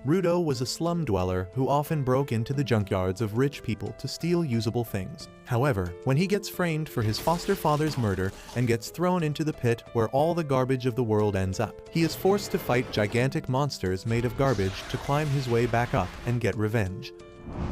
Rudo was a slum dweller who often broke into the junkyards of rich people to steal usable things. However, when he gets framed for his foster father's murder and gets thrown into the pit where all the garbage of the world ends up, he is forced to fight gigantic monsters made of garbage to climb his way back up and get revenge.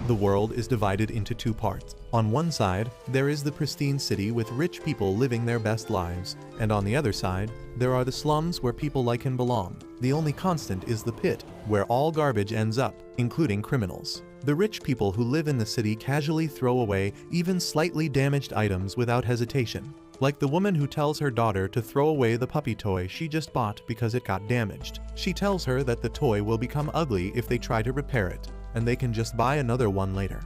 The world is divided into two parts. On one side, there is the pristine city with rich people living their best lives, and on the other side, there are the slums where people like him belong. The only constant is the pit, where all garbage ends up, including criminals. The rich people who live in the city casually throw away even slightly damaged items without hesitation. Like the woman who tells her daughter to throw away the puppy toy she just bought because it got damaged. She tells her that the toy will become ugly if they try to repair it, and they can just buy another one later.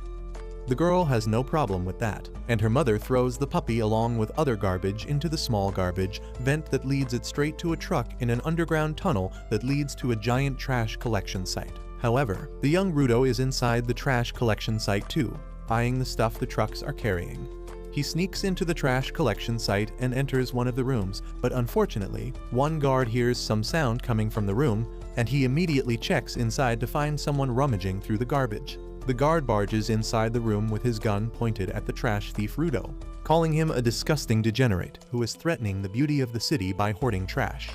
The girl has no problem with that, and her mother throws the puppy along with other garbage into the small garbage vent that leads it straight to a truck in an underground tunnel that leads to a giant trash collection site. However, the young Rudo is inside the trash collection site too, eyeing the stuff the trucks are carrying. He sneaks into the trash collection site and enters one of the rooms, but unfortunately, one guard hears some sound coming from the room, and he immediately checks inside to find someone rummaging through the garbage. The guard barges inside the room with his gun pointed at the trash thief Rudo, calling him a disgusting degenerate who is threatening the beauty of the city by hoarding trash.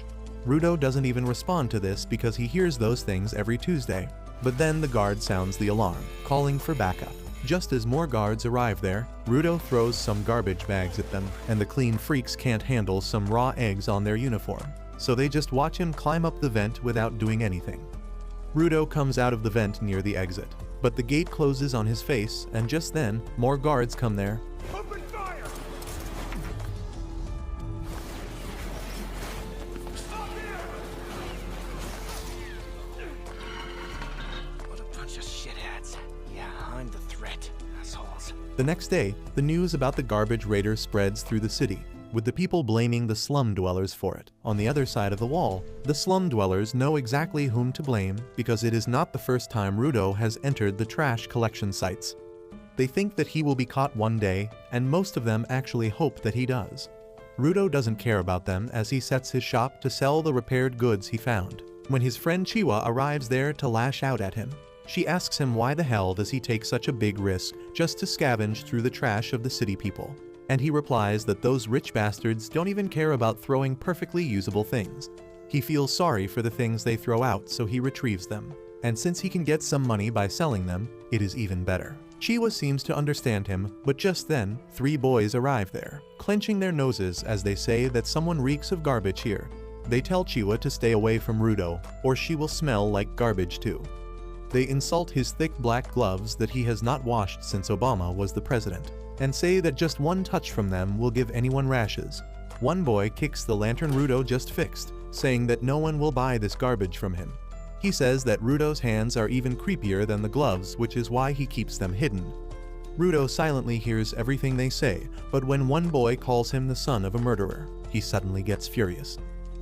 Rudo doesn't even respond to this because he hears those things every Tuesday. But then the guard sounds the alarm, calling for backup. Just as more guards arrive there, Rudo throws some garbage bags at them, and the clean freaks can't handle some raw eggs on their uniform, so they just watch him climb up the vent without doing anything. Rudo comes out of the vent near the exit, but the gate closes on his face, and just then, more guards come there. Open fire! Stop here! What a bunch of shitheads. Yeah, I'm the threat, assholes. The next day, the news about the garbage raider spreads through the city, with the people blaming the slum dwellers for it. On the other side of the wall, the slum dwellers know exactly whom to blame because it is not the first time Rudo has entered the trash collection sites. They think that he will be caught one day, and most of them actually hope that he does. Rudo doesn't care about them as he sets his shop to sell the repaired goods he found. When his friend Chiwa arrives there to lash out at him, she asks him why the hell does he take such a big risk just to scavenge through the trash of the city people. And he replies that those rich bastards don't even care about throwing perfectly usable things. He feels sorry for the things they throw out, so he retrieves them. And since he can get some money by selling them, it is even better. Chiwa seems to understand him, but just then, 3 boys arrive there, clenching their noses as they say that someone reeks of garbage here. They tell Chiwa to stay away from Rudo, or she will smell like garbage too. They insult his thick black gloves that he has not washed since Obama was the president, and say that just one touch from them will give anyone rashes. One boy kicks the lantern Rudo just fixed, saying that no one will buy this garbage from him. He says that Rudo's hands are even creepier than the gloves, which is why he keeps them hidden. Rudo silently hears everything they say, but when one boy calls him the son of a murderer, he suddenly gets furious.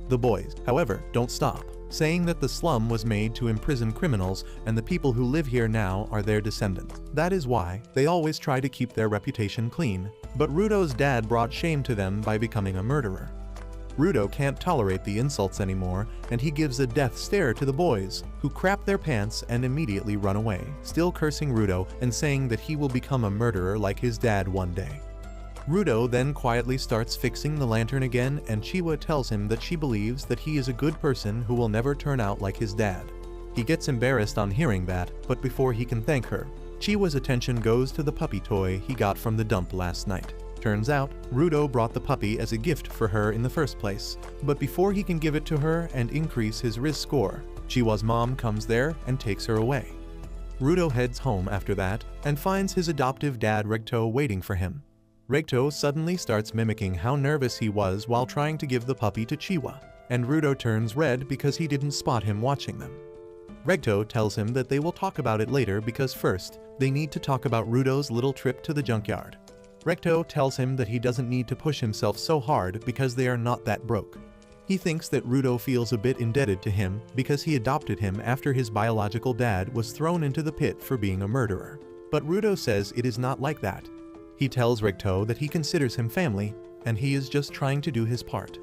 The boys, however, don't stop, saying that the slum was made to imprison criminals and the people who live here now are their descendants. That is why they always try to keep their reputation clean, but Rudo's dad brought shame to them by becoming a murderer. Rudo can't tolerate the insults anymore, and he gives a death stare to the boys, who crap their pants and immediately run away, still cursing Rudo and saying that he will become a murderer like his dad one day. Rudo then quietly starts fixing the lantern again, and Chiwa tells him that she believes that he is a good person who will never turn out like his dad. He gets embarrassed on hearing that, but before he can thank her, Chiwa's attention goes to the puppy toy he got from the dump last night. Turns out, Rudo brought the puppy as a gift for her in the first place, but before he can give it to her and increase his Riz score, Chiwa's mom comes there and takes her away. Rudo heads home after that and finds his adoptive dad Regto waiting for him. Regto suddenly starts mimicking how nervous he was while trying to give the puppy to Chiwa, and Rudo turns red because he didn't spot him watching them. Regto tells him that they will talk about it later because first, they need to talk about Rudo's little trip to the junkyard. Regto tells him that he doesn't need to push himself so hard because they are not that broke. He thinks that Rudo feels a bit indebted to him because he adopted him after his biological dad was thrown into the pit for being a murderer. But Rudo says it is not like that. He tells Regto that he considers him family, and he is just trying to do his part.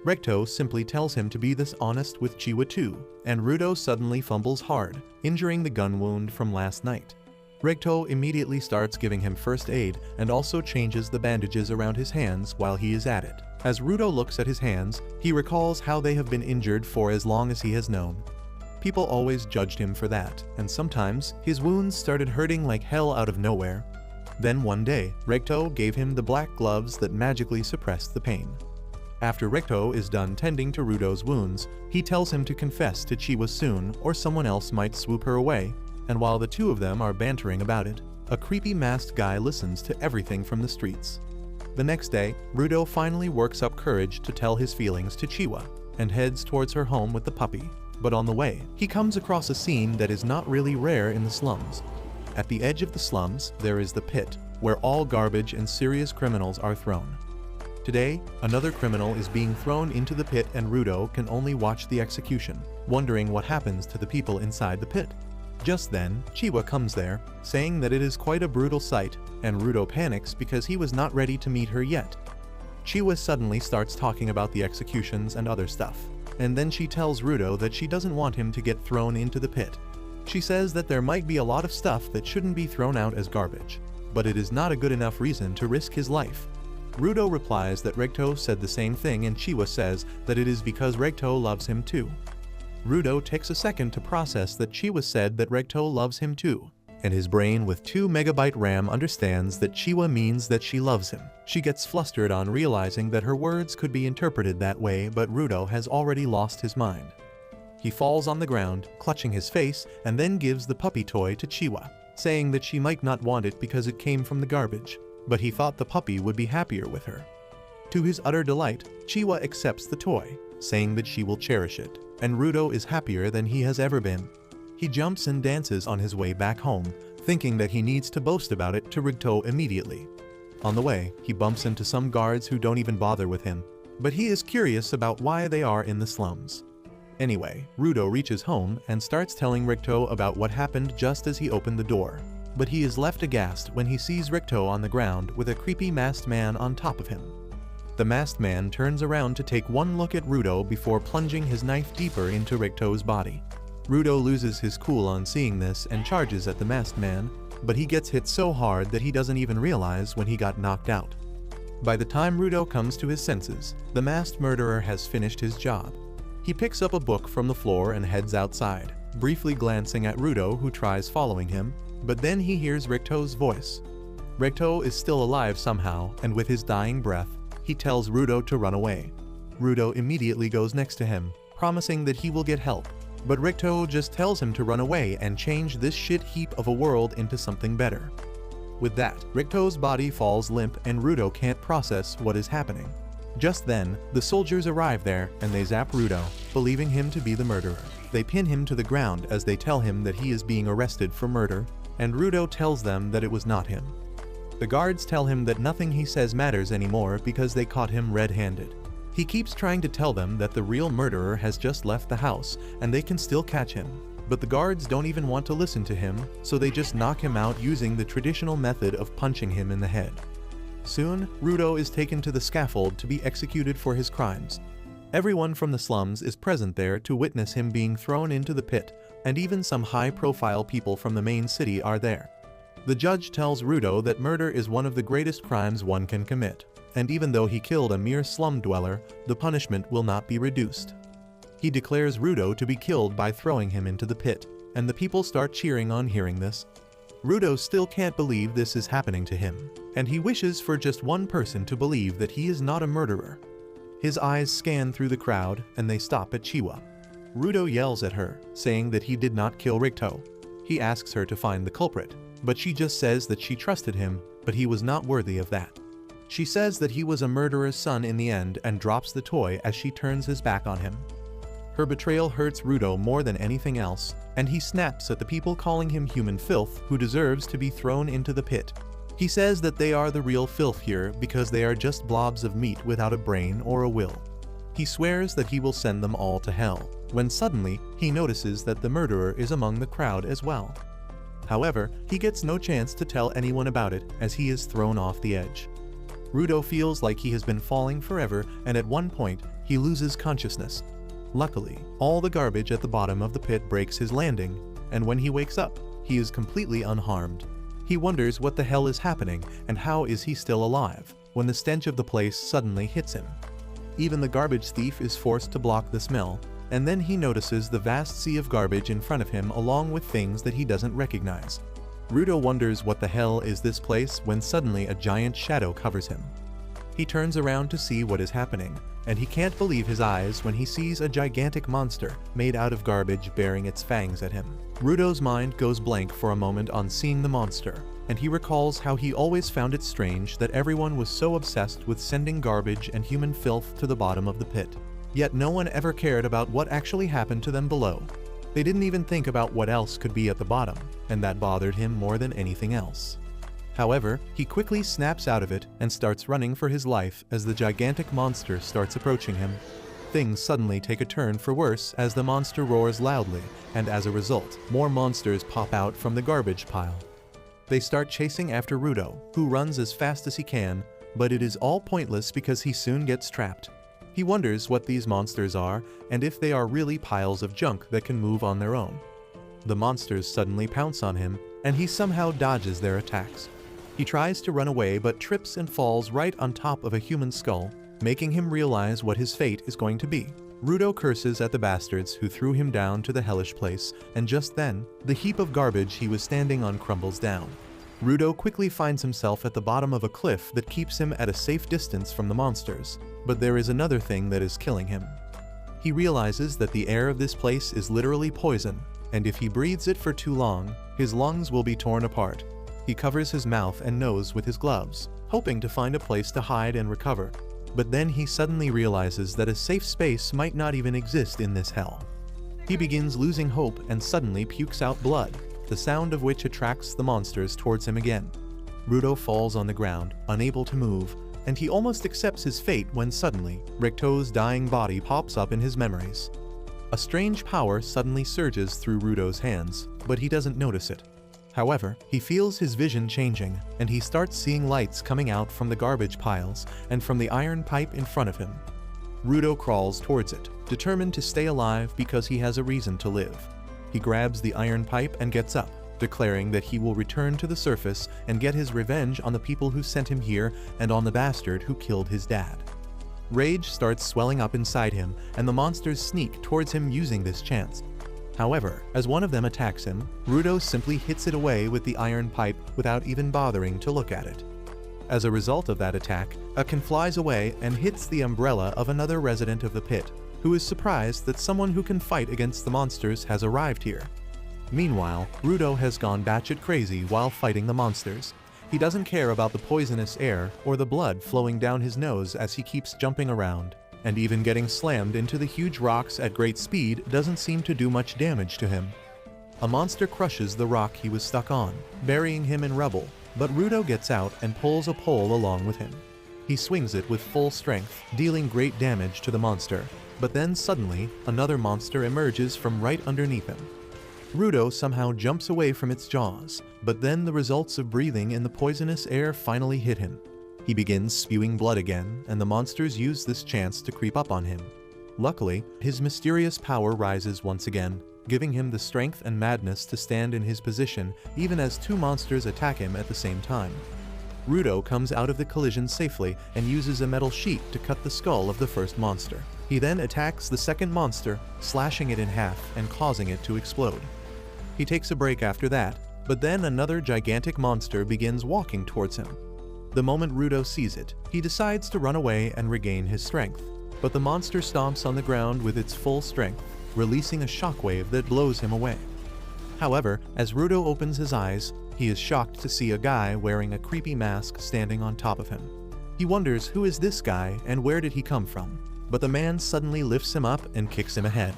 Recto simply tells him to be this honest with Chiwa too, and Rudo suddenly fumbles hard, injuring the gun wound from last night. Recto immediately starts giving him first aid and also changes the bandages around his hands while he is at it. As Rudo looks at his hands, he recalls how they have been injured for as long as he has known. People always judged him for that, and sometimes his wounds started hurting like hell out of nowhere. Then one day, Recto gave him the black gloves that magically suppressed the pain. After Recto is done tending to Rudo's wounds, he tells him to confess to Chiwa soon or someone else might swoop her away, and while the two of them are bantering about it, a creepy masked guy listens to everything from the streets. The next day, Rudo finally works up courage to tell his feelings to Chiwa, and heads towards her home with the puppy. But on the way, he comes across a scene that is not really rare in the slums. At the edge of the slums, there is the pit, where all garbage and serious criminals are thrown. Today, another criminal is being thrown into the pit and Rudo can only watch the execution, wondering what happens to the people inside the pit. Just then, Chiwa comes there, saying that it is quite a brutal sight, and Rudo panics because he was not ready to meet her yet. Chiwa suddenly starts talking about the executions and other stuff, and then she tells Rudo that she doesn't want him to get thrown into the pit. She says that there might be a lot of stuff that shouldn't be thrown out as garbage, but it is not a good enough reason to risk his life. Rudo replies that Recto said the same thing and Chiwa says that it is because Recto loves him too. Rudo takes a second to process that Chiwa said that Recto loves him too, and his brain with 2 MB RAM understands that Chiwa means that she loves him. She gets flustered on realizing that her words could be interpreted that way, but Rudo has already lost his mind. He falls on the ground, clutching his face, and then gives the puppy toy to Chiwa, saying that she might not want it because it came from the garbage, but he thought the puppy would be happier with her. To his utter delight, Chiwa accepts the toy, saying that she will cherish it, and Rudo is happier than he has ever been. He jumps and dances on his way back home, thinking that he needs to boast about it to Rudo immediately. On the way, he bumps into some guards who don't even bother with him, but he is curious about why they are in the slums. Anyway, Rudo reaches home and starts telling Rudo about what happened just as he opened the door, but he is left aghast when he sees Rudo on the ground with a creepy masked man on top of him. The masked man turns around to take one look at Rudo before plunging his knife deeper into Rudo's body. Rudo loses his cool on seeing this and charges at the masked man, but he gets hit so hard that he doesn't even realize when he got knocked out. By the time Rudo comes to his senses, the masked murderer has finished his job. He picks up a book from the floor and heads outside, briefly glancing at Rudo who tries following him, but then he hears Rudo's voice. Rudo is still alive somehow, and with his dying breath, he tells Rudo to run away. Rudo immediately goes next to him, promising that he will get help, but Rudo just tells him to run away and change this shit heap of a world into something better. With that, Rudo's body falls limp and Rudo can't process what is happening. Just then, the soldiers arrive there and they zap Rudo, believing him to be the murderer. They pin him to the ground as they tell him that he is being arrested for murder, and Rudo tells them that it was not him. The guards tell him that nothing he says matters anymore because they caught him red-handed. He keeps trying to tell them that the real murderer has just left the house and they can still catch him, but the guards don't even want to listen to him, so they just knock him out using the traditional method of punching him in the head. Soon, Rudo is taken to the scaffold to be executed for his crimes. Everyone from the slums is present there to witness him being thrown into the pit, and even some high-profile people from the main city are there. The judge tells Rudo that murder is one of the greatest crimes one can commit, and even though he killed a mere slum dweller, the punishment will not be reduced. He declares Rudo to be killed by throwing him into the pit, and the people start cheering on hearing this. Rudo still can't believe this is happening to him, and he wishes for just one person to believe that he is not a murderer. His eyes scan through the crowd, and they stop at Chiwa. Rudo yells at her, saying that he did not kill Rudo. He asks her to find the culprit, but she just says that she trusted him, but he was not worthy of that. She says that he was a murderer's son in the end and drops the toy as she turns his back on him. Her betrayal hurts Rudo more than anything else, and he snaps at the people calling him human filth who deserves to be thrown into the pit. He says that they are the real filth here because they are just blobs of meat without a brain or a will. He swears that he will send them all to hell, when suddenly he notices that the murderer is among the crowd as well. However, he gets no chance to tell anyone about it as he is thrown off the edge. Rudo feels like he has been falling forever, and at one point, he loses consciousness. Luckily, all the garbage at the bottom of the pit breaks his landing, and when he wakes up, he is completely unharmed. He wonders what the hell is happening and how is he still alive, when the stench of the place suddenly hits him. Even the garbage thief is forced to block the smell, and then he notices the vast sea of garbage in front of him along with things that he doesn't recognize. Rudo wonders what the hell is this place when suddenly a giant shadow covers him. He turns around to see what is happening, and he can't believe his eyes when he sees a gigantic monster made out of garbage baring its fangs at him. Rudo's mind goes blank for a moment on seeing the monster, and he recalls how he always found it strange that everyone was so obsessed with sending garbage and human filth to the bottom of the pit. Yet no one ever cared about what actually happened to them below. They didn't even think about what else could be at the bottom, and that bothered him more than anything else. However, he quickly snaps out of it and starts running for his life as the gigantic monster starts approaching him. Things suddenly take a turn for worse as the monster roars loudly, and as a result, more monsters pop out from the garbage pile. They start chasing after Rudo, who runs as fast as he can, but it is all pointless because he soon gets trapped. He wonders what these monsters are and if they are really piles of junk that can move on their own. The monsters suddenly pounce on him, and he somehow dodges their attacks. He tries to run away but trips and falls right on top of a human skull, making him realize what his fate is going to be. Rudo curses at the bastards who threw him down to the hellish place, and just then, the heap of garbage he was standing on crumbles down. Rudo quickly finds himself at the bottom of a cliff that keeps him at a safe distance from the monsters, but there is another thing that is killing him. He realizes that the air of this place is literally poison, and if he breathes it for too long, his lungs will be torn apart. He covers his mouth and nose with his gloves, hoping to find a place to hide and recover. But then he suddenly realizes that a safe space might not even exist in this hell. He begins losing hope and suddenly pukes out blood, the sound of which attracts the monsters towards him again. Rudo falls on the ground, unable to move, and he almost accepts his fate when suddenly, Ricto's dying body pops up in his memories. A strange power suddenly surges through Rudo's hands, but he doesn't notice it. However, he feels his vision changing, and he starts seeing lights coming out from the garbage piles and from the iron pipe in front of him. Rudo crawls towards it, determined to stay alive because he has a reason to live. He grabs the iron pipe and gets up, declaring that he will return to the surface and get his revenge on the people who sent him here and on the bastard who killed his dad. Rage starts swelling up inside him, and the monsters sneak towards him using this chance. However, as one of them attacks him, Rudo simply hits it away with the iron pipe without even bothering to look at it. As a result of that attack, Akin flies away and hits the umbrella of another resident of the pit, who is surprised that someone who can fight against the monsters has arrived here. Meanwhile, Rudo has gone batshit crazy while fighting the monsters. He doesn't care about the poisonous air or the blood flowing down his nose as he keeps jumping around. And even getting slammed into the huge rocks at great speed doesn't seem to do much damage to him. A monster crushes the rock he was stuck on, burying him in rubble, but Rudo gets out and pulls a pole along with him. He swings it with full strength, dealing great damage to the monster, but then suddenly, another monster emerges from right underneath him. Rudo somehow jumps away from its jaws, but then the results of breathing in the poisonous air finally hit him. He begins spewing blood again, and the monsters use this chance to creep up on him. Luckily, his mysterious power rises once again, giving him the strength and madness to stand in his position even as two monsters attack him at the same time. Rudo comes out of the collision safely and uses a metal sheet to cut the skull of the first monster. He then attacks the second monster, slashing it in half and causing it to explode. He takes a break after that, but then another gigantic monster begins walking towards him. The moment Rudo sees it, he decides to run away and regain his strength, but the monster stomps on the ground with its full strength, releasing a shockwave that blows him away. However, as Rudo opens his eyes, he is shocked to see a guy wearing a creepy mask standing on top of him. He wonders who is this guy and where did he come from, but the man suddenly lifts him up and kicks him ahead.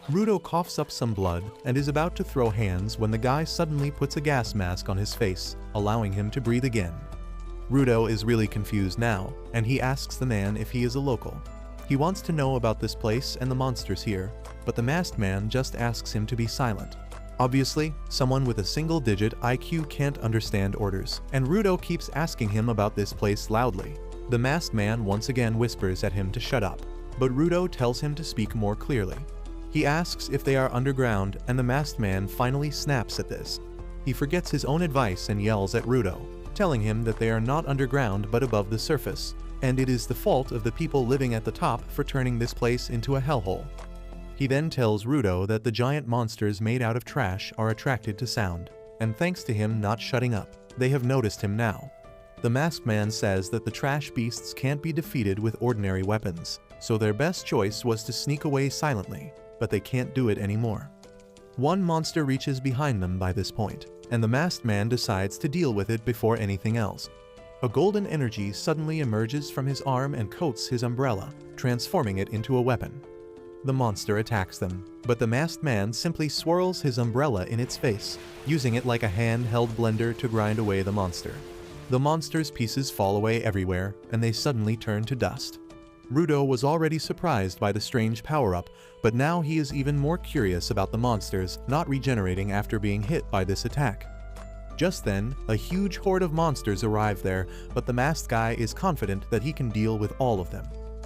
Rudo coughs up some blood and is about to throw hands when the guy suddenly puts a gas mask on his face, allowing him to breathe again. Rudo is really confused now, and he asks the man if he is a local. He wants to know about this place and the monsters here, but the masked man just asks him to be silent. Obviously, someone with a single-digit IQ can't understand orders, and Rudo keeps asking him about this place loudly. The masked man once again whispers at him to shut up, but Rudo tells him to speak more clearly. He asks if they are underground, and the masked man finally snaps at this. He forgets his own advice and yells at Rudo, telling him that they are not underground but above the surface, and it is the fault of the people living at the top for turning this place into a hellhole. He then tells Rudo that the giant monsters made out of trash are attracted to sound, and thanks to him not shutting up, they have noticed him now. The masked man says that the trash beasts can't be defeated with ordinary weapons, so their best choice was to sneak away silently, but they can't do it anymore. One monster reaches behind them by this point, and the masked man decides to deal with it before anything else. A golden energy suddenly emerges from his arm and coats his umbrella, transforming it into a weapon. The monster attacks them, but the masked man simply swirls his umbrella in its face, using it like a handheld blender to grind away the monster. The monster's pieces fall away everywhere, and they suddenly turn to dust. Rudo was already surprised by the strange power-up, but now he is even more curious about the monsters not regenerating after being hit by this attack. Just then, a huge horde of monsters arrive there, but the masked guy is confident that he can deal with all of them.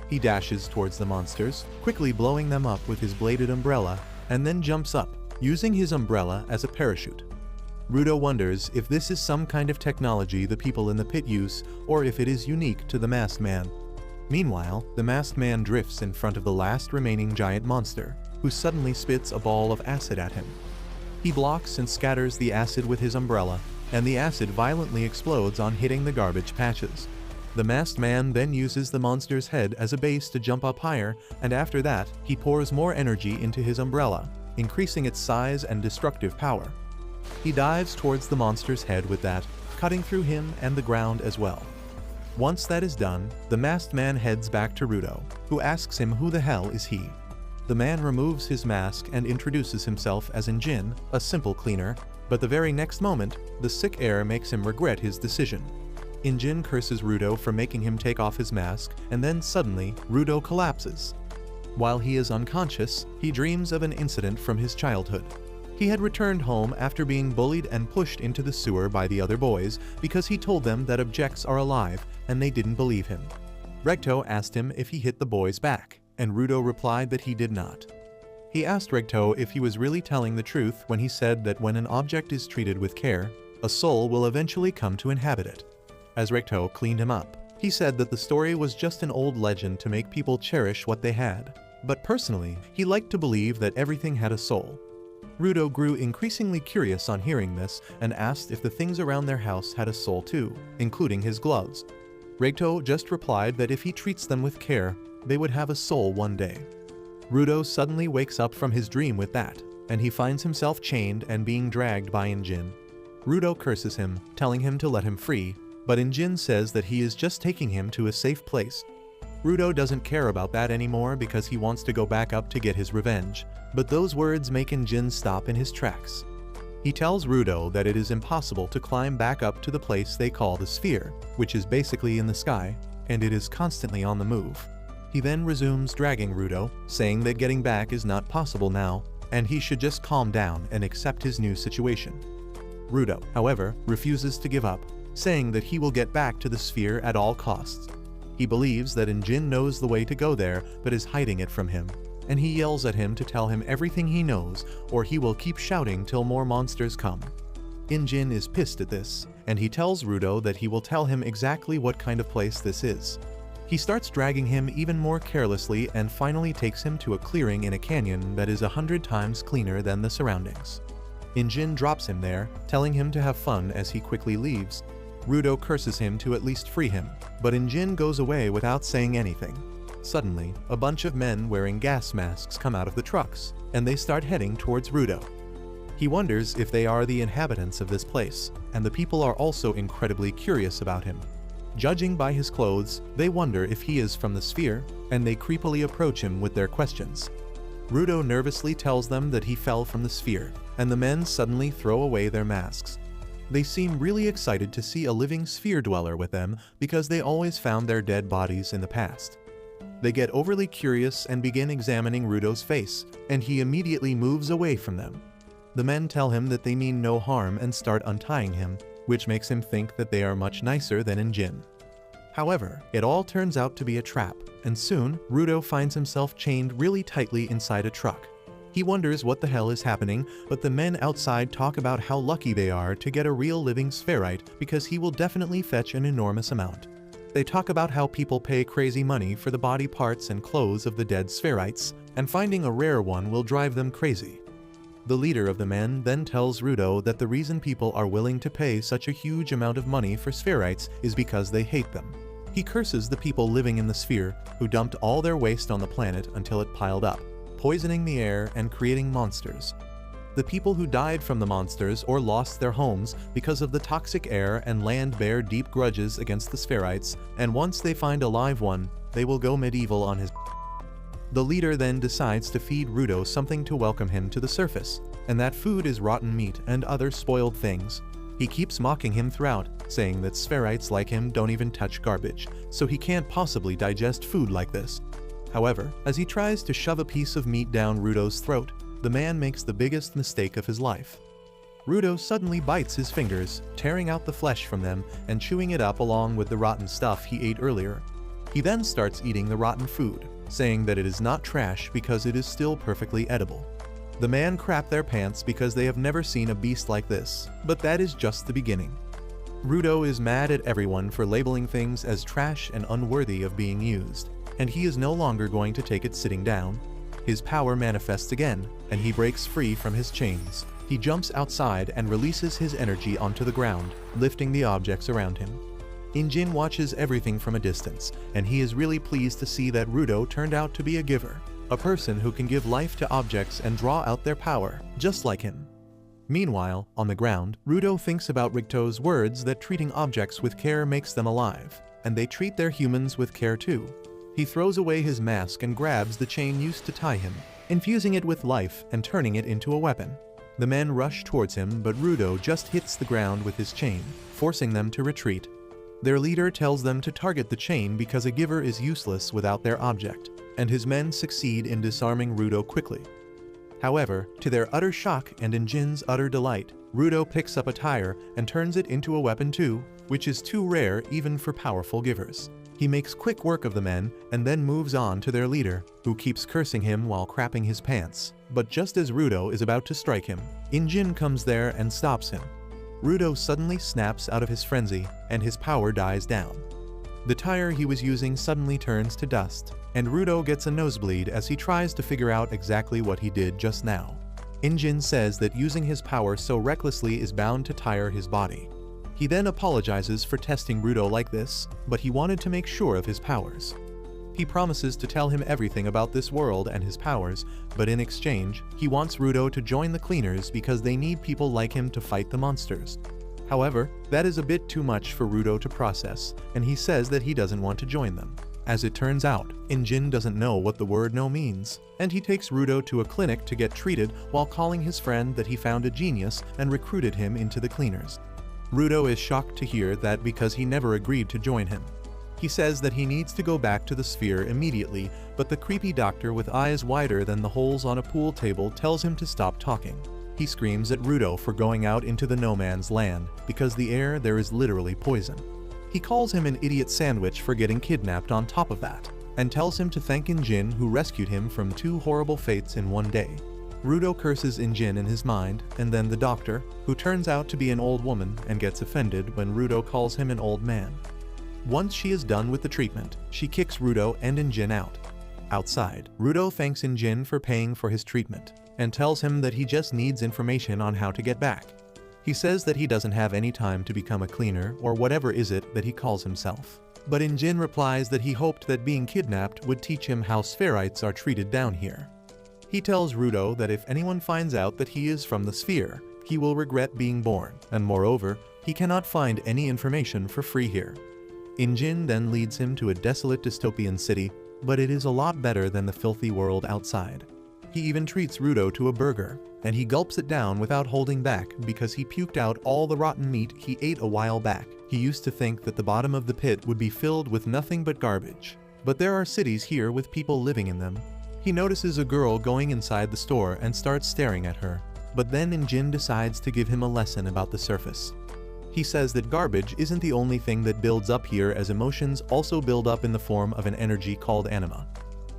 He dashes towards the monsters, quickly blowing them up with his bladed umbrella, and then jumps up, using his umbrella as a parachute. Rudo wonders if this is some kind of technology the people in the pit use, or if it is unique to the masked man. Meanwhile, the masked man drifts in front of the last remaining giant monster, who suddenly spits a ball of acid at him. He blocks and scatters the acid with his umbrella, and the acid violently explodes on hitting the garbage patches. The masked man then uses the monster's head as a base to jump up higher, and after that, he pours more energy into his umbrella, increasing its size and destructive power. He dives towards the monster's head with that, cutting through him and the ground as well. Once that is done, the masked man heads back to Rudo, who asks him who the hell is he. The man removes his mask and introduces himself as Injin, a simple cleaner, but the very next moment, the sick air makes him regret his decision. Injin curses Rudo for making him take off his mask, and then suddenly, Rudo collapses. While he is unconscious, he dreams of an incident from his childhood. He had returned home after being bullied and pushed into the sewer by the other boys because he told them that objects are alive, and they didn't believe him. Recto asked him if he hit the boys back, and Rudo replied that he did not. He asked Recto if he was really telling the truth when he said that when an object is treated with care, a soul will eventually come to inhabit it. As Recto cleaned him up, he said that the story was just an old legend to make people cherish what they had, but personally, he liked to believe that everything had a soul. Rudo grew increasingly curious on hearing this and asked if the things around their house had a soul too, including his gloves. Recto just replied that if he treats them with care, they would have a soul one day. Rudo suddenly wakes up from his dream with that, and he finds himself chained and being dragged by Injin. Rudo curses him, telling him to let him free, but Injin says that he is just taking him to a safe place. Rudo doesn't care about that anymore because he wants to go back up to get his revenge, but those words make Injin stop in his tracks. He tells Rudo that it is impossible to climb back up to the place they call the sphere, which is basically in the sky, and it is constantly on the move. He then resumes dragging Rudo, saying that getting back is not possible now, and he should just calm down and accept his new situation. Rudo, however, refuses to give up, saying that he will get back to the sphere at all costs. He believes that Injin knows the way to go there but is hiding it from him, and he yells at him to tell him everything he knows or he will keep shouting till more monsters come. Injin is pissed at this, and he tells Rudo that he will tell him exactly what kind of place this is. He starts dragging him even more carelessly and finally takes him to a clearing in a canyon that is 100 times cleaner than the surroundings. Injin drops him there, telling him to have fun as he quickly leaves. Rudo curses him to at least free him, but Injin goes away without saying anything. Suddenly, a bunch of men wearing gas masks come out of the trucks, and they start heading towards Rudo. He wonders if they are the inhabitants of this place, and the people are also incredibly curious about him. Judging by his clothes, they wonder if he is from the sphere, and they creepily approach him with their questions. Rudo nervously tells them that he fell from the sphere, and the men suddenly throw away their masks. They seem really excited to see a living sphere dweller with them because they always found their dead bodies in the past. They get overly curious and begin examining Rudo's face, and he immediately moves away from them. The men tell him that they mean no harm and start untying him, which makes him think that they are much nicer than Injin. However, it all turns out to be a trap, and soon, Rudo finds himself chained really tightly inside a truck. He wonders what the hell is happening, but the men outside talk about how lucky they are to get a real living spherite because he will definitely fetch an enormous amount. They talk about how people pay crazy money for the body parts and clothes of the dead spherites, and finding a rare one will drive them crazy. The leader of the men then tells Rudo that the reason people are willing to pay such a huge amount of money for spherites is because they hate them. He curses the people living in the sphere who dumped all their waste on the planet until it piled up, poisoning the air and creating monsters. The people who died from the monsters or lost their homes because of the toxic air and land bear deep grudges against the spherites, and once they find a live one, they will go medieval on his. The leader then decides to feed Rudo something to welcome him to the surface, and that food is rotten meat and other spoiled things. He keeps mocking him throughout, saying that spherites like him don't even touch garbage, so he can't possibly digest food like this. However, as he tries to shove a piece of meat down Rudo's throat, the man makes the biggest mistake of his life. Rudo suddenly bites his fingers, tearing out the flesh from them and chewing it up along with the rotten stuff he ate earlier. He then starts eating the rotten food, saying that it is not trash because it is still perfectly edible. The man crap their pants because they have never seen a beast like this, but that is just the beginning. Rudo is mad at everyone for labeling things as trash and unworthy of being used, and he is no longer going to take it sitting down. His power manifests again, and he breaks free from his chains. He jumps outside and releases his energy onto the ground, lifting the objects around him. Injin watches everything from a distance, and he is really pleased to see that Rudo turned out to be a giver, a person who can give life to objects and draw out their power, just like him. Meanwhile, on the ground, Rudo thinks about Ricto's words that treating objects with care makes them alive, and they treat their humans with care too. He throws away his mask and grabs the chain used to tie him, infusing it with life and turning it into a weapon. The men rush towards him, but Rudo just hits the ground with his chain, forcing them to retreat. Their leader tells them to target the chain because a giver is useless without their object, and his men succeed in disarming Rudo quickly. However, to their utter shock and Injin's utter delight, Rudo picks up a tire and turns it into a weapon too, which is too rare even for powerful givers. He makes quick work of the men and then moves on to their leader, who keeps cursing him while crapping his pants. But just as Rudo is about to strike him, Injin comes there and stops him. Rudo suddenly snaps out of his frenzy, and his power dies down. The tire he was using suddenly turns to dust, and Rudo gets a nosebleed as he tries to figure out exactly what he did just now. Injin says that using his power so recklessly is bound to tire his body. He then apologizes for testing Rudo like this, but he wanted to make sure of his powers. He promises to tell him everything about this world and his powers, but in exchange, he wants Rudo to join the cleaners because they need people like him to fight the monsters. However, that is a bit too much for Rudo to process, and he says that he doesn't want to join them. As it turns out, Injin doesn't know what the word no means, and he takes Rudo to a clinic to get treated while calling his friend that he found a genius and recruited him into the cleaners. Rudo is shocked to hear that because he never agreed to join him. He says that he needs to go back to the sphere immediately, but the creepy doctor with eyes wider than the holes on a pool table tells him to stop talking. He screams at Rudo for going out into the no man's land, because the air there is literally poison. He calls him an idiot sandwich for getting kidnapped on top of that, and tells him to thank Injin who rescued him from 2 horrible fates in one day. Rudo curses Injin in his mind, and then the doctor, who turns out to be an old woman and gets offended when Rudo calls him an old man. Once she is done with the treatment, she kicks Rudo and Injin out. Outside, Rudo thanks Injin for paying for his treatment, and tells him that he just needs information on how to get back. He says that he doesn't have any time to become a cleaner or whatever is it that he calls himself. But Injin replies that he hoped that being kidnapped would teach him how spherites are treated down here. He tells Rudo that if anyone finds out that he is from the sphere, he will regret being born, and moreover, he cannot find any information for free here. Injin then leads him to a desolate dystopian city, but it is a lot better than the filthy world outside. He even treats Rudo to a burger, and he gulps it down without holding back because he puked out all the rotten meat he ate a while back. He used to think that the bottom of the pit would be filled with nothing but garbage. But there are cities here with people living in them. He notices a girl going inside the store and starts staring at her, but then Injin decides to give him a lesson about the surface. He says that garbage isn't the only thing that builds up here, as emotions also build up in the form of an energy called anima.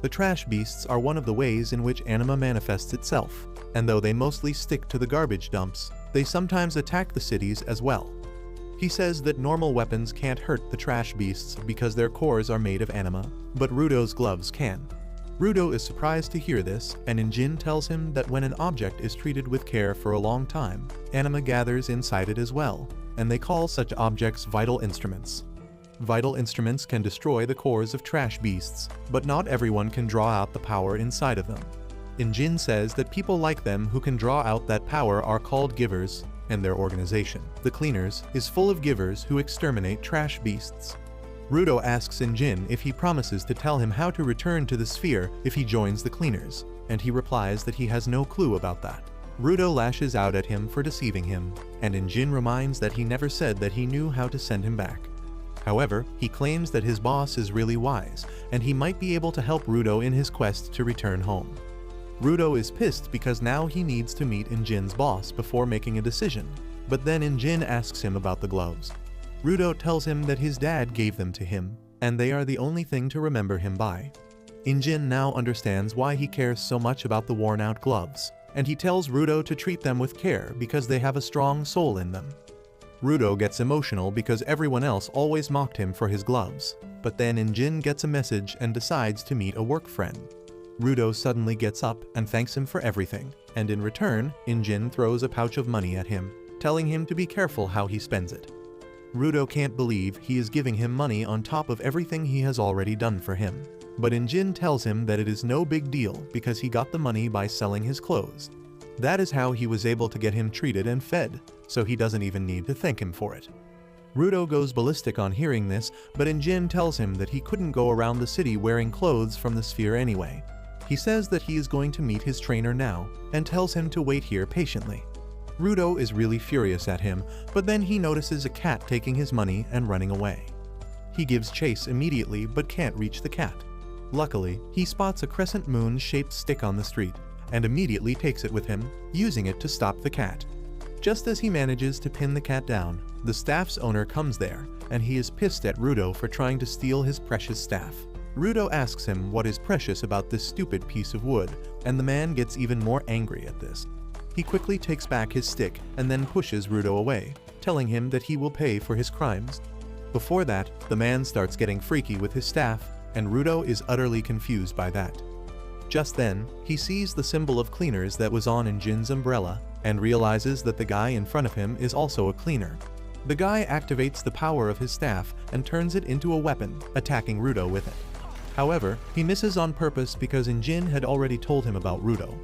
The trash beasts are one of the ways in which anima manifests itself, and though they mostly stick to the garbage dumps, they sometimes attack the cities as well. He says that normal weapons can't hurt the trash beasts because their cores are made of anima, but Rudo's gloves can. Rudo is surprised to hear this, and Injin tells him that when an object is treated with care for a long time, anima gathers inside it as well, and they call such objects vital instruments. Vital instruments can destroy the cores of trash beasts, but not everyone can draw out the power inside of them. Injin says that people like them who can draw out that power are called givers, and their organization, the Cleaners, is full of givers who exterminate trash beasts. Rudo asks Injin if he promises to tell him how to return to the sphere if he joins the Cleaners, and he replies that he has no clue about that. Rudo lashes out at him for deceiving him, and Injin reminds that he never said that he knew how to send him back. However, he claims that his boss is really wise, and he might be able to help Rudo in his quest to return home. Rudo is pissed because now he needs to meet Injin's boss before making a decision, but then Injin asks him about the gloves. Rudo tells him that his dad gave them to him, and they are the only thing to remember him by. Injin now understands why he cares so much about the worn-out gloves, and he tells Rudo to treat them with care because they have a strong soul in them. Rudo gets emotional because everyone else always mocked him for his gloves, but then Injin gets a message and decides to meet a work friend. Rudo suddenly gets up and thanks him for everything, and in return, Injin throws a pouch of money at him, telling him to be careful how he spends it. Rudo can't believe he is giving him money on top of everything he has already done for him, but Injin tells him that it is no big deal because he got the money by selling his clothes. That is how he was able to get him treated and fed, so he doesn't even need to thank him for it. Rudo goes ballistic on hearing this, but Injin tells him that he couldn't go around the city wearing clothes from the sphere anyway. He says that he is going to meet his trainer now, and tells him to wait here patiently. Rudo is really furious at him, but then he notices a cat taking his money and running away. He gives chase immediately but can't reach the cat. Luckily, he spots a crescent moon-shaped stick on the street, and immediately takes it with him, using it to stop the cat. Just as he manages to pin the cat down, the staff's owner comes there, and he is pissed at Rudo for trying to steal his precious staff. Rudo asks him what is precious about this stupid piece of wood, and the man gets even more angry at this. He quickly takes back his stick and then pushes Rudo away, telling him that he will pay for his crimes. Before that, the man starts getting freaky with his staff, and Rudo is utterly confused by that. Just then, he sees the symbol of Cleaners that was on Injin's umbrella, and realizes that the guy in front of him is also a cleaner. The guy activates the power of his staff and turns it into a weapon, attacking Rudo with it. However, he misses on purpose because Injin had already told him about Rudo.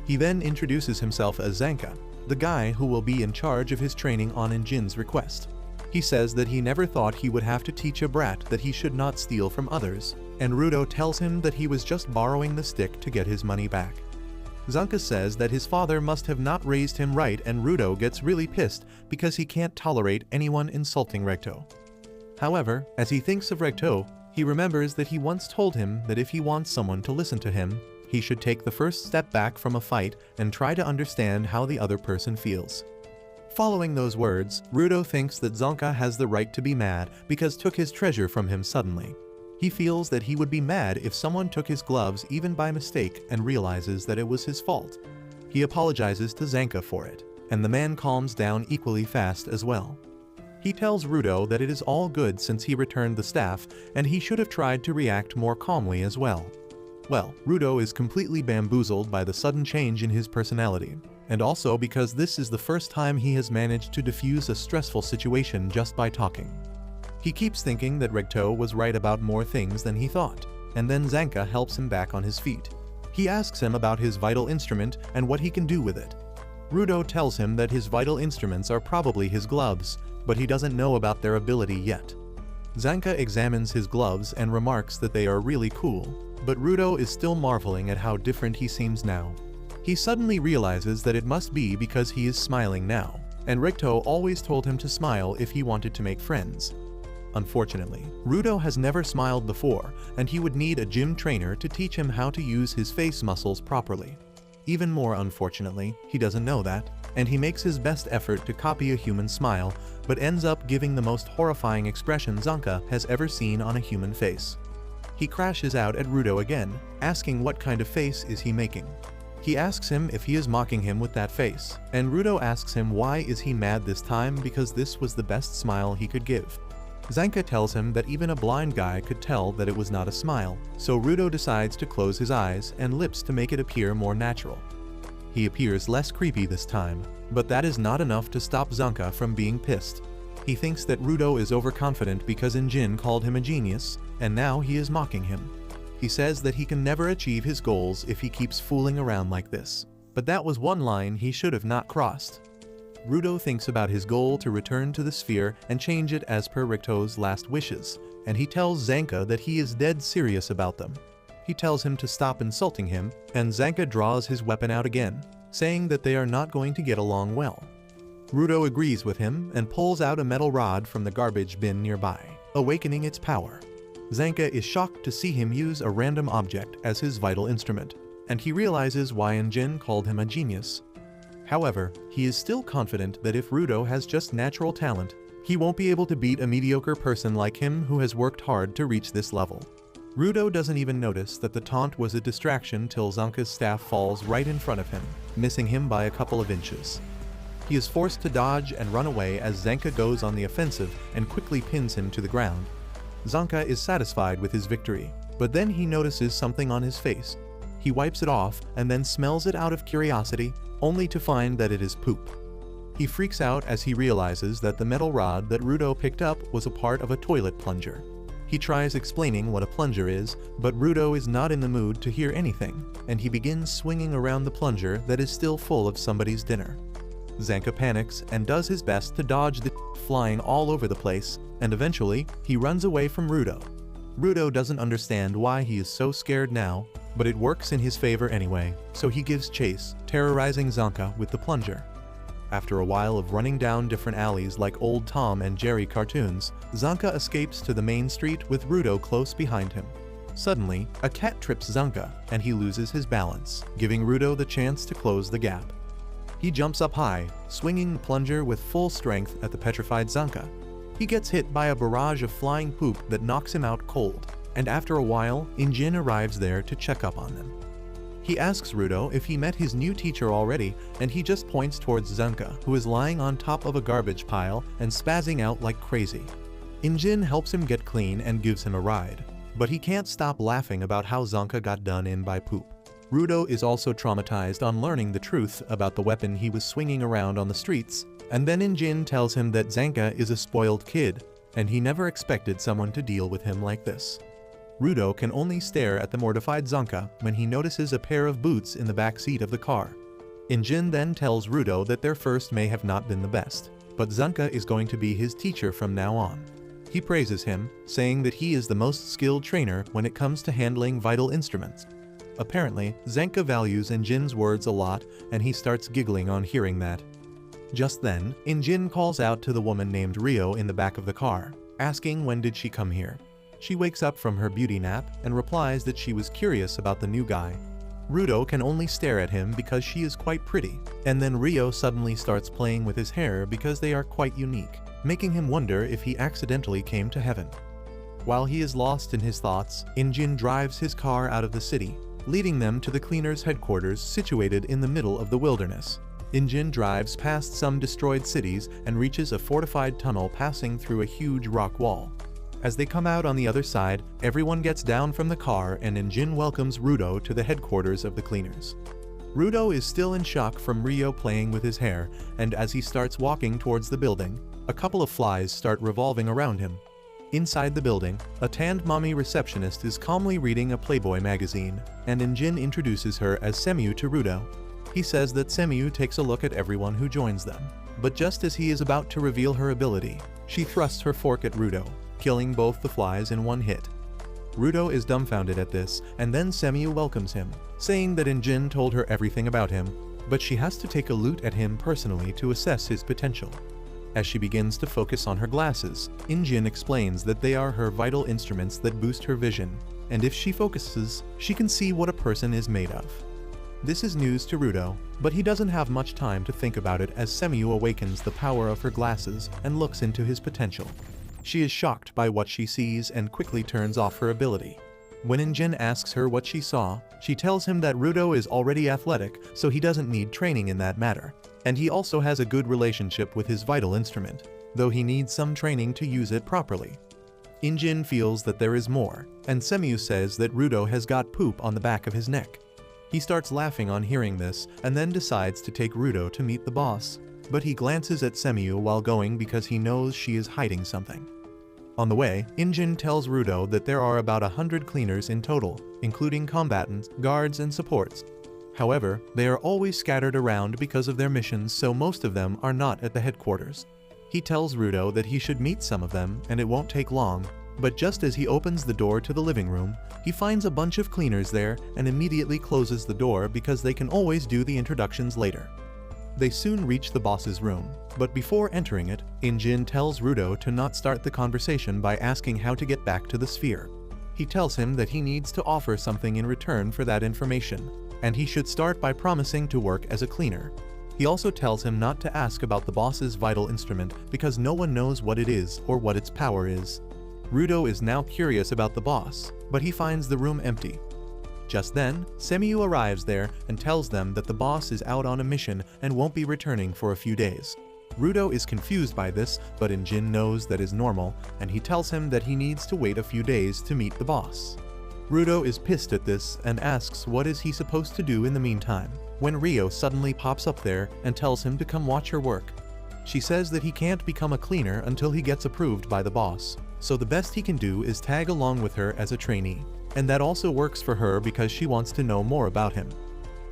He then introduces himself as Zanka, the guy who will be in charge of his training on Injin's request. He says that he never thought he would have to teach a brat that he should not steal from others, and Rudo tells him that he was just borrowing the stick to get his money back. Zanka says that his father must have not raised him right, and Rudo gets really pissed because he can't tolerate anyone insulting Recto. However, as he thinks of Recto, he remembers that he once told him that if he wants someone to listen to him, he should take the first step back from a fight and try to understand how the other person feels. Following those words, Rudo thinks that Zanka has the right to be mad because took his treasure from him suddenly. He feels that he would be mad if someone took his gloves even by mistake and realizes that it was his fault. He apologizes to Zanka for it, and the man calms down equally fast as well. He tells Rudo that it is all good since he returned the staff, and he should have tried to react more calmly as well. Well, Rudo is completely bamboozled by the sudden change in his personality, and also because this is the first time he has managed to diffuse a stressful situation just by talking. He keeps thinking that Recto was right about more things than he thought, and then Zanka helps him back on his feet. He asks him about his vital instrument and what he can do with it. Rudo tells him that his vital instruments are probably his gloves, but he doesn't know about their ability yet. Zanka examines his gloves and remarks that they are really cool, but Rudo is still marveling at how different he seems now. He suddenly realizes that it must be because he is smiling now, and Recto always told him to smile if he wanted to make friends. Unfortunately, Rudo has never smiled before, and he would need a gym trainer to teach him how to use his face muscles properly. Even more unfortunately, he doesn't know that, and he makes his best effort to copy a human smile, but ends up giving the most horrifying expression Zanka has ever seen on a human face. He crashes out at Rudo again, asking what kind of face is he making. He asks him if he is mocking him with that face, and Rudo asks him why is he mad this time because this was the best smile he could give. Zanka tells him that even a blind guy could tell that it was not a smile, so Rudo decides to close his eyes and lips to make it appear more natural. He appears less creepy this time, but that is not enough to stop Zanka from being pissed. He thinks that Rudo is overconfident because Injin called him a genius, and now he is mocking him. He says that he can never achieve his goals if he keeps fooling around like this. But that was one line he should have not crossed. Rudo thinks about his goal to return to the sphere and change it as per Ricto's last wishes, and he tells Zanka that he is dead serious about them. He tells him to stop insulting him, and Zanka draws his weapon out again, saying that they are not going to get along well. Rudo agrees with him and pulls out a metal rod from the garbage bin nearby, awakening its power. Zanka is shocked to see him use a random object as his vital instrument, and he realizes why Injin called him a genius. However, he is still confident that if Rudo has just natural talent, he won't be able to beat a mediocre person like him who has worked hard to reach this level. Rudo doesn't even notice that the taunt was a distraction till Zanka's staff falls right in front of him, missing him by a couple of inches. He is forced to dodge and run away as Zanka goes on the offensive and quickly pins him to the ground. Zanka is satisfied with his victory, but then he notices something on his face. He wipes it off and then smells it out of curiosity, only to find that it is poop. He freaks out as he realizes that the metal rod that Rudo picked up was a part of a toilet plunger. He tries explaining what a plunger is, but Rudo is not in the mood to hear anything, and he begins swinging around the plunger that is still full of somebody's dinner. Zanka panics and does his best to dodge the flying all over the place, and eventually, he runs away from Rudo. Rudo doesn't understand why he is so scared now, but it works in his favor anyway, so he gives chase, terrorizing Zanka with the plunger. After a while of running down different alleys like old Tom and Jerry cartoons, Zanka escapes to the main street with Rudo close behind him. Suddenly, a cat trips Zanka, and he loses his balance, giving Rudo the chance to close the gap. He jumps up high, swinging the plunger with full strength at the petrified Zanka. He gets hit by a barrage of flying poop that knocks him out cold, and after a while, Injin arrives there to check up on them. He asks Rudo if he met his new teacher already, and he just points towards Zanka, who is lying on top of a garbage pile and spazzing out like crazy. Injin helps him get clean and gives him a ride, but he can't stop laughing about how Zanka got done in by poop. Rudo is also traumatized on learning the truth about the weapon he was swinging around on the streets, and then Injin tells him that Zanka is a spoiled kid, and he never expected someone to deal with him like this. Rudo can only stare at the mortified Zanka when he notices a pair of boots in the back seat of the car. Injin then tells Rudo that their first may have not been the best, but Zanka is going to be his teacher from now on. He praises him, saying that he is the most skilled trainer when it comes to handling vital instruments. Apparently, Zanka values Injin's words a lot, and he starts giggling on hearing that. Just then, Injin calls out to the woman named Rio in the back of the car, asking when did she come here. She wakes up from her beauty nap and replies that she was curious about the new guy. Rudo can only stare at him because she is quite pretty, and then Rio suddenly starts playing with his hair because they are quite unique, making him wonder if he accidentally came to heaven. While he is lost in his thoughts, Injin drives his car out of the city, leading them to the cleaners' headquarters situated in the middle of the wilderness. Injin drives past some destroyed cities and reaches a fortified tunnel passing through a huge rock wall. As they come out on the other side, everyone gets down from the car and Injin welcomes Rudo to the headquarters of the cleaners. Rudo is still in shock from Rio playing with his hair, and as he starts walking towards the building, a couple of flies start revolving around him. Inside the building, a tanned mommy receptionist is calmly reading a Playboy magazine, and Injin introduces her as Semu to Rudo. He says that Semu takes a look at everyone who joins them, but just as he is about to reveal her ability, she thrusts her fork at Rudo, killing both the flies in one hit. Rudo is dumbfounded at this, and then Semu welcomes him, saying that Injin told her everything about him, but she has to take a look at him personally to assess his potential. As she begins to focus on her glasses, Injin explains that they are her vital instruments that boost her vision, and if she focuses, she can see what a person is made of. This is news to Rudo, but he doesn't have much time to think about it as Semiu awakens the power of her glasses and looks into his potential. She is shocked by what she sees and quickly turns off her ability. When Injin asks her what she saw, she tells him that Rudo is already athletic, so he doesn't need training in that matter. And he also has a good relationship with his vital instrument, though he needs some training to use it properly. Injin feels that there is more, and Semiu says that Rudo has got poop on the back of his neck. He starts laughing on hearing this and then decides to take Rudo to meet the boss, but he glances at Semiu while going because he knows she is hiding something. On the way, Injin tells Rudo that there are about 100 cleaners in total, including combatants, guards, and supports. However, they are always scattered around because of their missions, so most of them are not at the headquarters. He tells Rudo that he should meet some of them and it won't take long, but just as he opens the door to the living room, he finds a bunch of cleaners there and immediately closes the door because they can always do the introductions later. They soon reach the boss's room, but before entering it, Injin tells Rudo to not start the conversation by asking how to get back to the sphere. He tells him that he needs to offer something in return for that information, and he should start by promising to work as a cleaner. He also tells him not to ask about the boss's vital instrument because no one knows what it is or what its power is. Rudo is now curious about the boss, but he finds the room empty. Just then, Semiu arrives there and tells them that the boss is out on a mission and won't be returning for a few days. Rudo is confused by this, but Injin knows that is normal, and he tells him that he needs to wait a few days to meet the boss. Rudo is pissed at this and asks what is he supposed to do in the meantime, when Rio suddenly pops up there and tells him to come watch her work. She says that he can't become a cleaner until he gets approved by the boss, so the best he can do is tag along with her as a trainee, and that also works for her because she wants to know more about him.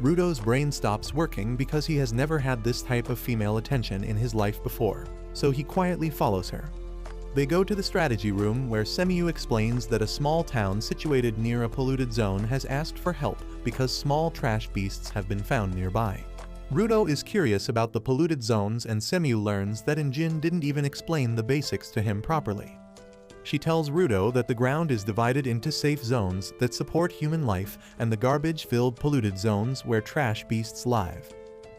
Rudo's brain stops working because he has never had this type of female attention in his life before, so he quietly follows her. They go to the strategy room where Semiu explains that a small town situated near a polluted zone has asked for help because small trash beasts have been found nearby. Rudo is curious about the polluted zones and Semiu learns that Injin didn't even explain the basics to him properly. She tells Rudo that the ground is divided into safe zones that support human life and the garbage-filled polluted zones where trash beasts live.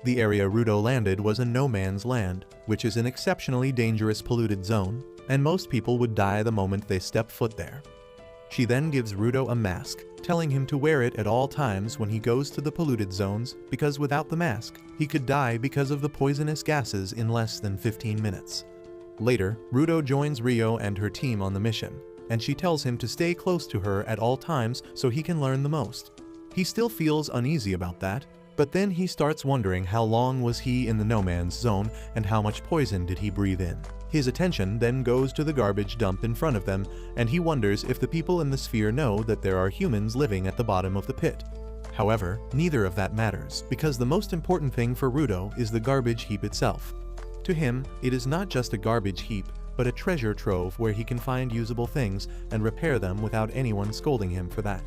The area Rudo landed was a no-man's land, which is an exceptionally dangerous polluted zone, and most people would die the moment they step foot there. She then gives Rudo a mask, telling him to wear it at all times when he goes to the polluted zones because without the mask, he could die because of the poisonous gases in less than 15 minutes. Later, Rudo joins Rio and her team on the mission, and she tells him to stay close to her at all times so he can learn the most. He still feels uneasy about that, but then he starts wondering how long was he in the no-man's zone and how much poison did he breathe in. His attention then goes to the garbage dump in front of them, and he wonders if the people in the sphere know that there are humans living at the bottom of the pit. However, neither of that matters, because the most important thing for Rudo is the garbage heap itself. To him, it is not just a garbage heap, but a treasure trove where he can find usable things and repair them without anyone scolding him for that.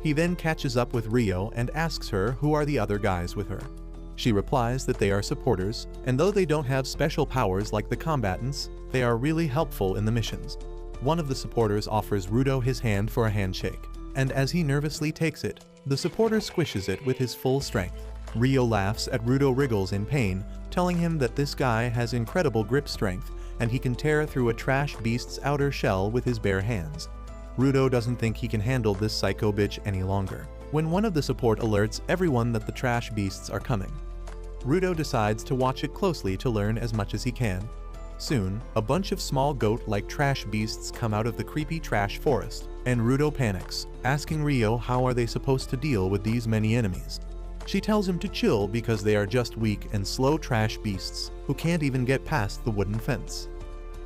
He then catches up with Rio and asks her who are the other guys with her. She replies that they are supporters, and though they don't have special powers like the combatants, they are really helpful in the missions. One of the supporters offers Rudo his hand for a handshake, and as he nervously takes it, the supporter squishes it with his full strength. Rio laughs at Rudo wriggles in pain, telling him that this guy has incredible grip strength and he can tear through a trash beast's outer shell with his bare hands. Rudo doesn't think he can handle this psycho bitch any longer, when one of the support alerts everyone that the trash beasts are coming. Rudo decides to watch it closely to learn as much as he can. Soon, a bunch of small goat-like trash beasts come out of the creepy trash forest, and Rudo panics, asking Rio how are they supposed to deal with these many enemies. She tells him to chill because they are just weak and slow trash beasts who can't even get past the wooden fence.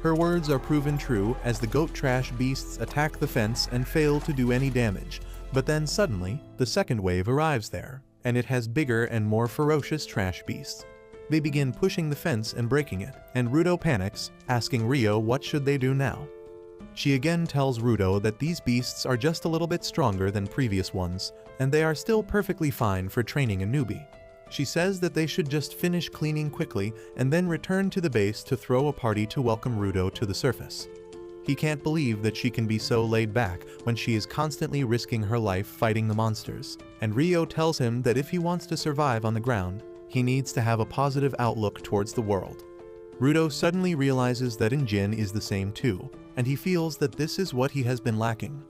Her words are proven true as the goat trash beasts attack the fence and fail to do any damage, but then suddenly, the second wave arrives there, and it has bigger and more ferocious trash beasts. They begin pushing the fence and breaking it, and Rudo panics, asking Rio what should they do now. She again tells Rudo that these beasts are just a little bit stronger than previous ones, and they are still perfectly fine for training a newbie. She says that they should just finish cleaning quickly and then return to the base to throw a party to welcome Rudo to the surface. He can't believe that she can be so laid back when she is constantly risking her life fighting the monsters, and Rio tells him that if he wants to survive on the ground, he needs to have a positive outlook towards the world. Rudo suddenly realizes that Jin is the same too, and he feels that this is what he has been lacking.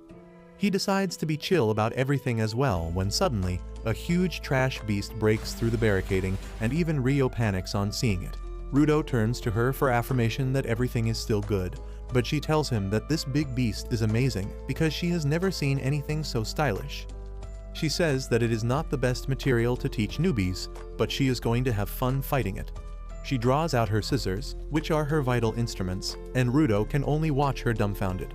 He decides to be chill about everything as well when suddenly, a huge trash beast breaks through the barricading and even Rio panics on seeing it. Rudo turns to her for affirmation that everything is still good, but she tells him that this big beast is amazing because she has never seen anything so stylish. She says that it is not the best material to teach newbies, but she is going to have fun fighting it. She draws out her scissors, which are her vital instruments, and Rudo can only watch her dumbfounded.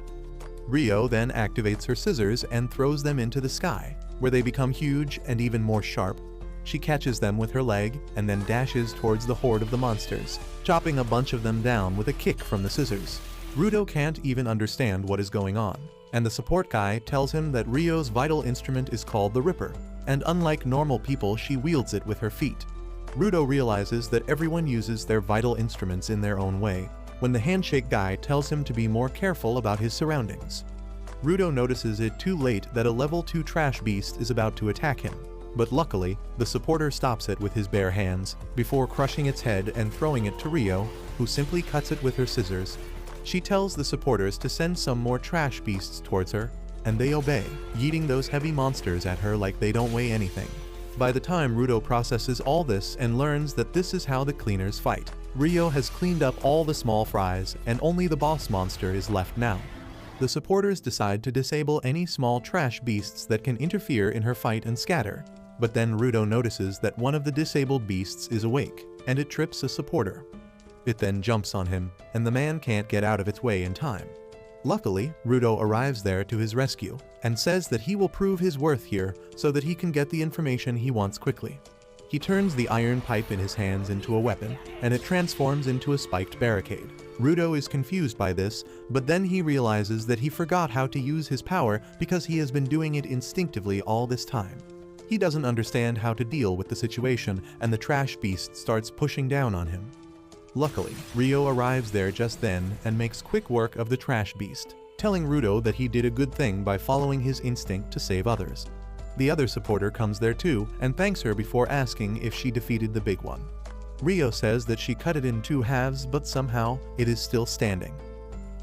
Rio then activates her scissors and throws them into the sky, where they become huge and even more sharp. She catches them with her leg and then dashes towards the horde of the monsters, chopping a bunch of them down with a kick from the scissors. Rudo can't even understand what is going on, and the support guy tells him that Rio's vital instrument is called the Ripper, and unlike normal people, she wields it with her feet. Rudo realizes that everyone uses their vital instruments in their own way, when the handshake guy tells him to be more careful about his surroundings. Rudo notices it too late that a level 2 trash beast is about to attack him, but luckily, the supporter stops it with his bare hands, before crushing its head and throwing it to Rio, who simply cuts it with her scissors. She tells the supporters to send some more trash beasts towards her, and they obey, yeeting those heavy monsters at her like they don't weigh anything. By the time Rudo processes all this and learns that this is how the cleaners fight, Rio has cleaned up all the small fries and only the boss monster is left now. The supporters decide to disable any small trash beasts that can interfere in her fight and scatter, but then Rudo notices that one of the disabled beasts is awake, and it trips a supporter. It then jumps on him, and the man can't get out of its way in time. Luckily, Rudo arrives there to his rescue, and says that he will prove his worth here so that he can get the information he wants quickly. He turns the iron pipe in his hands into a weapon, and it transforms into a spiked barricade. Rudo is confused by this, but then he realizes that he forgot how to use his power because he has been doing it instinctively all this time. He doesn't understand how to deal with the situation, and the trash beast starts pushing down on him. Luckily, Rio arrives there just then and makes quick work of the trash beast, telling Rudo that he did a good thing by following his instinct to save others. The other supporter comes there too and thanks her before asking if she defeated the big one. Rio says that she cut it in 2 halves, but somehow it is still standing.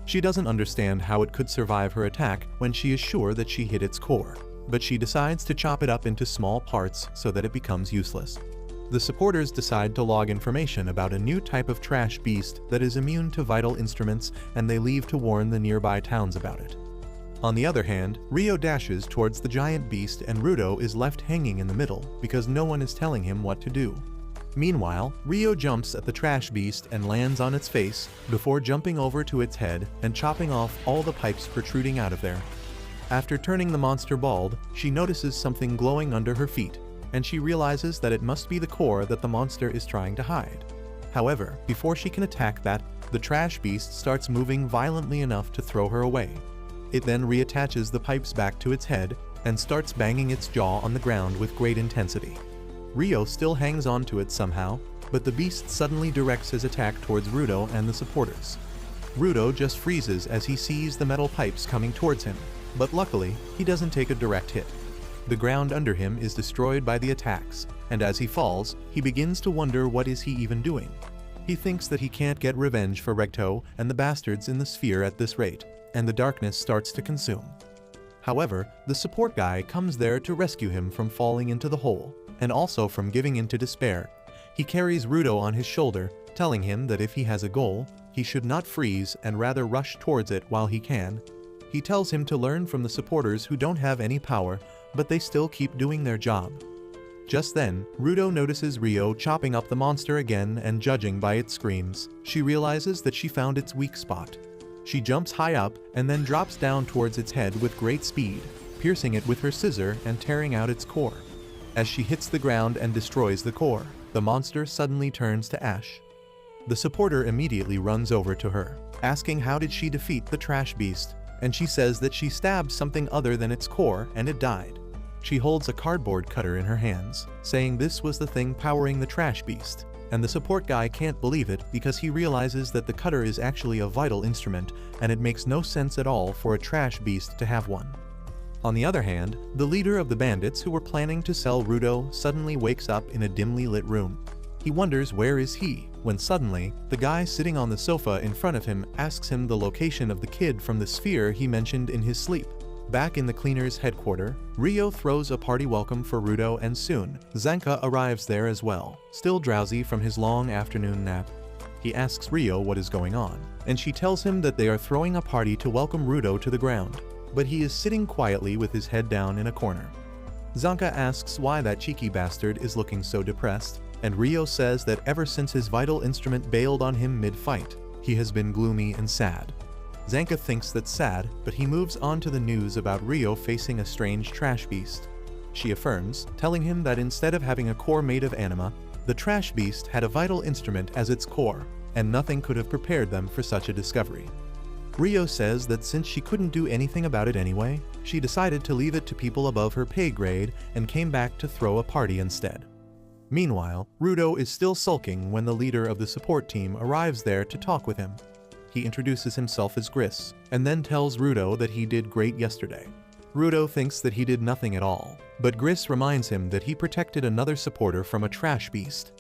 She doesn't understand how it could survive her attack when she is sure that she hit its core, but she decides to chop it up into small parts so that it becomes useless. The supporters decide to log information about a new type of trash beast that is immune to vital instruments, and they leave to warn the nearby towns about it. On the other hand, Rio dashes towards the giant beast and Rudo is left hanging in the middle because no one is telling him what to do. Meanwhile, Rio jumps at the trash beast and lands on its face before jumping over to its head and chopping off all the pipes protruding out of there. After turning the monster bald, she notices something glowing under her feet, and she realizes that it must be the core that the monster is trying to hide. However, before she can attack that, the trash beast starts moving violently enough to throw her away. It then reattaches the pipes back to its head and starts banging its jaw on the ground with great intensity. Rio still hangs on to it somehow, but the beast suddenly directs his attack towards Rudo and the supporters. Rudo just freezes as he sees the metal pipes coming towards him, but luckily, he doesn't take a direct hit. The ground under him is destroyed by the attacks, and as he falls, he begins to wonder what is he even doing. He thinks that he can't get revenge for Recto and the bastards in the sphere at this rate, and the darkness starts to consume. However, the support guy comes there to rescue him from falling into the hole, and also from giving in to despair. He carries Rudo on his shoulder, telling him that if he has a goal, he should not freeze and rather rush towards it while he can. He tells him to learn from the supporters who don't have any power, but they still keep doing their job. Just then, Rudo notices Rio chopping up the monster again, and judging by its screams, she realizes that she found its weak spot. She jumps high up and then drops down towards its head with great speed, piercing it with her scissor and tearing out its core. As she hits the ground and destroys the core, the monster suddenly turns to ash. The supporter immediately runs over to her, asking how did she defeat the trash beast, and she says that she stabbed something other than its core and it died. She holds a cardboard cutter in her hands, saying this was the thing powering the trash beast. and the support guy can't believe it because he realizes that the cutter is actually a vital instrument and it makes no sense at all for a trash beast to have one. On the other hand, the leader of the bandits who were planning to sell Rudo suddenly wakes up in a dimly lit room. He wonders where is he, when suddenly, the guy sitting on the sofa in front of him asks him the location of the kid from the sphere he mentioned in his sleep. Back in the cleaner's headquarters, Rio throws a party welcome for Rudo and soon, Zanka arrives there as well, still drowsy from his long afternoon nap. He asks Rio what is going on, and she tells him that they are throwing a party to welcome Rudo to the ground, but he is sitting quietly with his head down in a corner. Zanka asks why that cheeky bastard is looking so depressed, and Rio says that ever since his vital instrument bailed on him mid-fight, he has been gloomy and sad. Zanka thinks that's sad, but he moves on to the news about Rio facing a strange trash beast. She affirms, telling him that instead of having a core made of anima, the trash beast had a vital instrument as its core, and nothing could have prepared them for such a discovery. Rio says that since she couldn't do anything about it anyway, she decided to leave it to people above her pay grade and came back to throw a party instead. Meanwhile, Rudo is still sulking when the leader of the support team arrives there to talk with him. He introduces himself as Gris, and then tells Rudo that he did great yesterday. Rudo thinks that he did nothing at all, but Gris reminds him that he protected another supporter from a trash beast.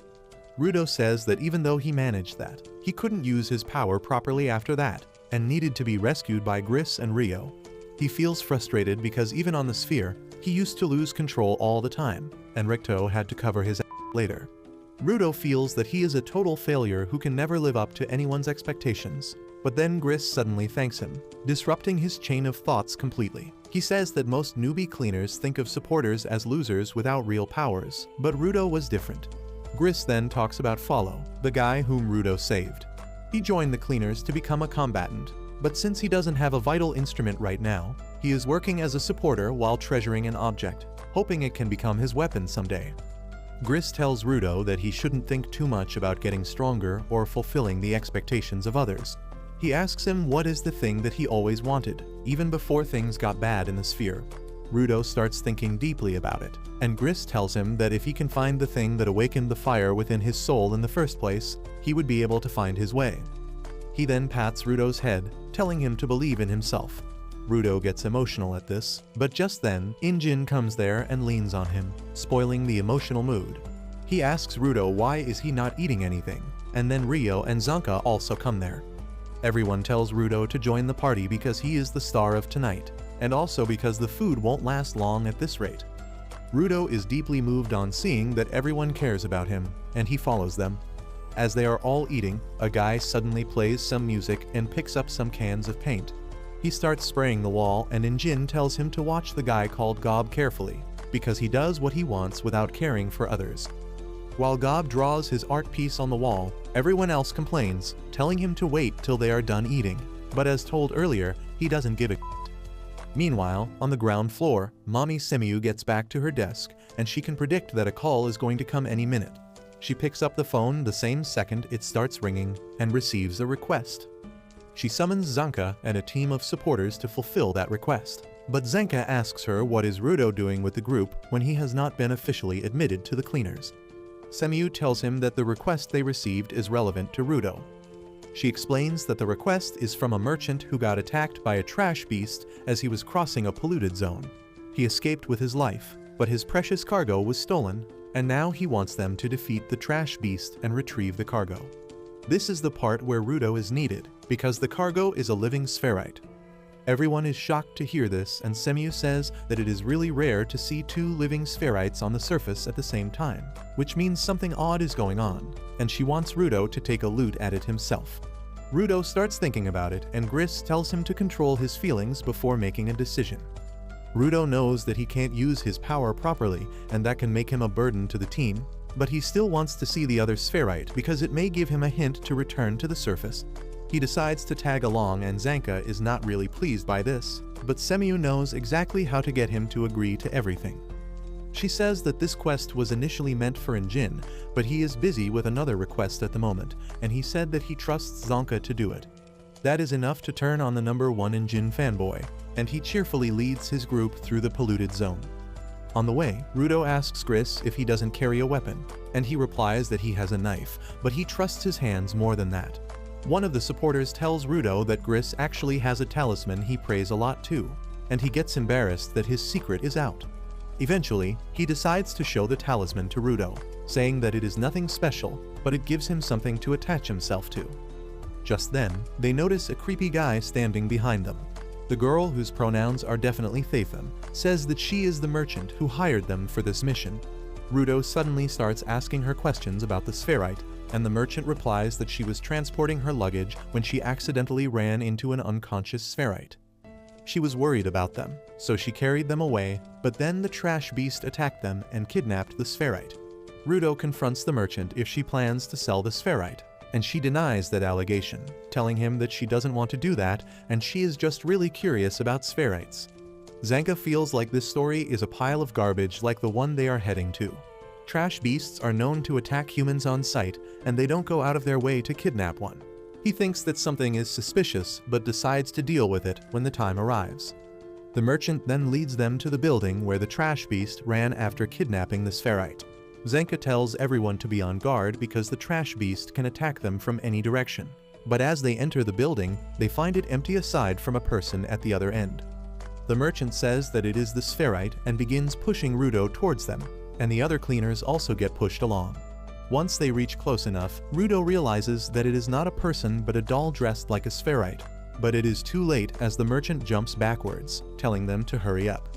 Rudo says that even though he managed that, he couldn't use his power properly after that, and needed to be rescued by Gris and Rio. He feels frustrated because even on the sphere, he used to lose control all the time, and Ricto had to cover his ass later. Rudo feels that he is a total failure who can never live up to anyone's expectations, but then Gris suddenly thanks him, disrupting his chain of thoughts completely. He says that most newbie cleaners think of supporters as losers without real powers, but Rudo was different. Gris then talks about Follow, the guy whom Rudo saved. He joined the cleaners to become a combatant, but since he doesn't have a vital instrument right now, he is working as a supporter while treasuring an object, hoping it can become his weapon someday. Gris tells Rudo that he shouldn't think too much about getting stronger or fulfilling the expectations of others. He asks him what is the thing that he always wanted, even before things got bad in the sphere. Rudo starts thinking deeply about it, and Gris tells him that if he can find the thing that awakened the fire within his soul in the first place, he would be able to find his way. He then pats Rudo's head, telling him to believe in himself. Rudo gets emotional at this, but just then, Injin comes there and leans on him, spoiling the emotional mood. He asks Rudo why is he not eating anything, and then Rio and Zanka also come there. Everyone tells Rudo to join the party because he is the star of tonight, and also because the food won't last long at this rate. Rudo is deeply moved on seeing that everyone cares about him, and he follows them. As they are all eating, a guy suddenly plays some music and picks up some cans of paint. He starts spraying the wall, and Injin tells him to watch the guy called Gob carefully, because he does what he wants without caring for others. While Gob draws his art piece on the wall, everyone else complains, telling him to wait till they are done eating, but as told earlier, he doesn't give a shit. Meanwhile, on the ground floor, Mommy Semiu gets back to her desk, and she can predict that a call is going to come any minute. She picks up the phone the same second it starts ringing, and receives a request. She summons Zanka and a team of supporters to fulfill that request. But Zanka asks her what is Rudo doing with the group when he has not been officially admitted to the cleaners. Semiu tells him that the request they received is relevant to Rudo. She explains that the request is from a merchant who got attacked by a trash beast as he was crossing a polluted zone. He escaped with his life, but his precious cargo was stolen, and now he wants them to defeat the trash beast and retrieve the cargo. This is the part where Rudo is needed, because the cargo is a living spherite. Everyone is shocked to hear this, and Semiu says that it is really rare to see two living spherites on the surface at the same time, which means something odd is going on, and she wants Rudo to take a loot at it himself. Rudo starts thinking about it, and Gris tells him to control his feelings before making a decision. Rudo knows that he can't use his power properly, and that can make him a burden to the team, but he still wants to see the other spherite because it may give him a hint to return to the surface. He decides to tag along, and Zanka is not really pleased by this, but Semiu knows exactly how to get him to agree to everything. She says that this quest was initially meant for Injin, but he is busy with another request at the moment, and he said that he trusts Zanka to do it. That is enough to turn on the #1 Injin fanboy, and he cheerfully leads his group through the polluted zone. On the way, Rudo asks Gris if he doesn't carry a weapon, and he replies that he has a knife, but he trusts his hands more than that. One of the supporters tells Rudo that Gris actually has a talisman he prays a lot to, and he gets embarrassed that his secret is out. Eventually, he decides to show the talisman to Rudo, saying that it is nothing special, but it gives him something to attach himself to. Just then, they notice a creepy guy standing behind them. The girl, whose pronouns are definitely Thatham, says that she is the merchant who hired them for this mission. Rudo suddenly starts asking her questions about the spherite, and the merchant replies that she was transporting her luggage when she accidentally ran into an unconscious spherite. She was worried about them, so she carried them away, but then the trash beast attacked them and kidnapped the spherite. Rudo confronts the merchant if she plans to sell the spherite, and she denies that allegation, telling him that she doesn't want to do that and she is just really curious about spherites. Zanka feels like this story is a pile of garbage like the one they are heading to. Trash beasts are known to attack humans on sight, and they don't go out of their way to kidnap one. He thinks that something is suspicious, but decides to deal with it when the time arrives. The merchant then leads them to the building where the trash beast ran after kidnapping the spherite. Zanka tells everyone to be on guard because the trash beast can attack them from any direction. But as they enter the building, they find it empty aside from a person at the other end. The merchant says that it is the spherite and begins pushing Rudo towards them, and the other cleaners also get pushed along. Once they reach close enough, Rudo realizes that it is not a person but a doll dressed like a spherite. But it is too late as the merchant jumps backwards, telling them to hurry up.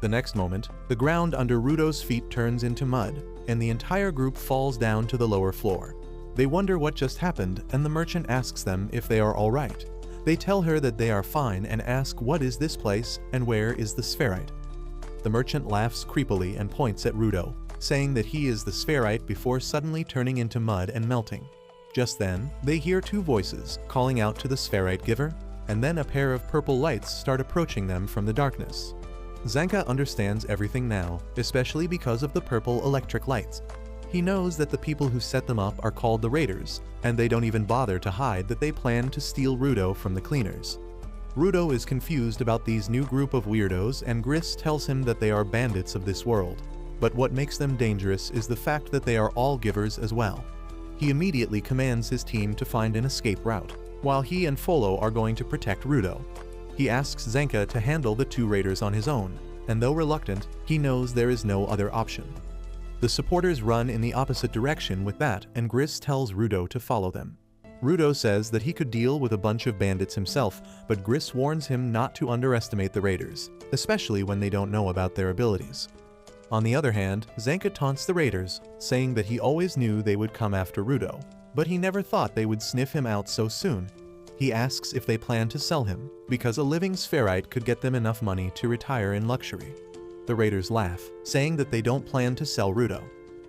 The next moment, the ground under Rudo's feet turns into mud, and the entire group falls down to the lower floor. They wonder what just happened, and the merchant asks them if they are all right. They tell her that they are fine and ask what is this place and where is the spherite. The merchant laughs creepily and points at Rudo, saying that he is the spherite before suddenly turning into mud and melting. Just then, they hear two voices calling out to the spherite giver, and then a pair of purple lights start approaching them from the darkness. Zanka understands everything now, especially because of the purple electric lights. He knows that the people who set them up are called the Raiders, and they don't even bother to hide that they plan to steal Rudo from the cleaners. Rudo is confused about these new group of weirdos, and Gris tells him that they are bandits of this world. But what makes them dangerous is the fact that they are all givers as well. He immediately commands his team to find an escape route, while he and Folo are going to protect Rudo. He asks Zanka to handle the two raiders on his own, and though reluctant, he knows there is no other option. The supporters run in the opposite direction with that, and Gris tells Rudo to follow them. Rudo says that he could deal with a bunch of bandits himself, but Gris warns him not to underestimate the raiders, especially when they don't know about their abilities. On the other hand, Zanka taunts the raiders, saying that he always knew they would come after Rudo, but he never thought they would sniff him out so soon. He asks if they plan to sell him, because a living spherite could get them enough money to retire in luxury. The raiders laugh, saying that they don't plan to sell Rudo.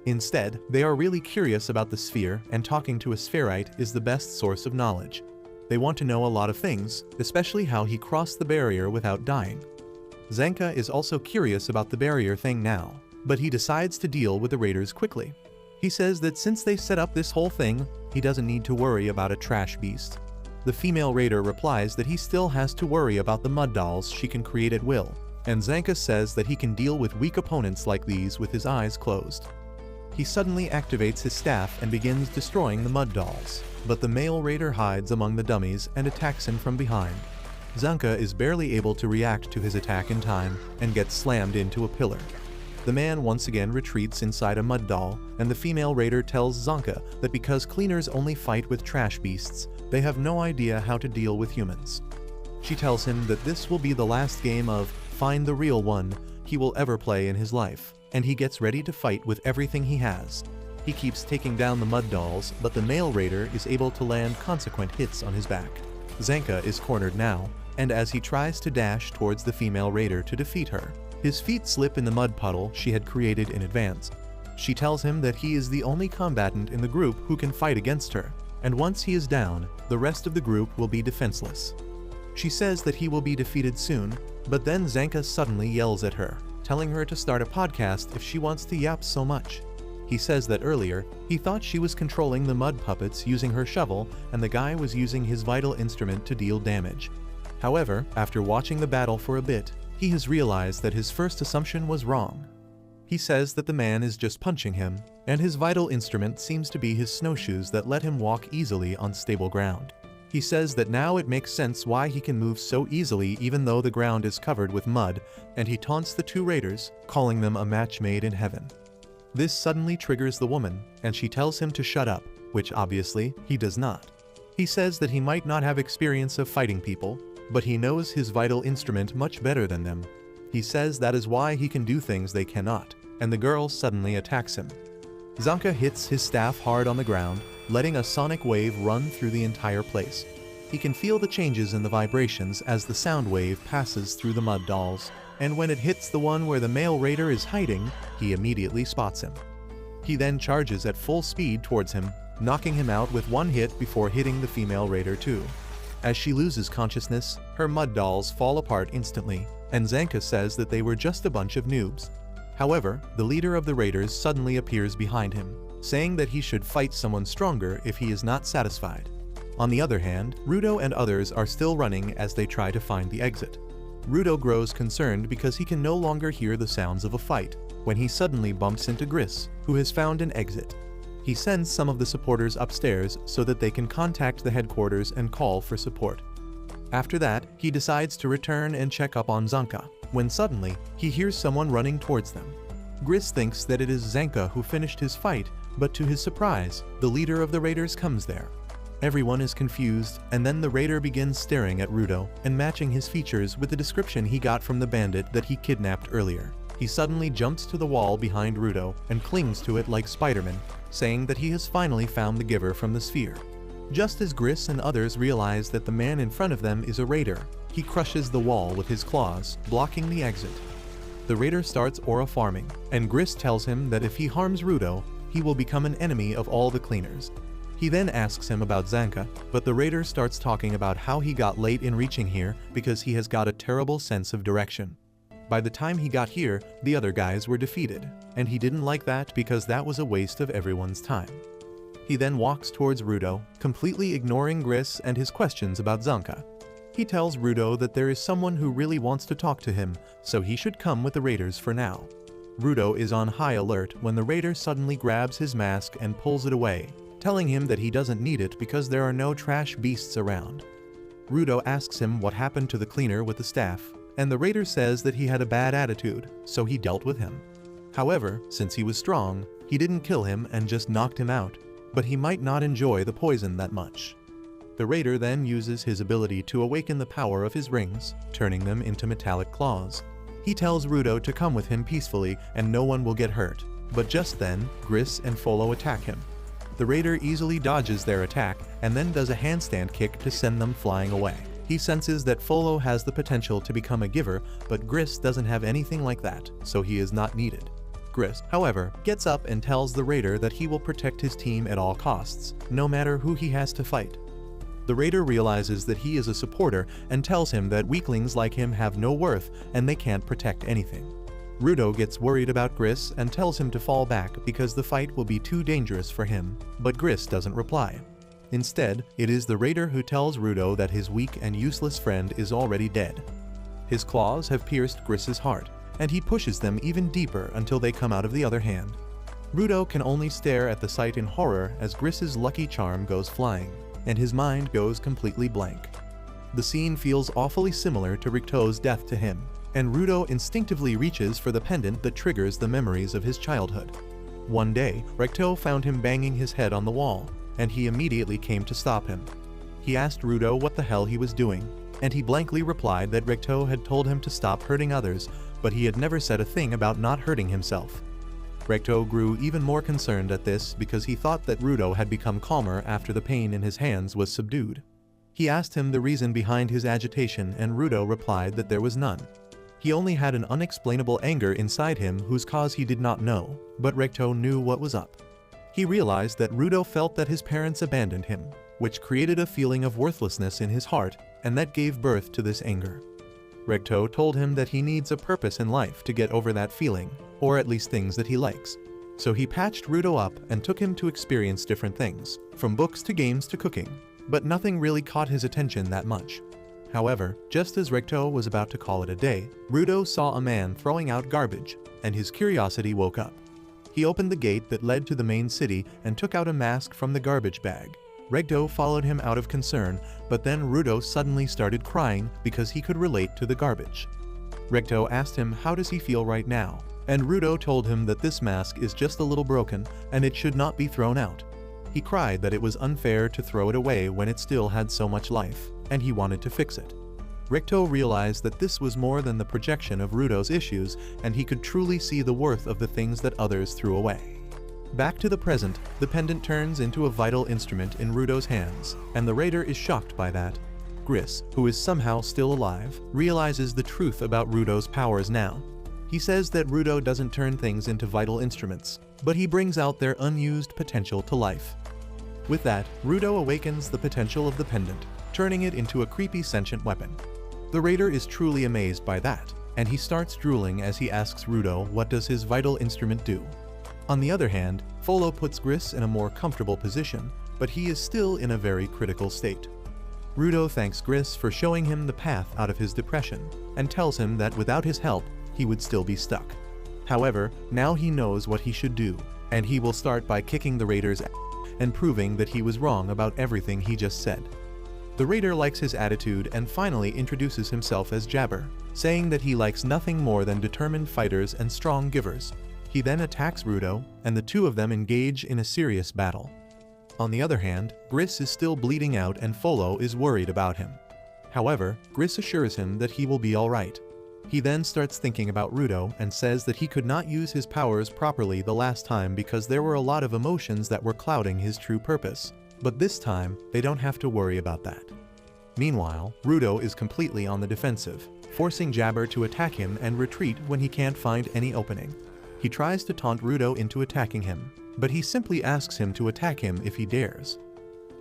Instead, they are really curious about the sphere, and talking to a spherite is the best source of knowledge. They want to know a lot of things, especially how he crossed the barrier without dying. Zanka is also curious about the barrier thing now, but he decides to deal with the raiders quickly. He says that since they set up this whole thing, he doesn't need to worry about a trash beast. The female raider replies that he still has to worry about the mud dolls she can create at will, and Zanka says that he can deal with weak opponents like these with his eyes closed. He suddenly activates his staff and begins destroying the mud dolls, but the male raider hides among the dummies and attacks him from behind. Zanka is barely able to react to his attack in time and gets slammed into a pillar. The man once again retreats inside a mud doll, and the female raider tells Zanka that because cleaners only fight with trash beasts, they have no idea how to deal with humans. She tells him that this will be the last game of Find the Real One he will ever play in his life, and he gets ready to fight with everything he has. He keeps taking down the mud dolls, but the male raider is able to land consequent hits on his back. Zanka is cornered now, and as he tries to dash towards the female raider to defeat her, his feet slip in the mud puddle she had created in advance. She tells him that he is the only combatant in the group who can fight against her, and once he is down, the rest of the group will be defenseless. She says that he will be defeated soon, but then Zanka suddenly yells at her, telling her to start a podcast if she wants to yap so much. He says that earlier, he thought she was controlling the mud puppets using her shovel, and the guy was using his vital instrument to deal damage. However, after watching the battle for a bit, He has realized that his first assumption was wrong. He says that the man is just punching him, and his vital instrument seems to be his snowshoes that let him walk easily on stable ground. He says that now it makes sense why he can move so easily even though the ground is covered with mud, and he taunts the two raiders, calling them a match made in heaven. This suddenly triggers the woman, and she tells him to shut up, which obviously he does not. He says that he might not have experience of fighting people, but he knows his vital instrument much better than them. He says that is why he can do things they cannot, and the girl suddenly attacks him. Zanka hits his staff hard on the ground, letting a sonic wave run through the entire place. He can feel the changes in the vibrations as the sound wave passes through the mud dolls, and when it hits the one where the male raider is hiding, he immediately spots him. He then charges at full speed towards him, knocking him out with one hit before hitting the female raider too. As she loses consciousness, her mud dolls fall apart instantly, and Zanka says that they were just a bunch of noobs. However, the leader of the raiders suddenly appears behind him, saying that he should fight someone stronger if he is not satisfied. On the other hand, Rudo and others are still running as they try to find the exit. Rudo grows concerned because he can no longer hear the sounds of a fight, when he suddenly bumps into Gris, who has found an exit. He sends some of the supporters upstairs so that they can contact the headquarters and call for support. After that, he decides to return and check up on Zanka, when suddenly, he hears someone running towards them. Gris thinks that it is Zanka who finished his fight, but to his surprise, the leader of the raiders comes there. Everyone is confused, and then the raider begins staring at Rudo and matching his features with the description he got from the bandit that he kidnapped earlier. He suddenly jumps to the wall behind Rudo and clings to it like Spider-Man, saying that he has finally found the giver from the sphere. Just as Gris and others realize that the man in front of them is a raider, he crushes the wall with his claws, blocking the exit. The raider starts aura farming, and Gris tells him that if he harms Rudo, he will become an enemy of all the cleaners. He then asks him about Zanka, but the raider starts talking about how he got late in reaching here because he has got a terrible sense of direction. By the time he got here, the other guys were defeated, and he didn't like that because that was a waste of everyone's time. He then walks towards Rudo, completely ignoring Gris and his questions about Zanka. He tells Rudo that there is someone who really wants to talk to him, so he should come with the raiders for now. Rudo is on high alert when the raider suddenly grabs his mask and pulls it away, telling him that he doesn't need it because there are no trash beasts around. Rudo asks him what happened to the cleaner with the staff, and the raider says that he had a bad attitude, so he dealt with him. However, since he was strong, he didn't kill him and just knocked him out, but he might not enjoy the poison that much. The raider then uses his ability to awaken the power of his rings, turning them into metallic claws. He tells Rudo to come with him peacefully and no one will get hurt, but just then, Gris and Folo attack him. The raider easily dodges their attack and then does a handstand kick to send them flying away. He senses that Folo has the potential to become a giver, but Gris doesn't have anything like that, so he is not needed. Gris, however, gets up and tells the raider that he will protect his team at all costs, no matter who he has to fight. The raider realizes that he is a supporter and tells him that weaklings like him have no worth and they can't protect anything. Rudo gets worried about Gris and tells him to fall back because the fight will be too dangerous for him, but Gris doesn't reply. Instead, it is the raider who tells Rudo that his weak and useless friend is already dead. His claws have pierced Gris's heart, and he pushes them even deeper until they come out of the other hand. Rudo can only stare at the sight in horror as Gris's lucky charm goes flying, and his mind goes completely blank. The scene feels awfully similar to Ricto's death to him, and Rudo instinctively reaches for the pendant that triggers the memories of his childhood. One day, Ricto found him banging his head on the wall, and he immediately came to stop him. He asked Rudo what the hell he was doing, and he blankly replied that Ricto had told him to stop hurting others, but he had never said a thing about not hurting himself. Ricto grew even more concerned at this because he thought that Rudo had become calmer after the pain in his hands was subdued. He asked him the reason behind his agitation and Rudo replied that there was none. He only had an unexplainable anger inside him whose cause he did not know, but Ricto knew what was up. He realized that Rudo felt that his parents abandoned him, which created a feeling of worthlessness in his heart, and that gave birth to this anger. Ricto told him that he needs a purpose in life to get over that feeling, or at least things that he likes. So he patched Rudo up and took him to experience different things, from books to games to cooking, but nothing really caught his attention that much. However, just as Ricto was about to call it a day, Rudo saw a man throwing out garbage, and his curiosity woke up. He opened the gate that led to the main city and took out a mask from the garbage bag. Ricto followed him out of concern, but then Rudo suddenly started crying because he could relate to the garbage. Ricto asked him how does he feel right now, and Rudo told him that this mask is just a little broken and it should not be thrown out. He cried that it was unfair to throw it away when it still had so much life, and he wanted to fix it. Ricto realized that this was more than the projection of Rudo's issues, and he could truly see the worth of the things that others threw away. Back to the present, the pendant turns into a vital instrument in Rudo's hands, and the raider is shocked by that. Gris, who is somehow still alive, realizes the truth about Rudo's powers now. He says that Rudo doesn't turn things into vital instruments, but he brings out their unused potential to life. With that, Rudo awakens the potential of the pendant, turning it into a creepy sentient weapon. The raider is truly amazed by that, and he starts drooling as he asks Rudo what does his vital instrument do. On the other hand, Folo puts Gris in a more comfortable position, but he is still in a very critical state. Rudo thanks Gris for showing him the path out of his depression, and tells him that without his help, he would still be stuck. However, now he knows what he should do, and he will start by kicking the raider's ass and proving that he was wrong about everything he just said. The raider likes his attitude and finally introduces himself as Jabber, saying that he likes nothing more than determined fighters and strong givers. He then attacks Rudo, and the two of them engage in a serious battle. On the other hand, Gris is still bleeding out and Folo is worried about him. However, Gris assures him that he will be alright. He then starts thinking about Rudo and says that he could not use his powers properly the last time because there were a lot of emotions that were clouding his true purpose. But this time, they don't have to worry about that. Meanwhile, Rudo is completely on the defensive, forcing Jabber to attack him and retreat when he can't find any opening. He tries to taunt Rudo into attacking him, but he simply asks him to attack him if he dares.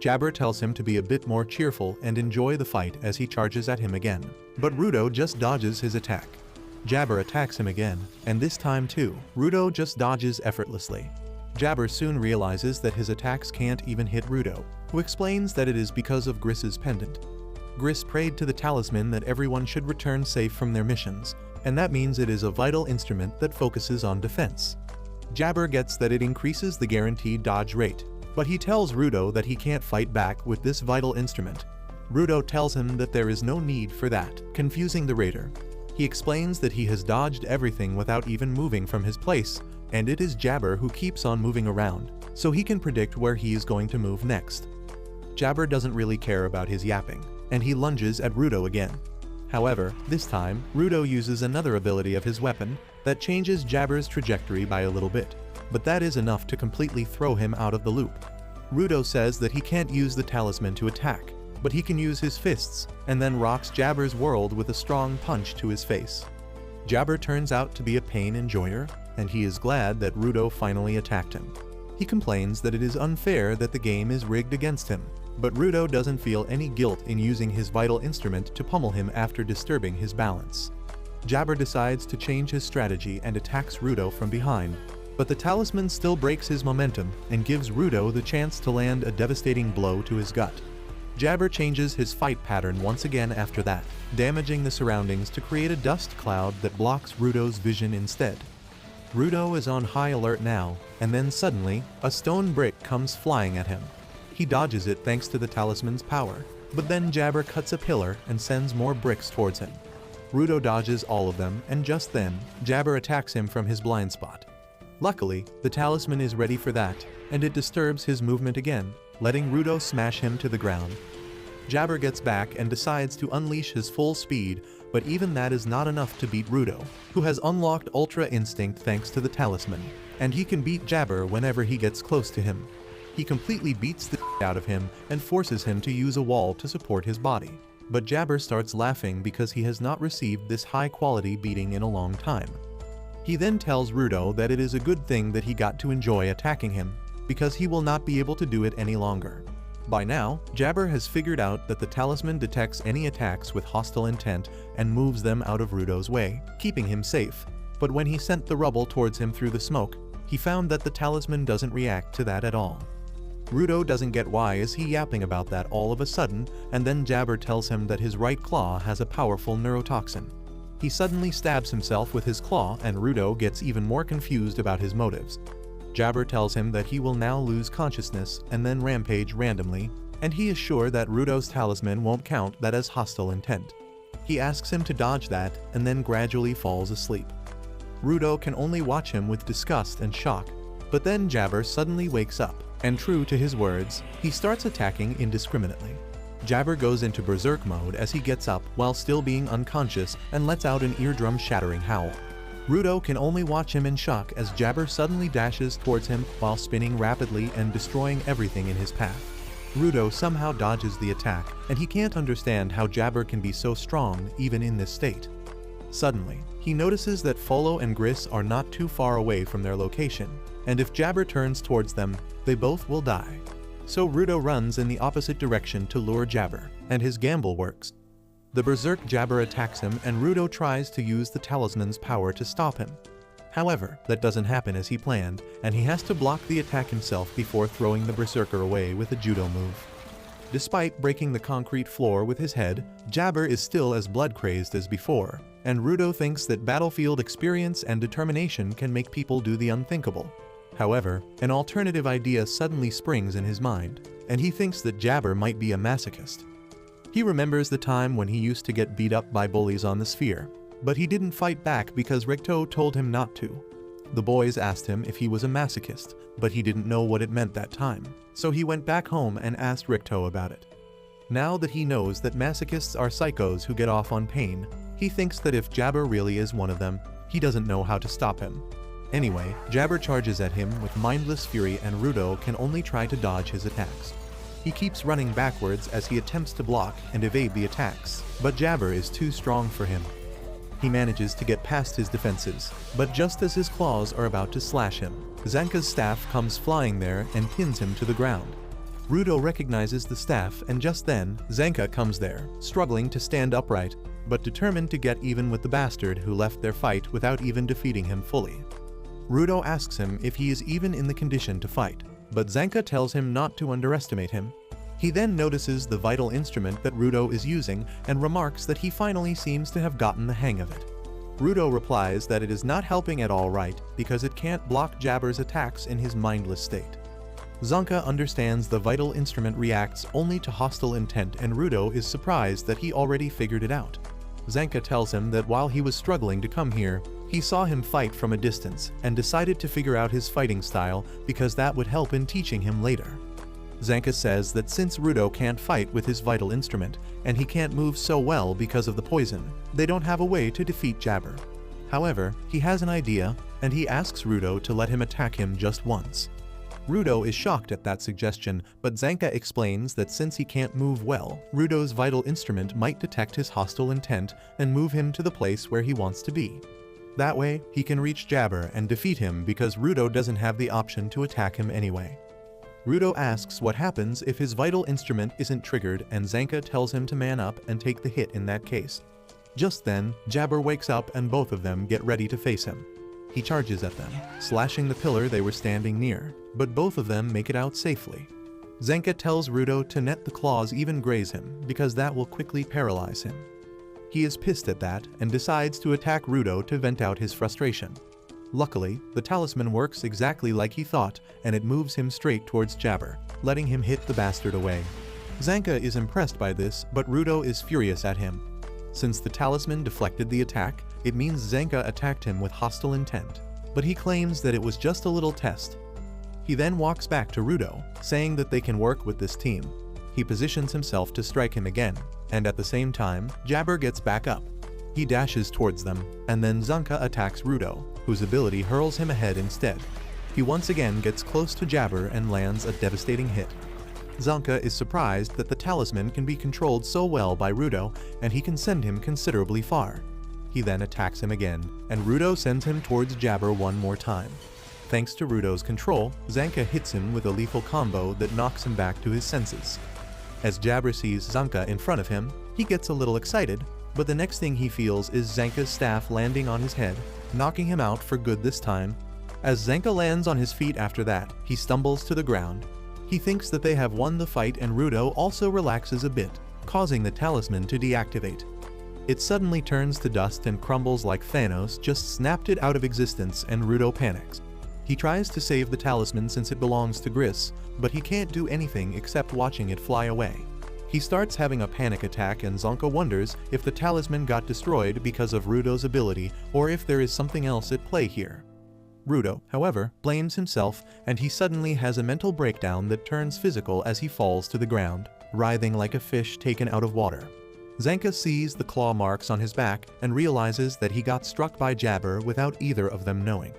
Jabber tells him to be a bit more cheerful and enjoy the fight as he charges at him again, but Rudo just dodges his attack. Jabber attacks him again, and this time too, Rudo just dodges effortlessly. Jabber soon realizes that his attacks can't even hit Rudo, who explains that it is because of Gris's pendant. Gris prayed to the talisman that everyone should return safe from their missions, and that means it is a vital instrument that focuses on defense. Jabber gets that it increases the guaranteed dodge rate, but he tells Rudo that he can't fight back with this vital instrument. Rudo tells him that there is no need for that, confusing the raider. He explains that he has dodged everything without even moving from his place, and it is Jabber who keeps on moving around, so he can predict where he is going to move next. Jabber doesn't really care about his yapping, and he lunges at Rudo again. However, this time, Rudo uses another ability of his weapon that changes Jabber's trajectory by a little bit, but that is enough to completely throw him out of the loop. Rudo says that he can't use the talisman to attack, but he can use his fists, and then rocks Jabber's world with a strong punch to his face. Jabber turns out to be a pain enjoyer, and he is glad that Rudo finally attacked him. He complains that it is unfair that the game is rigged against him, but Rudo doesn't feel any guilt in using his vital instrument to pummel him after disturbing his balance. Jabber decides to change his strategy and attacks Rudo from behind, but the talisman still breaks his momentum and gives Rudo the chance to land a devastating blow to his gut. Jabber changes his fight pattern once again after that, damaging the surroundings to create a dust cloud that blocks Rudo's vision instead. Rudo is on high alert now, and then suddenly, a stone brick comes flying at him. He dodges it thanks to the talisman's power, but then Jabber cuts a pillar and sends more bricks towards him. Rudo dodges all of them, and just then, Jabber attacks him from his blind spot. Luckily, the talisman is ready for that, and it disturbs his movement again, letting Rudo smash him to the ground. Jabber gets back and decides to unleash his full speed, but even that is not enough to beat Rudo, who has unlocked Ultra Instinct thanks to the talisman, and he can beat Jabber whenever he gets close to him. He completely beats the out of him and forces him to use a wall to support his body. But Jabber starts laughing because he has not received this high-quality beating in a long time. He then tells Rudo that it is a good thing that he got to enjoy attacking him, because he will not be able to do it any longer. By now, Jabber has figured out that the talisman detects any attacks with hostile intent and moves them out of Rudo's way, keeping him safe. But when he sent the rubble towards him through the smoke, he found that the talisman doesn't react to that at all. Rudo doesn't get why is he yapping about that all of a sudden, and then Jabber tells him that his right claw has a powerful neurotoxin. He suddenly stabs himself with his claw, and Rudo gets even more confused about his motives. Jabber tells him that he will now lose consciousness and then rampage randomly, and he is sure that Rudo's talisman won't count that as hostile intent. He asks him to dodge that and then gradually falls asleep. Rudo can only watch him with disgust and shock, but then Jabber suddenly wakes up, and true to his words, he starts attacking indiscriminately. Jabber goes into berserk mode as he gets up while still being unconscious and lets out an eardrum-shattering howl. Rudo can only watch him in shock as Jabber suddenly dashes towards him while spinning rapidly and destroying everything in his path. Rudo somehow dodges the attack, and he can't understand how Jabber can be so strong even in this state. Suddenly, he notices that Folo and Gris are not too far away from their location, and if Jabber turns towards them, they both will die. So Rudo runs in the opposite direction to lure Jabber, and his gamble works. The berserk Jabber attacks him, and Rudo tries to use the talisman's power to stop him. However, that doesn't happen as he planned, and he has to block the attack himself before throwing the berserker away with a judo move. Despite breaking the concrete floor with his head, Jabber is still as blood-crazed as before, and Rudo thinks that battlefield experience and determination can make people do the unthinkable. However, an alternative idea suddenly springs in his mind, and he thinks that Jabber might be a masochist. He remembers the time when he used to get beat up by bullies on the sphere, but he didn't fight back because Ricto told him not to. The boys asked him if he was a masochist, but he didn't know what it meant that time, so he went back home and asked Ricto about it. Now that he knows that masochists are psychos who get off on pain, he thinks that if Jabber really is one of them, he doesn't know how to stop him. Anyway, Jabber charges at him with mindless fury, and Rudo can only try to dodge his attacks. He keeps running backwards as he attempts to block and evade the attacks, but Jabber is too strong for him. He manages to get past his defenses, but just as his claws are about to slash him, Zanka's staff comes flying there and pins him to the ground. Rudo recognizes the staff, and just then, Zanka comes there, struggling to stand upright, but determined to get even with the bastard who left their fight without even defeating him fully. Rudo asks him if he is even in the condition to fight, but Zanka tells him not to underestimate him. He then notices the vital instrument that Rudo is using and remarks that he finally seems to have gotten the hang of it. Rudo replies that it is not helping at all right because it can't block Jabber's attacks in his mindless state. Zanka understands the vital instrument reacts only to hostile intent, and Rudo is surprised that he already figured it out. Zanka tells him that while he was struggling to come here, he saw him fight from a distance and decided to figure out his fighting style because that would help in teaching him later. Zanka says that since Rudo can't fight with his vital instrument, and he can't move so well because of the poison, they don't have a way to defeat Jabber. However, he has an idea, and he asks Rudo to let him attack him just once. Rudo is shocked at that suggestion, but Zanka explains that since he can't move well, Rudo's vital instrument might detect his hostile intent and move him to the place where he wants to be. That way, he can reach Jabber and defeat him because Rudo doesn't have the option to attack him anyway. Rudo asks what happens if his vital instrument isn't triggered, and Zanka tells him to man up and take the hit in that case. Just then, Jabber wakes up and both of them get ready to face him. He charges at them, slashing the pillar they were standing near, but both of them make it out safely. Zanka tells Rudo to let the claws even graze him because that will quickly paralyze him. He is pissed at that and decides to attack Rudo to vent out his frustration. Luckily, the talisman works exactly like he thought, and it moves him straight towards Jabber, letting him hit the bastard away. Zanka is impressed by this, but Rudo is furious at him. Since the talisman deflected the attack, it means Zanka attacked him with hostile intent, but he claims that it was just a little test. He then walks back to Rudo, saying that they can work with this team. He positions himself to strike him again, and at the same time, Jabber gets back up. He dashes towards them, and then Zanka attacks Rudo, whose ability hurls him ahead instead. He once again gets close to Jabber and lands a devastating hit. Zanka is surprised that the talisman can be controlled so well by Rudo, and he can send him considerably far. He then attacks him again, and Rudo sends him towards Jabber one more time. Thanks to Rudo's control, Zanka hits him with a lethal combo that knocks him back to his senses. As Jabber sees Zanka in front of him, he gets a little excited, but the next thing he feels is Zanka's staff landing on his head, knocking him out for good this time. As Zanka lands on his feet after that, he stumbles to the ground. He thinks that they have won the fight, and Rudo also relaxes a bit, causing the talisman to deactivate. It suddenly turns to dust and crumbles like Thanos just snapped it out of existence, and Rudo panics. He tries to save the talisman since it belongs to Gris, but he can't do anything except watching it fly away. He starts having a panic attack, and Zonka wonders if the talisman got destroyed because of Rudo's ability or if there is something else at play here. Rudo, however, blames himself, and he suddenly has a mental breakdown that turns physical as he falls to the ground, writhing like a fish taken out of water. Zanka sees the claw marks on his back and realizes that he got struck by Jabber without either of them knowing.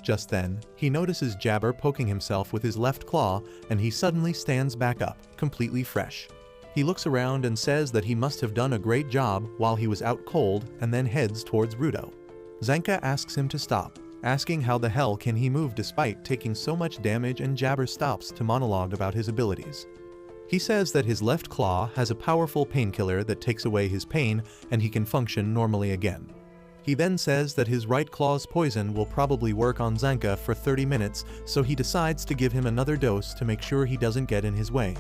Just then, he notices Jabber poking himself with his left claw, and he suddenly stands back up, completely fresh. He looks around and says that he must have done a great job while he was out cold, and then heads towards Rudo. Zanka asks him to stop, asking how the hell can he move despite taking so much damage, and Jabber stops to monologue about his abilities. He says that his left claw has a powerful painkiller that takes away his pain and he can function normally again. He then says that his right claw's poison will probably work on Zanka for 30 minutes, so he decides to give him another dose to make sure he doesn't get in his way.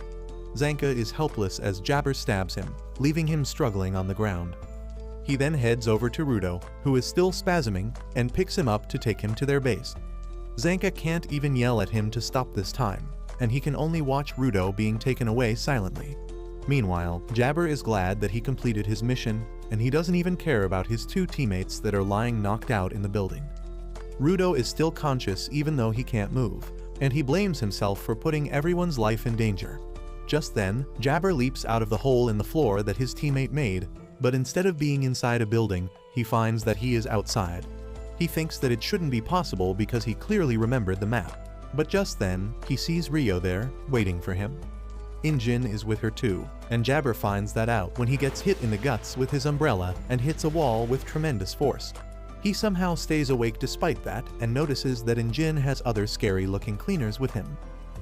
Zanka is helpless as Jabber stabs him, leaving him struggling on the ground. He then heads over to Rudo, who is still spasming, and picks him up to take him to their base. Zanka can't even yell at him to stop this time, and he can only watch Rudo being taken away silently. Meanwhile, Jabber is glad that he completed his mission, and he doesn't even care about his two teammates that are lying knocked out in the building. Rudo is still conscious even though he can't move, and he blames himself for putting everyone's life in danger. Just then, Jabber leaps out of the hole in the floor that his teammate made, but instead of being inside a building, he finds that he is outside. He thinks that it shouldn't be possible because he clearly remembered the map. But just then, he sees Rio there, waiting for him. Injin is with her too, and Jabber finds that out when he gets hit in the guts with his umbrella and hits a wall with tremendous force. He somehow stays awake despite that and notices that Injin has other scary-looking cleaners with him.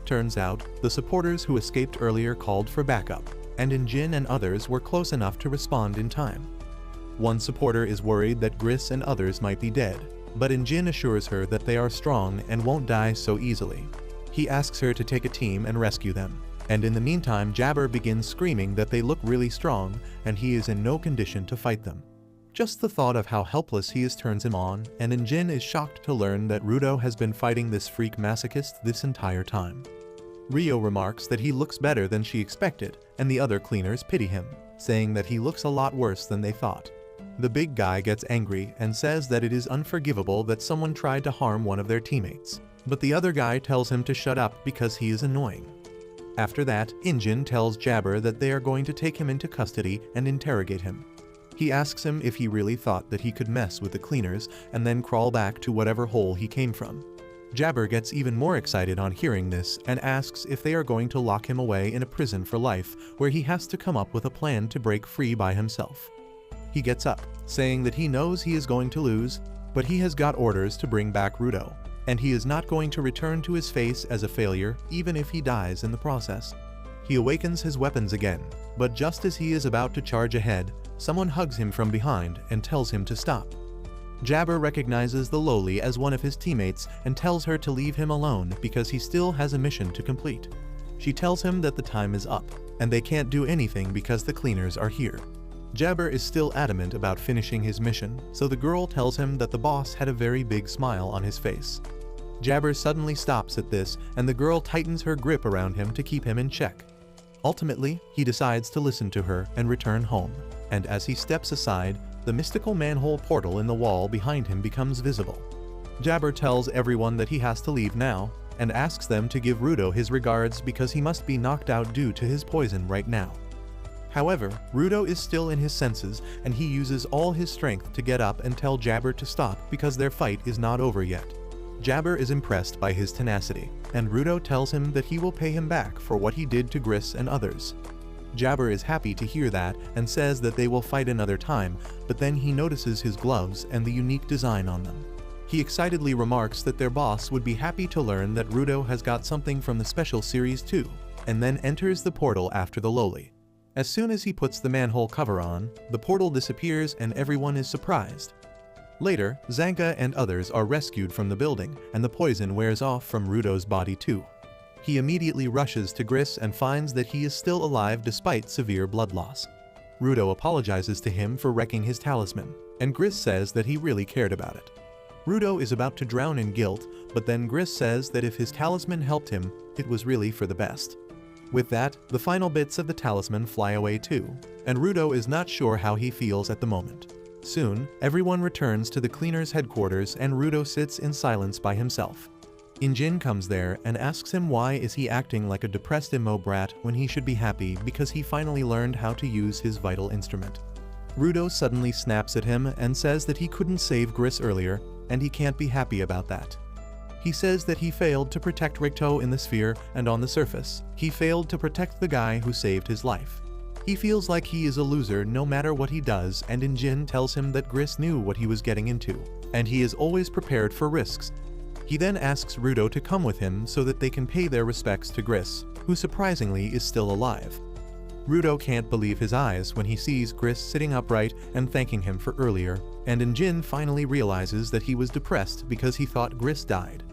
Turns out, the supporters who escaped earlier called for backup, and Injin and others were close enough to respond in time. One supporter is worried that Gris and others might be dead, but Injin assures her that they are strong and won't die so easily. He asks her to take a team and rescue them, and in the meantime Jabber begins screaming that they look really strong and he is in no condition to fight them. Just the thought of how helpless he is turns him on, and Injin is shocked to learn that Rudo has been fighting this freak masochist this entire time. Rio remarks that he looks better than she expected, and the other cleaners pity him, saying that he looks a lot worse than they thought. The big guy gets angry and says that it is unforgivable that someone tried to harm one of their teammates, but the other guy tells him to shut up because he is annoying. After that, Injin tells Jabber that they are going to take him into custody and interrogate him. He asks him if he really thought that he could mess with the cleaners and then crawl back to whatever hole he came from. Jabber gets even more excited on hearing this and asks if they are going to lock him away in a prison for life where he has to come up with a plan to break free by himself. He gets up, saying that he knows he is going to lose, but he has got orders to bring back Rudo, and he is not going to return to his face as a failure even if he dies in the process. He awakens his weapons again, but just as he is about to charge ahead, someone hugs him from behind and tells him to stop. Jabber recognizes the lowly as one of his teammates and tells her to leave him alone because he still has a mission to complete. She tells him that the time is up, and they can't do anything because the cleaners are here. Jabber is still adamant about finishing his mission, so the girl tells him that the boss had a very big smile on his face. Jabber suddenly stops at this, and the girl tightens her grip around him to keep him in check. Ultimately, he decides to listen to her and return home, and as he steps aside, the mystical manhole portal in the wall behind him becomes visible. Jabber tells everyone that he has to leave now, and asks them to give Rudo his regards because he must be knocked out due to his poison right now. However, Rudo is still in his senses, and he uses all his strength to get up and tell Jabber to stop because their fight is not over yet. Jabber is impressed by his tenacity, and Rudo tells him that he will pay him back for what he did to Gris and others. Jabber is happy to hear that and says that they will fight another time, but then he notices his gloves and the unique design on them. He excitedly remarks that their boss would be happy to learn that Rudo has got something from the special series too, and then enters the portal after the lowly. As soon as he puts the manhole cover on, the portal disappears and everyone is surprised. Later, Zanka and others are rescued from the building, and the poison wears off from Rudo's body too. He immediately rushes to Gris and finds that he is still alive despite severe blood loss. Rudo apologizes to him for wrecking his talisman, and Gris says that he really cared about it. Rudo is about to drown in guilt, but then Gris says that if his talisman helped him, it was really for the best. With that, the final bits of the talisman fly away too, and Rudo is not sure how he feels at the moment. Soon, everyone returns to the cleaner's headquarters and Rudo sits in silence by himself. Injin comes there and asks him why is he acting like a depressed emo brat when he should be happy because he finally learned how to use his vital instrument. Rudo suddenly snaps at him and says that he couldn't save Gris earlier, and he can't be happy about that. He says that he failed to protect Ricto in the sphere, and on the surface, he failed to protect the guy who saved his life. He feels like he is a loser no matter what he does, and Injin tells him that Gris knew what he was getting into, and he is always prepared for risks. He then asks Rudo to come with him so that they can pay their respects to Gris, who surprisingly is still alive. Rudo can't believe his eyes when he sees Gris sitting upright and thanking him for earlier, and Injin finally realizes that he was depressed because he thought Gris died.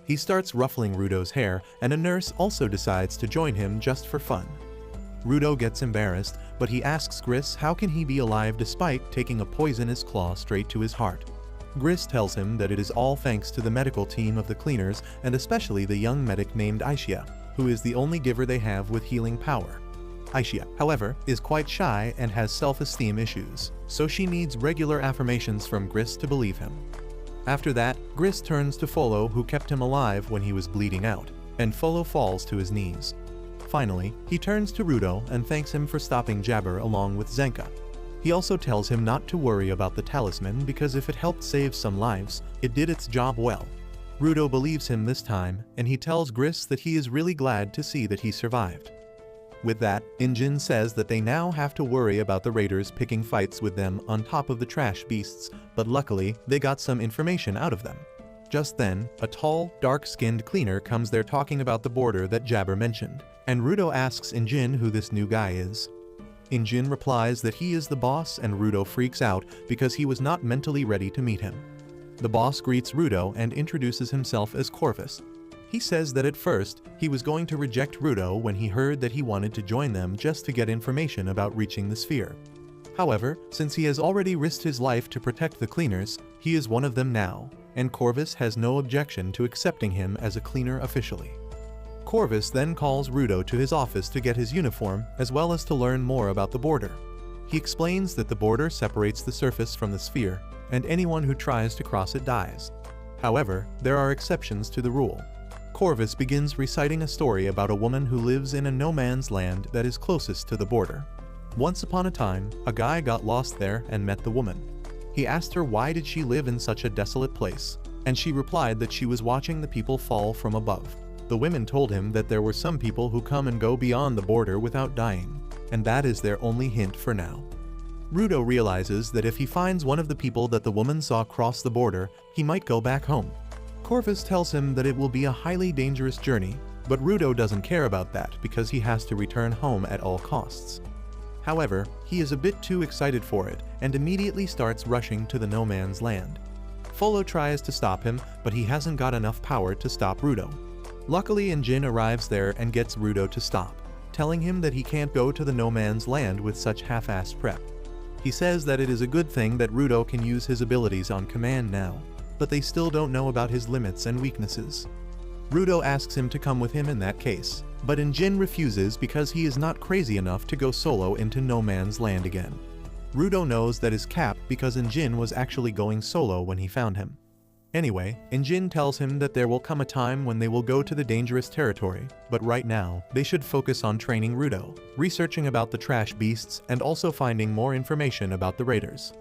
He starts ruffling Rudo's hair, and a nurse also decides to join him just for fun. Rudo gets embarrassed, but he asks Gris how can he be alive despite taking a poisonous claw straight to his heart. Gris tells him that it is all thanks to the medical team of the cleaners and especially the young medic named Aisha, who is the only giver they have with healing power. Aisha, however, is quite shy and has self-esteem issues, so she needs regular affirmations from Gris to believe him. After that, Gris turns to Folo, who kept him alive when he was bleeding out, and Folo falls to his knees. Finally, he turns to Rudo and thanks him for stopping Jabber along with Zenka. He also tells him not to worry about the talisman because if it helped save some lives, it did its job well. Rudo believes him this time, and he tells Gris that he is really glad to see that he survived. With that, Injin says that they now have to worry about the raiders picking fights with them on top of the trash beasts, but luckily, they got some information out of them. Just then, a tall, dark-skinned cleaner comes there talking about the border that Jabber mentioned, and Rudo asks Injin who this new guy is. Injin replies that he is the boss, and Rudo freaks out because he was not mentally ready to meet him. The boss greets Rudo and introduces himself as Corvus. He says that at first, he was going to reject Rudo when he heard that he wanted to join them just to get information about reaching the sphere. However, since he has already risked his life to protect the cleaners, he is one of them now, and Corvus has no objection to accepting him as a cleaner officially. Corvus then calls Rudo to his office to get his uniform, as well as to learn more about the border. He explains that the border separates the surface from the sphere, and anyone who tries to cross it dies. However, there are exceptions to the rule. Corvus begins reciting a story about a woman who lives in a no-man's land that is closest to the border. Once upon a time, a guy got lost there and met the woman. He asked her why did she live in such a desolate place, and she replied that she was watching the people fall from above. The women told him that there were some people who come and go beyond the border without dying, and that is their only hint for now. Rudo realizes that if he finds one of the people that the woman saw cross the border, he might go back home. Corvus tells him that it will be a highly dangerous journey, but Rudo doesn't care about that because he has to return home at all costs. However, he is a bit too excited for it and immediately starts rushing to the no man's land. Folo tries to stop him, but he hasn't got enough power to stop Rudo. Luckily, Injin arrives there and gets Rudo to stop, telling him that he can't go to the no man's land with such half-assed prep. He says that it is a good thing that Rudo can use his abilities on command now, but they still don't know about his limits and weaknesses. Rudo asks him to come with him in that case, but Injin refuses because he is not crazy enough to go solo into no man's land again. Rudo knows that is cap because Injin was actually going solo when he found him. Anyway, Injin tells him that there will come a time when they will go to the dangerous territory, but right now, they should focus on training Rudo, researching about the trash beasts, and also finding more information about the raiders.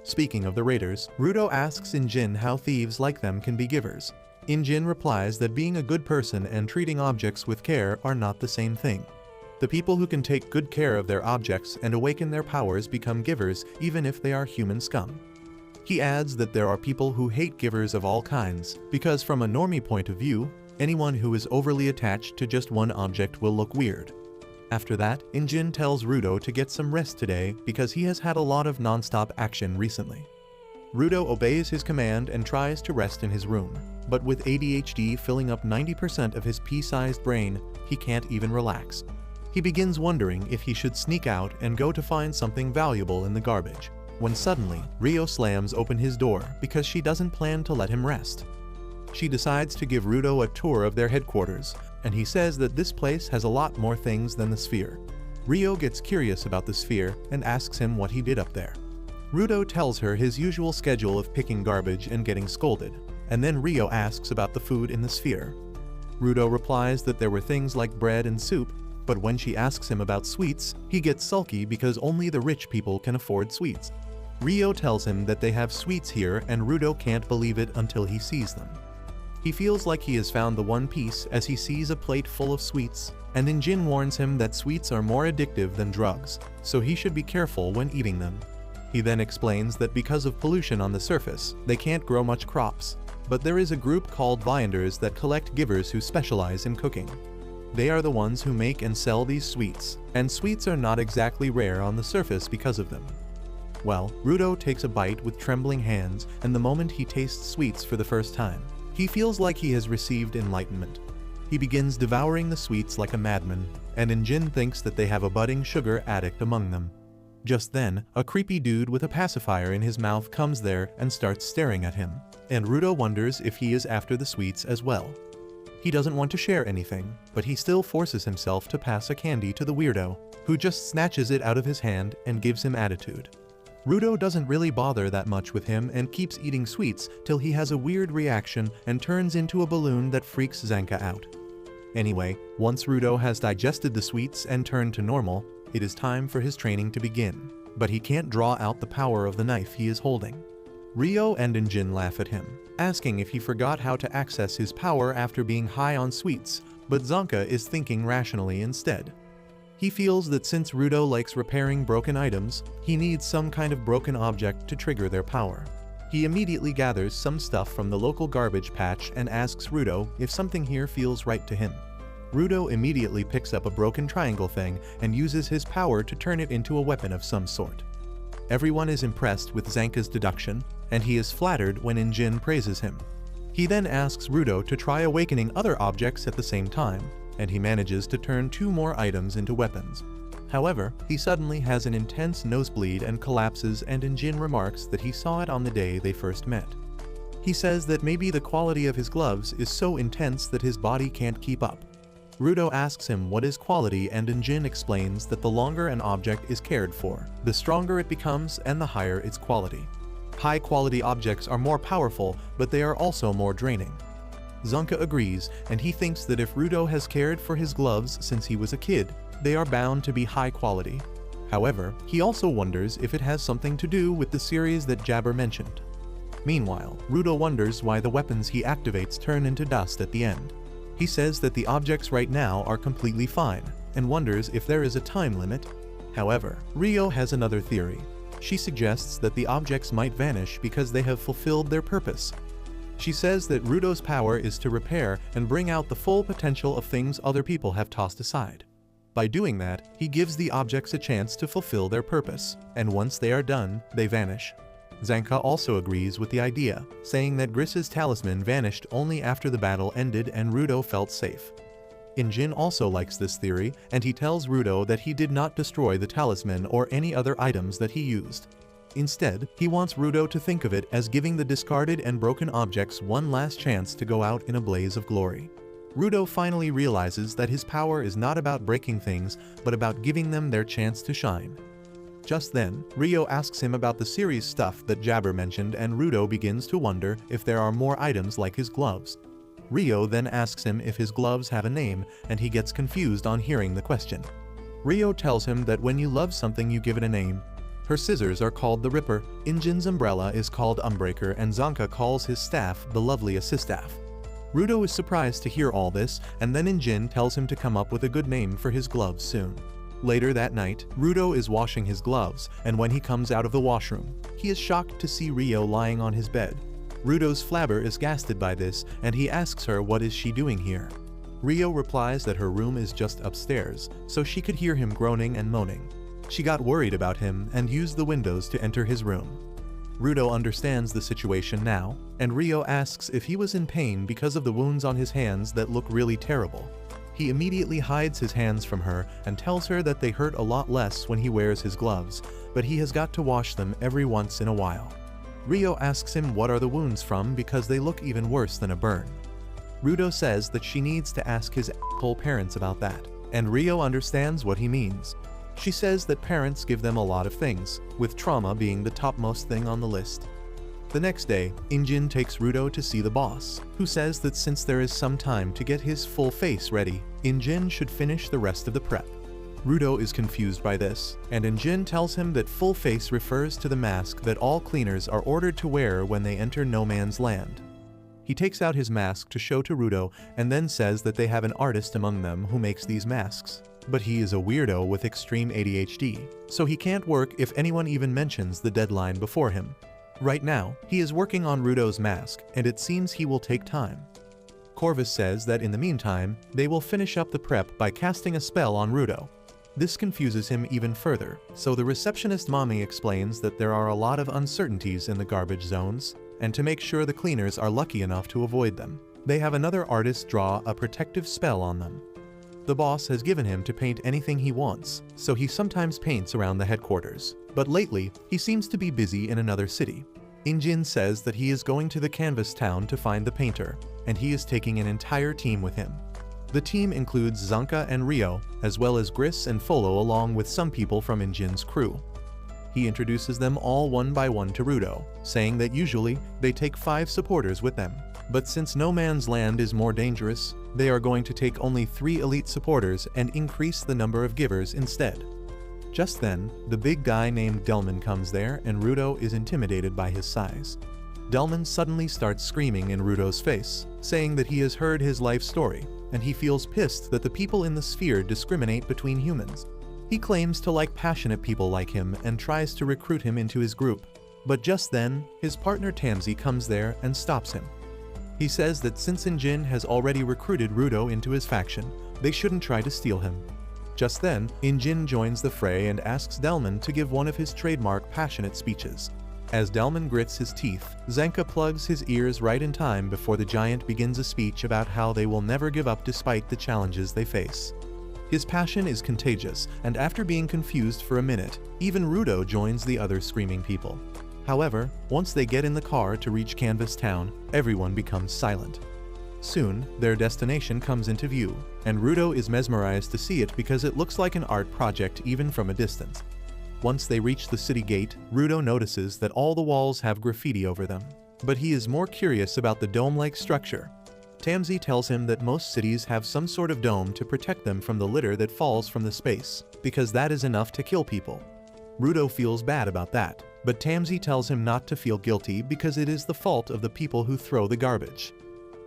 Speaking of the raiders, Rudo asks Injin how thieves like them can be givers. Injin replies that being a good person and treating objects with care are not the same thing. The people who can take good care of their objects and awaken their powers become givers even if they are human scum. He adds that there are people who hate givers of all kinds, because from a normie point of view, anyone who is overly attached to just one object will look weird. After that, Injin tells Rudo to get some rest today because he has had a lot of non-stop action recently. Rudo obeys his command and tries to rest in his room, but with ADHD filling up 90% of his pea-sized brain, he can't even relax. He begins wondering if he should sneak out and go to find something valuable in the garbage, when suddenly, Rio slams open his door because she doesn't plan to let him rest. She decides to give Rudo a tour of their headquarters, and he says that this place has a lot more things than the sphere. Rio gets curious about the sphere and asks him what he did up there. Rudo tells her his usual schedule of picking garbage and getting scolded, and then Rio asks about the food in the sphere. Rudo replies that there were things like bread and soup, but when she asks him about sweets, he gets sulky because only the rich people can afford sweets. Rio tells him that they have sweets here and Rudo can't believe it until he sees them. He feels like he has found the one piece as he sees a plate full of sweets, and Injin warns him that sweets are more addictive than drugs, so he should be careful when eating them. He then explains that because of pollution on the surface, they can't grow much crops, but there is a group called Vianders that collect givers who specialize in cooking. They are the ones who make and sell these sweets, and sweets are not exactly rare on the surface because of them. Well, Rudo takes a bite with trembling hands, and the moment he tastes sweets for the first time, he feels like he has received enlightenment. He begins devouring the sweets like a madman, and Injin thinks that they have a budding sugar addict among them. Just then, a creepy dude with a pacifier in his mouth comes there and starts staring at him, and Rudo wonders if he is after the sweets as well. He doesn't want to share anything, but he still forces himself to pass a candy to the weirdo, who just snatches it out of his hand and gives him attitude. Rudo doesn't really bother that much with him and keeps eating sweets till he has a weird reaction and turns into a balloon that freaks Zanka out. Anyway, once Rudo has digested the sweets and turned to normal, it is time for his training to begin, but he can't draw out the power of the knife he is holding. Rio and Injin laugh at him, asking if he forgot how to access his power after being high on sweets, but Zanka is thinking rationally instead. He feels that since Rudo likes repairing broken items, he needs some kind of broken object to trigger their power. He immediately gathers some stuff from the local garbage patch and asks Rudo if something here feels right to him. Rudo immediately picks up a broken triangle thing and uses his power to turn it into a weapon of some sort. Everyone is impressed with Zanka's deduction, and he is flattered when Injin praises him. He then asks Rudo to try awakening other objects at the same time, and he manages to turn 2 more items into weapons. However, he suddenly has an intense nosebleed and collapses, and Injin remarks that he saw it on the day they first met. He says that maybe the quality of his gloves is so intense that his body can't keep up. Rudo asks him what is quality, and Injin explains that the longer an object is cared for, the stronger it becomes and the higher its quality. High-quality objects are more powerful, but they are also more draining. Zanka agrees, and he thinks that if Rudo has cared for his gloves since he was a kid, they are bound to be high quality. However, he also wonders if it has something to do with the series that Jabber mentioned. Meanwhile, Rudo wonders why the weapons he activates turn into dust at the end. He says that the objects right now are completely fine, and wonders if there is a time limit. However, Rio has another theory. She suggests that the objects might vanish because they have fulfilled their purpose. She says that Rudo's power is to repair and bring out the full potential of things other people have tossed aside. By doing that, he gives the objects a chance to fulfill their purpose, and once they are done, they vanish. Zanka also agrees with the idea, saying that Gris's talisman vanished only after the battle ended and Rudo felt safe. Injin also likes this theory, and he tells Rudo that he did not destroy the talisman or any other items that he used. Instead, he wants Rudo to think of it as giving the discarded and broken objects one last chance to go out in a blaze of glory. Rudo finally realizes that his power is not about breaking things, but about giving them their chance to shine. Just then, Rio asks him about the series stuff that Jabber mentioned, and Rudo begins to wonder if there are more items like his gloves. Rio then asks him if his gloves have a name, and he gets confused on hearing the question. Rio tells him that when you love something you give it a name. Her scissors are called the Ripper, Injin's umbrella is called Umbreaker, and Zanka calls his staff the lovely Assistaff. Rudo is surprised to hear all this, and then Injin tells him to come up with a good name for his gloves soon. Later that night, Rudo is washing his gloves, and when he comes out of the washroom, he is shocked to see Rio lying on his bed. Rudo's flabber is gasted by this, and he asks her what is she doing here. Rio replies that her room is just upstairs, so she could hear him groaning and moaning. She got worried about him and used the windows to enter his room. Rudo understands the situation now, and Rio asks if he was in pain because of the wounds on his hands that look really terrible. He immediately hides his hands from her and tells her that they hurt a lot less when he wears his gloves, but he has got to wash them every once in a while. Rio asks him what are the wounds from because they look even worse than a burn. Rudo says that she needs to ask his asshole parents about that, and Rio understands what he means. She says that parents give them a lot of things, with trauma being the topmost thing on the list. The next day, Injin takes Rudo to see the boss, who says that since there is some time to get his full face ready, Injin should finish the rest of the prep. Rudo is confused by this, and Injin tells him that full face refers to the mask that all cleaners are ordered to wear when they enter no man's land. He takes out his mask to show to Rudo and then says that they have an artist among them who makes these masks. But he is a weirdo with extreme ADHD, so he can't work if anyone even mentions the deadline before him. Right now, he is working on Rudo's mask, and it seems he will take time. Corvus says that in the meantime, they will finish up the prep by casting a spell on Rudo. This confuses him even further, so the receptionist mommy explains that there are a lot of uncertainties in the garbage zones, and to make sure the cleaners are lucky enough to avoid them, they have another artist draw a protective spell on them. The boss has given him to paint anything he wants, so he sometimes paints around the headquarters. But lately, he seems to be busy in another city. Injin says that he is going to the canvas town to find the painter, and he is taking an entire team with him. The team includes Zanka and Rio, as well as Gris and Folo along with some people from Injin's crew. He introduces them all one by one to Rudo, saying that usually they take 5 supporters with them. But since no man's land is more dangerous, they are going to take only 3 elite supporters and increase the number of givers instead. Just then, the big guy named Delman comes there and Rudo is intimidated by his size. Delman suddenly starts screaming in Rudo's face, saying that he has heard his life story, and he feels pissed that the people in the sphere discriminate between humans. He claims to like passionate people like him and tries to recruit him into his group. But just then, his partner Tamsi comes there and stops him. He says that since Injin has already recruited Rudo into his faction, they shouldn't try to steal him. Just then, Injin joins the fray and asks Delman to give one of his trademark passionate speeches. As Delman grits his teeth, Zanka plugs his ears right in time before the giant begins a speech about how they will never give up despite the challenges they face. His passion is contagious, and after being confused for a minute, even Rudo joins the other screaming people. However, once they get in the car to reach Canvas Town, everyone becomes silent. Soon, their destination comes into view, and Rudo is mesmerized to see it because it looks like an art project even from a distance. Once they reach the city gate, Rudo notices that all the walls have graffiti over them, but he is more curious about the dome-like structure. Tamsi tells him that most cities have some sort of dome to protect them from the litter that falls from the space, because that is enough to kill people. Rudo feels bad about that, but Tamsi tells him not to feel guilty because it is the fault of the people who throw the garbage.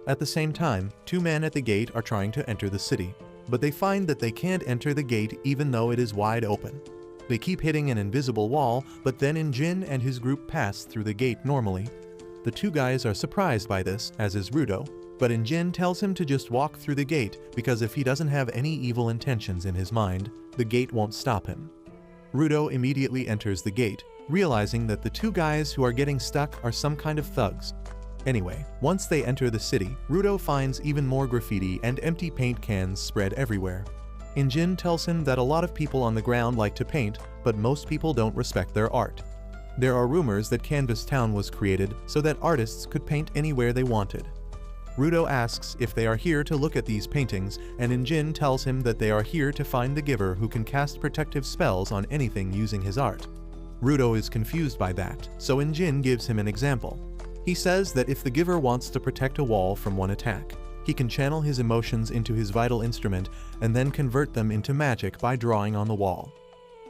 At the same time, 2 men at the gate are trying to enter the city, but they find that they can't enter the gate even though it is wide open. They keep hitting an invisible wall, but then Injin and his group pass through the gate normally. The 2 guys are surprised by this, as is Rudo, but Injin tells him to just walk through the gate because if he doesn't have any evil intentions in his mind, the gate won't stop him. Rudo immediately enters the gate, realizing that the 2 guys who are getting stuck are some kind of thugs. Anyway, once they enter the city, Rudo finds even more graffiti and empty paint cans spread everywhere. Injin tells him that a lot of people on the ground like to paint, but most people don't respect their art. There are rumors that Canvas Town was created so that artists could paint anywhere they wanted. Rudo asks if they are here to look at these paintings, and Injin tells him that they are here to find the giver who can cast protective spells on anything using his art. Rudo is confused by that, so Injin gives him an example. He says that if the giver wants to protect a wall from one attack, he can channel his emotions into his vital instrument and then convert them into magic by drawing on the wall.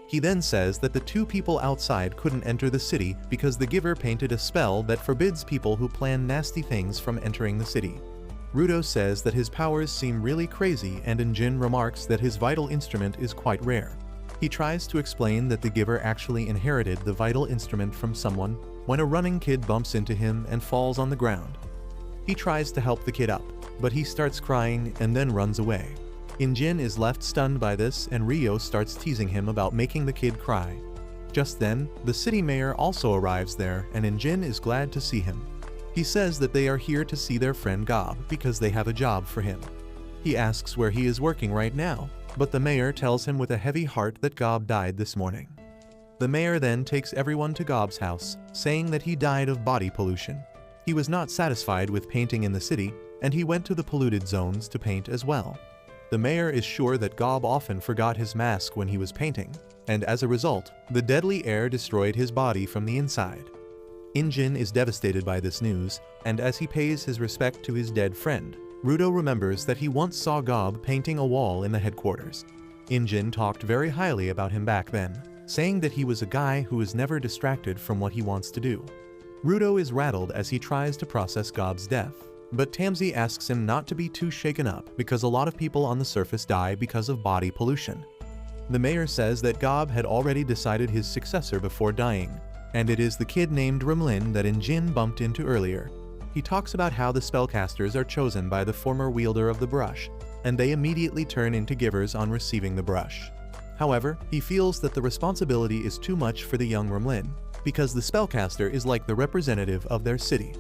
He then says that the 2 people outside couldn't enter the city because the giver painted a spell that forbids people who plan nasty things from entering the city. Rudo says that his powers seem really crazy, and Injin remarks that his vital instrument is quite rare. He tries to explain that the giver actually inherited the vital instrument from someone when a running kid bumps into him and falls on the ground. He tries to help the kid up, but he starts crying and then runs away. Injin is left stunned by this, and Rio starts teasing him about making the kid cry. Just then, the city mayor also arrives there, and Injin is glad to see him. He says that they are here to see their friend Gob because they have a job for him. He asks where he is working right now, but the mayor tells him with a heavy heart that Gob died this morning. The mayor then takes everyone to Gob's house, saying that he died of body pollution. He was not satisfied with painting in the city, and he went to the polluted zones to paint as well. The mayor is sure that Gob often forgot his mask when he was painting, and as a result, the deadly air destroyed his body from the inside. Injin is devastated by this news, and as he pays his respect to his dead friend, Rudo remembers that he once saw Gob painting a wall in the headquarters. Injin talked very highly about him back then, saying that he was a guy who is never distracted from what he wants to do. Rudo is rattled as he tries to process Gob's death, but Tamsi asks him not to be too shaken up because a lot of people on the surface die because of body pollution. The mayor says that Gob had already decided his successor before dying, and it is the kid named Rimlin that Injin bumped into earlier. He talks about how the spellcasters are chosen by the former wielder of the brush, and they immediately turn into givers on receiving the brush. However, he feels that the responsibility is too much for the young Rimlin, because the spellcaster is like the representative of their city.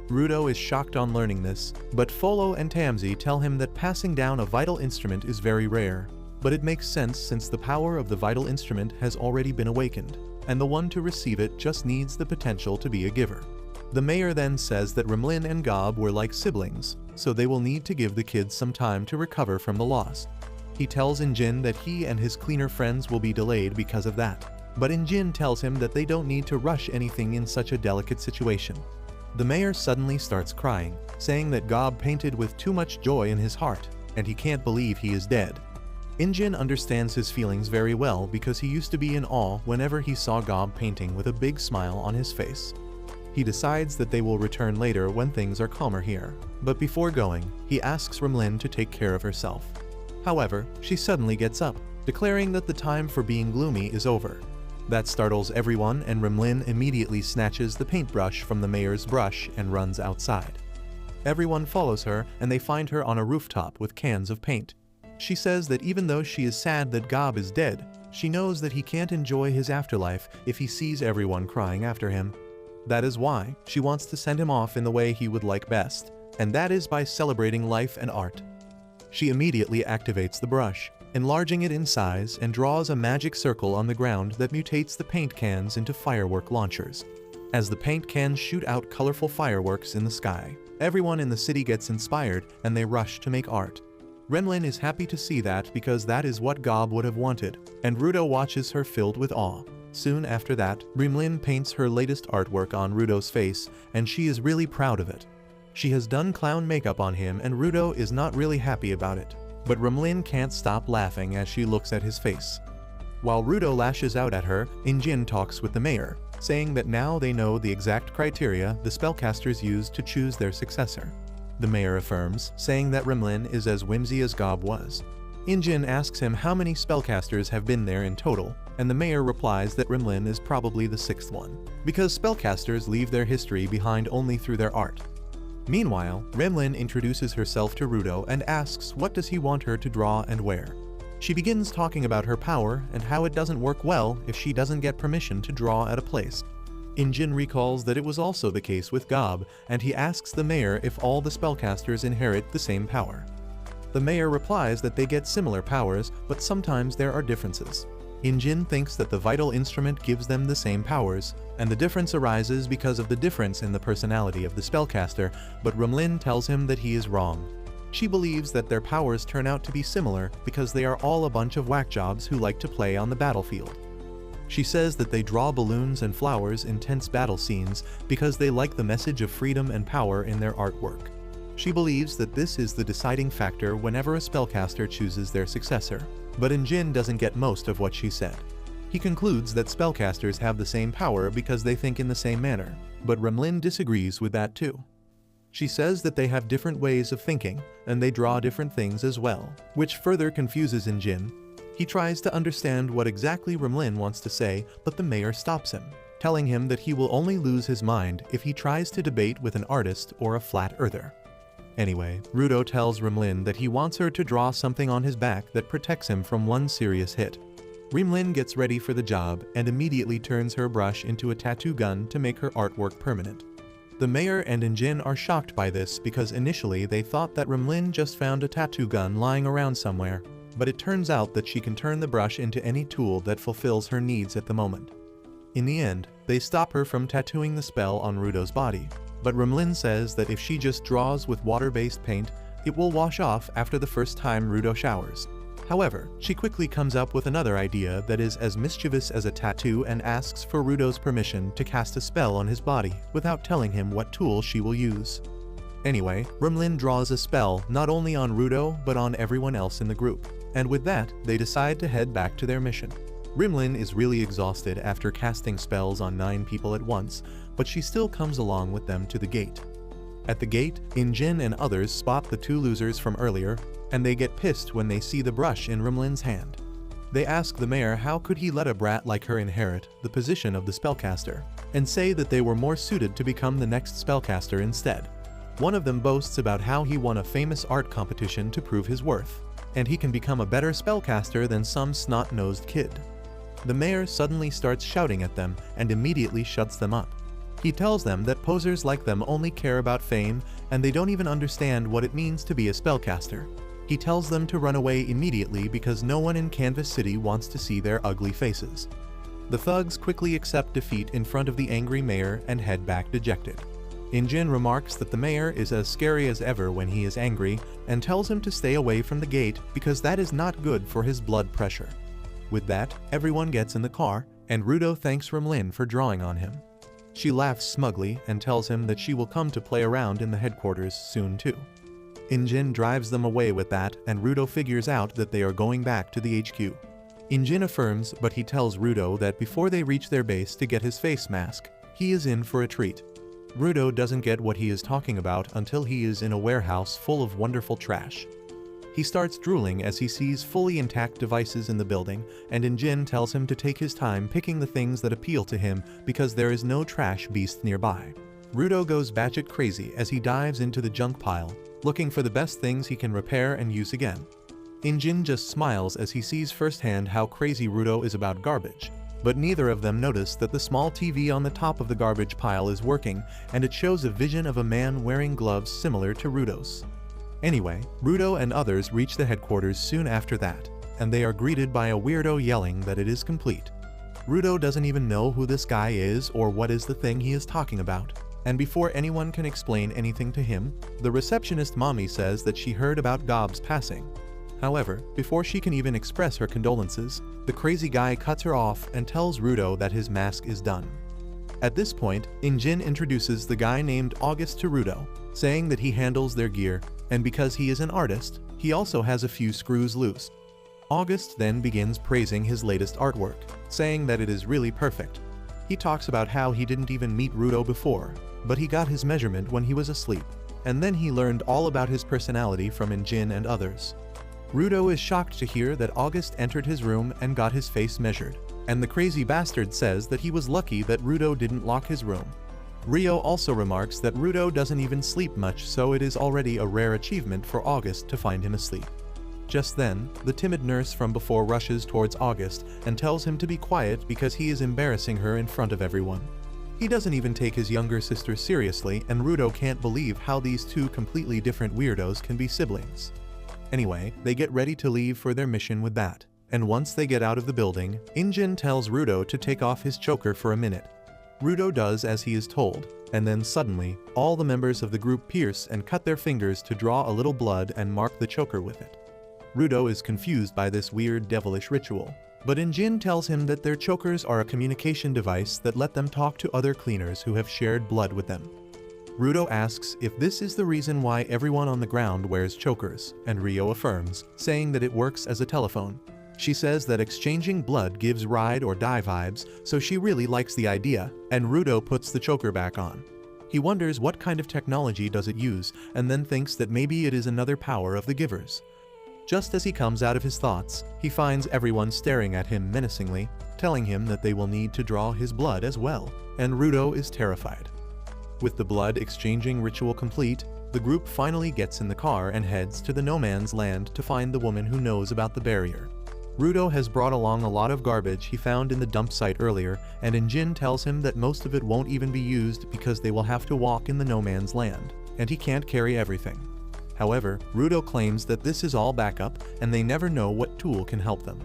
Rudo is shocked on learning this, but Folo and Tamsi tell him that passing down a vital instrument is very rare, but it makes sense since the power of the vital instrument has already been awakened, and the one to receive it just needs the potential to be a giver. The mayor then says that Rimlin and Gob were like siblings, so they will need to give the kids some time to recover from the loss. He tells Injin that he and his cleaner friends will be delayed because of that, but Injin tells him that they don't need to rush anything in such a delicate situation. The mayor suddenly starts crying, saying that Gob painted with too much joy in his heart, and he can't believe he is dead. Injin understands his feelings very well because he used to be in awe whenever he saw Gob painting with a big smile on his face. He decides that they will return later when things are calmer here, but before going, he asks Rimlin to take care of herself. However, she suddenly gets up, declaring that the time for being gloomy is over. That startles everyone, and Rimlin immediately snatches the paintbrush from the mayor's brush and runs outside. Everyone follows her, and they find her on a rooftop with cans of paint. She says that even though she is sad that Gob is dead, she knows that he can't enjoy his afterlife if he sees everyone crying after him. That is why she wants to send him off in the way he would like best, and that is by celebrating life and art. She immediately activates the brush, enlarging it in size, and draws a magic circle on the ground that mutates the paint cans into firework launchers. As the paint cans shoot out colorful fireworks in the sky, everyone in the city gets inspired and they rush to make art. Rimlin is happy to see that because that is what Gob would have wanted, and Rudo watches her filled with awe. Soon after that, Rimlin paints her latest artwork on Rudo's face, and she is really proud of it. She has done clown makeup on him, and Rudo is not really happy about it, but Rimlin can't stop laughing as she looks at his face. While Rudo lashes out at her, Injin talks with the mayor, saying that now they know the exact criteria the spellcasters used to choose their successor. The mayor affirms, saying that Rimlin is as whimsy as Gob was. Injin asks him how many spellcasters have been there in total, and the mayor replies that Rimlin is probably the sixth one, because spellcasters leave their history behind only through their art. Meanwhile, Rimlin introduces herself to Rudo and asks what does he want her to draw and where. She begins talking about her power and how it doesn't work well if she doesn't get permission to draw at a place. Injin recalls that it was also the case with Gob, and he asks the mayor if all the spellcasters inherit the same power. The mayor replies that they get similar powers, but sometimes there are differences. Injin thinks that the vital instrument gives them the same powers, and the difference arises because of the difference in the personality of the spellcaster, but Rimlin tells him that he is wrong. She believes that their powers turn out to be similar because they are all a bunch of whack jobs who like to play on the battlefield. She says that they draw balloons and flowers in tense battle scenes because they like the message of freedom and power in their artwork. She believes that this is the deciding factor whenever a spellcaster chooses their successor, but Injin doesn't get most of what she said. He concludes that spellcasters have the same power because they think in the same manner, but Rimlin disagrees with that too. She says that they have different ways of thinking, and they draw different things as well, which further confuses Injin. He tries to understand what exactly Rimlin wants to say, but the mayor stops him, telling him that he will only lose his mind if he tries to debate with an artist or a flat earther. Anyway, Rudo tells Rimlin that he wants her to draw something on his back that protects him from one serious hit. Rimlin gets ready for the job and immediately turns her brush into a tattoo gun to make her artwork permanent. The mayor and Injin are shocked by this because initially they thought that Rimlin just found a tattoo gun lying around somewhere, but it turns out that she can turn the brush into any tool that fulfills her needs at the moment. In the end, they stop her from tattooing the spell on Rudo's body, but Rimlin says that if she just draws with water-based paint, it will wash off after the first time Rudo showers. However, she quickly comes up with another idea that is as mischievous as a tattoo and asks for Rudo's permission to cast a spell on his body without telling him what tool she will use. Anyway, Rimlin draws a spell not only on Rudo but on everyone else in the group, and with that, they decide to head back to their mission. Rimlin is really exhausted after casting spells on 9 people at once, but she still comes along with them to the gate. At the gate, Injin and others spot the 2 losers from earlier, and they get pissed when they see the brush in Rimlin's hand. They ask the mayor how could he let a brat like her inherit the position of the spellcaster, and say that they were more suited to become the next spellcaster instead. One of them boasts about how he won a famous art competition to prove his worth, and he can become a better spellcaster than some snot-nosed kid. The mayor suddenly starts shouting at them and immediately shuts them up. He tells them that posers like them only care about fame and they don't even understand what it means to be a spellcaster. He tells them to run away immediately because no one in Canvas City wants to see their ugly faces. The thugs quickly accept defeat in front of the angry mayor and head back dejected. Injin remarks that the mayor is as scary as ever when he is angry and tells him to stay away from the gate because that is not good for his blood pressure. With that, everyone gets in the car, and Rudo thanks Rimlin for drawing on him. She laughs smugly and tells him that she will come to play around in the headquarters soon too. Injin drives them away with that, and Rudo figures out that they are going back to the HQ. Injin affirms, but he tells Rudo that before they reach their base to get his face mask, he is in for a treat. Rudo doesn't get what he is talking about until he is in a warehouse full of wonderful trash. He starts drooling as he sees fully intact devices in the building, and Injin tells him to take his time picking the things that appeal to him because there is no trash beast nearby. Rudo goes batshit crazy as he dives into the junk pile, looking for the best things he can repair and use again. Injin just smiles as he sees firsthand how crazy Rudo is about garbage, but neither of them notice that the small TV on the top of the garbage pile is working, and it shows a vision of a man wearing gloves similar to Rudo's. Anyway, Rudo and others reach the headquarters soon after that, and they are greeted by a weirdo yelling that it is complete. Rudo doesn't even know who this guy is or what is the thing he is talking about, and before anyone can explain anything to him, the receptionist mommy says that she heard about Gob's passing. However, before she can even express her condolences, the crazy guy cuts her off and tells Rudo that his mask is done. At this point, Injin introduces the guy named August to Rudo, saying that he handles their gear, and because he is an artist, he also has a few screws loose. August then begins praising his latest artwork, saying that it is really perfect. He talks about how he didn't even meet Rudo before, but he got his measurement when he was asleep, and then he learned all about his personality from Injin and others. Rudo is shocked to hear that August entered his room and got his face measured, and the crazy bastard says that he was lucky that Rudo didn't lock his room. Rio also remarks that Rudo doesn't even sleep much, so it is already a rare achievement for August to find him asleep. Just then, the timid nurse from before rushes towards August and tells him to be quiet because he is embarrassing her in front of everyone. He doesn't even take his younger sister seriously, and Rudo can't believe how these 2 completely different weirdos can be siblings. Anyway, they get ready to leave for their mission with that, and once they get out of the building, Injin tells Rudo to take off his choker for a minute. Rudo does as he is told, and then suddenly, all the members of the group pierce and cut their fingers to draw a little blood and mark the choker with it. Rudo is confused by this weird devilish ritual, but Injin tells him that their chokers are a communication device that let them talk to other cleaners who have shared blood with them. Rudo asks if this is the reason why everyone on the ground wears chokers, and Rio affirms, saying that it works as a telephone. She says that exchanging blood gives ride or die vibes, so she really likes the idea, and Rudo puts the choker back on. He wonders what kind of technology does it use, and then thinks that maybe it is another power of the givers. Just as he comes out of his thoughts, he finds everyone staring at him menacingly, telling him that they will need to draw his blood as well, and Rudo is terrified. With the blood exchanging ritual complete, the group finally gets in the car and heads to the no man's land to find the woman who knows about the barrier. Rudo has brought along a lot of garbage he found in the dump site earlier, and Injin tells him that most of it won't even be used because they will have to walk in the no man's land, and he can't carry everything. However, Rudo claims that this is all backup and they never know what tool can help them.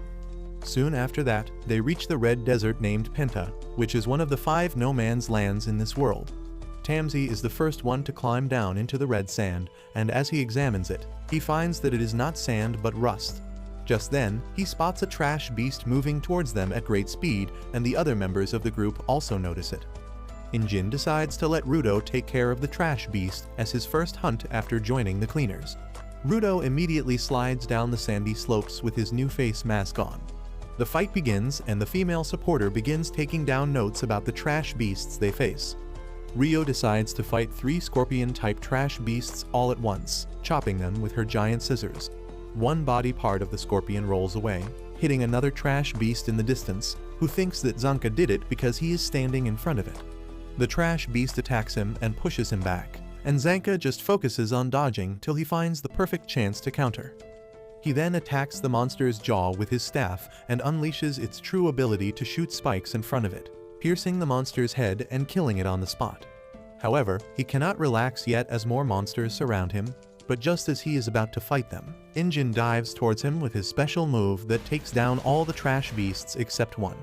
Soon after that, they reach the red desert named Penta, which is one of the 5 no man's lands in this world. Tamsi is the first one to climb down into the red sand, and as he examines it, he finds that it is not sand but rust. Just then, he spots a trash beast moving towards them at great speed, and the other members of the group also notice it. Injin decides to let Rudo take care of the trash beast as his first hunt after joining the cleaners. Rudo immediately slides down the sandy slopes with his new face mask on. The fight begins and the female supporter begins taking down notes about the trash beasts they face. Rio decides to fight 3 scorpion-type trash beasts all at once, chopping them with her giant scissors. One body part of the scorpion rolls away, hitting another trash beast in the distance, who thinks that Zanka did it because he is standing in front of it. The trash beast attacks him and pushes him back, and Zanka just focuses on dodging till he finds the perfect chance to counter. He then attacks the monster's jaw with his staff and unleashes its true ability to shoot spikes in front of it, piercing the monster's head and killing it on the spot. However, he cannot relax yet as more monsters surround him, but just as he is about to fight them, Injin dives towards him with his special move that takes down all the trash beasts except one.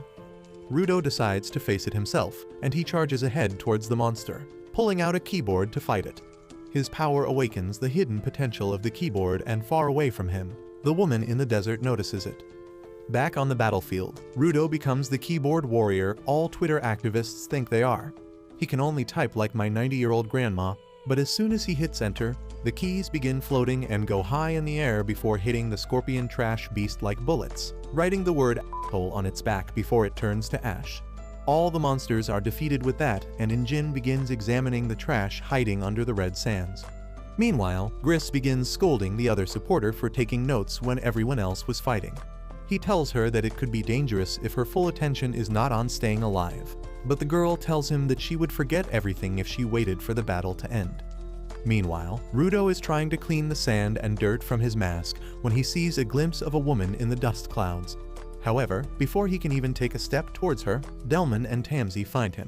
Rudo decides to face it himself, and he charges ahead towards the monster, pulling out a keyboard to fight it. His power awakens the hidden potential of the keyboard, and far away from him, the woman in the desert notices it. Back on the battlefield, Rudo becomes the keyboard warrior all Twitter activists think they are. He can only type like my 90-year-old grandma, but as soon as he hits enter, the keys begin floating and go high in the air before hitting the scorpion trash beast like bullets, writing the word asshole on its back before it turns to ash. All the monsters are defeated with that, and Injin begins examining the trash hiding under the red sands. Meanwhile, Gris begins scolding the other supporter for taking notes when everyone else was fighting. He tells her that it could be dangerous if her full attention is not on staying alive, but the girl tells him that she would forget everything if she waited for the battle to end. Meanwhile, Rudo is trying to clean the sand and dirt from his mask when he sees a glimpse of a woman in the dust clouds. However, before he can even take a step towards her, Delman and Tamsi find him.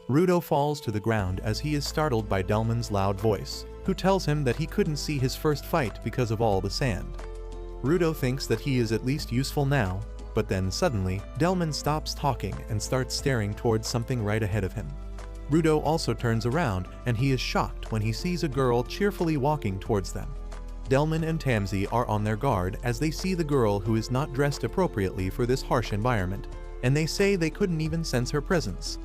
Rudo falls to the ground as he is startled by Delman's loud voice, who tells him that he couldn't see his first fight because of all the sand. Rudo thinks that he is at least useful now, but then suddenly, Delman stops talking and starts staring towards something right ahead of him. Rudo also turns around and he is shocked when he sees a girl cheerfully walking towards them. Delman and Tamsi are on their guard as they see the girl who is not dressed appropriately for this harsh environment, and they say they couldn't even sense her presence.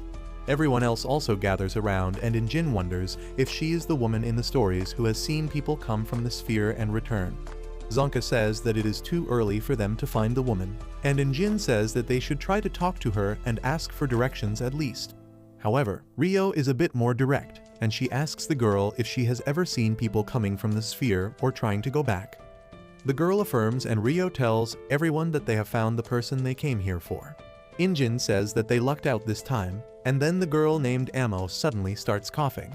Everyone else also gathers around, and Injin wonders if she is the woman in the stories who has seen people come from the sphere and return. Zanka says that it is too early for them to find the woman, and Injin says that they should try to talk to her and ask for directions at least. However, Rio is a bit more direct, and she asks the girl if she has ever seen people coming from the sphere or trying to go back. The girl affirms, and Rio tells everyone that they have found the person they came here for. Injin says that they lucked out this time, and then the girl named Amo suddenly starts coughing.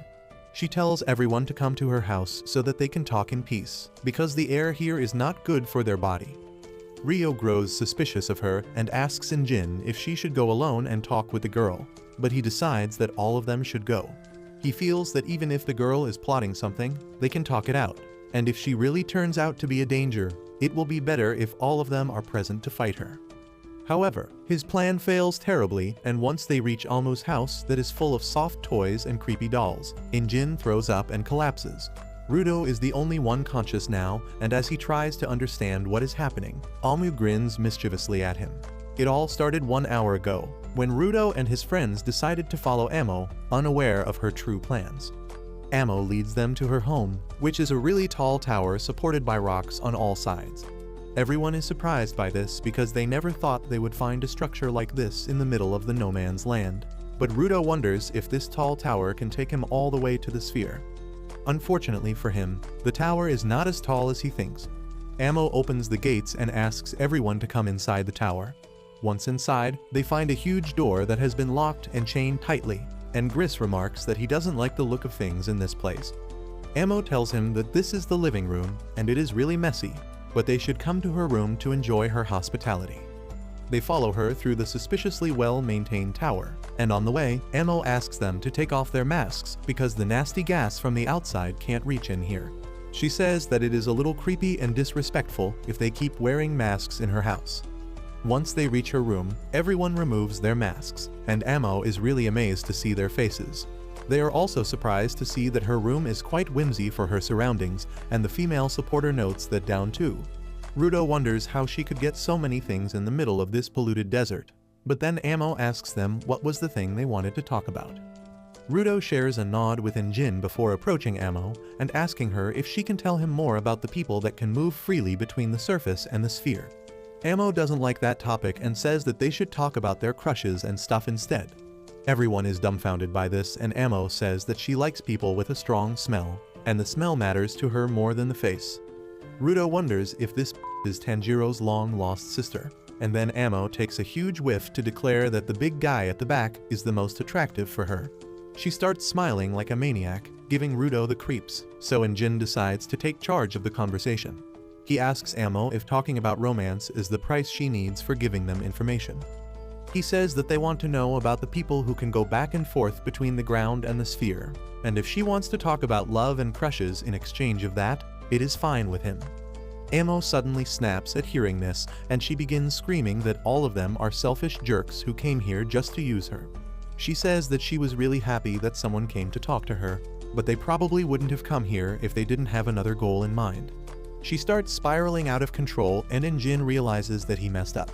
She tells everyone to come to her house so that they can talk in peace, because the air here is not good for their body. Rio grows suspicious of her and asks Injin if she should go alone and talk with the girl, but he decides that all of them should go. He feels that even if the girl is plotting something, they can talk it out, and if she really turns out to be a danger, it will be better if all of them are present to fight her. However, his plan fails terribly, and once they reach Almu's house that is full of soft toys and creepy dolls, Injin throws up and collapses. Rudo is the only one conscious now, and as he tries to understand what is happening, Almu grins mischievously at him. It all started 1 hour ago, when Rudo and his friends decided to follow Amo, unaware of her true plans. Amo leads them to her home, which is a really tall tower supported by rocks on all sides. Everyone is surprised by this because they never thought they would find a structure like this in the middle of the no man's land. But Rudo wonders if this tall tower can take him all the way to the sphere. Unfortunately for him, the tower is not as tall as he thinks. Amo opens the gates and asks everyone to come inside the tower. Once inside, they find a huge door that has been locked and chained tightly, and Gris remarks that he doesn't like the look of things in this place. Amo tells him that this is the living room, and it is really messy. but they should come to her room to enjoy her hospitality. They follow her through the suspiciously well-maintained tower, and on the way, Amo asks them to take off their masks because the nasty gas from the outside can't reach in here. She says that it is a little creepy and disrespectful if they keep wearing masks in her house. Once they reach her room, everyone removes their masks, and Amo is really amazed to see their faces. They are also surprised to see that her room is quite whimsy for her surroundings, and the female supporter notes that down too. Rudo wonders how she could get so many things in the middle of this polluted desert, but then Amo asks them what was the thing they wanted to talk about. Rudo shares a nod with Injin before approaching Amo and asking her if she can tell him more about the people that can move freely between the surface and the sphere. Amo doesn't like that topic and says that they should talk about their crushes and stuff instead. Everyone is dumbfounded by this, and Amo says that she likes people with a strong smell, and the smell matters to her more than the face. Rudo wonders if this is Tanjiro's long-lost sister, and then Amo takes a huge whiff to declare that the big guy at the back is the most attractive for her. She starts smiling like a maniac, giving Rudo the creeps, so Injin decides to take charge of the conversation. He asks Amo if talking about romance is the price she needs for giving them information. He says that they want to know about the people who can go back and forth between the ground and the sphere, and if she wants to talk about love and crushes in exchange of that, it is fine with him. Amo suddenly snaps at hearing this, and she begins screaming that all of them are selfish jerks who came here just to use her. She says that she was really happy that someone came to talk to her, but they probably wouldn't have come here if they didn't have another goal in mind. She starts spiraling out of control, and Injin realizes that he messed up.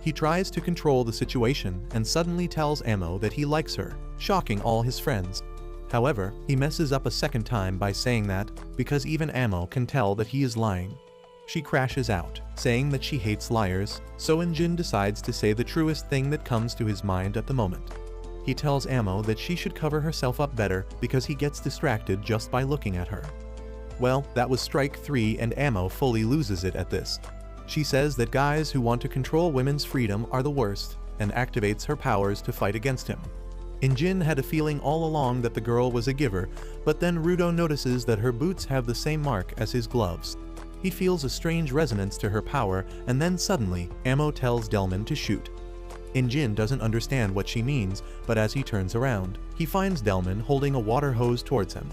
He tries to control the situation and suddenly tells Amo that he likes her, shocking all his friends. However, he messes up a second time by saying that, because even Amo can tell that he is lying. She crashes out, saying that she hates liars, so Injin decides to say the truest thing that comes to his mind at the moment. He tells Amo that she should cover herself up better because he gets distracted just by looking at her. Well, that was strike 3, and Amo fully loses it at this. She says that guys who want to control women's freedom are the worst, and activates her powers to fight against him. Injin had a feeling all along that the girl was a giver, but then Rudo notices that her boots have the same mark as his gloves. He feels a strange resonance to her power, and then suddenly, Amo tells Delman to shoot. Injin doesn't understand what she means, but as he turns around, he finds Delman holding a water hose towards him.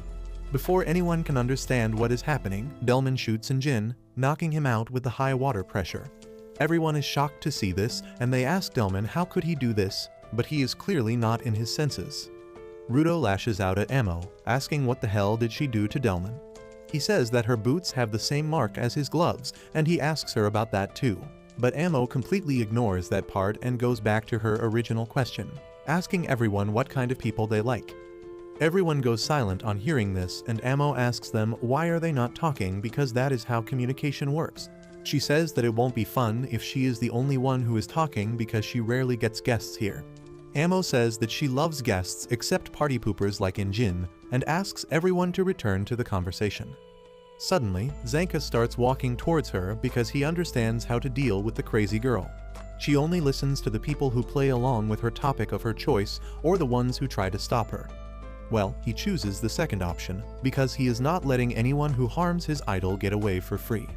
Before anyone can understand what is happening, Delman shoots Injin, knocking him out with the high water pressure. Everyone is shocked to see this, and they ask Delman how could he do this, but he is clearly not in his senses. Rudo lashes out at Amo, asking what the hell did she do to Delman. He says that her boots have the same mark as his gloves, and he asks her about that too. But Amo completely ignores that part and goes back to her original question, asking everyone what kind of people they like. Everyone goes silent on hearing this, and Amo asks them why are they not talking because that is how communication works. She says that it won't be fun if she is the only one who is talking because she rarely gets guests here. Amo says that she loves guests except party poopers like Injin, and asks everyone to return to the conversation. Suddenly, Zanka starts walking towards her because he understands how to deal with the crazy girl. She only listens to the people who play along with her topic of her choice or the ones who try to stop her. Well, he chooses the second option because he is not letting anyone who harms his idol get away for free.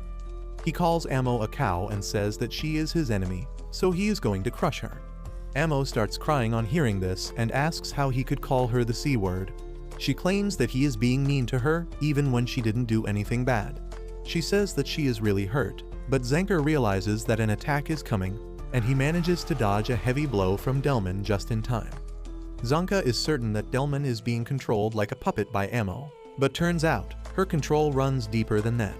He calls Amo a cow and says that she is his enemy, so he is going to crush her. Amo starts crying on hearing this and asks how he could call her the C word. She claims that he is being mean to her even when she didn't do anything bad. She says that she is really hurt, but Zanker realizes that an attack is coming, and he manages to dodge a heavy blow from Delman just in time. Zanka is certain that Delman is being controlled like a puppet by Amo, but turns out, her control runs deeper than that.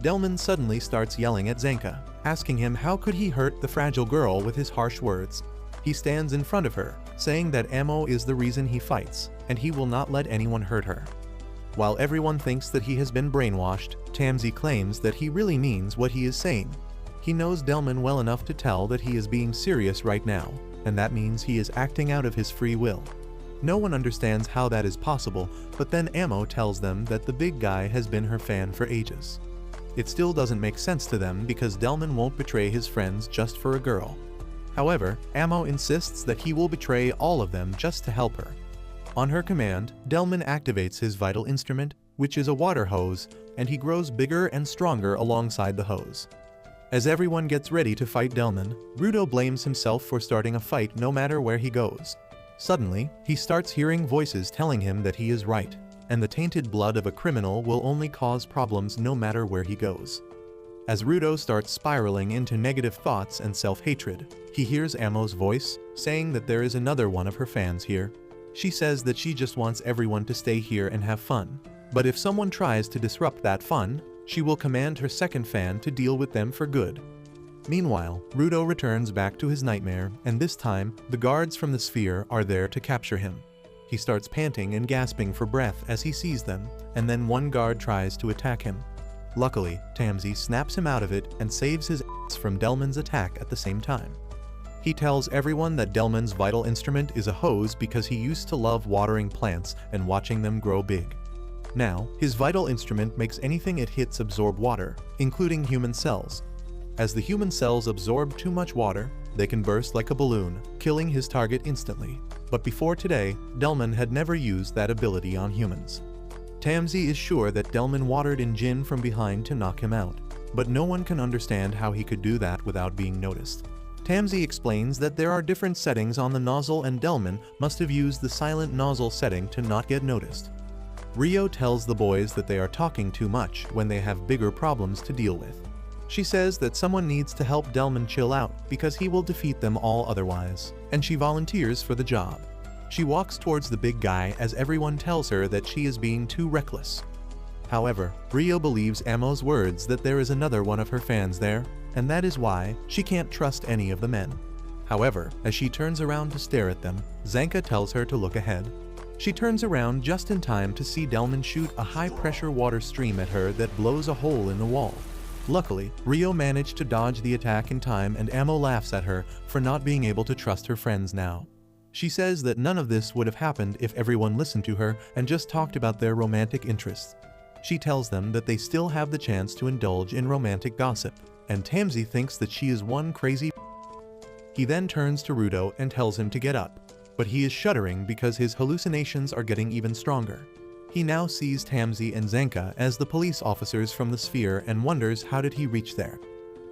Delman suddenly starts yelling at Zanka, asking him how could he hurt the fragile girl with his harsh words. He stands in front of her, saying that Amo is the reason he fights, and he will not let anyone hurt her. While everyone thinks that he has been brainwashed, Tamsi claims that he really means what he is saying. He knows Delman well enough to tell that he is being serious right now, and that means he is acting out of his free will. No one understands how that is possible, but then Amo tells them that the big guy has been her fan for ages. It still doesn't make sense to them because Delman won't betray his friends just for a girl. However, Amo insists that he will betray all of them just to help her. On her command, Delman activates his vital instrument, which is a water hose, and he grows bigger and stronger alongside the hose. As everyone gets ready to fight Delman, Rudo blames himself for starting a fight no matter where he goes. Suddenly, he starts hearing voices telling him that he is right, and the tainted blood of a criminal will only cause problems no matter where he goes. As Rudo starts spiraling into negative thoughts and self-hatred, he hears Amo's voice, saying that there is another one of her fans here. She says that she just wants everyone to stay here and have fun, but if someone tries to disrupt that fun, she will command her second fan to deal with them for good. Meanwhile, Rudo returns back to his nightmare, and this time, the guards from the sphere are there to capture him. He starts panting and gasping for breath as he sees them, and then one guard tries to attack him. Luckily, Tansy snaps him out of it and saves his ass from Delman's attack at the same time. He tells everyone that Delman's vital instrument is a hose because he used to love watering plants and watching them grow big. Now, his vital instrument makes anything it hits absorb water, including human cells. As the human cells absorb too much water, they can burst like a balloon, killing his target instantly. But before today, Delman had never used that ability on humans. Tansy is sure that Delman watered in Jin from behind to knock him out, but no one can understand how he could do that without being noticed. Tansy explains that there are different settings on the nozzle and Delman must have used the silent nozzle setting to not get noticed. Rio tells the boys that they are talking too much when they have bigger problems to deal with. She says that someone needs to help Delman chill out because he will defeat them all otherwise, and she volunteers for the job. She walks towards the big guy as everyone tells her that she is being too reckless. However, Rio believes Amo's words that there is another one of her fans there, and that is why she can't trust any of the men. However, as she turns around to stare at them, Zanka tells her to look ahead. She turns around just in time to see Delman shoot a high-pressure water stream at her that blows a hole in the wall. Luckily, Rio managed to dodge the attack in time and Amo laughs at her for not being able to trust her friends now. She says that none of this would have happened if everyone listened to her and just talked about their romantic interests. She tells them that they still have the chance to indulge in romantic gossip, and Tansy thinks that she is one crazy. He then turns to Rudo and tells him to get up, but he is shuddering because his hallucinations are getting even stronger. He now sees Tansy and Zanka as the police officers from the sphere and wonders how did he reach there.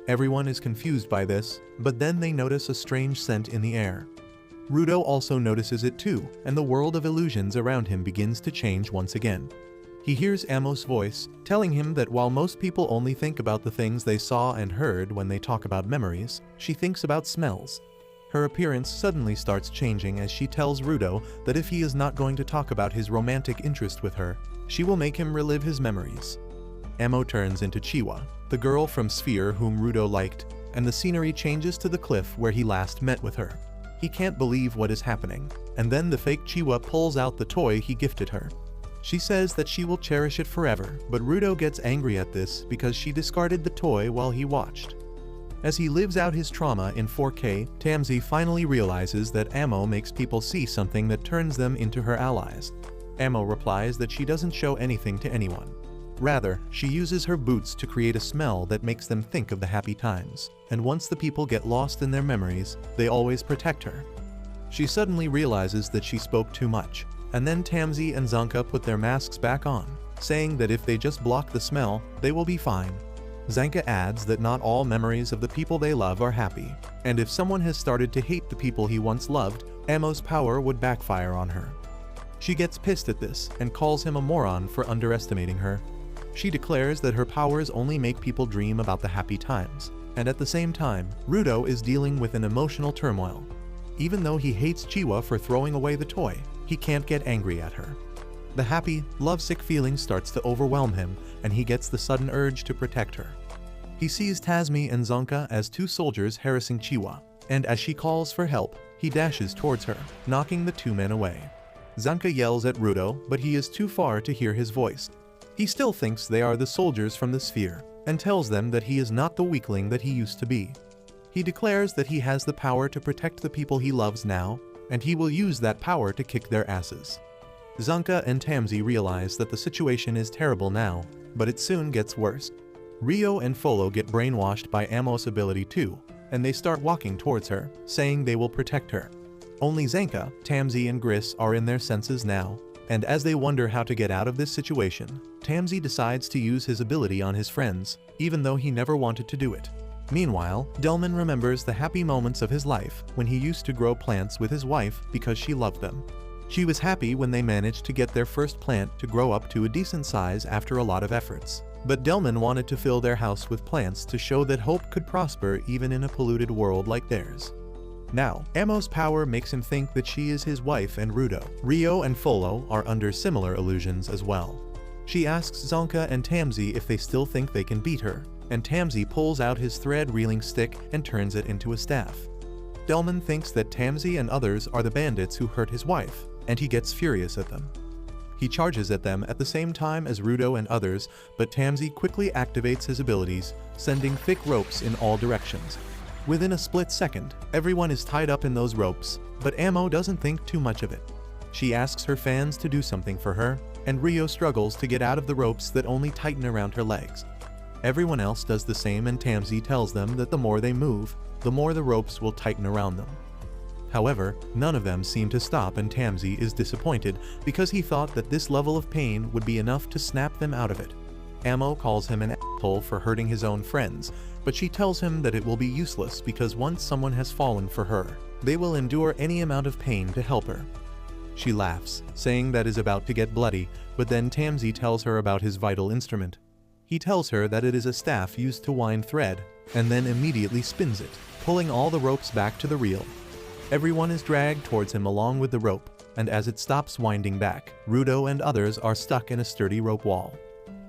Everyone is confused by this, but then they notice a strange scent in the air. Rudo also notices it too, and the world of illusions around him begins to change once again. He hears Amo's voice, telling him that while most people only think about the things they saw and heard when they talk about memories, she thinks about smells. Her appearance suddenly starts changing as she tells Rudo that if he is not going to talk about his romantic interest with her, she will make him relive his memories. Amo turns into Chiwa, the girl from Sphere whom Rudo liked, and the scenery changes to the cliff where he last met with her. He can't believe what is happening, and then the fake Chiwa pulls out the toy he gifted her. She says that she will cherish it forever, but Rudo gets angry at this because she discarded the toy while he watched. As he lives out his trauma in 4K, Tansy finally realizes that Amo makes people see something that turns them into her allies. Amo replies that she doesn't show anything to anyone. Rather, she uses her boots to create a smell that makes them think of the happy times, and once the people get lost in their memories, they always protect her. She suddenly realizes that she spoke too much, and then Tansy and Zanka put their masks back on, saying that if they just block the smell, they will be fine. Zanka adds that not all memories of the people they love are happy, and if someone has started to hate the people he once loved, Amo's power would backfire on her. She gets pissed at this and calls him a moron for underestimating her. She declares that her powers only make people dream about the happy times, and at the same time, Rudo is dealing with an emotional turmoil. Even though he hates Chiwa for throwing away the toy, he can't get angry at her. The happy, lovesick feeling starts to overwhelm him, and he gets the sudden urge to protect her. He sees Tasmi and Zanka as two soldiers harassing Chiwa, and as she calls for help, he dashes towards her, knocking the two men away. Zanka yells at Rudo, but he is too far to hear his voice. He still thinks they are the soldiers from the sphere, and tells them that he is not the weakling that he used to be. He declares that he has the power to protect the people he loves now, and he will use that power to kick their asses. Zanka and Tansy realize that the situation is terrible now, but it soon gets worse. Rio and Folo get brainwashed by Amo's ability too, and they start walking towards her, saying they will protect her. Only Zanka, Tansy and Gris are in their senses now, And as they wonder how to get out of this situation, Tamsi decides to use his ability on his friends, even though he never wanted to do it. Meanwhile, Delman remembers the happy moments of his life when he used to grow plants with his wife because she loved them. She was happy when they managed to get their first plant to grow up to a decent size after a lot of efforts. But Delman wanted to fill their house with plants to show that hope could prosper even in a polluted world like theirs. Now, Amo's power makes him think that she is his wife and Rudo. Rio and Folo are under similar illusions as well. She asks Zonka and Tamsi if they still think they can beat her, and Tamsi pulls out his thread-reeling stick and turns it into a staff. Delman thinks that Tamsi and others are the bandits who hurt his wife, and he gets furious at them. He charges at them at the same time as Rudo and others, but Tamsi quickly activates his abilities, sending thick ropes in all directions. Within a split second, everyone is tied up in those ropes, but Amo doesn't think too much of it. She asks her fans to do something for her, and Rio struggles to get out of the ropes that only tighten around her legs. Everyone else does the same, and Tamsi tells them that the more they move, the more the ropes will tighten around them. However, none of them seem to stop, and Tamsi is disappointed because he thought that this level of pain would be enough to snap them out of it. Amo calls him an asshole for hurting his own friends, but she tells him that it will be useless because once someone has fallen for her, they will endure any amount of pain to help her. She laughs, saying that is about to get bloody, but then Tamsi tells her about his vital instrument. He tells her that it is a staff used to wind thread, and then immediately spins it, pulling all the ropes back to the reel. Everyone is dragged towards him along with the rope, and as it stops winding back, Rudo and others are stuck in a sturdy rope wall.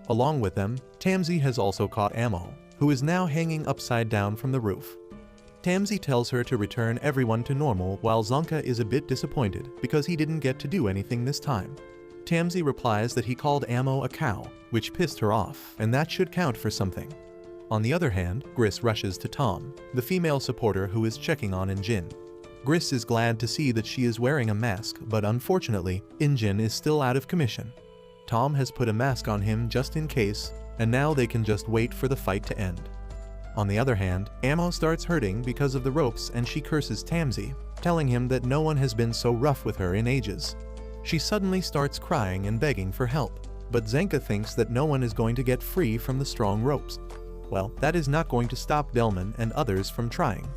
Along with them, Tamsi has also caught Amo, who is now hanging upside down from the roof. Tamsi tells her to return everyone to normal, while Zonka is a bit disappointed because he didn't get to do anything this time. Tamsi replies that he called Amo a cow, which pissed her off, and that should count for something. On the other hand, Gris rushes to Tom, the female supporter who is checking on Injin. Gris is glad to see that she is wearing a mask, but unfortunately, Injin is still out of commission. Tom has put a mask on him just in case, and now they can just wait for the fight to end. On the other hand, Amo starts hurting because of the ropes, and she curses Tamsi, telling him that no one has been so rough with her in ages. She suddenly starts crying and begging for help, but Zenka thinks that no one is going to get free from the strong ropes. Well, that is not going to stop Delman and others from trying.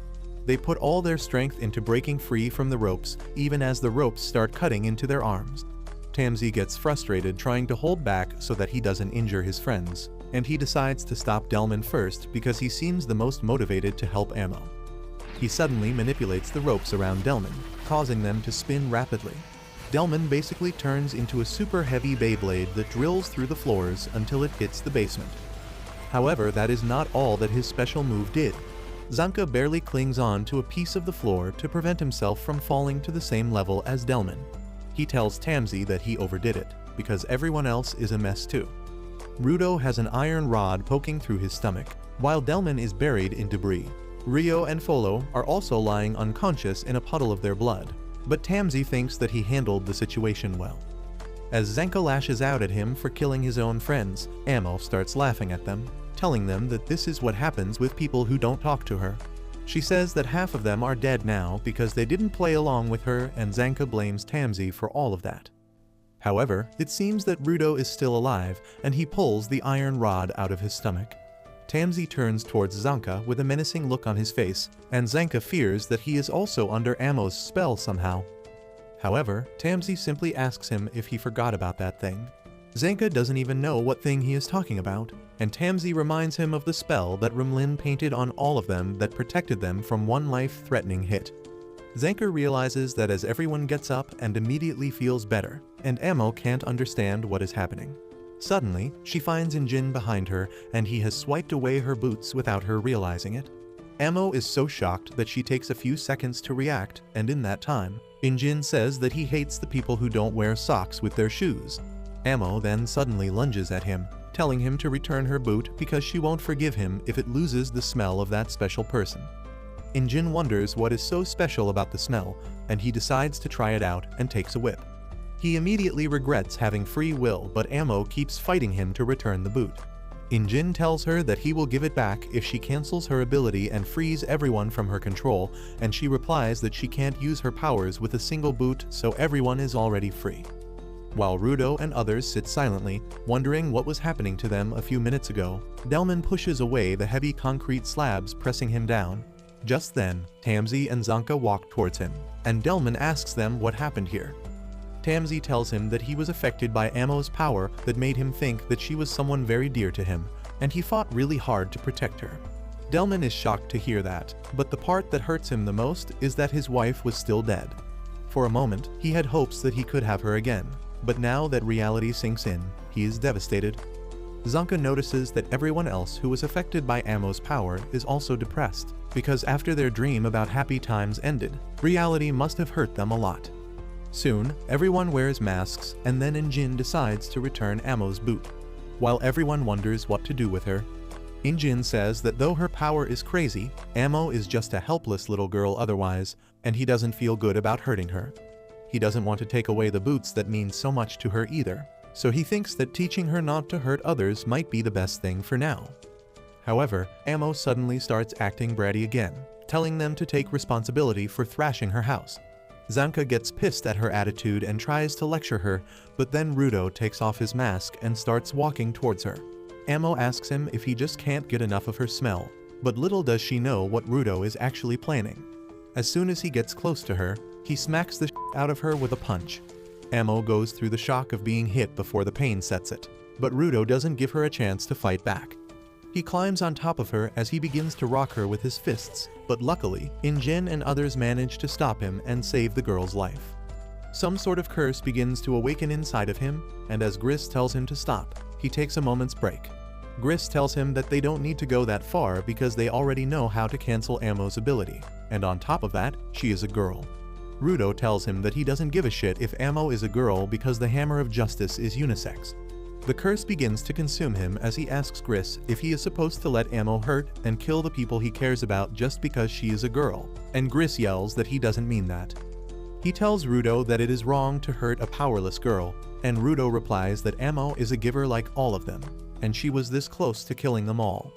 They put all their strength into breaking free from the ropes, even as the ropes start cutting into their arms. Tamsi gets frustrated trying to hold back so that he doesn't injure his friends, and he decides to stop Delman first because he seems the most motivated to help Amo. He suddenly manipulates the ropes around Delman, causing them to spin rapidly. Delman basically turns into a super heavy Beyblade that drills through the floors until it hits the basement. However, that is not all that his special move did. Zonka barely clings on to a piece of the floor to prevent himself from falling to the same level as Delman. He tells Tamsi that he overdid it, because everyone else is a mess too. Rudo has an iron rod poking through his stomach, while Delman is buried in debris. Rio and Folo are also lying unconscious in a puddle of their blood, but Tamsi thinks that he handled the situation well. As Zenka lashes out at him for killing his own friends, Amo starts laughing at them, telling them that this is what happens with people who don't talk to her. She says that half of them are dead now because they didn't play along with her, and Zenka blames Tamsi for all of that. However, it seems that Rudo is still alive, and he pulls the iron rod out of his stomach. Tamsi turns towards Zonka with a menacing look on his face, and Zenka fears that he is also under Amo's spell somehow. However, Tamsi simply asks him if he forgot about that thing. Zenka doesn't even know what thing he is talking about, and Tamsi reminds him of the spell that Rumlin painted on all of them that protected them from one life-threatening hit. Zenka realizes that as everyone gets up and immediately feels better, and Amo can't understand what is happening. Suddenly, she finds Injin behind her, and he has swiped away her boots without her realizing it. Amo is so shocked that she takes a few seconds to react, and in that time, Injin says that he hates the people who don't wear socks with their shoes. Amo then suddenly lunges at him, telling him to return her boot because she won't forgive him if it loses the smell of that special person. Injin wonders what is so special about the smell, and he decides to try it out and takes a whip. He immediately regrets having free will, but Amo keeps fighting him to return the boot. Injin tells her that he will give it back if she cancels her ability and frees everyone from her control, and she replies that she can't use her powers with a single boot, so everyone is already free. While Rudo and others sit silently, wondering what was happening to them a few minutes ago, Delman pushes away the heavy concrete slabs pressing him down. Just then, Tamsi and Zanka walk towards him, and Delman asks them what happened here. Tamsi tells him that he was affected by Amo's power that made him think that she was someone very dear to him, and he fought really hard to protect her. Delman is shocked to hear that, but the part that hurts him the most is that his wife was still dead. For a moment, he had hopes that he could have her again, but now that reality sinks in, he is devastated. Zanka notices that everyone else who was affected by Amo's power is also depressed, because after their dream about happy times ended, reality must have hurt them a lot. Soon, everyone wears masks, and then Injin decides to return Amo's boot. While everyone wonders what to do with her, Injin says that though her power is crazy, Amo is just a helpless little girl otherwise, and he doesn't feel good about hurting her. He doesn't want to take away the boots that mean so much to her either, so he thinks that teaching her not to hurt others might be the best thing for now. However, Amo suddenly starts acting bratty again, telling them to take responsibility for thrashing her house. Zanka gets pissed at her attitude and tries to lecture her, but then Rudo takes off his mask and starts walking towards her. Amo asks him if he just can't get enough of her smell, but little does she know what Rudo is actually planning. As soon as he gets close to her, he smacks the out of her with a punch. Amo goes through the shock of being hit before the pain sets it, but Rudo doesn't give her a chance to fight back. He climbs on top of her as he begins to rock her with his fists, but luckily, Injin and others manage to stop him and save the girl's life. Some sort of curse begins to awaken inside of him, and as Gris tells him to stop, he takes a moment's break. Gris tells him that they don't need to go that far because they already know how to cancel Amo's ability, and on top of that, she is a girl. Rudo tells him that he doesn't give a shit if Amo is a girl because the Hammer of Justice is unisex. The curse begins to consume him as he asks Gris if he is supposed to let Amo hurt and kill the people he cares about just because she is a girl, and Gris yells that he doesn't mean that. He tells Rudo that it is wrong to hurt a powerless girl, and Rudo replies that Amo is a giver like all of them, and she was this close to killing them all.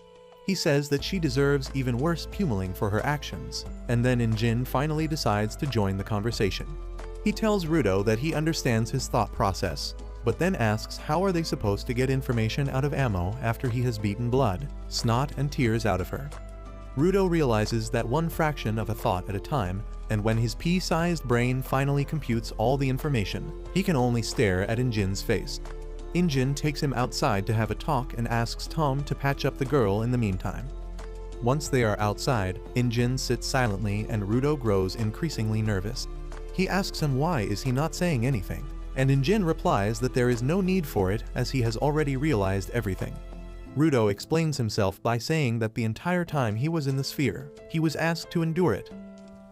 He says that she deserves even worse pummeling for her actions, and then Injin finally decides to join the conversation. He tells Rudo that he understands his thought process, but then asks how are they supposed to get information out of Amo after he has beaten blood, snot, and tears out of her. Rudo realizes that one fraction of a thought at a time, and when his pea-sized brain finally computes all the information, he can only stare at Injin's face. Injin takes him outside to have a talk and asks Tom to patch up the girl in the meantime. Once they are outside, Injin sits silently and Rudo grows increasingly nervous. He asks him why is he not saying anything, and Injin replies that there is no need for it as he has already realized everything. Rudo explains himself by saying that the entire time he was in the sphere, he was asked to endure it.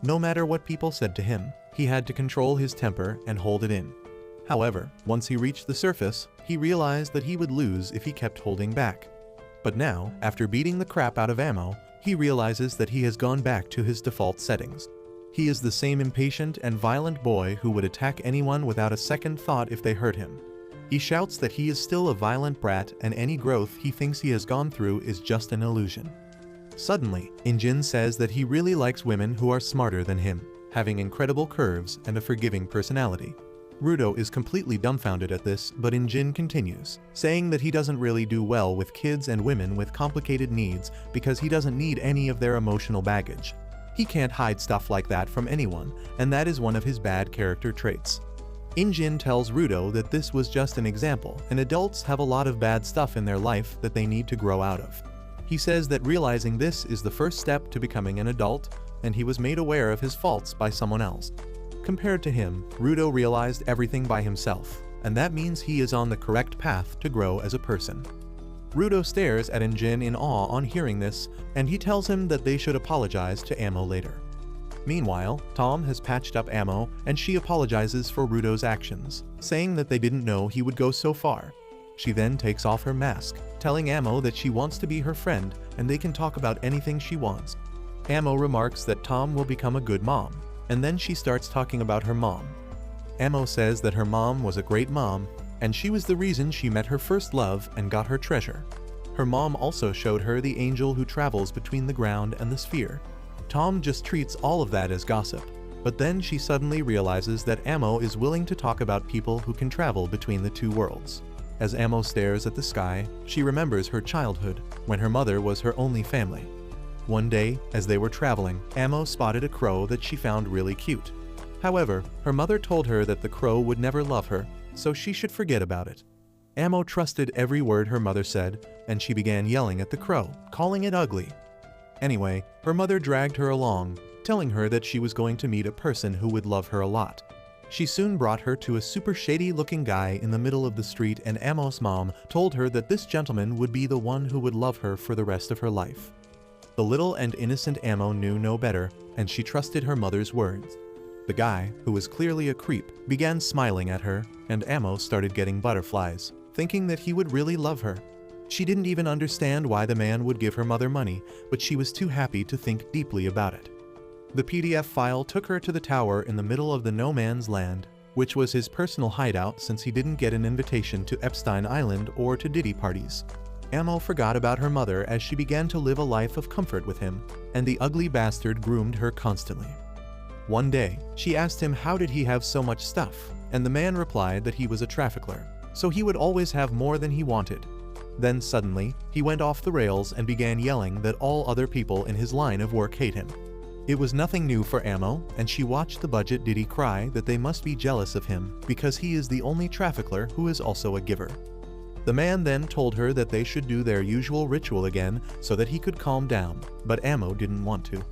No matter what people said to him, he had to control his temper and hold it in. However, once he reached the surface, he realized that he would lose if he kept holding back. But now, after beating the crap out of Amo, he realizes that he has gone back to his default settings. He is the same impatient and violent boy who would attack anyone without a second thought if they hurt him. He shouts that he is still a violent brat and any growth he thinks he has gone through is just an illusion. Suddenly, Injin says that he really likes women who are smarter than him, having incredible curves and a forgiving personality. Rudo is completely dumbfounded at this, but Injin continues, saying that he doesn't really do well with kids and women with complicated needs because he doesn't need any of their emotional baggage. He can't hide stuff like that from anyone, and that is one of his bad character traits. Injin tells Rudo that this was just an example, and adults have a lot of bad stuff in their life that they need to grow out of. He says that realizing this is the first step to becoming an adult, and he was made aware of his faults by someone else. Compared to him, Rudo realized everything by himself, and that means he is on the correct path to grow as a person. Rudo stares at Injin in awe on hearing this, and he tells him that they should apologize to Amo later. Meanwhile, Tom has patched up Amo, and she apologizes for Rudo's actions, saying that they didn't know he would go so far. She then takes off her mask, telling Amo that she wants to be her friend and they can talk about anything she wants. Amo remarks that Tom will become a good mom, and then she starts talking about her mom. Amo says that her mom was a great mom, and she was the reason she met her first love and got her treasure. Her mom also showed her the angel who travels between the ground and the sphere. Tom just treats all of that as gossip. But then she suddenly realizes that Amo is willing to talk about people who can travel between the two worlds. As Amo stares at the sky, she remembers her childhood, when her mother was her only family. One day, as they were traveling, Amo spotted a crow that she found really cute. However, her mother told her that the crow would never love her, so she should forget about it. Amo trusted every word her mother said, and she began yelling at the crow, calling it ugly. Anyway, her mother dragged her along, telling her that she was going to meet a person who would love her a lot. She soon brought her to a super shady-looking guy in the middle of the street, and Amo's mom told her that this gentleman would be the one who would love her for the rest of her life. The little and innocent Amo knew no better, and she trusted her mother's words. The guy, who was clearly a creep, began smiling at her, and Amo started getting butterflies, thinking that he would really love her. She didn't even understand why the man would give her mother money, but she was too happy to think deeply about it. The PDF file took her to the tower in the middle of the no man's land, which was his personal hideout since he didn't get an invitation to Epstein Island or to Diddy parties. Amo forgot about her mother as she began to live a life of comfort with him, and the ugly bastard groomed her constantly. One day, she asked him how did he have so much stuff, and the man replied that he was a trafficker, so he would always have more than he wanted. Then suddenly, he went off the rails and began yelling that all other people in his line of work hate him. It was nothing new for Amo, and she watched the budget Diddy cry that they must be jealous of him because he is the only trafficker who is also a giver. The man then told her that they should do their usual ritual again so that he could calm down, but Amo didn't want to.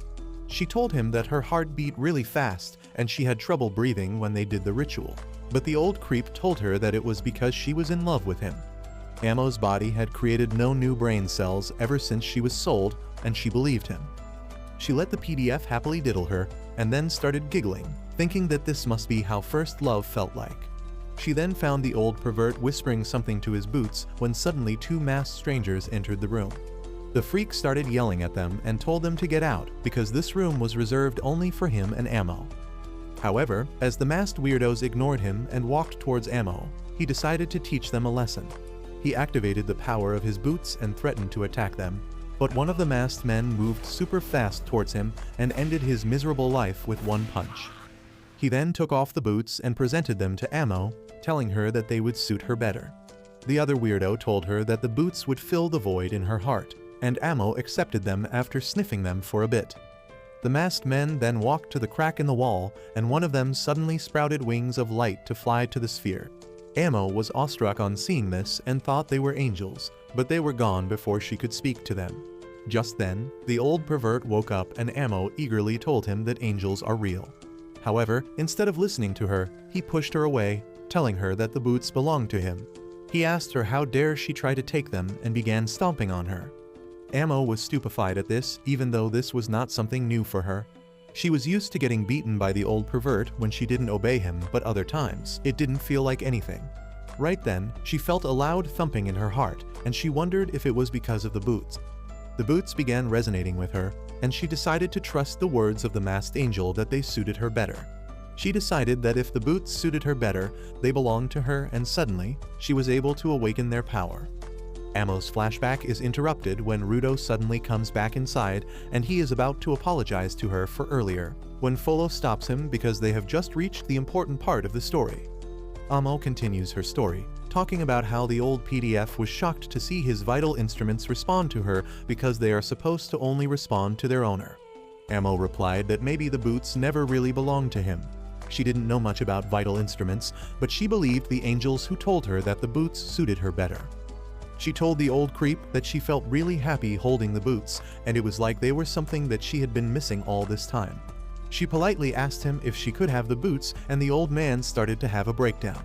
She told him that her heart beat really fast and she had trouble breathing when they did the ritual, but the old creep told her that it was because she was in love with him. Amo's body had created no new brain cells ever since she was sold, and she believed him. She let the PDF happily diddle her, and then started giggling, thinking that this must be how first love felt like. She then found the old pervert whispering something to his boots when suddenly two masked strangers entered the room. The freak started yelling at them and told them to get out because this room was reserved only for him and Amo. However, as the masked weirdos ignored him and walked towards Amo, he decided to teach them a lesson. He activated the power of his boots and threatened to attack them. But one of the masked men moved super fast towards him and ended his miserable life with one punch. He then took off the boots and presented them to Amo, telling her that they would suit her better. The other weirdo told her that the boots would fill the void in her heart, and Amo accepted them after sniffing them for a bit. The masked men then walked to the crack in the wall, and one of them suddenly sprouted wings of light to fly to the sphere. Amo was awestruck on seeing this and thought they were angels, but they were gone before she could speak to them. Just then, the old pervert woke up and Amo eagerly told him that angels are real. However, instead of listening to her, he pushed her away, telling her that the boots belonged to him. He asked her how dare she try to take them and began stomping on her. Amo was stupefied at this, even though this was not something new for her. She was used to getting beaten by the old pervert when she didn't obey him, but other times, it didn't feel like anything. Right then, she felt a loud thumping in her heart, and she wondered if it was because of the boots. The boots began resonating with her, and she decided to trust the words of the masked angel that they suited her better. She decided that if the boots suited her better, they belonged to her, and suddenly, she was able to awaken their power. Amo's flashback is interrupted when Rudo suddenly comes back inside and he is about to apologize to her for earlier, when Folo stops him because they have just reached the important part of the story. Amo continues her story, talking about how the old PDF was shocked to see his vital instruments respond to her because they are supposed to only respond to their owner. Amo replied that maybe the boots never really belonged to him. She didn't know much about vital instruments, but she believed the angels who told her that the boots suited her better. She told the old creep that she felt really happy holding the boots, and it was like they were something that she had been missing all this time. She politely asked him if she could have the boots, and the old man started to have a breakdown.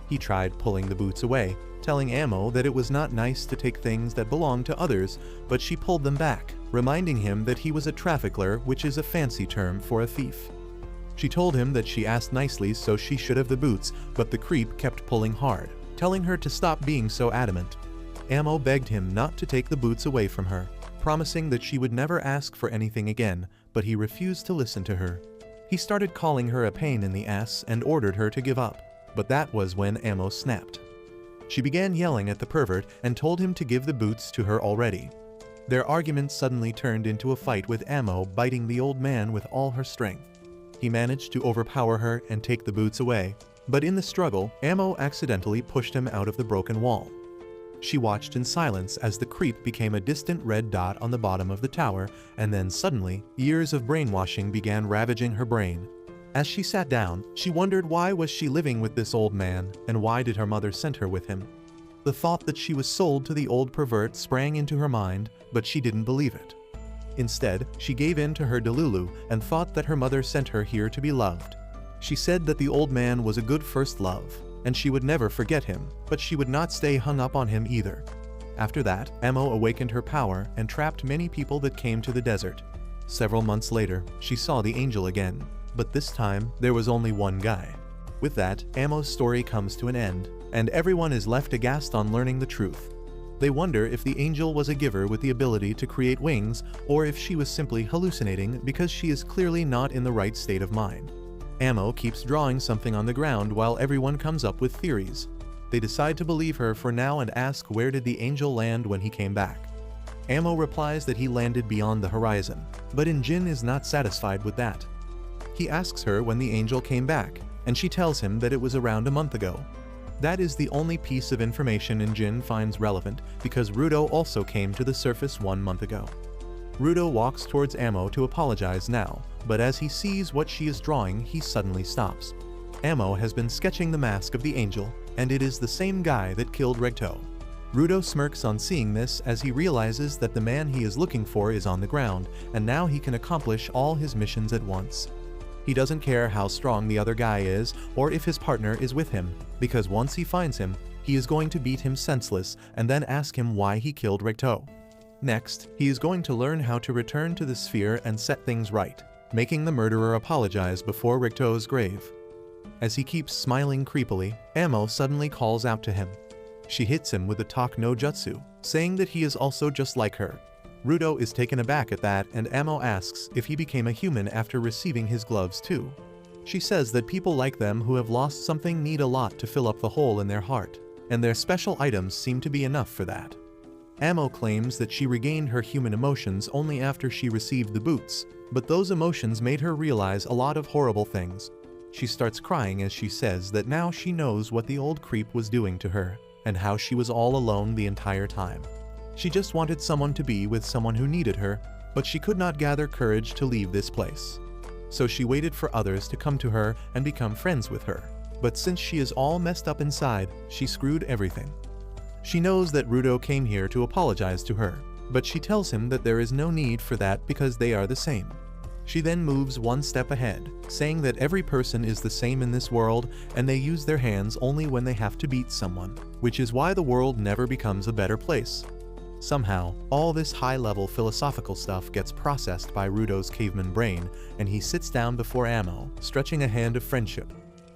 He tried pulling the boots away, telling Amo that it was not nice to take things that belonged to others, but she pulled them back, reminding him that he was a trafficker, which is a fancy term for a thief. She told him that she asked nicely so she should have the boots, but the creep kept pulling hard, telling her to stop being so adamant. Amo begged him not to take the boots away from her, promising that she would never ask for anything again, but he refused to listen to her. He started calling her a pain in the ass and ordered her to give up, but that was when Amo snapped. She began yelling at the pervert and told him to give the boots to her already. Their argument suddenly turned into a fight with Amo biting the old man with all her strength. He managed to overpower her and take the boots away, but in the struggle, Amo accidentally pushed him out of the broken wall. She watched in silence as the creep became a distant red dot on the bottom of the tower, and then suddenly, years of brainwashing began ravaging her brain. As she sat down, she wondered why was she living with this old man, and why did her mother send her with him. The thought that she was sold to the old pervert sprang into her mind, but she didn't believe it. Instead, she gave in to her delulu and thought that her mother sent her here to be loved. She said that the old man was a good first love, and she would never forget him, but she would not stay hung up on him either. After that, Amo awakened her power and trapped many people that came to the desert. Several months later, she saw the angel again, but this time there was only one guy. With that, Amo's story comes to an end, and everyone is left aghast on learning the truth. They wonder if the angel was a giver with the ability to create wings, or if she was simply hallucinating because she is clearly not in the right state of mind. Amo keeps drawing something on the ground while everyone comes up with theories. They decide to believe her for now and ask where did the angel land when he came back. Amo replies that he landed beyond the horizon, but Injin is not satisfied with that. He asks her when the angel came back, and she tells him that it was around a month ago. That is the only piece of information Injin finds relevant because Rudo also came to the surface 1 month ago. Rudo walks towards Amo to apologize now, but as he sees what she is drawing, he suddenly stops. Amo has been sketching the mask of the angel, and it is the same guy that killed Regto. Rudo smirks on seeing this as he realizes that the man he is looking for is on the ground, and now he can accomplish all his missions at once. He doesn't care how strong the other guy is or if his partner is with him, because once he finds him, he is going to beat him senseless and then ask him why he killed Regto. Next, he is going to learn how to return to the sphere and set things right, making the murderer apologize before Regto's grave. As he keeps smiling creepily, Amo suddenly calls out to him. She hits him with a talk no jutsu, saying that he is also just like her. Rudo is taken aback at that, and Amo asks if he became a human after receiving his gloves too. She says that people like them who have lost something need a lot to fill up the hole in their heart, and their special items seem to be enough for that. Amo claims that she regained her human emotions only after she received the boots, but those emotions made her realize a lot of horrible things. She starts crying as she says that now she knows what the old creep was doing to her, and how she was all alone the entire time. She just wanted someone to be with someone who needed her, but she could not gather courage to leave this place. So she waited for others to come to her and become friends with her. But since she is all messed up inside, she screwed everything. She knows that Rudo came here to apologize to her, but she tells him that there is no need for that because they are the same. She then moves one step ahead, saying that every person is the same in this world and they use their hands only when they have to beat someone, which is why the world never becomes a better place. Somehow, all this high-level philosophical stuff gets processed by Rudo's caveman brain, and he sits down before Amo, stretching a hand of friendship.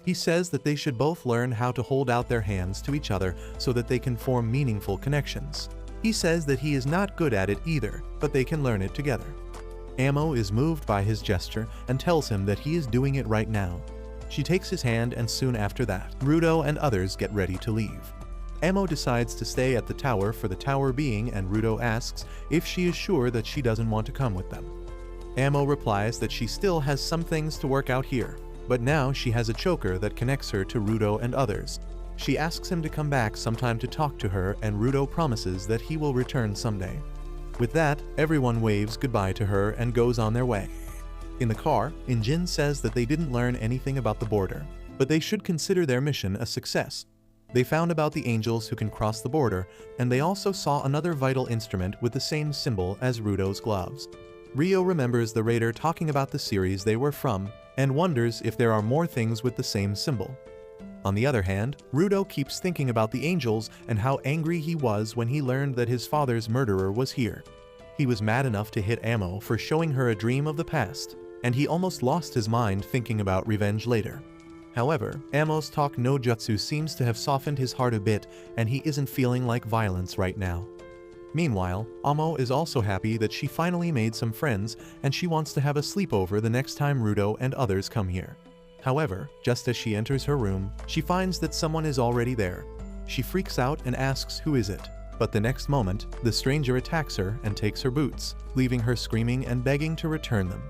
He says that they should both learn how to hold out their hands to each other so that they can form meaningful connections. He says that he is not good at it either, but they can learn it together. Amo is moved by his gesture and tells him that he is doing it right now. She takes his hand, and soon after that, Rudo and others get ready to leave. Amo decides to stay at the tower for the tower being, and Rudo asks if she is sure that she doesn't want to come with them. Amo replies that she still has some things to work out here, but now she has a choker that connects her to Rudo and others. She asks him to come back sometime to talk to her, and Rudo promises that he will return someday. With that, everyone waves goodbye to her and goes on their way. In the car, Injin says that they didn't learn anything about the border, but they should consider their mission a success. They found about the angels who can cross the border, and they also saw another vital instrument with the same symbol as Rudo's gloves. Rio remembers the raider talking about the series they were from, and wonders if there are more things with the same symbol. On the other hand, Rudo keeps thinking about the angels and how angry he was when he learned that his father's murderer was here. He was mad enough to hit Amo for showing her a dream of the past, and he almost lost his mind thinking about revenge later. However, Amo's talk no jutsu seems to have softened his heart a bit, and he isn't feeling like violence right now. Meanwhile, Amo is also happy that she finally made some friends, and she wants to have a sleepover the next time Rudo and others come here. However, just as she enters her room, she finds that someone is already there. She freaks out and asks who is it, but the next moment, the stranger attacks her and takes her boots, leaving her screaming and begging to return them.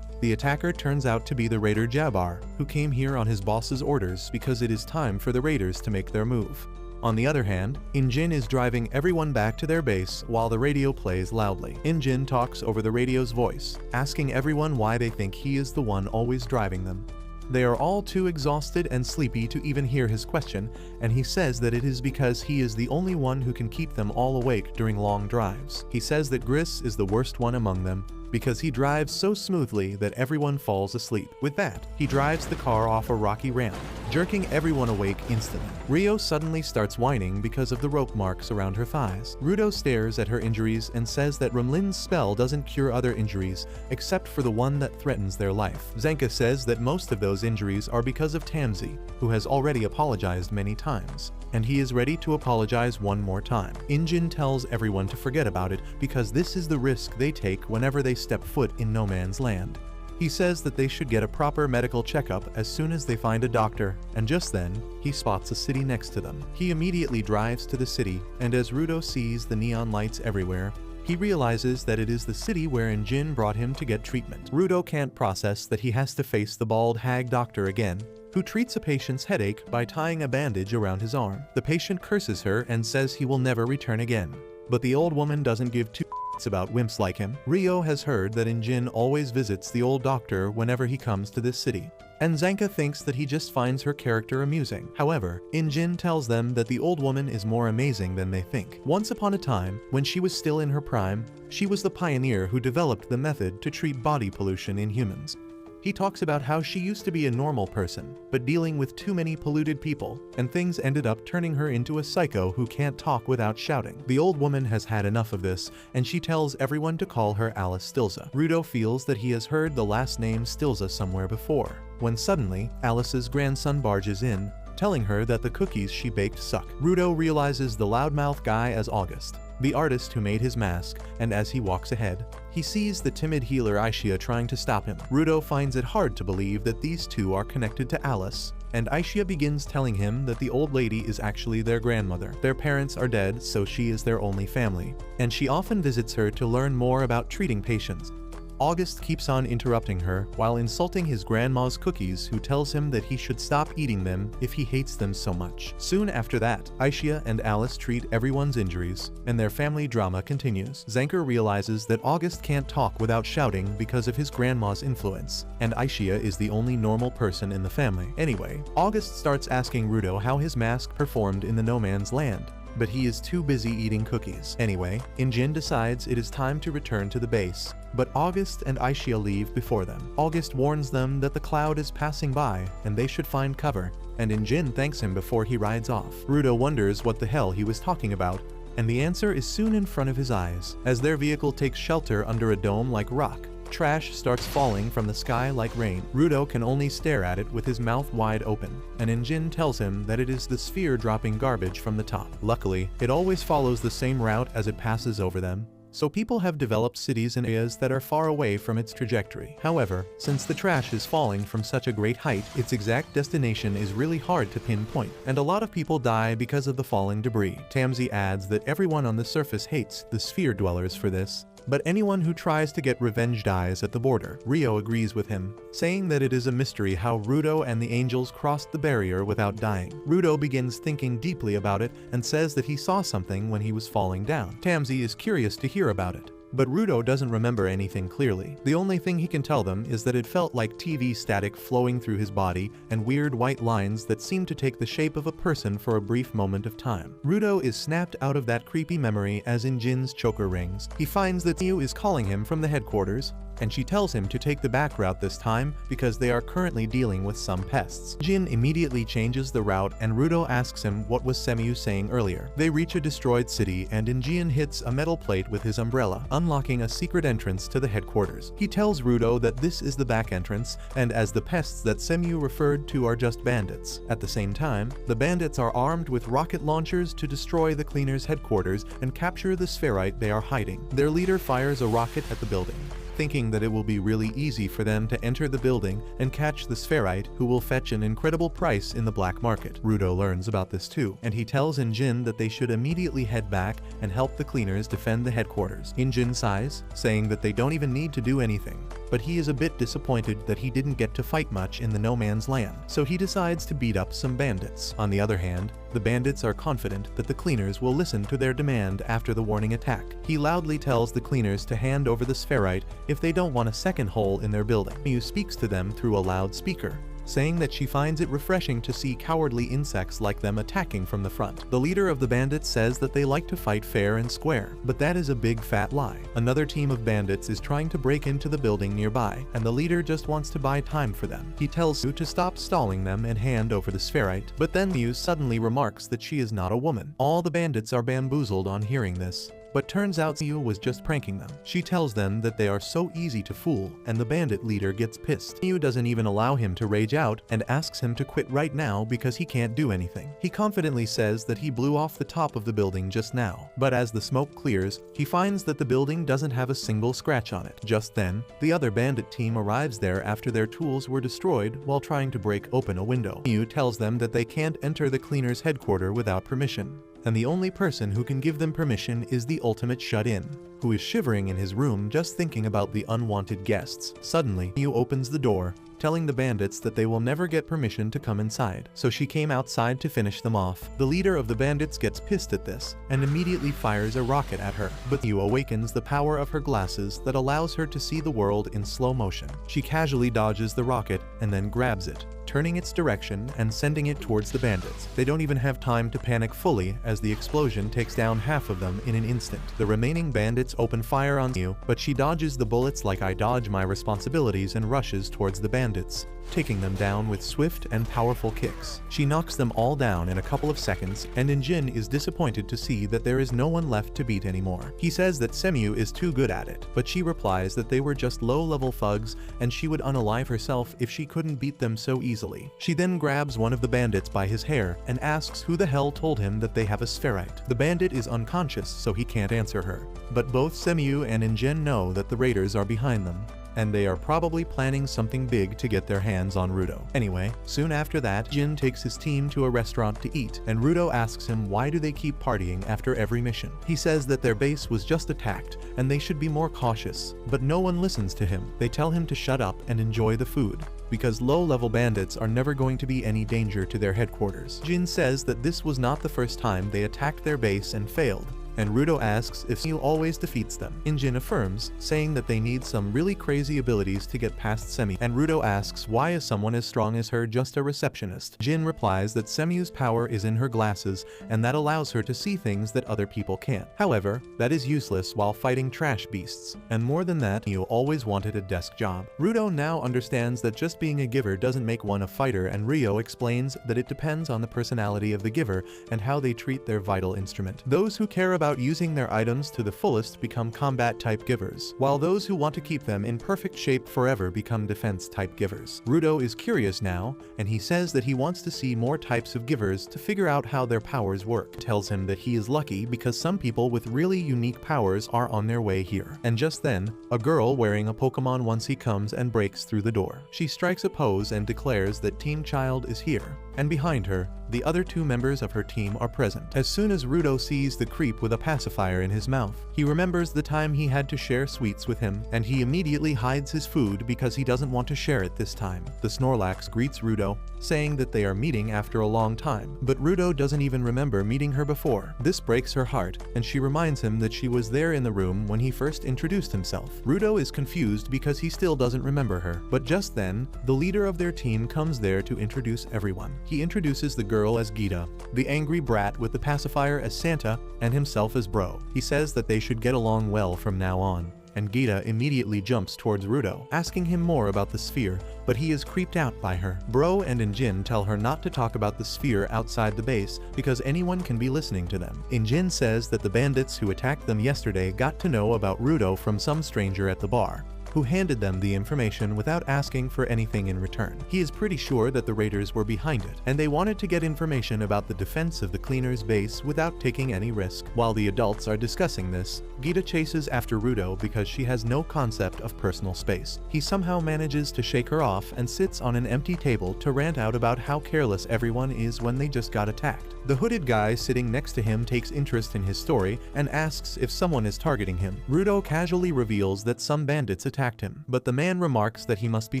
The attacker turns out to be the raider Jabbar, who came here on his boss's orders because it is time for the raiders to make their move. On the other hand, Injin is driving everyone back to their base while the radio plays loudly. Injin talks over the radio's voice, asking everyone why they think he is the one always driving them. They are all too exhausted and sleepy to even hear his question, and he says that it is because he is the only one who can keep them all awake during long drives. He says that Gris is the worst one among them, because he drives so smoothly that everyone falls asleep. With that, he drives the car off a rocky ramp, jerking everyone awake instantly. Rio suddenly starts whining because of the rope marks around her thighs. Rudo stares at her injuries and says that Rumlin's spell doesn't cure other injuries, except for the one that threatens their life. Zenka says that most of those injuries are because of Tamsi, who has already apologized many times, and he is ready to apologize one more time. Injin tells everyone to forget about it because this is the risk they take whenever they step foot in no man's land. He says that they should get a proper medical checkup as soon as they find a doctor, and just then, he spots a city next to them. He immediately drives to the city, and as Rudo sees the neon lights everywhere, he realizes that it is the city where Injin brought him to get treatment. Rudo can't process that he has to face the bald hag doctor again, who treats a patient's headache by tying a bandage around his arm. The patient curses her and says he will never return again. But the old woman doesn't give two about wimps like him. Rio has heard that Injin always visits the old doctor whenever he comes to this city, and Zanka thinks that he just finds her character amusing. However, Injin tells them that the old woman is more amazing than they think. Once upon a time, when she was still in her prime, she was the pioneer who developed the method to treat body pollution in humans. He talks about how she used to be a normal person, but dealing with too many polluted people, and things ended up turning her into a psycho who can't talk without shouting. The old woman has had enough of this, and she tells everyone to call her Alice Stilza. Rudo feels that he has heard the last name Stilza somewhere before, when suddenly, Alice's grandson barges in, telling her that the cookies she baked suck. Rudo realizes the loudmouth guy as August, the artist who made his mask, and as he walks ahead, he sees the timid healer Aishia trying to stop him. Rudo finds it hard to believe that these two are connected to Alice, and Aishia begins telling him that the old lady is actually their grandmother. Their parents are dead, so she is their only family, and she often visits her to learn more about treating patients. August keeps on interrupting her while insulting his grandma's cookies, who tells him that he should stop eating them if he hates them so much. Soon after that, Aishia and Alice treat everyone's injuries, and their family drama continues. Zanker realizes that August can't talk without shouting because of his grandma's influence, and Aishia is the only normal person in the family. Anyway, August starts asking Rudo how his mask performed in the no man's land, but he is too busy eating cookies. Anyway, Injin decides it is time to return to the base, but August and Aishia leave before them. August warns them that the cloud is passing by and they should find cover, and Injin thanks him before he rides off. Rudo wonders what the hell he was talking about, and the answer is soon in front of his eyes. As their vehicle takes shelter under a dome like rock, trash starts falling from the sky like rain. Rudo can only stare at it with his mouth wide open, and Injin tells him that it is the sphere dropping garbage from the top. Luckily, it always follows the same route as it passes over them, so people have developed cities in areas that are far away from its trajectory. However, since the trash is falling from such a great height, its exact destination is really hard to pinpoint, and a lot of people die because of the falling debris. Tamsi adds that everyone on the surface hates the sphere dwellers for this, but anyone who tries to get revenge dies at the border. Rio agrees with him, saying that it is a mystery how Rudo and the angels crossed the barrier without dying. Rudo begins thinking deeply about it and says that he saw something when he was falling down. Tamsi is curious to hear about it, but Rudo doesn't remember anything clearly. The only thing he can tell them is that it felt like TV static flowing through his body and weird white lines that seemed to take the shape of a person for a brief moment of time. Rudo is snapped out of that creepy memory as Injin's choker rings. He finds that Miu is calling him from the headquarters, and she tells him to take the back route this time because they are currently dealing with some pests. Jin immediately changes the route, and Rudo asks him what was Semiu saying earlier. They reach a destroyed city, and Injin hits a metal plate with his umbrella, unlocking a secret entrance to the headquarters. He tells Rudo that this is the back entrance, and as the pests that Semiu referred to are just bandits. At the same time, the bandits are armed with rocket launchers to destroy the cleaners' headquarters and capture the spherite they are hiding. Their leader fires a rocket at the building, thinking that it will be really easy for them to enter the building and catch the spherite, who will fetch an incredible price in the black market. Rudo learns about this too, and he tells Injin that they should immediately head back and help the cleaners defend the headquarters. Injin sighs, saying that they don't even need to do anything, but he is a bit disappointed that he didn't get to fight much in the no man's land, so he decides to beat up some bandits. On the other hand, the bandits are confident that the cleaners will listen to their demand after the warning attack. He loudly tells the cleaners to hand over the spherite if they don't want a second hole in their building. Mew speaks to them through a loudspeaker, saying that she finds it refreshing to see cowardly insects like them attacking from the front. The leader of the bandits says that they like to fight fair and square, but that is a big fat lie. Another team of bandits is trying to break into the building nearby, and the leader just wants to buy time for them. He tells Mew to stop stalling them and hand over the spherite, but then Mew suddenly remarks that she is not a woman. All the bandits are bamboozled on hearing this, but turns out Mew was just pranking them. She tells them that they are so easy to fool, and the bandit leader gets pissed. Mew doesn't even allow him to rage out and asks him to quit right now because he can't do anything. He confidently says that he blew off the top of the building just now, but as the smoke clears, he finds that the building doesn't have a single scratch on it. Just then, the other bandit team arrives there after their tools were destroyed while trying to break open a window. Mew tells them that they can't enter the cleaner's headquarters without permission, and the only person who can give them permission is the ultimate shut-in, who is shivering in his room just thinking about the unwanted guests. Suddenly, Mew opens the door, telling the bandits that they will never get permission to come inside, so she came outside to finish them off. The leader of the bandits gets pissed at this, and immediately fires a rocket at her, but Mew awakens the power of her glasses that allows her to see the world in slow motion. She casually dodges the rocket and then grabs it, turning its direction and sending it towards the bandits. They don't even have time to panic fully as the explosion takes down half of them in an instant. The remaining bandits open fire on Mew, but she dodges the bullets like I dodge my responsibilities and rushes towards the bandits, taking them down with swift and powerful kicks. She knocks them all down in a couple of seconds, and Injin is disappointed to see that there is no one left to beat anymore. He says that Semyu is too good at it, but she replies that they were just low-level thugs and she would unalive herself if she couldn't beat them so easily. She then grabs one of the bandits by his hair and asks who the hell told him that they have a spherite. The bandit is unconscious, so he can't answer her, but both Semyu and Injin know that the raiders are behind them, and they are probably planning something big to get their hands on Rudo. Anyway, soon after that, Jin takes his team to a restaurant to eat, and Rudo asks him why do they keep partying after every mission. He says that their base was just attacked, and they should be more cautious, but no one listens to him. They tell him to shut up and enjoy the food, because low-level bandits are never going to be any danger to their headquarters. Jin says that this was not the first time they attacked their base and failed, and Rudo asks if Semyu always defeats them. Injin affirms, saying that they need some really crazy abilities to get past Semyu, and Rudo asks why is someone as strong as her just a receptionist. Jin replies that Semyu's power is in her glasses, and that allows her to see things that other people can't. However, that is useless while fighting trash beasts, and more than that, Semyu always wanted a desk job. Rudo now understands that just being a giver doesn't make one a fighter, and Rio explains that it depends on the personality of the giver and how they treat their vital instrument. Those who care about using their items to the fullest become combat-type givers, while those who want to keep them in perfect shape forever become defense-type givers. Rudo is curious now, and he says that he wants to see more types of givers to figure out how their powers work. Tells him that he is lucky because some people with really unique powers are on their way here. And just then, a girl wearing a Pokemon onesie comes and breaks through the door. She strikes a pose and declares that Team Child is here, and behind her, the other two members of her team are present. As soon as Rudo sees the creep with a pacifier in his mouth, he remembers the time he had to share sweets with him, and he immediately hides his food because he doesn't want to share it this time. The Snorlax greets Rudo, saying that they are meeting after a long time, but Rudo doesn't even remember meeting her before. This breaks her heart, and she reminds him that she was there in the room when he first introduced himself. Rudo is confused because he still doesn't remember her, but just then, the leader of their team comes there to introduce everyone. He introduces the girl as Gita, the angry brat with the pacifier as Santa, and himself as Bro. He says that they should get along well from now on, and Gita immediately jumps towards Rudo, asking him more about the sphere, but he is creeped out by her. Bro and Injin tell her not to talk about the sphere outside the base because anyone can be listening to them. Injin says that the bandits who attacked them yesterday got to know about Rudo from some stranger at the bar, who handed them the information without asking for anything in return. He is pretty sure that the raiders were behind it, and they wanted to get information about the defense of the cleaner's base without taking any risk. While the adults are discussing this, Gita chases after Rudo because she has no concept of personal space. He somehow manages to shake her off and sits on an empty table to rant out about how careless everyone is when they just got attacked. The hooded guy sitting next to him takes interest in his story and asks if someone is targeting him. Rudo casually reveals that some bandits attacked attacked him, but the man remarks that he must be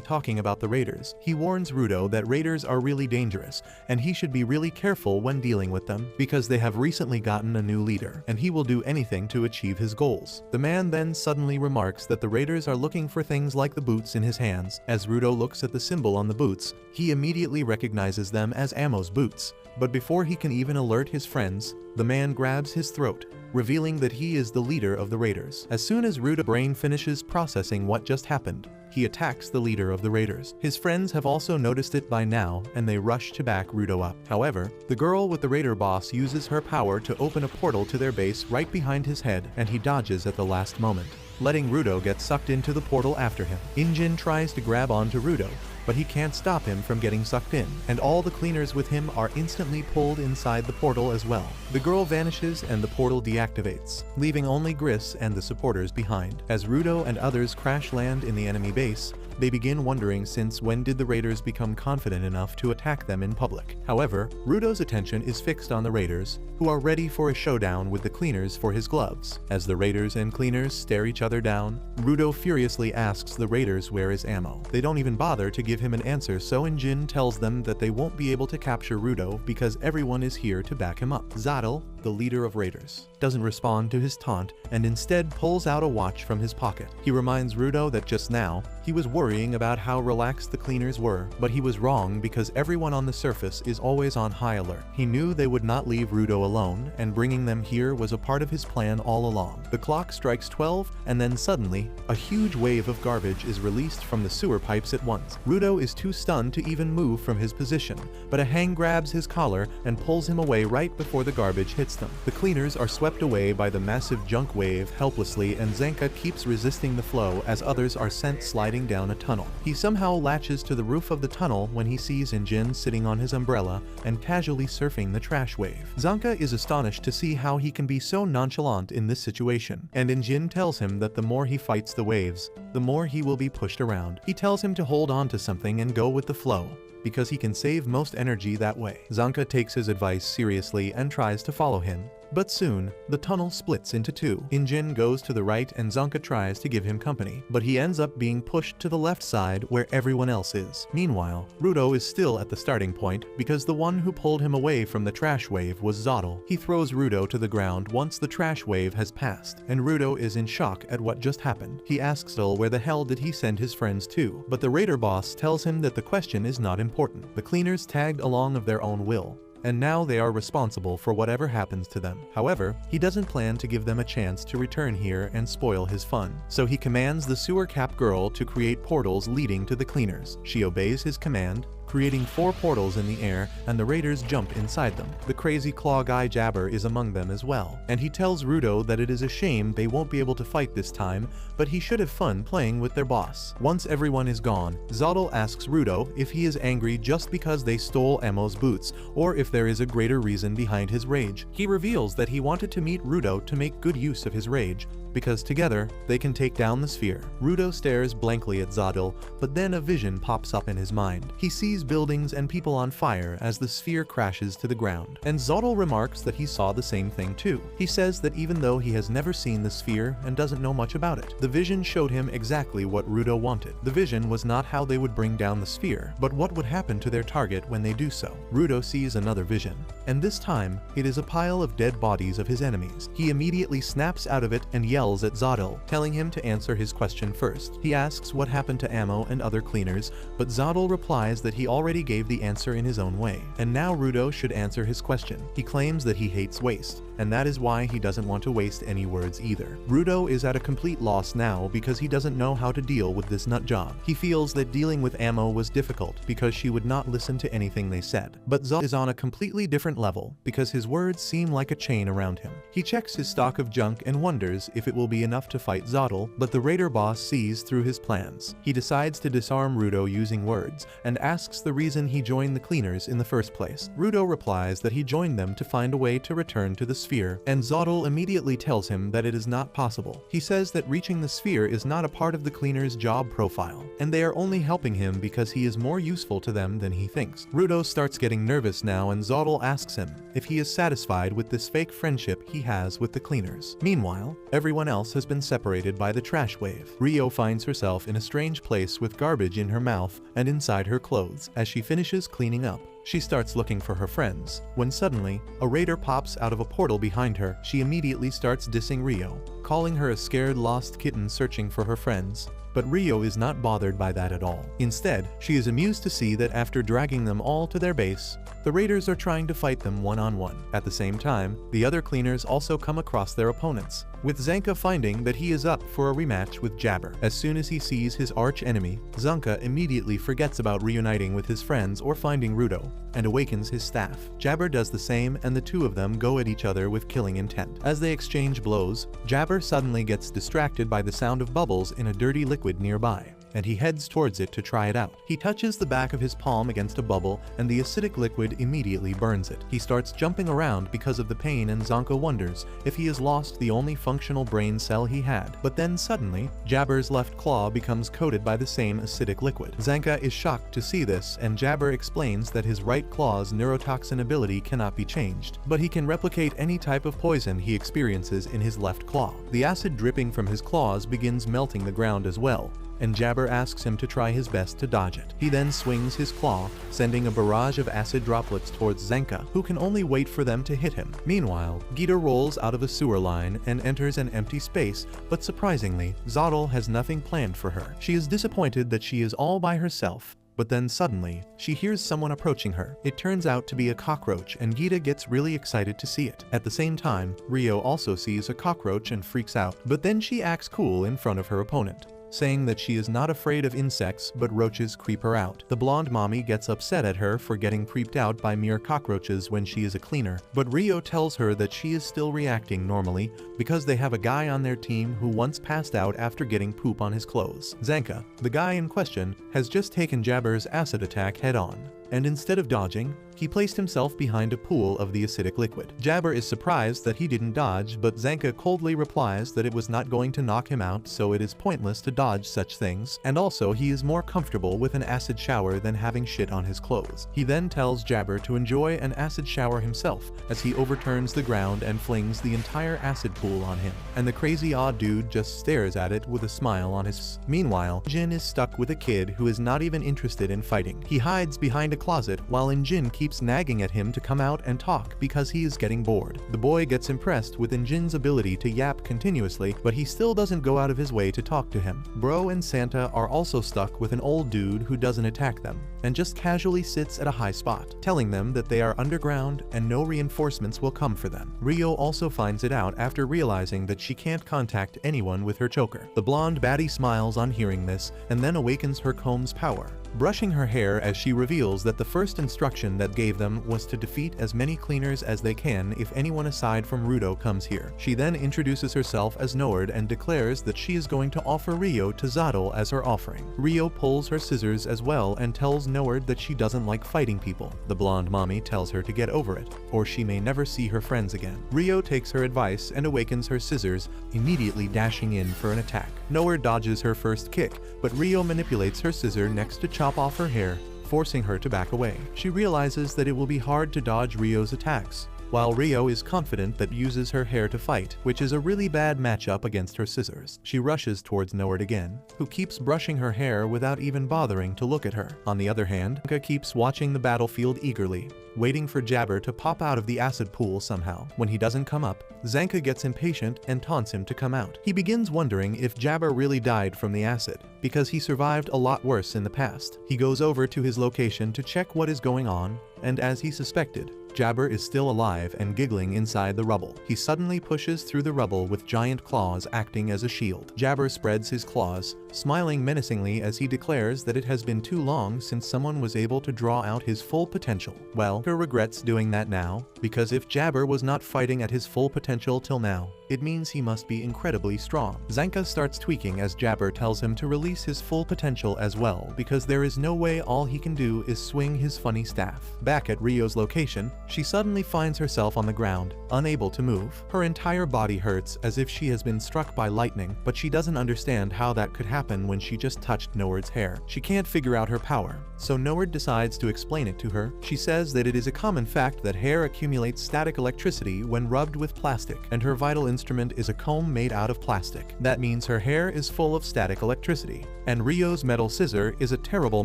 talking about the raiders. He warns Rudo that raiders are really dangerous, and he should be really careful when dealing with them, because they have recently gotten a new leader, and he will do anything to achieve his goals. The man then suddenly remarks that the raiders are looking for things like the boots in his hands. As Rudo looks at the symbol on the boots, he immediately recognizes them as Ammo's boots. But before he can even alert his friends, the man grabs his throat, revealing that he is the leader of the raiders. As soon as Rudo's brain finishes processing what just happened, he attacks the leader of the raiders. His friends have also noticed it by now, and they rush to back Rudo up. However, the girl with the raider boss uses her power to open a portal to their base right behind his head, and he dodges at the last moment, letting Rudo get sucked into the portal after him. Injin tries to grab onto Rudo, but he can't stop him from getting sucked in, and all the cleaners with him are instantly pulled inside the portal as well. The girl vanishes and the portal deactivates, leaving only Gris and the supporters behind. As Rudo and others crash land in the enemy base, they begin wondering since when did the raiders become confident enough to attack them in public. However, Rudo's attention is fixed on the raiders, who are ready for a showdown with the cleaners for his gloves. As the raiders and cleaners stare each other down, Rudo furiously asks the raiders where is Ammo. They don't even bother to give him an answer, so Injin tells them that they won't be able to capture Rudo because everyone is here to back him up. Zadal, the leader of raiders, doesn't respond to his taunt and instead pulls out a watch from his pocket. He reminds Rudo that just now, he was worrying about how relaxed the cleaners were, but he was wrong because everyone on the surface is always on high alert. He knew they would not leave Rudo alone, and bringing them here was a part of his plan all along. The clock strikes 12, and then suddenly, a huge wave of garbage is released from the sewer pipes at once. Rudo is too stunned to even move from his position, but a hang grabs his collar and pulls him away right before the garbage hits them. The cleaners are swept away by the massive junk wave helplessly, and Zenka keeps resisting the flow as others are sent sliding down a tunnel. He somehow latches to the roof of the tunnel when he sees Injin sitting on his umbrella and casually surfing the trash wave. Zanka is astonished to see how he can be so nonchalant in this situation, and Injin tells him that the more he fights the waves, the more he will be pushed around. He tells him to hold on to something and go with the flow, because he can save most energy that way. Zanka takes his advice seriously and tries to follow him. But soon, the tunnel splits into two. Injin goes to the right and Zanka tries to give him company, but he ends up being pushed to the left side where everyone else is. Meanwhile, Rudo is still at the starting point because the one who pulled him away from the trash wave was Zottel. He throws Rudo to the ground once the trash wave has passed, and Rudo is in shock at what just happened. He asks Zottel where the hell did he send his friends to, but the raider boss tells him that the question is not important. The cleaners tagged along of their own will, and now they are responsible for whatever happens to them. However, he doesn't plan to give them a chance to return here and spoil his fun. So he commands the sewer cap girl to create portals leading to the cleaners. She obeys his command, creating 4 portals in the air, and the raiders jump inside them. The crazy claw guy Jabber is among them as well, and he tells Rudo that it is a shame they won't be able to fight this time, but he should have fun playing with their boss. Once everyone is gone, Zottel asks Rudo if he is angry just because they stole Ammo's boots, or if there is a greater reason behind his rage. He reveals that he wanted to meet Rudo to make good use of his rage, because together, they can take down the sphere. Rudo stares blankly at Zottel, but then a vision pops up in his mind. He sees buildings and people on fire as the sphere crashes to the ground, and Zottel remarks that he saw the same thing too. He says that even though he has never seen the sphere and doesn't know much about it, the vision showed him exactly what Rudo wanted. The vision was not how they would bring down the sphere, but what would happen to their target when they do so. Rudo sees another vision, and this time, it is a pile of dead bodies of his enemies. He immediately snaps out of it and yells at Zottel, telling him to answer his question first. He asks what happened to Ammo and other cleaners, but Zottel replies that he already gave the answer in his own way, and now Rudo should answer his question. He claims that he hates waste, and that is why he doesn't want to waste any words either. Rudo is at a complete loss now because he doesn't know how to deal with this nut job. He feels that dealing with Ammo was difficult because she would not listen to anything they said. But Zottel is on a completely different level because his words seem like a chain around him. He checks his stock of junk and wonders if it will be enough to fight Zottel, but the raider boss sees through his plans. He decides to disarm Rudo using words and asks the reason he joined the cleaners in the first place. Rudo replies that he joined them to find a way to return to the sphere, and Zottel immediately tells him that it is not possible. He says that reaching the sphere is not a part of the cleaners' job profile, and they are only helping him because he is more useful to them than he thinks. Rudo starts getting nervous now, and Zottel asks him if he is satisfied with this fake friendship he has with the cleaners. Meanwhile, everyone everyone else has been separated by the trash wave. Rio finds herself in a strange place with garbage in her mouth and inside her clothes. As she finishes cleaning up, she starts looking for her friends, when suddenly, a raider pops out of a portal behind her. She immediately starts dissing Rio, calling her a scared lost kitten searching for her friends. But Rio is not bothered by that at all. Instead, she is amused to see that after dragging them all to their base, the raiders are trying to fight them one-on-one. At the same time, the other cleaners also come across their opponents, with Zanka finding that he is up for a rematch with Jabber. As soon as he sees his arch-enemy, Zanka immediately forgets about reuniting with his friends or finding Rudo, and awakens his staff. Jabber does the same, and the two of them go at each other with killing intent. As they exchange blows, Jabber suddenly gets distracted by the sound of bubbles in a dirty liquid nearby, and he heads towards it to try it out. He touches the back of his palm against a bubble, and the acidic liquid immediately burns it. He starts jumping around because of the pain, and Zanka wonders if he has lost the only functional brain cell he had. But then suddenly, Jabber's left claw becomes coated by the same acidic liquid. Zanka is shocked to see this, and Jabber explains that his right claw's neurotoxin ability cannot be changed, but he can replicate any type of poison he experiences in his left claw. The acid dripping from his claws begins melting the ground as well, and Jabber asks him to try his best to dodge it. He then swings his claw, sending a barrage of acid droplets towards Zanka, who can only wait for them to hit him. Meanwhile, Gita rolls out of a sewer line and enters an empty space, but surprisingly, Zottel has nothing planned for her. She is disappointed that she is all by herself, but then suddenly, she hears someone approaching her. It turns out to be a cockroach, and Gita gets really excited to see it. At the same time, Rio also sees a cockroach and freaks out, but then she acts cool in front of her opponent, saying that she is not afraid of insects, but roaches creep her out. The blonde mommy gets upset at her for getting creeped out by mere cockroaches when she is a cleaner, but Rio tells her that she is still reacting normally because they have a guy on their team who once passed out after getting poop on his clothes. Zanka, the guy in question, has just taken Jabber's acid attack head-on, and instead of dodging, he placed himself behind a pool of the acidic liquid. Jabber is surprised that he didn't dodge, but Zanka coldly replies that it was not going to knock him out, so it is pointless to dodge such things, and also he is more comfortable with an acid shower than having shit on his clothes. He then tells Jabber to enjoy an acid shower himself, as he overturns the ground and flings the entire acid pool on him, and the crazy odd dude just stares at it with a smile on his face. Meanwhile, Jin is stuck with a kid who is not even interested in fighting. He hides behind a closet while Injin keeps nagging at him to come out and talk because he is getting bored. The boy gets impressed with Injin's ability to yap continuously, but he still doesn't go out of his way to talk to him. Bro and Santa are also stuck with an old dude who doesn't attack them, and just casually sits at a high spot, telling them that they are underground and no reinforcements will come for them. Rio also finds it out after realizing that she can't contact anyone with her choker. The blonde baddie smiles on hearing this, and then awakens her comb's power, brushing her hair as she reveals that the first instruction that gave them was to defeat as many cleaners as they can if anyone aside from Rudo comes here. She then introduces herself as Nord and declares that she is going to offer Rio to Zottel as her offering. Rio pulls her scissors as well and tells Nord that she doesn't like fighting people. The blonde mommy tells her to get over it, or she may never see her friends again. Rio takes her advice and awakens her scissors, immediately dashing in for an attack. Nord dodges her first kick, but Rio manipulates her scissor next to chop off her hair, forcing her to back away. She realizes that it will be hard to dodge Rio's attacks, while Rio is confident that uses her hair to fight, which is a really bad matchup against her scissors. She rushes towards Nord again, who keeps brushing her hair without even bothering to look at her. On the other hand, Zanka keeps watching the battlefield eagerly, waiting for Jabber to pop out of the acid pool somehow. When he doesn't come up, Zanka gets impatient and taunts him to come out. He begins wondering if Jabber really died from the acid, because he survived a lot worse in the past. He goes over to his location to check what is going on, and as he suspected, Jabber is still alive and giggling inside the rubble. He suddenly pushes through the rubble with giant claws acting as a shield. Jabber spreads his claws, smiling menacingly as he declares that it has been too long since someone was able to draw out his full potential. Well, he regrets doing that now, because if Jabber was not fighting at his full potential till now, it means he must be incredibly strong. Zanka starts tweaking as Jabber tells him to release his full potential as well, because there is no way all he can do is swing his funny staff. Back at Rio's location, She suddenly finds herself on the ground, unable to move. Her entire body hurts as if she has been struck by lightning, but she doesn't understand how that could happen when she just touched Noward's hair. She can't figure out her power, so Noward decides to explain it to her. She says that it is a common fact that hair accumulates static electricity when rubbed with plastic, and her vital instrument is a comb made out of plastic. That means her hair is full of static electricity, and Rio's metal scissor is a terrible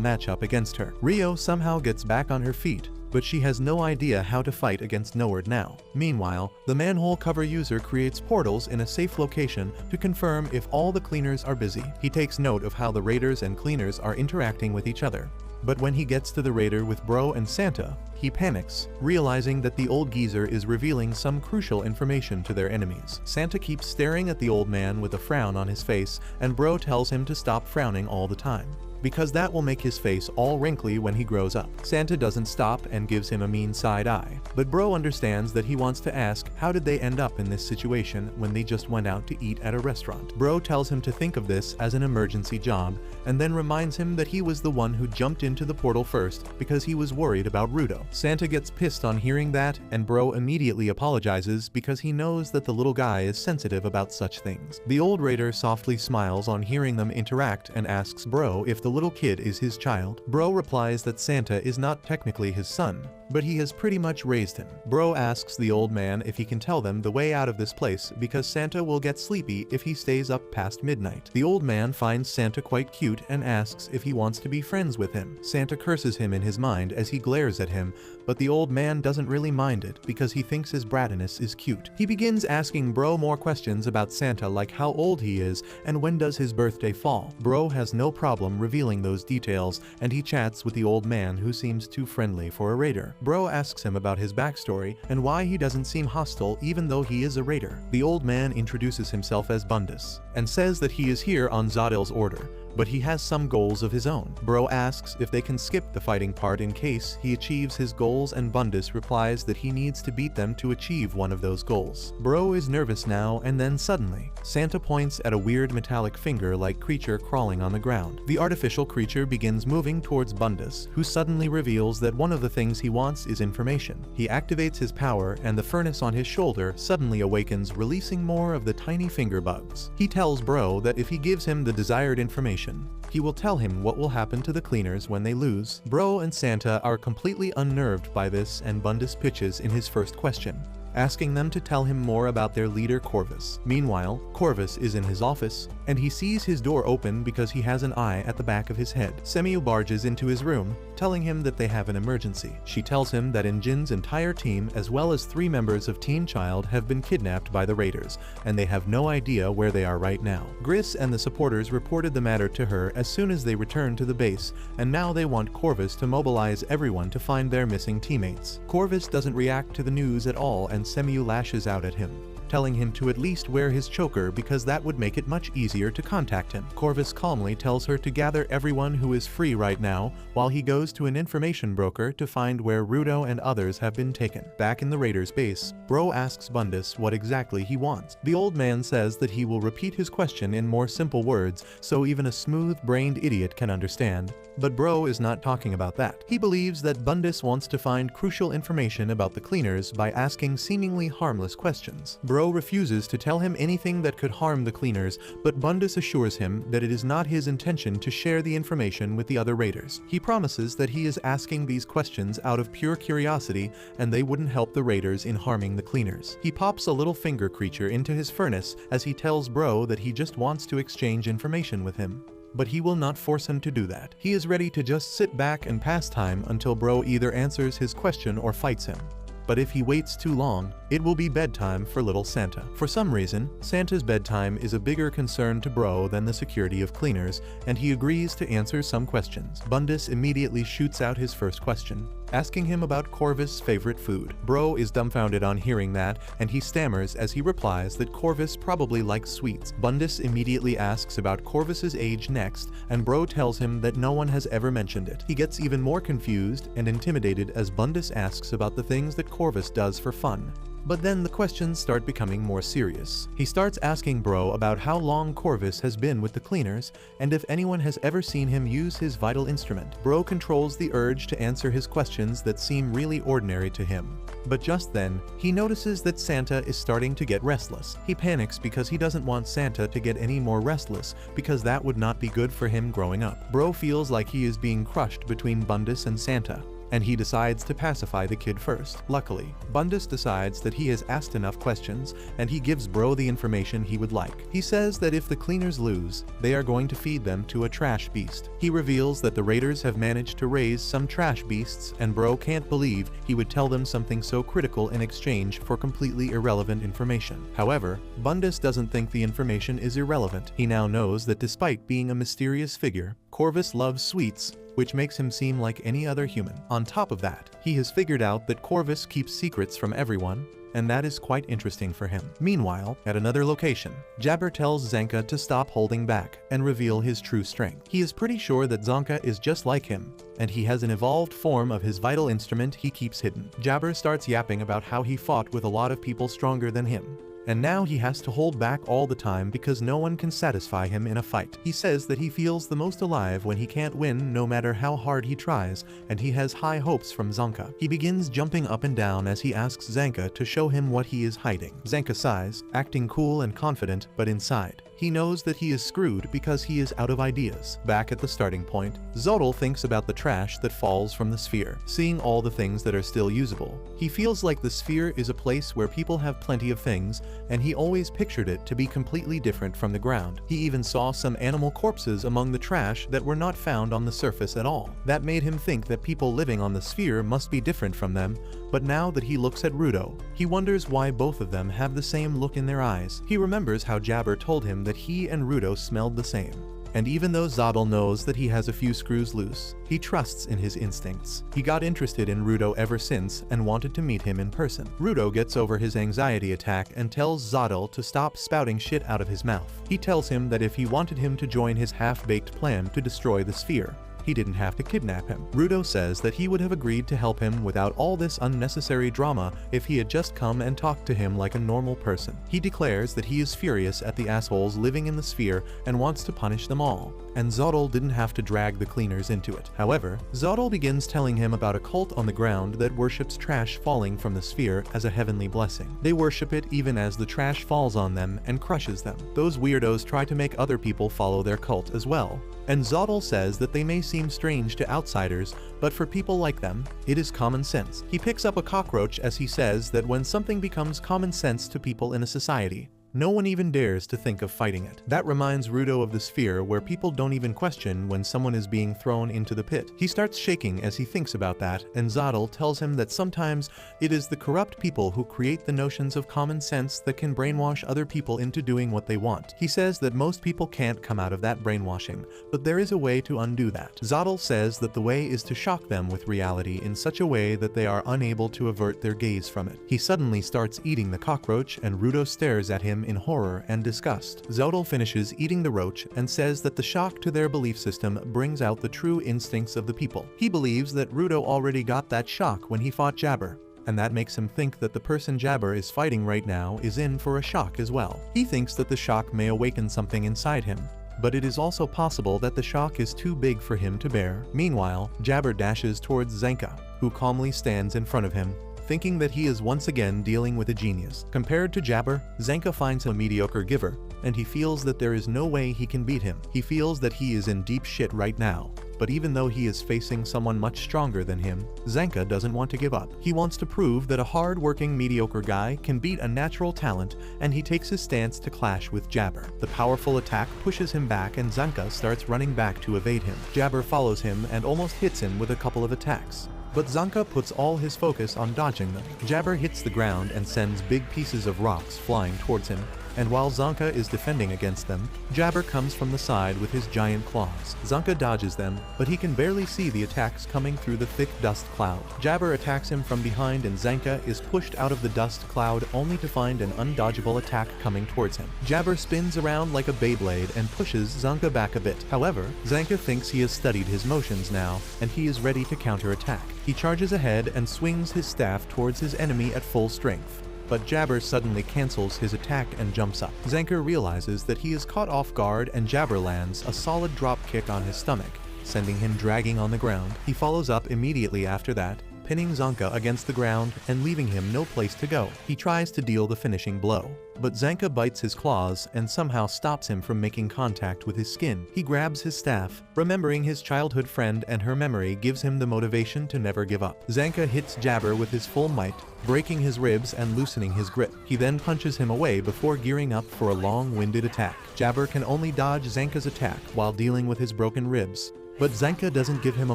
matchup against her. Rio somehow gets back on her feet, but she has no idea how to fight against Noward now. Meanwhile, the manhole cover user creates portals in a safe location to confirm if all the cleaners are busy. He takes note of how the raiders and cleaners are interacting with each other. But when he gets to the raider with Bro and Santa, he panics, realizing that the old geezer is revealing some crucial information to their enemies. Santa keeps staring at the old man with a frown on his face, and Bro tells him to stop frowning all the time, because that will make his face all wrinkly when he grows up. Santa doesn't stop and gives him a mean side eye, but Bro understands that he wants to ask how did they end up in this situation when they just went out to eat at a restaurant. Bro tells him to think of this as an emergency job, and then reminds him that he was the one who jumped into the portal first because he was worried about Rudo. Santa gets pissed on hearing that, and Bro immediately apologizes because he knows that the little guy is sensitive about such things. The old raider softly smiles on hearing them interact and asks Bro if the little kid is his child. Bro replies that Santa is not technically his son, but he has pretty much raised him. Bro asks the old man if he can tell them the way out of this place because Santa will get sleepy if he stays up past midnight. The old man finds Santa quite cute and asks if he wants to be friends with him. Santa curses him in his mind as he glares at him, but the old man doesn't really mind it because he thinks his brattiness is cute. He begins asking Bro more questions about Santa, like how old he is and when does his birthday fall. Bro has no problem revealing those details, and he chats with the old man who seems too friendly for a raider. Bro asks him about his backstory and why he doesn't seem hostile even though he is a raider. The old man introduces himself as Bundus and says that he is here on Zodil's order, but he has some goals of his own. Bro asks if they can skip the fighting part in case he achieves his goals, and Bundus replies that he needs to beat them to achieve one of those goals. Bro is nervous now, and then suddenly, Santa points at a weird metallic finger-like creature crawling on the ground. The artificial creature begins moving towards Bundus, who suddenly reveals that one of the things he wants is information. He activates his power, and the furnace on his shoulder suddenly awakens, releasing more of the tiny finger bugs. He tells Bro that if he gives him the desired information, he will tell him what will happen to the cleaners when they lose. Bro and Santa are completely unnerved by this, and Bundus pitches in his first question, asking them to tell him more about their leader Corvus. Meanwhile, Corvus is in his office, and he sees his door open because he has an eye at the back of his head. Semiu barges into his room, telling him that they have an emergency. She tells him that Injin's entire team, as well as 3 members of Team Child, have been kidnapped by the raiders, and they have no idea where they are right now. Gris and the supporters reported the matter to her as soon as they returned to the base, and now they want Corvus to mobilize everyone to find their missing teammates. Corvus doesn't react to the news at all, and Semiu lashes out at him, telling him to at least wear his choker because that would make it much easier to contact him. Corvus calmly tells her to gather everyone who is free right now while he goes to an information broker to find where Rudo and others have been taken. Back in the raiders' base, Bro asks Bundus what exactly he wants. The old man says that he will repeat his question in more simple words so even a smooth-brained idiot can understand, but Bro is not talking about that. He believes that Bundus wants to find crucial information about the cleaners by asking seemingly harmless questions. Bro refuses to tell him anything that could harm the cleaners, but Bundus assures him that it is not his intention to share the information with the other raiders. He promises that he is asking these questions out of pure curiosity and they wouldn't help the raiders in harming the cleaners. He pops a little finger creature into his furnace as he tells Bro that he just wants to exchange information with him, but he will not force him to do that. He is ready to just sit back and pass time until Bro either answers his question or fights him. But if he waits too long, it will be bedtime for little Santa. For some reason, Santa's bedtime is a bigger concern to Bro than the security of cleaners, and he agrees to answer some questions. Bundus immediately shoots out his first question, asking him about Corvus' favorite food. Bro is dumbfounded on hearing that, and he stammers as he replies that Corvus probably likes sweets. Bundus immediately asks about Corvus's age next, and Bro tells him that no one has ever mentioned it. He gets even more confused and intimidated as Bundus asks about the things that Corvus does for fun. But then the questions start becoming more serious. He starts asking Bro about how long Corvus has been with the cleaners and if anyone has ever seen him use his vital instrument. Bro controls the urge to answer his questions that seem really ordinary to him. But just then, he notices that Santa is starting to get restless. He panics because he doesn't want Santa to get any more restless because that would not be good for him growing up. Bro feels like he is being crushed between Bundus and Santa, and he decides to pacify the kid first. Luckily, Bundus decides that he has asked enough questions, and he gives Bro the information he would like. He says that if the cleaners lose, they are going to feed them to a trash beast. He reveals that the raiders have managed to raise some trash beasts, and Bro can't believe he would tell them something so critical in exchange for completely irrelevant information. However, Bundus doesn't think the information is irrelevant. He now knows that despite being a mysterious figure, Corvus loves sweets, which makes him seem like any other human. On top of that, he has figured out that Corvus keeps secrets from everyone, and that is quite interesting for him. Meanwhile, at another location, Jabber tells Zanka to stop holding back and reveal his true strength. He is pretty sure that Zanka is just like him, and he has an evolved form of his vital instrument he keeps hidden. Jabber starts yapping about how he fought with a lot of people stronger than him, and now he has to hold back all the time because no one can satisfy him in a fight. He says that he feels the most alive when he can't win no matter how hard he tries, and he has high hopes from Zanka. He begins jumping up and down as he asks Zanka to show him what he is hiding. Zanka sighs, acting cool and confident, but inside, he knows that he is screwed because he is out of ideas. Back at the starting point, Zodal thinks about the trash that falls from the sphere. Seeing all the things that are still usable, he feels like the sphere is a place where people have plenty of things, and he always pictured it to be completely different from the ground. He even saw some animal corpses among the trash that were not found on the surface at all. That made him think that people living on the sphere must be different from them, but now that he looks at Rudo, he wonders why both of them have the same look in their eyes. He remembers how Jabber told him that he and Rudo smelled the same. And even though Zodal knows that he has a few screws loose, he trusts in his instincts. He got interested in Rudo ever since and wanted to meet him in person. Rudo gets over his anxiety attack and tells Zodal to stop spouting shit out of his mouth. He tells him that if he wanted him to join his half-baked plan to destroy the sphere, he didn't have to kidnap him. Rudo says that he would have agreed to help him without all this unnecessary drama if he had just come and talked to him like a normal person. He declares that he is furious at the assholes living in the sphere and wants to punish them all, and Zodal didn't have to drag the cleaners into it. However, Zodal begins telling him about a cult on the ground that worships trash falling from the sphere as a heavenly blessing. They worship it even as the trash falls on them and crushes them. Those weirdos try to make other people follow their cult as well, and Zodal says that they may seem strange to outsiders, but for people like them, it is common sense. He picks up a cockroach as he says that when something becomes common sense to people in a society, no one even dares to think of fighting it. That reminds Rudo of the sphere where people don't even question when someone is being thrown into the pit. He starts shaking as he thinks about that, and Zodal tells him that sometimes it is the corrupt people who create the notions of common sense that can brainwash other people into doing what they want. He says that most people can't come out of that brainwashing, but there is a way to undo that. Zodal says that the way is to shock them with reality in such a way that they are unable to avert their gaze from it. He suddenly starts eating the cockroach, and Rudo stares at him in horror and disgust. Zodal finishes eating the roach and says that the shock to their belief system brings out the true instincts of the people. He believes that Rudo already got that shock when he fought Jabber, and that makes him think that the person Jabber is fighting right now is in for a shock as well. He thinks that the shock may awaken something inside him, but it is also possible that the shock is too big for him to bear. Meanwhile, Jabber dashes towards Zanka, who calmly stands in front of him, thinking that he is once again dealing with a genius. Compared to Jabber, Zanka finds a mediocre giver, and he feels that there is no way he can beat him. He feels that he is in deep shit right now, but even though he is facing someone much stronger than him, Zanka doesn't want to give up. He wants to prove that a hard-working mediocre guy can beat a natural talent, and he takes his stance to clash with Jabber. The powerful attack pushes him back, and Zanka starts running back to evade him. Jabber follows him and almost hits him with a couple of attacks, but Zanka puts all his focus on dodging them. Jabber hits the ground and sends big pieces of rocks flying towards him, and while Zanka is defending against them, Jabber comes from the side with his giant claws. Zanka dodges them, but he can barely see the attacks coming through the thick dust cloud. Jabber attacks him from behind, and Zanka is pushed out of the dust cloud only to find an undodgeable attack coming towards him. Jabber spins around like a Beyblade and pushes Zanka back a bit. However, Zanka thinks he has studied his motions now, and he is ready to counterattack. He charges ahead and swings his staff towards his enemy at full strength, but Jabber suddenly cancels his attack and jumps up. Zanka realizes that he is caught off guard and Jabber lands a solid drop kick on his stomach, sending him dragging on the ground. He follows up immediately after that, pinning Zanka against the ground and leaving him no place to go. He tries to deal the finishing blow, but Zanka bites his claws and somehow stops him from making contact with his skin. He grabs his staff, remembering his childhood friend, and her memory gives him the motivation to never give up. Zanka hits Jabber with his full might, breaking his ribs and loosening his grip. He then punches him away before gearing up for a long-winded attack. Jabber can only dodge Zanka's attack while dealing with his broken ribs, but Zanka doesn't give him a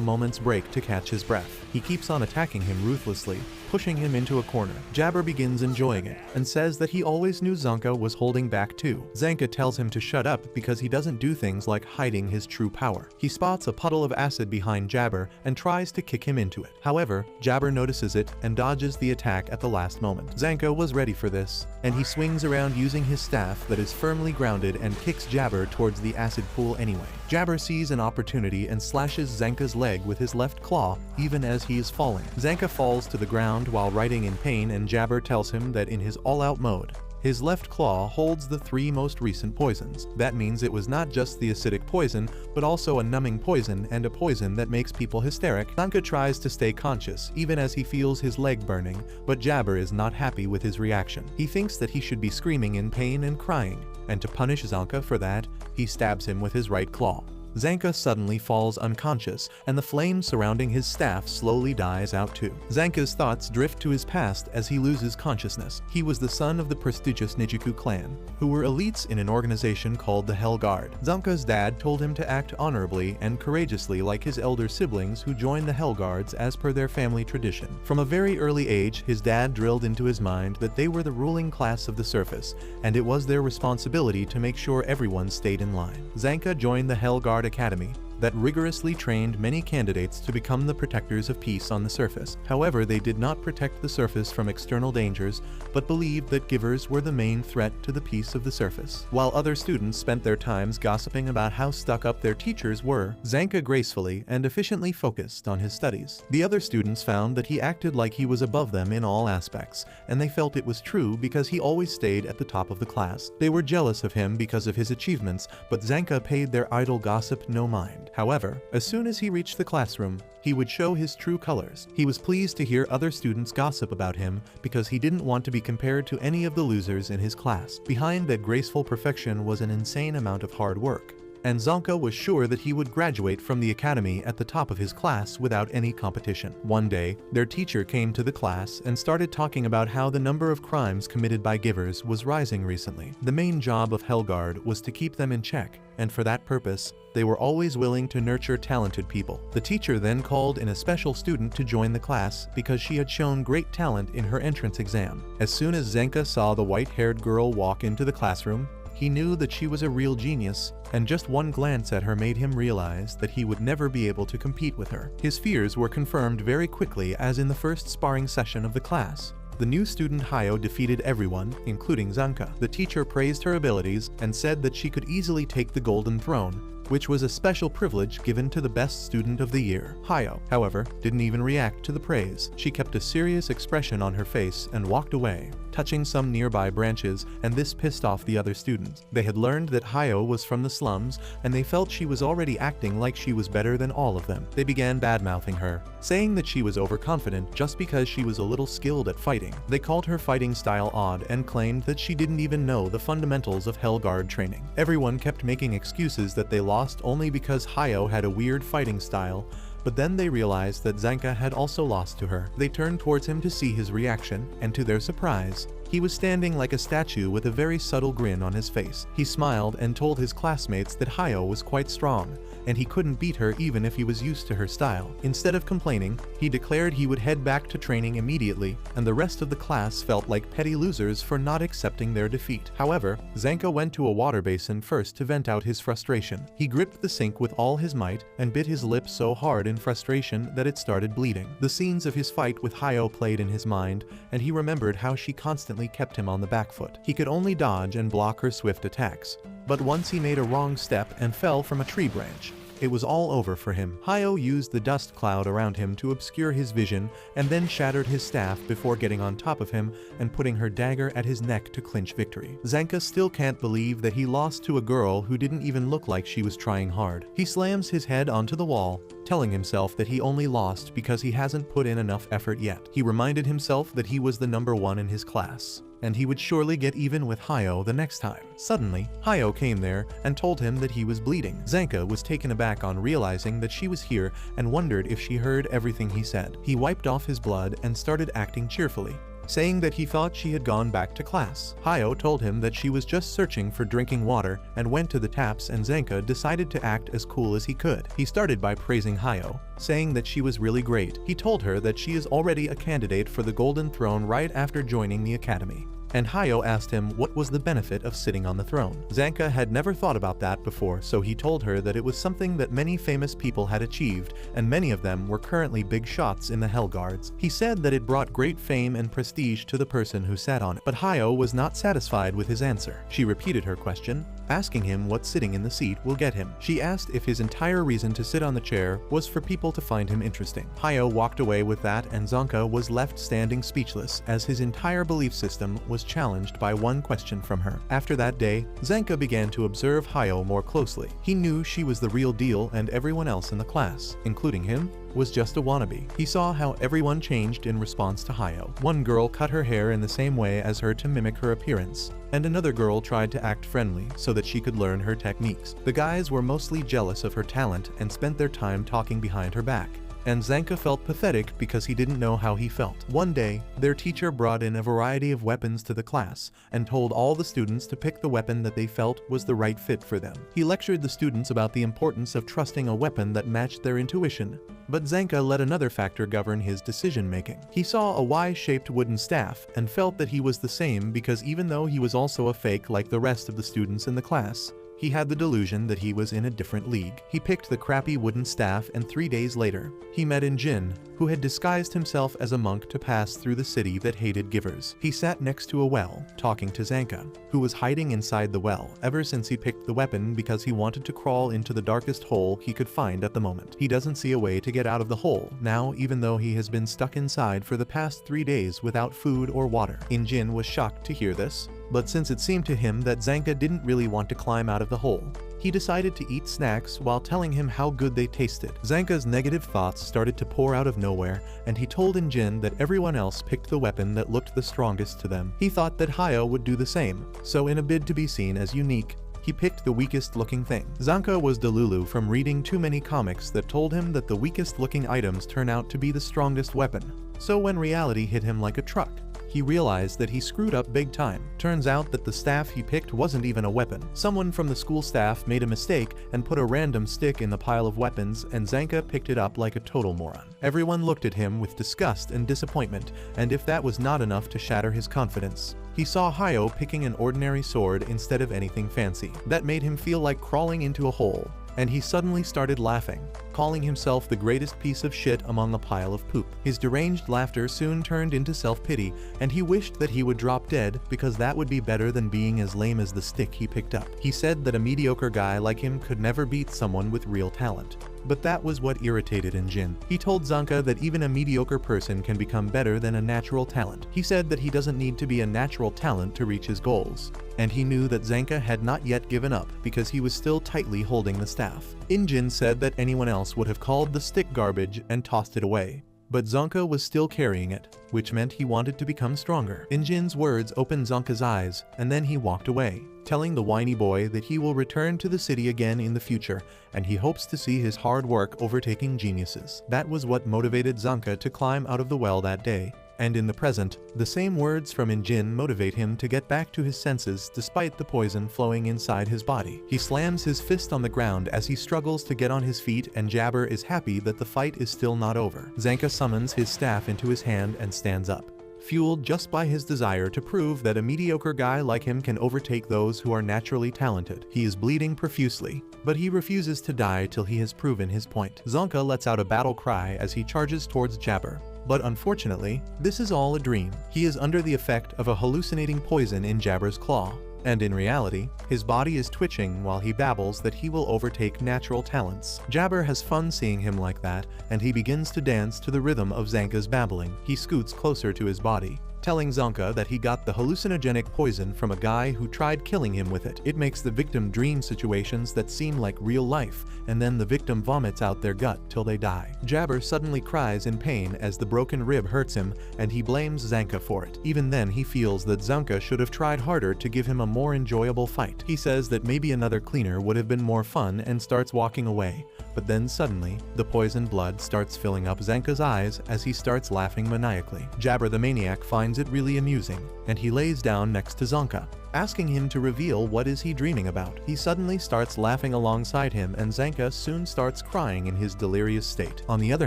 moment's break to catch his breath. He keeps on attacking him ruthlessly, pushing him into a corner. Jabber begins enjoying it, and says that he always knew Zanka was holding back too. Zanka tells him to shut up because he doesn't do things like hiding his true power. He spots a puddle of acid behind Jabber and tries to kick him into it. However, Jabber notices it and dodges the attack at the last moment. Zanka was ready for this, and he swings around using his staff that is firmly grounded and kicks Jabber towards the acid pool anyway. Jabber sees an opportunity and slashes Zanka's leg with his left claw even as he is falling. Zanka falls to the ground while writhing in pain, and Jabber tells him that in his all-out mode, his left claw holds the 3 most recent poisons. That means it was not just the acidic poison, but also a numbing poison and a poison that makes people hysteric. Zanka tries to stay conscious even as he feels his leg burning, but Jabber is not happy with his reaction. He thinks that he should be screaming in pain and crying, and to punish Zanka for that, he stabs him with his right claw. Zanka suddenly falls unconscious, and the flame surrounding his staff slowly dies out too. Zanka's thoughts drift to his past as he loses consciousness. He was the son of the prestigious Nijiku clan, who were elites in an organization called the Hell Guard. Zanka's dad told him to act honorably and courageously like his elder siblings who joined the Hell Guards as per their family tradition. From a very early age, his dad drilled into his mind that they were the ruling class of the surface, and it was their responsibility to make sure everyone stayed in line. Zanka joined the Hell Guard Academy that rigorously trained many candidates to become the protectors of peace on the surface. However, they did not protect the surface from external dangers, but believed that givers were the main threat to the peace of the surface. While other students spent their times gossiping about how stuck up their teachers were, Zanka gracefully and efficiently focused on his studies. The other students found that he acted like he was above them in all aspects, and they felt it was true because he always stayed at the top of the class. They were jealous of him because of his achievements, but Zanka paid their idle gossip no mind. However, as soon as he reached the classroom, he would show his true colors. He was pleased to hear other students gossip about him because he didn't want to be compared to any of the losers in his class. Behind that graceful perfection was an insane amount of hard work, and Zanka was sure that he would graduate from the academy at the top of his class without any competition. One day, their teacher came to the class and started talking about how the number of crimes committed by givers was rising recently. The main job of Hellguard was to keep them in check, and for that purpose, they were always willing to nurture talented people. The teacher then called in a special student to join the class because she had shown great talent in her entrance exam. As soon as Zanka saw the white-haired girl walk into the classroom, he knew that she was a real genius, and just one glance at her made him realize that he would never be able to compete with her. His fears were confirmed very quickly as in the first sparring session of the class, the new student Hayo defeated everyone, including Zanka. The teacher praised her abilities and said that she could easily take the Golden Throne, which was a special privilege given to the best student of the year. Hayo, however, didn't even react to the praise. She kept a serious expression on her face and walked away, touching some nearby branches, and this pissed off the other students. They had learned that Hayo was from the slums, and they felt she was already acting like she was better than all of them. They began bad-mouthing her, saying that she was overconfident just because she was a little skilled at fighting. They called her fighting style odd and claimed that she didn't even know the fundamentals of Hellguard training. Everyone kept making excuses that they lost only because Hayo had a weird fighting style, but then they realized that Zanka had also lost to her. They turned towards him to see his reaction, and to their surprise, he was standing like a statue with a very subtle grin on his face. He smiled and told his classmates that Hayo was quite strong, and he couldn't beat her even if he was used to her style. Instead of complaining, he declared he would head back to training immediately, and the rest of the class felt like petty losers for not accepting their defeat. However, Zanka went to a water basin first to vent out his frustration. He gripped the sink with all his might and bit his lip so hard in frustration that it started bleeding. The scenes of his fight with Hayo played in his mind, and he remembered how she constantly kept him on the back foot. He could only dodge and block her swift attacks, but once he made a wrong step and fell from a tree branch. it was all over for him. Hayo used the dust cloud around him to obscure his vision and then shattered his staff before getting on top of him and putting her dagger at his neck to clinch victory. Zanka still can't believe that he lost to a girl who didn't even look like she was trying hard. He slams his head onto the wall, telling himself that he only lost because he hasn't put in enough effort yet. He reminded himself that he was the number one in his class, and he would surely get even with Hayo the next time. Suddenly, Hayo came there and told him that he was bleeding. Zanka was taken aback on realizing that she was here and wondered if she heard everything he said. He wiped off his blood and started acting cheerfully, saying that he thought she had gone back to class. Hayo told him that she was just searching for drinking water and went to the taps, and Zanka decided to act as cool as he could. He started by praising Hayo, saying that she was really great. He told her that she is already a candidate for the Golden Throne right after joining the academy. And Hayo asked him what was the benefit of sitting on the throne. Zanka had never thought about that before, so he told her that it was something that many famous people had achieved, and many of them were currently big shots in the Hellguards. He said that it brought great fame and prestige to the person who sat on it. But Hayo was not satisfied with his answer. She repeated her question, asking him what sitting in the seat will get him. She asked if his entire reason to sit on the chair was for people to find him interesting. Hayo walked away with that, and Zanka was left standing speechless as his entire belief system was challenged by one question from her. After that day, Zanka began to observe Hayo more closely. He knew she was the real deal, and everyone else in the class, including him, was just a wannabe. He saw how everyone changed in response to Hayo. One girl cut her hair in the same way as her to mimic her appearance, and another girl tried to act friendly so that she could learn her techniques. The guys were mostly jealous of her talent and spent their time talking behind her back, and Zanka felt pathetic because he didn't know how he felt. One day, their teacher brought in a variety of weapons to the class and told all the students to pick the weapon that they felt was the right fit for them. He lectured the students about the importance of trusting a weapon that matched their intuition, but Zanka let another factor govern his decision-making. He saw a Y-shaped wooden staff and felt that he was the same because even though he was also a fake like the rest of the students in the class, he had the delusion that he was in a different league. He picked the crappy wooden staff, and 3 days later, he met Jin, who had disguised himself as a monk to pass through the city that hated givers. He sat next to a well, talking to Zanka, who was hiding inside the well ever since he picked the weapon because he wanted to crawl into the darkest hole he could find at the moment. He doesn't see a way to get out of the hole now, even though he has been stuck inside for the past 3 days without food or water. Jin was shocked to hear this, but since it seemed to him that Zanka didn't really want to climb out of the hole, he decided to eat snacks while telling him how good they tasted. Zanka's negative thoughts started to pour out of nowhere, and he told Jin that everyone else picked the weapon that looked the strongest to them. He thought that Hayo would do the same, so in a bid to be seen as unique, he picked the weakest looking thing. Zanka was delulu from reading too many comics that told him that the weakest looking items turn out to be the strongest weapon. So when reality hit him like a truck, he realized that he screwed up big time. Turns out that the staff he picked wasn't even a weapon. Someone from the school staff made a mistake and put a random stick in the pile of weapons, and Zanka picked it up like a total moron. Everyone looked at him with disgust and disappointment, and if that was not enough to shatter his confidence, he saw Hayo picking an ordinary sword instead of anything fancy. That made him feel like crawling into a hole, and he suddenly started laughing, calling himself the greatest piece of shit among a pile of poop. His deranged laughter soon turned into self-pity, and he wished that he would drop dead because that would be better than being as lame as the stick he picked up. He said that a mediocre guy like him could never beat someone with real talent. But that was what irritated Jin. He told Zanka that even a mediocre person can become better than a natural talent. He said that he doesn't need to be a natural talent to reach his goals, and he knew that Zanka had not yet given up because he was still tightly holding the staff. Jin said that anyone else would have called the stick garbage and tossed it away, but Zanka was still carrying it, which meant he wanted to become stronger. Jin's words opened Zanka's eyes, and then he walked away, telling the whiny boy that he will return to the city again in the future, and he hopes to see his hard work overtaking geniuses. That was what motivated Zanka to climb out of the well that day. And in the present, the same words from Jin motivate him to get back to his senses despite the poison flowing inside his body. He slams his fist on the ground as he struggles to get on his feet, and Jabber is happy that the fight is still not over. Zanka summons his staff into his hand and stands up, fueled just by his desire to prove that a mediocre guy like him can overtake those who are naturally talented. He is bleeding profusely, but he refuses to die till he has proven his point. Zanka lets out a battle cry as he charges towards Jabber. But unfortunately, this is all a dream. He is under the effect of a hallucinating poison in Jabber's claw, And in reality, his body is twitching while he babbles that he will overtake natural talents. Jabber has fun seeing him like that, and he begins to dance to the rhythm of Zanka's babbling. He scoots closer to his body, telling Zanka that he got the hallucinogenic poison from a guy who tried killing him with it. It makes the victim dream situations that seem like real life, and then the victim vomits out their gut till they die. Jabber suddenly cries in pain as the broken rib hurts him, and he blames Zanka for it. Even then he feels that Zanka should have tried harder to give him a more enjoyable fight. He says that maybe another cleaner would have been more fun and starts walking away, but then suddenly, the poisoned blood starts filling up Zanka's eyes as he starts laughing maniacally. Jabber the maniac finds it really amusing, and he lays down next to Zanka, asking him to reveal what is he dreaming about. He suddenly starts laughing alongside him, and Zanka soon starts crying in his delirious state. On the other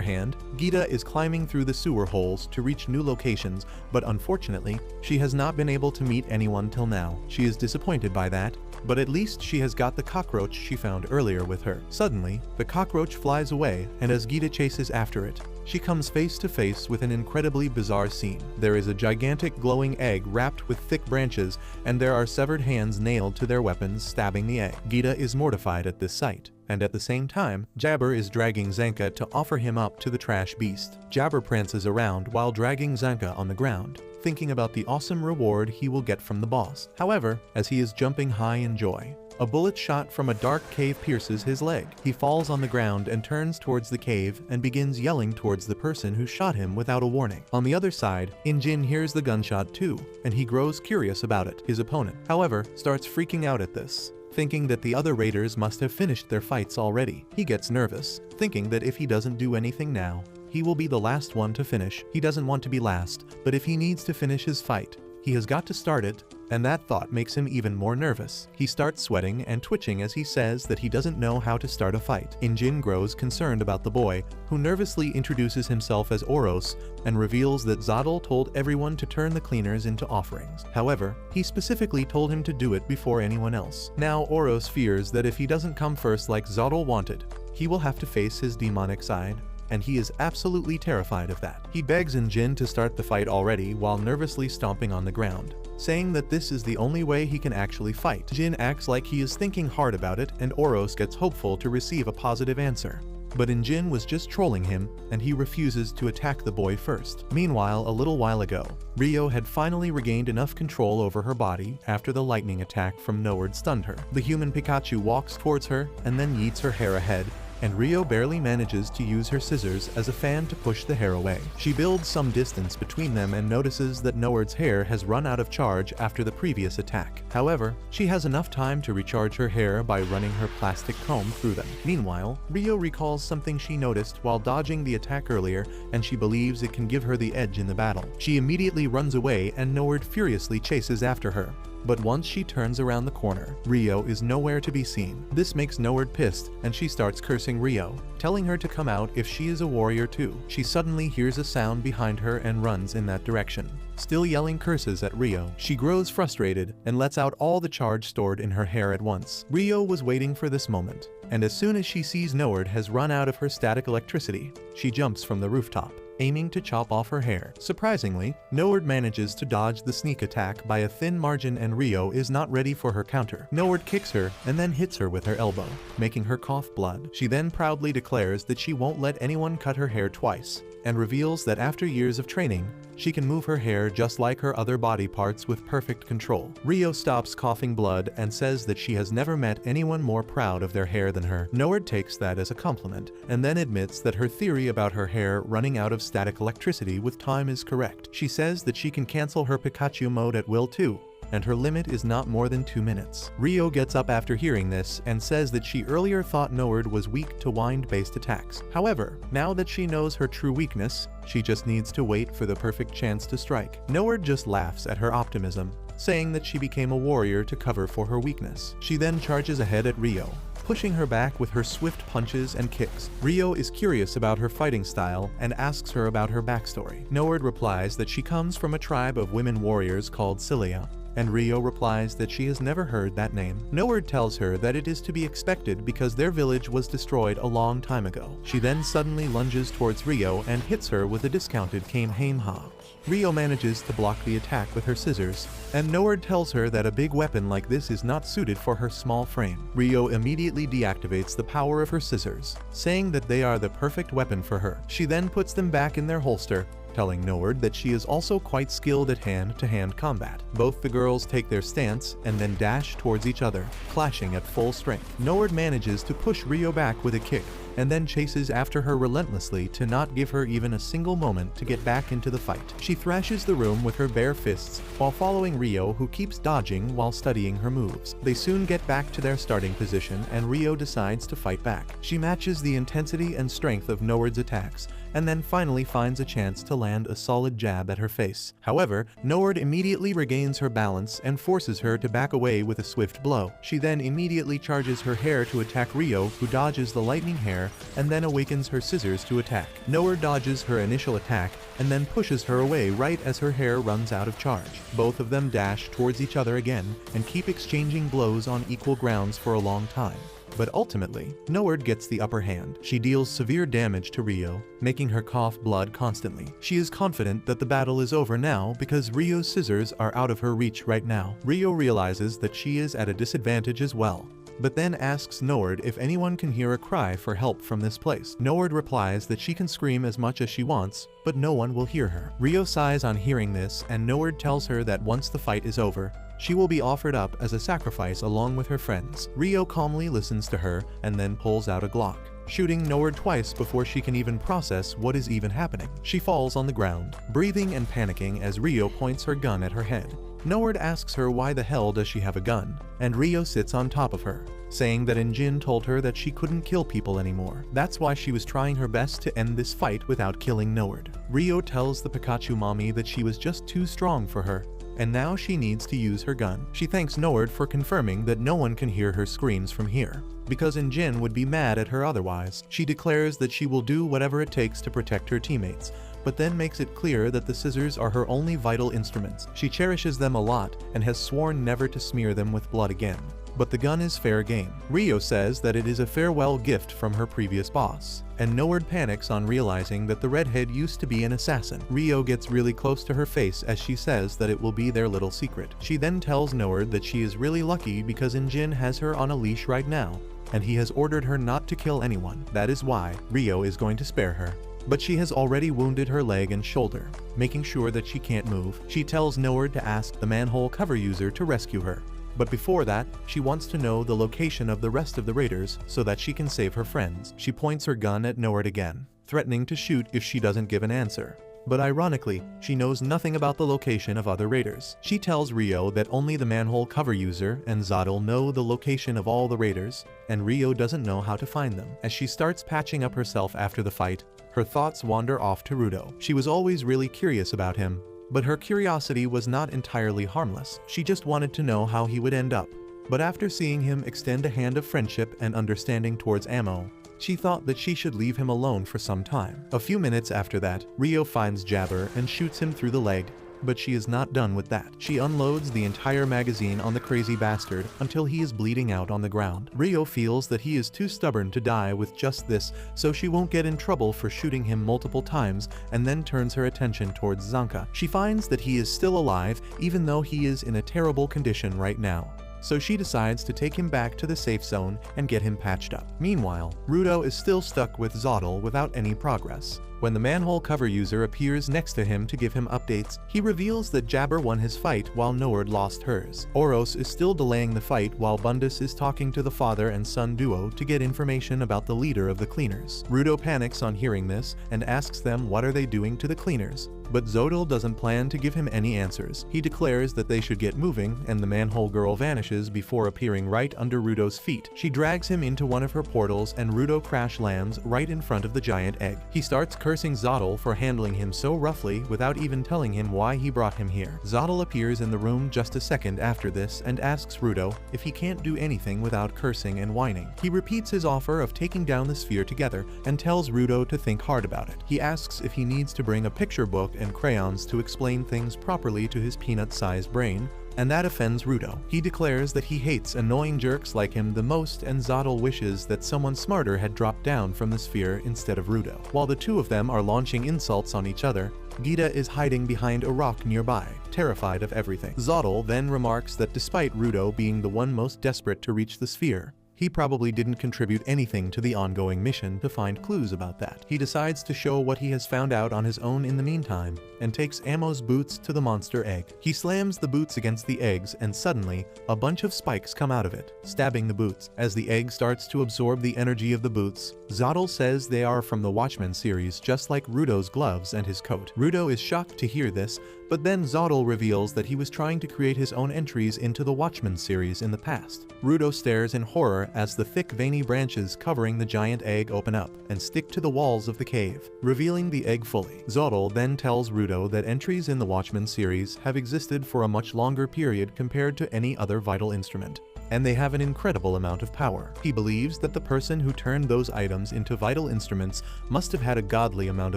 hand, Gita is climbing through the sewer holes to reach new locations, but unfortunately, she has not been able to meet anyone till now. She is disappointed by that, but at least she has got the cockroach she found earlier with her. Suddenly, the cockroach flies away, and as Gita chases after it, she comes face to face with an incredibly bizarre scene. There is a gigantic glowing egg wrapped with thick branches, and there are severed hands nailed to their weapons stabbing the egg. Gita is mortified at this sight, and at the same time, Jabber is dragging Zanka to offer him up to the trash beast. Jabber prances around while dragging Zanka on the ground, thinking about the awesome reward he will get from the boss. However, as he is jumping high in joy, a bullet shot from a dark cave pierces his leg. He falls on the ground and turns towards the cave and begins yelling towards the person who shot him without a warning. On the other side, Injin hears the gunshot too, and he grows curious about it. His opponent, however, starts freaking out at this, thinking that the other raiders must have finished their fights already. He gets nervous, thinking that if he doesn't do anything now, he will be the last one to finish. He doesn't want to be last, but if he needs to finish his fight, he has got to start it, and that thought makes him even more nervous. He starts sweating and twitching as he says that he doesn't know how to start a fight. Injin grows concerned about the boy, who nervously introduces himself as Oros and reveals that Zotl told everyone to turn the cleaners into offerings. However, he specifically told him to do it before anyone else. Now Oros fears that if he doesn't come first like Zotl wanted, he will have to face his demonic side, and he is absolutely terrified of that. He begs Injin to start the fight already while nervously stomping on the ground, saying that this is the only way he can actually fight. Jin acts like he is thinking hard about it, and Oros gets hopeful to receive a positive answer. But Injin was just trolling him, and he refuses to attack the boy first. Meanwhile, a little while ago, Rio had finally regained enough control over her body after the lightning attack from Noward stunned her. The human Pikachu walks towards her and then yeets her hair ahead, and Rio barely manages to use her scissors as a fan to push the hair away. She builds some distance between them and notices that Noward's hair has run out of charge after the previous attack. However, she has enough time to recharge her hair by running her plastic comb through them. Meanwhile, Rio recalls something she noticed while dodging the attack earlier, and she believes it can give her the edge in the battle. She immediately runs away, and Noward furiously chases after her. But once she turns around the corner, Rio is nowhere to be seen. This makes Noward pissed, and she starts cursing Rio, telling her to come out if she is a warrior too. She suddenly hears a sound behind her and runs in that direction, still yelling curses at Rio. She grows frustrated and lets out all the charge stored in her hair at once. Rio was waiting for this moment, and as soon as she sees Noward has run out of her static electricity, she jumps from the rooftop, aiming to chop off her hair. Surprisingly, Noward manages to dodge the sneak attack by a thin margin, and Rio is not ready for her counter. Noward kicks her and then hits her with her elbow, making her cough blood. She then proudly declares that she won't let anyone cut her hair twice, and reveals that after years of training, she can move her hair just like her other body parts with perfect control. Rio stops coughing blood and says that she has never met anyone more proud of their hair than her. Noward takes that as a compliment, and then admits that her theory about her hair running out of static electricity with time is correct. She says that she can cancel her Pikachu mode at will too, and her limit is not more than 2 minutes. Rio gets up after hearing this and says that she earlier thought Noward was weak to wind-based attacks. However, now that she knows her true weakness, she just needs to wait for the perfect chance to strike. Noward just laughs at her optimism, saying that she became a warrior to cover for her weakness. She then charges ahead at Rio, pushing her back with her swift punches and kicks. Rio is curious about her fighting style and asks her about her backstory. Noward replies that she comes from a tribe of women warriors called Cilia, and Rio replies that she has never heard that name. Noward tells her that it is to be expected because their village was destroyed a long time ago. She then suddenly lunges towards Rio and hits her with a discounted Kamehameha. Rio manages to block the attack with her scissors, and Noward tells her that a big weapon like this is not suited for her small frame. Rio immediately deactivates the power of her scissors, saying that they are the perfect weapon for her. She then puts them back in their holster, telling Noward that she is also quite skilled at hand-to-hand combat. Both the girls take their stance and then dash towards each other, clashing at full strength. Noward manages to push Rio back with a kick, and then chases after her relentlessly to not give her even a single moment to get back into the fight. She thrashes the room with her bare fists while following Rio, who keeps dodging while studying her moves. They soon get back to their starting position and Rio decides to fight back. She matches the intensity and strength of Noward's attacks and then finally finds a chance to land a solid jab at her face. However, Noward immediately regains her balance and forces her to back away with a swift blow. She then immediately charges her hair to attack Rio, who dodges the lightning hair and then awakens her scissors to attack. Noward dodges her initial attack and then pushes her away right as her hair runs out of charge. Both of them dash towards each other again and keep exchanging blows on equal grounds for a long time. But ultimately, Noward gets the upper hand. She deals severe damage to Rio, making her cough blood constantly. She is confident that the battle is over now because Rio's scissors are out of her reach right now. Rio realizes that she is at a disadvantage as well, but then asks Noward if anyone can hear a cry for help from this place. Noward replies that she can scream as much as she wants, but no one will hear her. Rio sighs on hearing this, and Noward tells her that once the fight is over, she will be offered up as a sacrifice along with her friends. Rio calmly listens to her and then pulls out a Glock, shooting Noward twice before she can even process what is even happening. She falls on the ground, breathing and panicking as Rio points her gun at her head. Noward asks her why the hell does she have a gun, and Rio sits on top of her, saying that Jin told her that she couldn't kill people anymore. That's why she was trying her best to end this fight without killing Noward. Rio tells the Pikachu mommy that she was just too strong for her, and now she needs to use her gun. She thanks Noward for confirming that no one can hear her screams from here, because Jin would be mad at her otherwise. She declares that she will do whatever it takes to protect her teammates, but then makes it clear that the scissors are her only vital instruments. She cherishes them a lot and has sworn never to smear them with blood again. But the gun is fair game. Rio says that it is a farewell gift from her previous boss, and Noward panics on realizing that the redhead used to be an assassin. Rio gets really close to her face as she says that it will be their little secret. She then tells Noward that she is really lucky because Jin has her on a leash right now, and he has ordered her not to kill anyone. That is why Rio is going to spare her. But she has already wounded her leg and shoulder, making sure that she can't move. She tells Noward to ask the manhole cover user to rescue her. But before that, she wants to know the location of the rest of the raiders so that she can save her friends. She points her gun at Noward again, threatening to shoot if she doesn't give an answer. But ironically, she knows nothing about the location of other raiders. She tells Rio that only the manhole cover user and Zotl know the location of all the raiders, and Rio doesn't know how to find them. As she starts patching up herself after the fight, her thoughts wander off to Rudo. She was always really curious about him, but her curiosity was not entirely harmless. She just wanted to know how he would end up. But after seeing him extend a hand of friendship and understanding towards Ammo, she thought that she should leave him alone for some time. A few minutes after that, Rio finds Jabber and shoots him through the leg. But she is not done with that. She unloads the entire magazine on the crazy bastard until he is bleeding out on the ground. Rio feels that he is too stubborn to die with just this, so she won't get in trouble for shooting him multiple times, and then turns her attention towards Zanka. She finds that he is still alive even though he is in a terrible condition right now, so she decides to take him back to the safe zone and get him patched up. Meanwhile, Rudo is still stuck with Zotl without any progress. When the manhole cover user appears next to him to give him updates, he reveals that Jabber won his fight while Noward lost hers. Oros is still delaying the fight while Bundus is talking to the father and son duo to get information about the leader of the cleaners. Rudo panics on hearing this and asks them what are they doing to the cleaners. But Zotl doesn't plan to give him any answers. He declares that they should get moving, and the manhole girl vanishes before appearing right under Rudo's feet. She drags him into one of her portals and Rudo crash lands right in front of the giant egg. He starts cursing Zotl for handling him so roughly without even telling him why he brought him here. Zotl appears in the room just a second after this and asks Rudo if he can't do anything without cursing and whining. He repeats his offer of taking down the sphere together and tells Rudo to think hard about it. He asks if he needs to bring a picture book and crayons to explain things properly to his peanut-sized brain, and that offends Rudo. He declares that he hates annoying jerks like him the most, and Zotl wishes that someone smarter had dropped down from the sphere instead of Rudo. While the two of them are launching insults on each other, Gita is hiding behind a rock nearby, terrified of everything. Zotl then remarks that despite Rudo being the one most desperate to reach the sphere, he probably didn't contribute anything to the ongoing mission to find clues about that. He decides to show what he has found out on his own in the meantime, and takes Ammo's boots to the monster egg. He slams the boots against the eggs, and suddenly, a bunch of spikes come out of it, stabbing the boots. As the egg starts to absorb the energy of the boots, Zotl says they are from the Watchmen series, just like Rudo's gloves and his coat. Rudo is shocked to hear this, but then Zotl reveals that he was trying to create his own entries into the Watchmen series in the past. Rudo stares in horror as the thick veiny branches covering the giant egg open up and stick to the walls of the cave, revealing the egg fully. Zotl then tells Rudo that entries in the Watchmen series have existed for a much longer period compared to any other vital instrument, and they have an incredible amount of power. He believes that the person who turned those items into vital instruments must have had a godly amount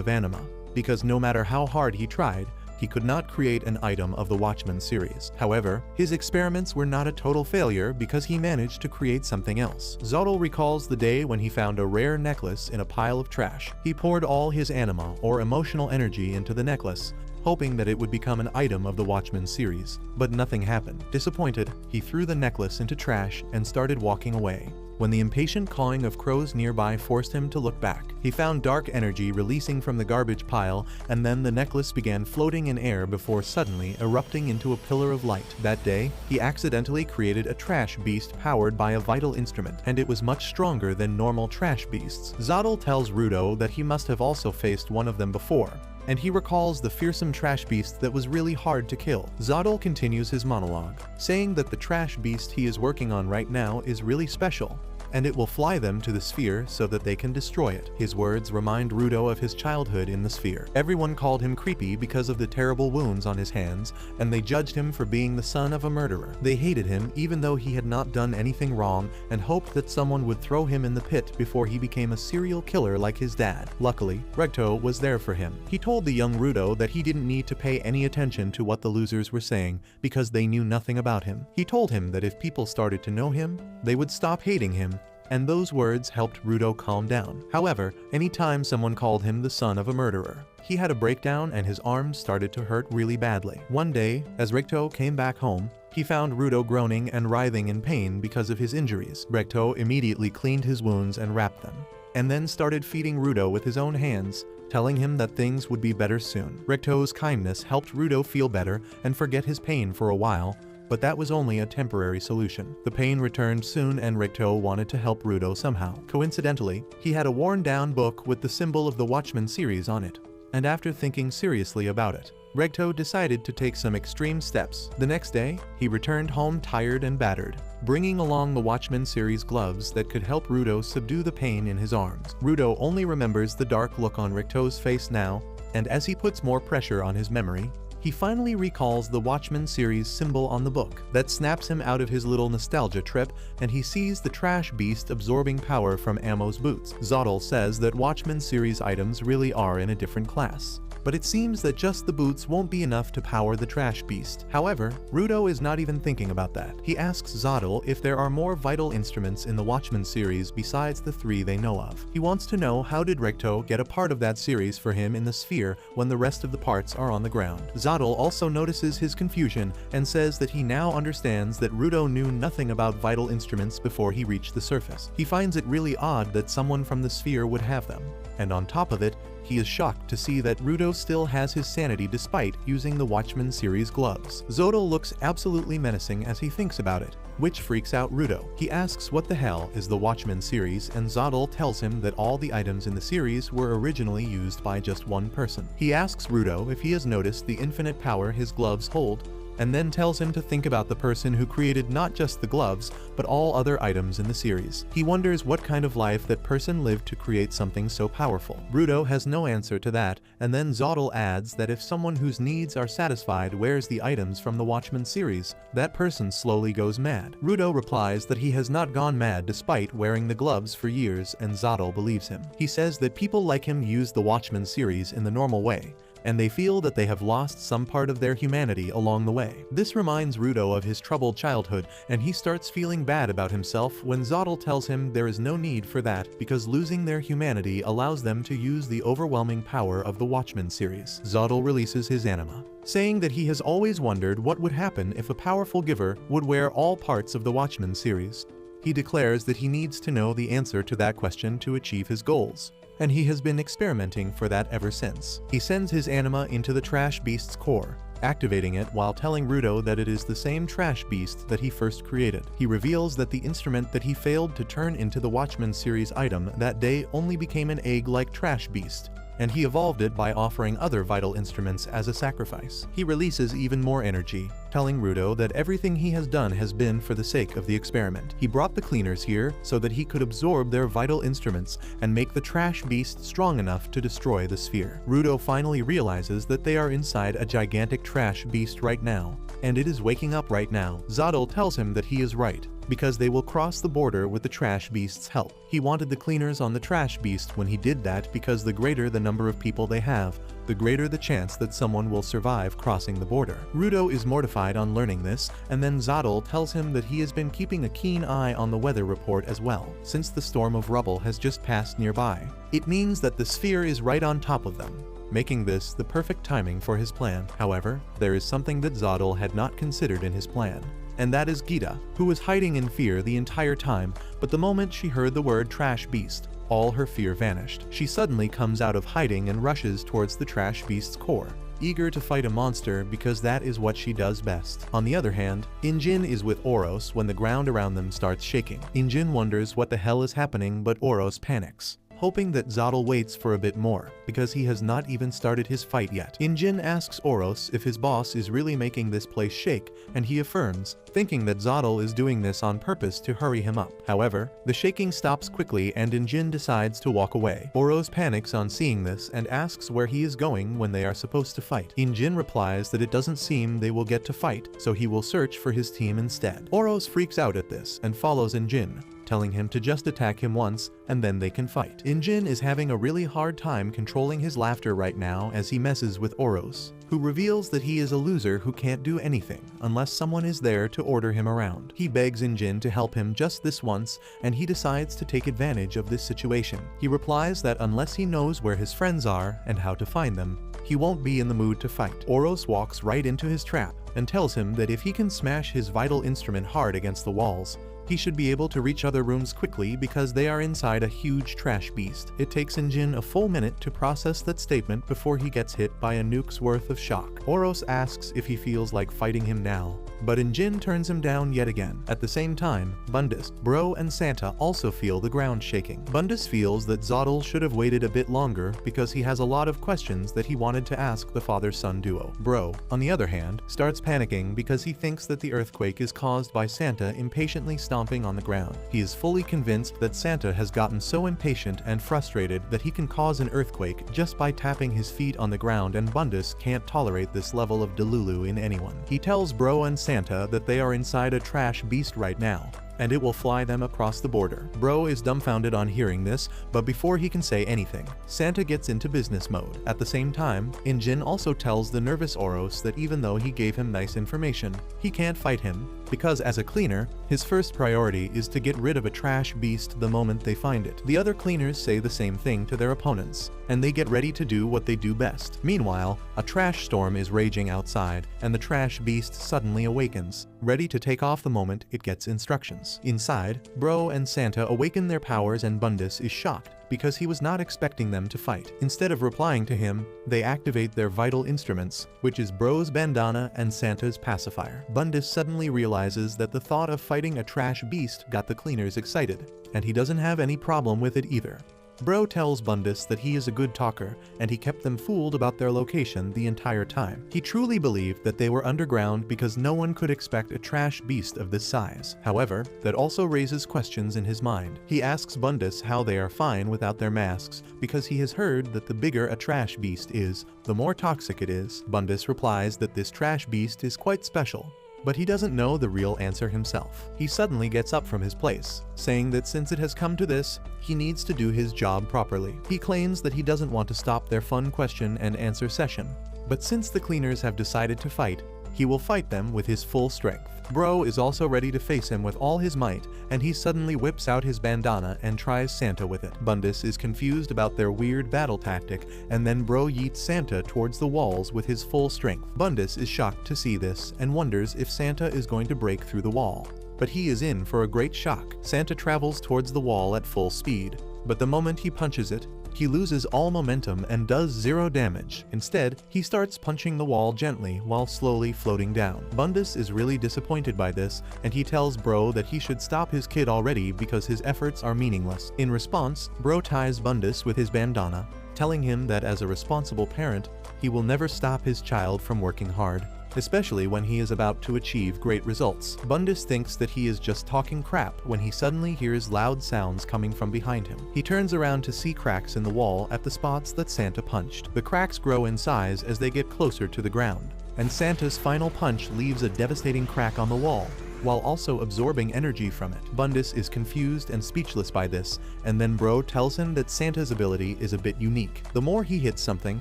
of anima, because no matter how hard he tried, he could not create an item of the Watchmen series. However, his experiments were not a total failure because he managed to create something else. Zotl recalls the day when he found a rare necklace in a pile of trash. He poured all his anima, or emotional energy, into the necklace, hoping that it would become an item of the Watchmen series. But nothing happened. Disappointed, he threw the necklace into trash and started walking away, when the impatient cawing of crows nearby forced him to look back. He found dark energy releasing from the garbage pile, and then the necklace began floating in air before suddenly erupting into a pillar of light. That day, he accidentally created a trash beast powered by a vital instrument, and it was much stronger than normal trash beasts. Zotl tells Rudo that he must have also faced one of them before, and he recalls the fearsome trash beast that was really hard to kill. Zotl continues his monologue, saying that the trash beast he is working on right now is really special, and it will fly them to the sphere so that they can destroy it. His words remind Rudo of his childhood in the sphere. Everyone called him creepy because of the terrible wounds on his hands, and they judged him for being the son of a murderer. They hated him even though he had not done anything wrong, and hoped that someone would throw him in the pit before he became a serial killer like his dad. Luckily, Recto was there for him. He told the young Rudo that he didn't need to pay any attention to what the losers were saying because they knew nothing about him. He told him that if people started to know him, they would stop hating him, and those words helped Rudo calm down. However, anytime someone called him the son of a murderer, he had a breakdown and his arms started to hurt really badly. One day, as Recto came back home, he found Rudo groaning and writhing in pain because of his injuries. Recto immediately cleaned his wounds and wrapped them, and then started feeding Rudo with his own hands, telling him that things would be better soon. Recto's kindness helped Rudo feel better and forget his pain for a while, but that was only a temporary solution. The pain returned soon, and Recto wanted to help Rudo somehow. Coincidentally, he had a worn-down book with the symbol of the Watchmen series on it, and after thinking seriously about it, Recto decided to take some extreme steps. The next day, he returned home tired and battered, bringing along the Watchmen series gloves that could help Rudo subdue the pain in his arms. Rudo only remembers the dark look on Recto's face now, and as he puts more pressure on his memory, he finally recalls the Watchmen series symbol on the book. That snaps him out of his little nostalgia trip, and he sees the trash beast absorbing power from Ammo's boots. Zotl says that Watchmen series items really are in a different class, but it seems that just the boots won't be enough to power the trash beast. However, Rudo is not even thinking about that. He asks Zotl if there are more vital instruments in the Watchmen series besides the 3 they know of. He wants to know how did Recto get a part of that series for him in the sphere when the rest of the parts are on the ground. Zotl also notices his confusion and says that he now understands that Rudo knew nothing about vital instruments before he reached the surface. He finds it really odd that someone from the sphere would have them, and on top of it, he is shocked to see that Rudo still has his sanity despite using the Watchmen series gloves. Zotl looks absolutely menacing as he thinks about it, which freaks out Rudo. He asks what the hell is the Watchmen series, and Zotl tells him that all the items in the series were originally used by just one person. He asks Rudo if he has noticed the infinite power his gloves hold, and then tells him to think about the person who created not just the gloves, but all other items in the series. He wonders what kind of life that person lived to create something so powerful. Rudo has no answer to that, and then Zotl adds that if someone whose needs are satisfied wears the items from the Watchmen series, that person slowly goes mad. Rudo replies that he has not gone mad despite wearing the gloves for years, and Zotl believes him. He says that people like him use the Watchmen series in the normal way, and they feel that they have lost some part of their humanity along the way. This reminds Rudo of his troubled childhood, and he starts feeling bad about himself when Zottel tells him there is no need for that because losing their humanity allows them to use the overwhelming power of the Watchmen series. Zottel releases his anima, saying that he has always wondered what would happen if a powerful giver would wear all parts of the Watchmen series. He declares that he needs to know the answer to that question to achieve his goals, and he has been experimenting for that ever since. He sends his anima into the Trash Beast's core, activating it while telling Rudo that it is the same Trash Beast that he first created. He reveals that the instrument that he failed to turn into the Watchmen series item that day only became an egg-like Trash Beast, and he evolved it by offering other vital instruments as a sacrifice. He releases even more energy, telling Rudo that everything he has done has been for the sake of the experiment. He brought the cleaners here so that he could absorb their vital instruments and make the Trash Beast strong enough to destroy the sphere. Rudo finally realizes that they are inside a gigantic Trash Beast right now, and it is waking up right now. Zottel tells him that he is right, because they will cross the border with the Trash Beast's help. He wanted the cleaners on the Trash Beast when he did that because the greater the number of people they have, the greater the chance that someone will survive crossing the border. Rudo is mortified on learning this, and then Zottel tells him that he has been keeping a keen eye on the weather report as well, since the storm of rubble has just passed nearby. It means that the sphere is right on top of them, making this the perfect timing for his plan. However, there is something that Zottel had not considered in his plan, and that is Gita, who was hiding in fear the entire time, but the moment she heard the word Trash Beast, all her fear vanished. She suddenly comes out of hiding and rushes towards the Trash Beast's core, eager to fight a monster because that is what she does best. On the other hand, Injin is with Oros when the ground around them starts shaking. Injin wonders what the hell is happening, but Oros panics, hoping that Zottel waits for a bit more, because he has not even started his fight yet. Injin asks Oros if his boss is really making this place shake, and he affirms, thinking that Zottel is doing this on purpose to hurry him up. However, the shaking stops quickly and Injin decides to walk away. Oros panics on seeing this and asks where he is going when they are supposed to fight. Injin replies that it doesn't seem they will get to fight, so he will search for his team instead. Oros freaks out at this and follows Injin, telling him to just attack him once and then they can fight. Injin is having a really hard time controlling his laughter right now as he messes with Oros, who reveals that he is a loser who can't do anything unless someone is there to order him around. He begs Injin to help him just this once, and he decides to take advantage of this situation. He replies that unless he knows where his friends are and how to find them, he won't be in the mood to fight. Oros walks right into his trap and tells him that if he can smash his vital instrument hard against the walls, he should be able to reach other rooms quickly because they are inside a huge Trash Beast. It takes Injin a full minute to process that statement before he gets hit by a nuke's worth of shock. Oros asks if he feels like fighting him now, but Injin turns him down yet again. At the same time, Bundus, Bro, and Santa also feel the ground shaking. Bundus feels that Zottel should have waited a bit longer because he has a lot of questions that he wanted to ask the father-son duo. Bro, on the other hand, starts panicking because he thinks that the earthquake is caused by Santa impatiently stomping on the ground. He is fully convinced that Santa has gotten so impatient and frustrated that he can cause an earthquake just by tapping his feet on the ground, and Bundus can't tolerate this level of delulu in anyone. He tells Bro and Santa that they are inside a Trash Beast right now, and it will fly them across the border. Bro is dumbfounded on hearing this, but before he can say anything, Santa gets into business mode. At the same time, Injin also tells the nervous Oros that even though he gave him nice information, he can't fight him, because as a cleaner, his first priority is to get rid of a Trash Beast the moment they find it. The other cleaners say the same thing to their opponents, and they get ready to do what they do best. Meanwhile, a trash storm is raging outside, and the Trash Beast suddenly awakens, ready to take off the moment it gets instructions. Inside, Bro and Santa awaken their powers, and Bundus is shocked because he was not expecting them to fight. Instead of replying to him, they activate their vital instruments, which is Bro's bandana and Santa's pacifier. Bundus suddenly realizes that the thought of fighting a Trash Beast got the cleaners excited, and he doesn't have any problem with it either. Bro tells Bundus that he is a good talker, and he kept them fooled about their location the entire time. He truly believed that they were underground because no one could expect a Trash Beast of this size. However, that also raises questions in his mind. He asks Bundus how they are fine without their masks, because he has heard that the bigger a Trash Beast is, the more toxic it is. Bundus replies that this Trash Beast is quite special, but he doesn't know the real answer himself. He suddenly gets up from his place, saying that since it has come to this, he needs to do his job properly. He claims that he doesn't want to stop their fun question and answer session, but since the cleaners have decided to fight, he will fight them with his full strength. Bro is also ready to face him with all his might, and he suddenly whips out his bandana and tries Santa with it. Bundus is confused about their weird battle tactic, and then Bro yeets Santa towards the walls with his full strength. Bundus is shocked to see this and wonders if Santa is going to break through the wall. But he is in for a great shock. Santa travels towards the wall at full speed, but the moment he punches it, he loses all momentum and does 0 damage. Instead, he starts punching the wall gently while slowly floating down. Bundus is really disappointed by this, and he tells Bro that he should stop his kid already because his efforts are meaningless. In response, Bro ties Bundus with his bandana, telling him that as a responsible parent, he will never stop his child from working hard, especially when he is about to achieve great results. Bundus thinks that he is just talking crap when he suddenly hears loud sounds coming from behind him. He turns around to see cracks in the wall at the spots that Santa punched. The cracks grow in size as they get closer to the ground, and Santa's final punch leaves a devastating crack on the wall, while also absorbing energy from it. Bundus is confused and speechless by this, and then Bro tells him that Santa's ability is a bit unique. The more he hits something,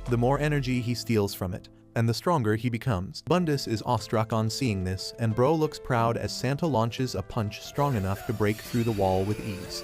the more energy he steals from it, and the stronger he becomes. Bundus is awestruck on seeing this, and Bro looks proud as Santa launches a punch strong enough to break through the wall with ease.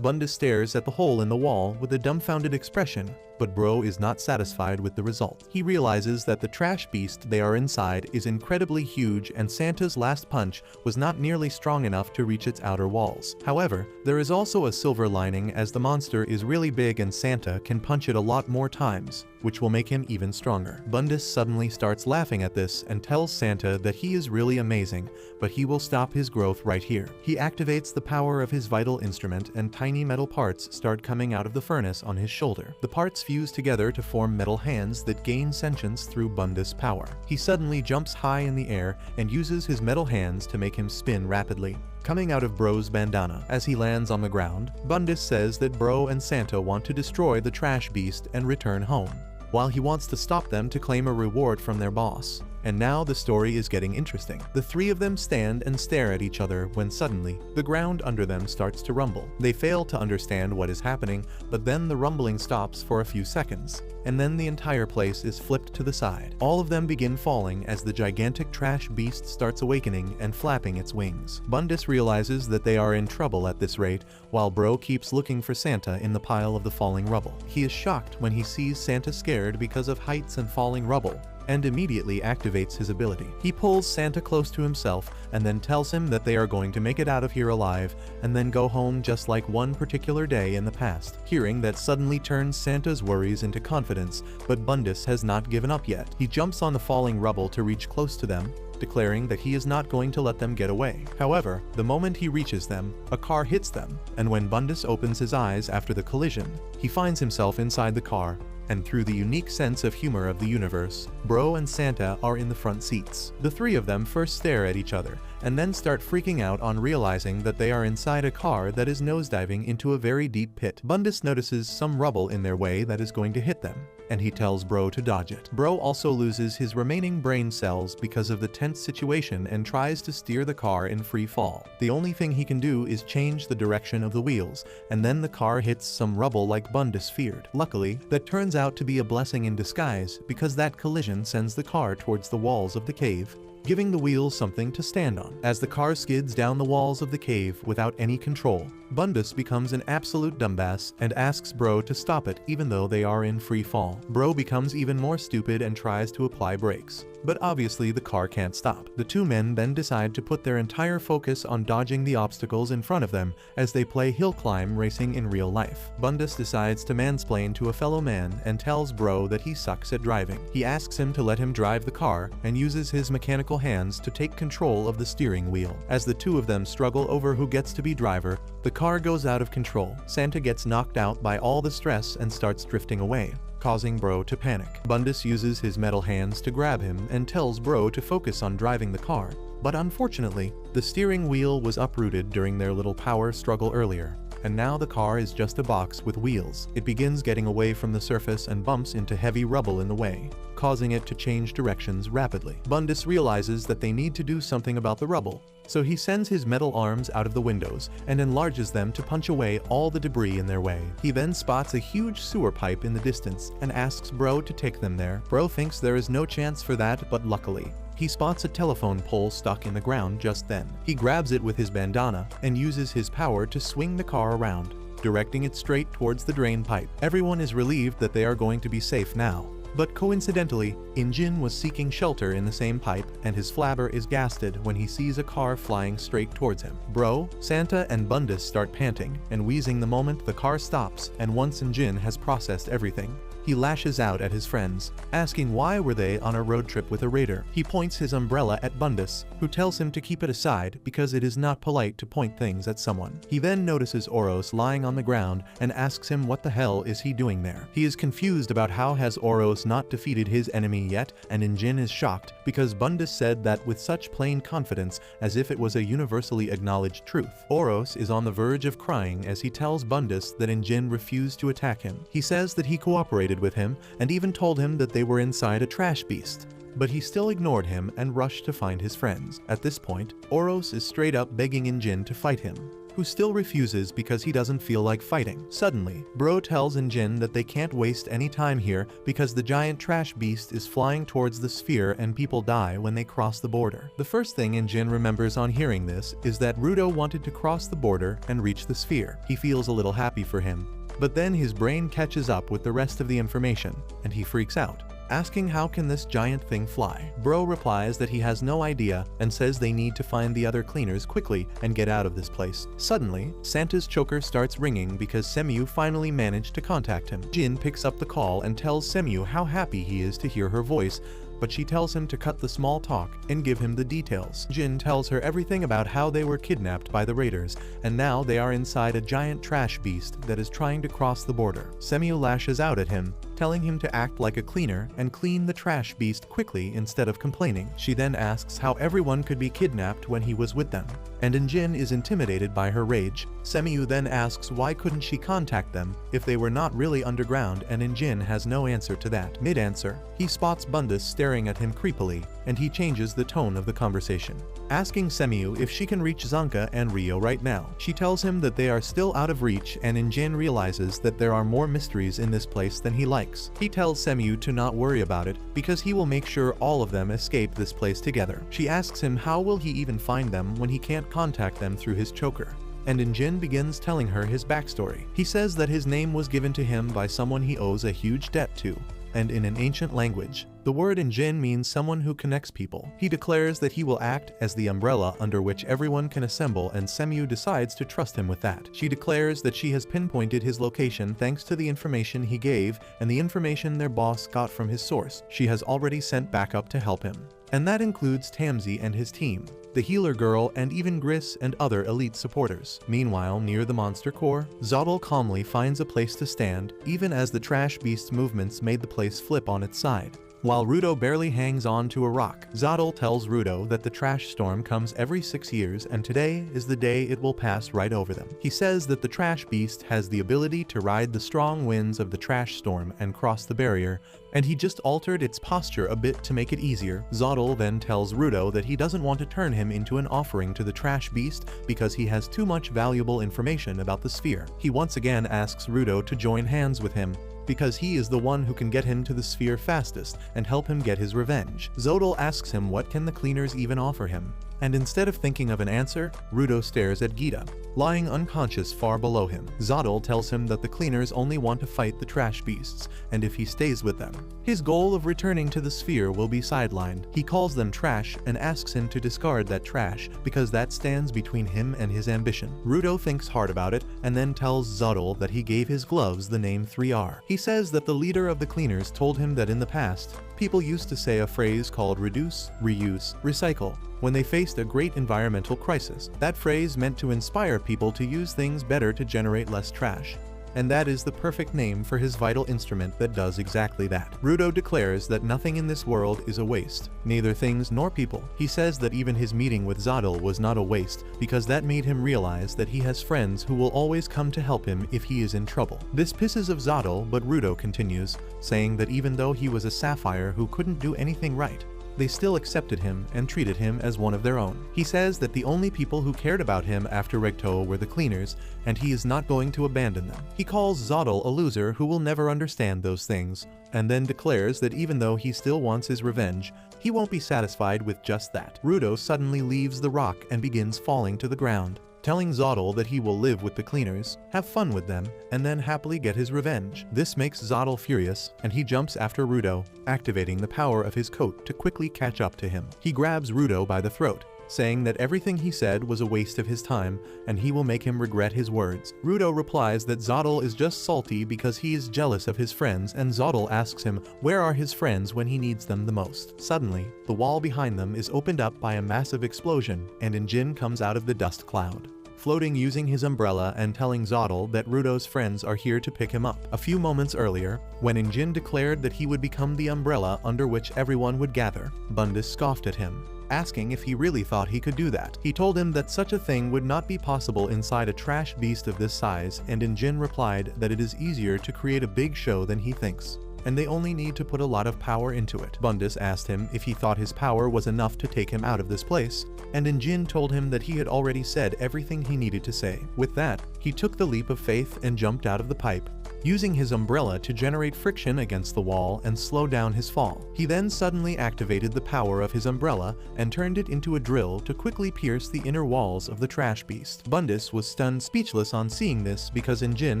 Bundus stares at the hole in the wall with a dumbfounded expression, but Bro is not satisfied with the result. He realizes that the trash beast they are inside is incredibly huge, and Santa's last punch was not nearly strong enough to reach its outer walls. However, there is also a silver lining, as the monster is really big and Santa can punch it a lot more times, which will make him even stronger. Bundus suddenly starts laughing at this and tells Santa that he is really amazing, but he will stop his growth right here. He activates the power of his vital instrument, and tiny metal parts start coming out of the furnace on his shoulder. The parts fuse together to form metal hands that gain sentience through Bundus' power. He suddenly jumps high in the air and uses his metal hands to make him spin rapidly, coming out of Bro's bandana. As he lands on the ground, Bundus says that Bro and Santa want to destroy the trash beast and return home, while he wants to stop them to claim a reward from their boss. And now the story is getting interesting. The three of them stand and stare at each other when suddenly, the ground under them starts to rumble. They fail to understand what is happening, but then the rumbling stops for a few seconds, and then the entire place is flipped to the side. All of them begin falling as the gigantic trash beast starts awakening and flapping its wings. Bundus realizes that they are in trouble at this rate, while Bro keeps looking for Santa in the pile of the falling rubble. He is shocked when he sees Santa scared because of heights and falling rubble, and immediately activates his ability. He pulls Santa close to himself and then tells him that they are going to make it out of here alive and then go home just like one particular day in the past. Hearing that suddenly turns Santa's worries into confidence, but Bundus has not given up yet. He jumps on the falling rubble to reach close to them, declaring that he is not going to let them get away. However, the moment he reaches them, a car hits them, and when Bundus opens his eyes after the collision, he finds himself inside the car, and through the unique sense of humor of the universe, Bro and Santa are in the front seats. The three of them first stare at each other, and then start freaking out on realizing that they are inside a car that is nosediving into a very deep pit. Bundus notices some rubble in their way that is going to hit them, and he tells Bro to dodge it. Bro also loses his remaining brain cells because of the tense situation and tries to steer the car in free fall. The only thing he can do is change the direction of the wheels, and then the car hits some rubble like Bundus feared. Luckily, that turns out to be a blessing in disguise, because that collision sends the car towards the walls of the cave, giving the wheels something to stand on. As the car skids down the walls of the cave without any control, Bundus becomes an absolute dumbass and asks Bro to stop it even though they are in free fall. Bro becomes even more stupid and tries to apply brakes, but obviously the car can't stop. The two men then decide to put their entire focus on dodging the obstacles in front of them as they play hill climb racing in real life. Bundus decides to mansplain to a fellow man and tells Bro that he sucks at driving. He asks him to let him drive the car and uses his mechanical hands to take control of the steering wheel. As the two of them struggle over who gets to be driver, the car goes out of control. Santa gets knocked out by all the stress and starts drifting away, causing Bro to panic. Bundus uses his metal hands to grab him and tells Bro to focus on driving the car, but unfortunately, the steering wheel was uprooted during their little power struggle earlier, and now the car is just a box with wheels. It begins getting away from the surface and bumps into heavy rubble in the way, causing it to change directions rapidly. Bundus realizes that they need to do something about the rubble, so he sends his metal arms out of the windows and enlarges them to punch away all the debris in their way. He then spots a huge sewer pipe in the distance and asks Bro to take them there. Bro thinks there is no chance for that, but luckily, he spots a telephone pole stuck in the ground just then. He grabs it with his bandana and uses his power to swing the car around, directing it straight towards the drain pipe. Everyone is relieved that they are going to be safe now. But coincidentally, Injin was seeking shelter in the same pipe, and his flabber is gasted when he sees a car flying straight towards him. Bro, Santa, and Bundus start panting and wheezing the moment the car stops, and once Injin has processed everything, he lashes out at his friends, asking why were they on a road trip with a raider. He points his umbrella at Bundus, who tells him to keep it aside because it is not polite to point things at someone. He then notices Oros lying on the ground and asks him what the hell is he doing there. He is confused about how has Oros not defeated his enemy yet, and Injin is shocked because Bundus said that with such plain confidence as if it was a universally acknowledged truth. Oros is on the verge of crying as he tells Bundus that Injin refused to attack him. He says that he cooperated with him and even told him that they were inside a trash beast, but he still ignored him and rushed to find his friends. At this point, Oros is straight up begging Injin to fight him, who still refuses because he doesn't feel like fighting. Suddenly, Bro tells Injin that they can't waste any time here because the giant trash beast is flying towards the sphere and people die when they cross the border. The first thing Injin remembers on hearing this is that Rudo wanted to cross the border and reach the sphere. He feels a little happy for him, but then his brain catches up with the rest of the information, and he freaks out, asking how can this giant thing fly. Bro replies that he has no idea and says they need to find the other cleaners quickly and get out of this place. Suddenly, Santa's choker starts ringing because Semu finally managed to contact him. Jin picks up the call and tells Semu how happy he is to hear her voice, but she tells him to cut the small talk and give him the details. Jin tells her everything about how they were kidnapped by the raiders, and now they are inside a giant trash beast that is trying to cross the border. Semu lashes out at him, telling him to act like a cleaner and clean the trash beast quickly instead of complaining. She then asks how everyone could be kidnapped when he was with them, and Injin is intimidated by her rage. Semu then asks why couldn't she contact them if they were not really underground, and Injin has no answer to that. Mid-answer, he spots Bundus staring at him creepily, and he changes the tone of the conversation, asking Semu if she can reach Zanka and Rio right now. She tells him that they are still out of reach, and Injin realizes that there are more mysteries in this place than he likes. He tells Semu to not worry about it because he will make sure all of them escape this place together. She asks him how will he even find them when he can't contact them through his choker, and Injin begins telling her his backstory. He says that his name was given to him by someone he owes a huge debt to, and in an ancient language, the word Injin means someone who connects people. He declares that he will act as the umbrella under which everyone can assemble, and Semu decides to trust him with that. She declares that she has pinpointed his location thanks to the information he gave and the information their boss got from his source. She has already sent backup to help him, and that includes Tamsi and his team, the healer girl, and even Gris and other elite supporters. Meanwhile, near the monster core, Zotl calmly finds a place to stand, even as the trash beast's movements made the place flip on its side. While Rudo barely hangs on to a rock, Zotl tells Rudo that the trash storm comes every 6 years and today is the day it will pass right over them. He says that the trash beast has the ability to ride the strong winds of the trash storm and cross the barrier, and he just altered its posture a bit to make it easier. Zotl then tells Rudo that he doesn't want to turn him into an offering to the trash beast because he has too much valuable information about the sphere. He once again asks Rudo to join hands with him, because he is the one who can get him to the sphere fastest and help him get his revenge. Zotl asks him what can the cleaners even offer him, and instead of thinking of an answer, Rudo stares at Gita, lying unconscious far below him. Zotl tells him that the cleaners only want to fight the trash beasts, and if he stays with them, his goal of returning to the sphere will be sidelined. He calls them trash and asks him to discard that trash because that stands between him and his ambition. Rudo thinks hard about it and then tells Zotl that he gave his gloves the name 3R. He says that the leader of the cleaners told him that in the past, people used to say a phrase called reduce, reuse, recycle when they faced a great environmental crisis. That phrase meant to inspire people to use things better to generate less trash. and that is the perfect name for his vital instrument that does exactly that. Rudo declares that nothing in this world is a waste, neither things nor people. He says that even his meeting with Zodl was not a waste, because that made him realize that he has friends who will always come to help him if he is in trouble. This pisses of Zodl, but Rudo continues, saying that even though he was a sapphire who couldn't do anything right, they still accepted him and treated him as one of their own. He says that the only people who cared about him after Regto were the cleaners, and he is not going to abandon them. He calls Zodl a loser who will never understand those things, and then declares that even though he still wants his revenge, he won't be satisfied with just that. Rudo suddenly leaves the rock and begins falling to the ground, telling Zodl that he will live with the cleaners, have fun with them, and then happily get his revenge. This makes Zodl furious, and he jumps after Rudo, activating the power of his coat to quickly catch up to him. He grabs Rudo by the throat, saying that everything he said was a waste of his time, and he will make him regret his words. Rudo replies that Zodl is just salty because he is jealous of his friends, and Zodl asks him where are his friends when he needs them the most. Suddenly, the wall behind them is opened up by a massive explosion, and Injin comes out of the dust cloud, floating using his umbrella and telling Zodl that Rudo's friends are here to pick him up. A few moments earlier, when Injin declared that he would become the umbrella under which everyone would gather, Bundus scoffed at him, asking if he really thought he could do that. He told him that such a thing would not be possible inside a trash beast of this size, and Injin replied that it is easier to create a big show than he thinks, and they only need to put a lot of power into it. Bundus asked him if he thought his power was enough to take him out of this place, and Injin told him that he had already said everything he needed to say. With that, he took the leap of faith and jumped out of the pipe, using his umbrella to generate friction against the wall and slow down his fall. He then suddenly activated the power of his umbrella and turned it into a drill to quickly pierce the inner walls of the trash beast. Bundus was stunned speechless on seeing this because Injin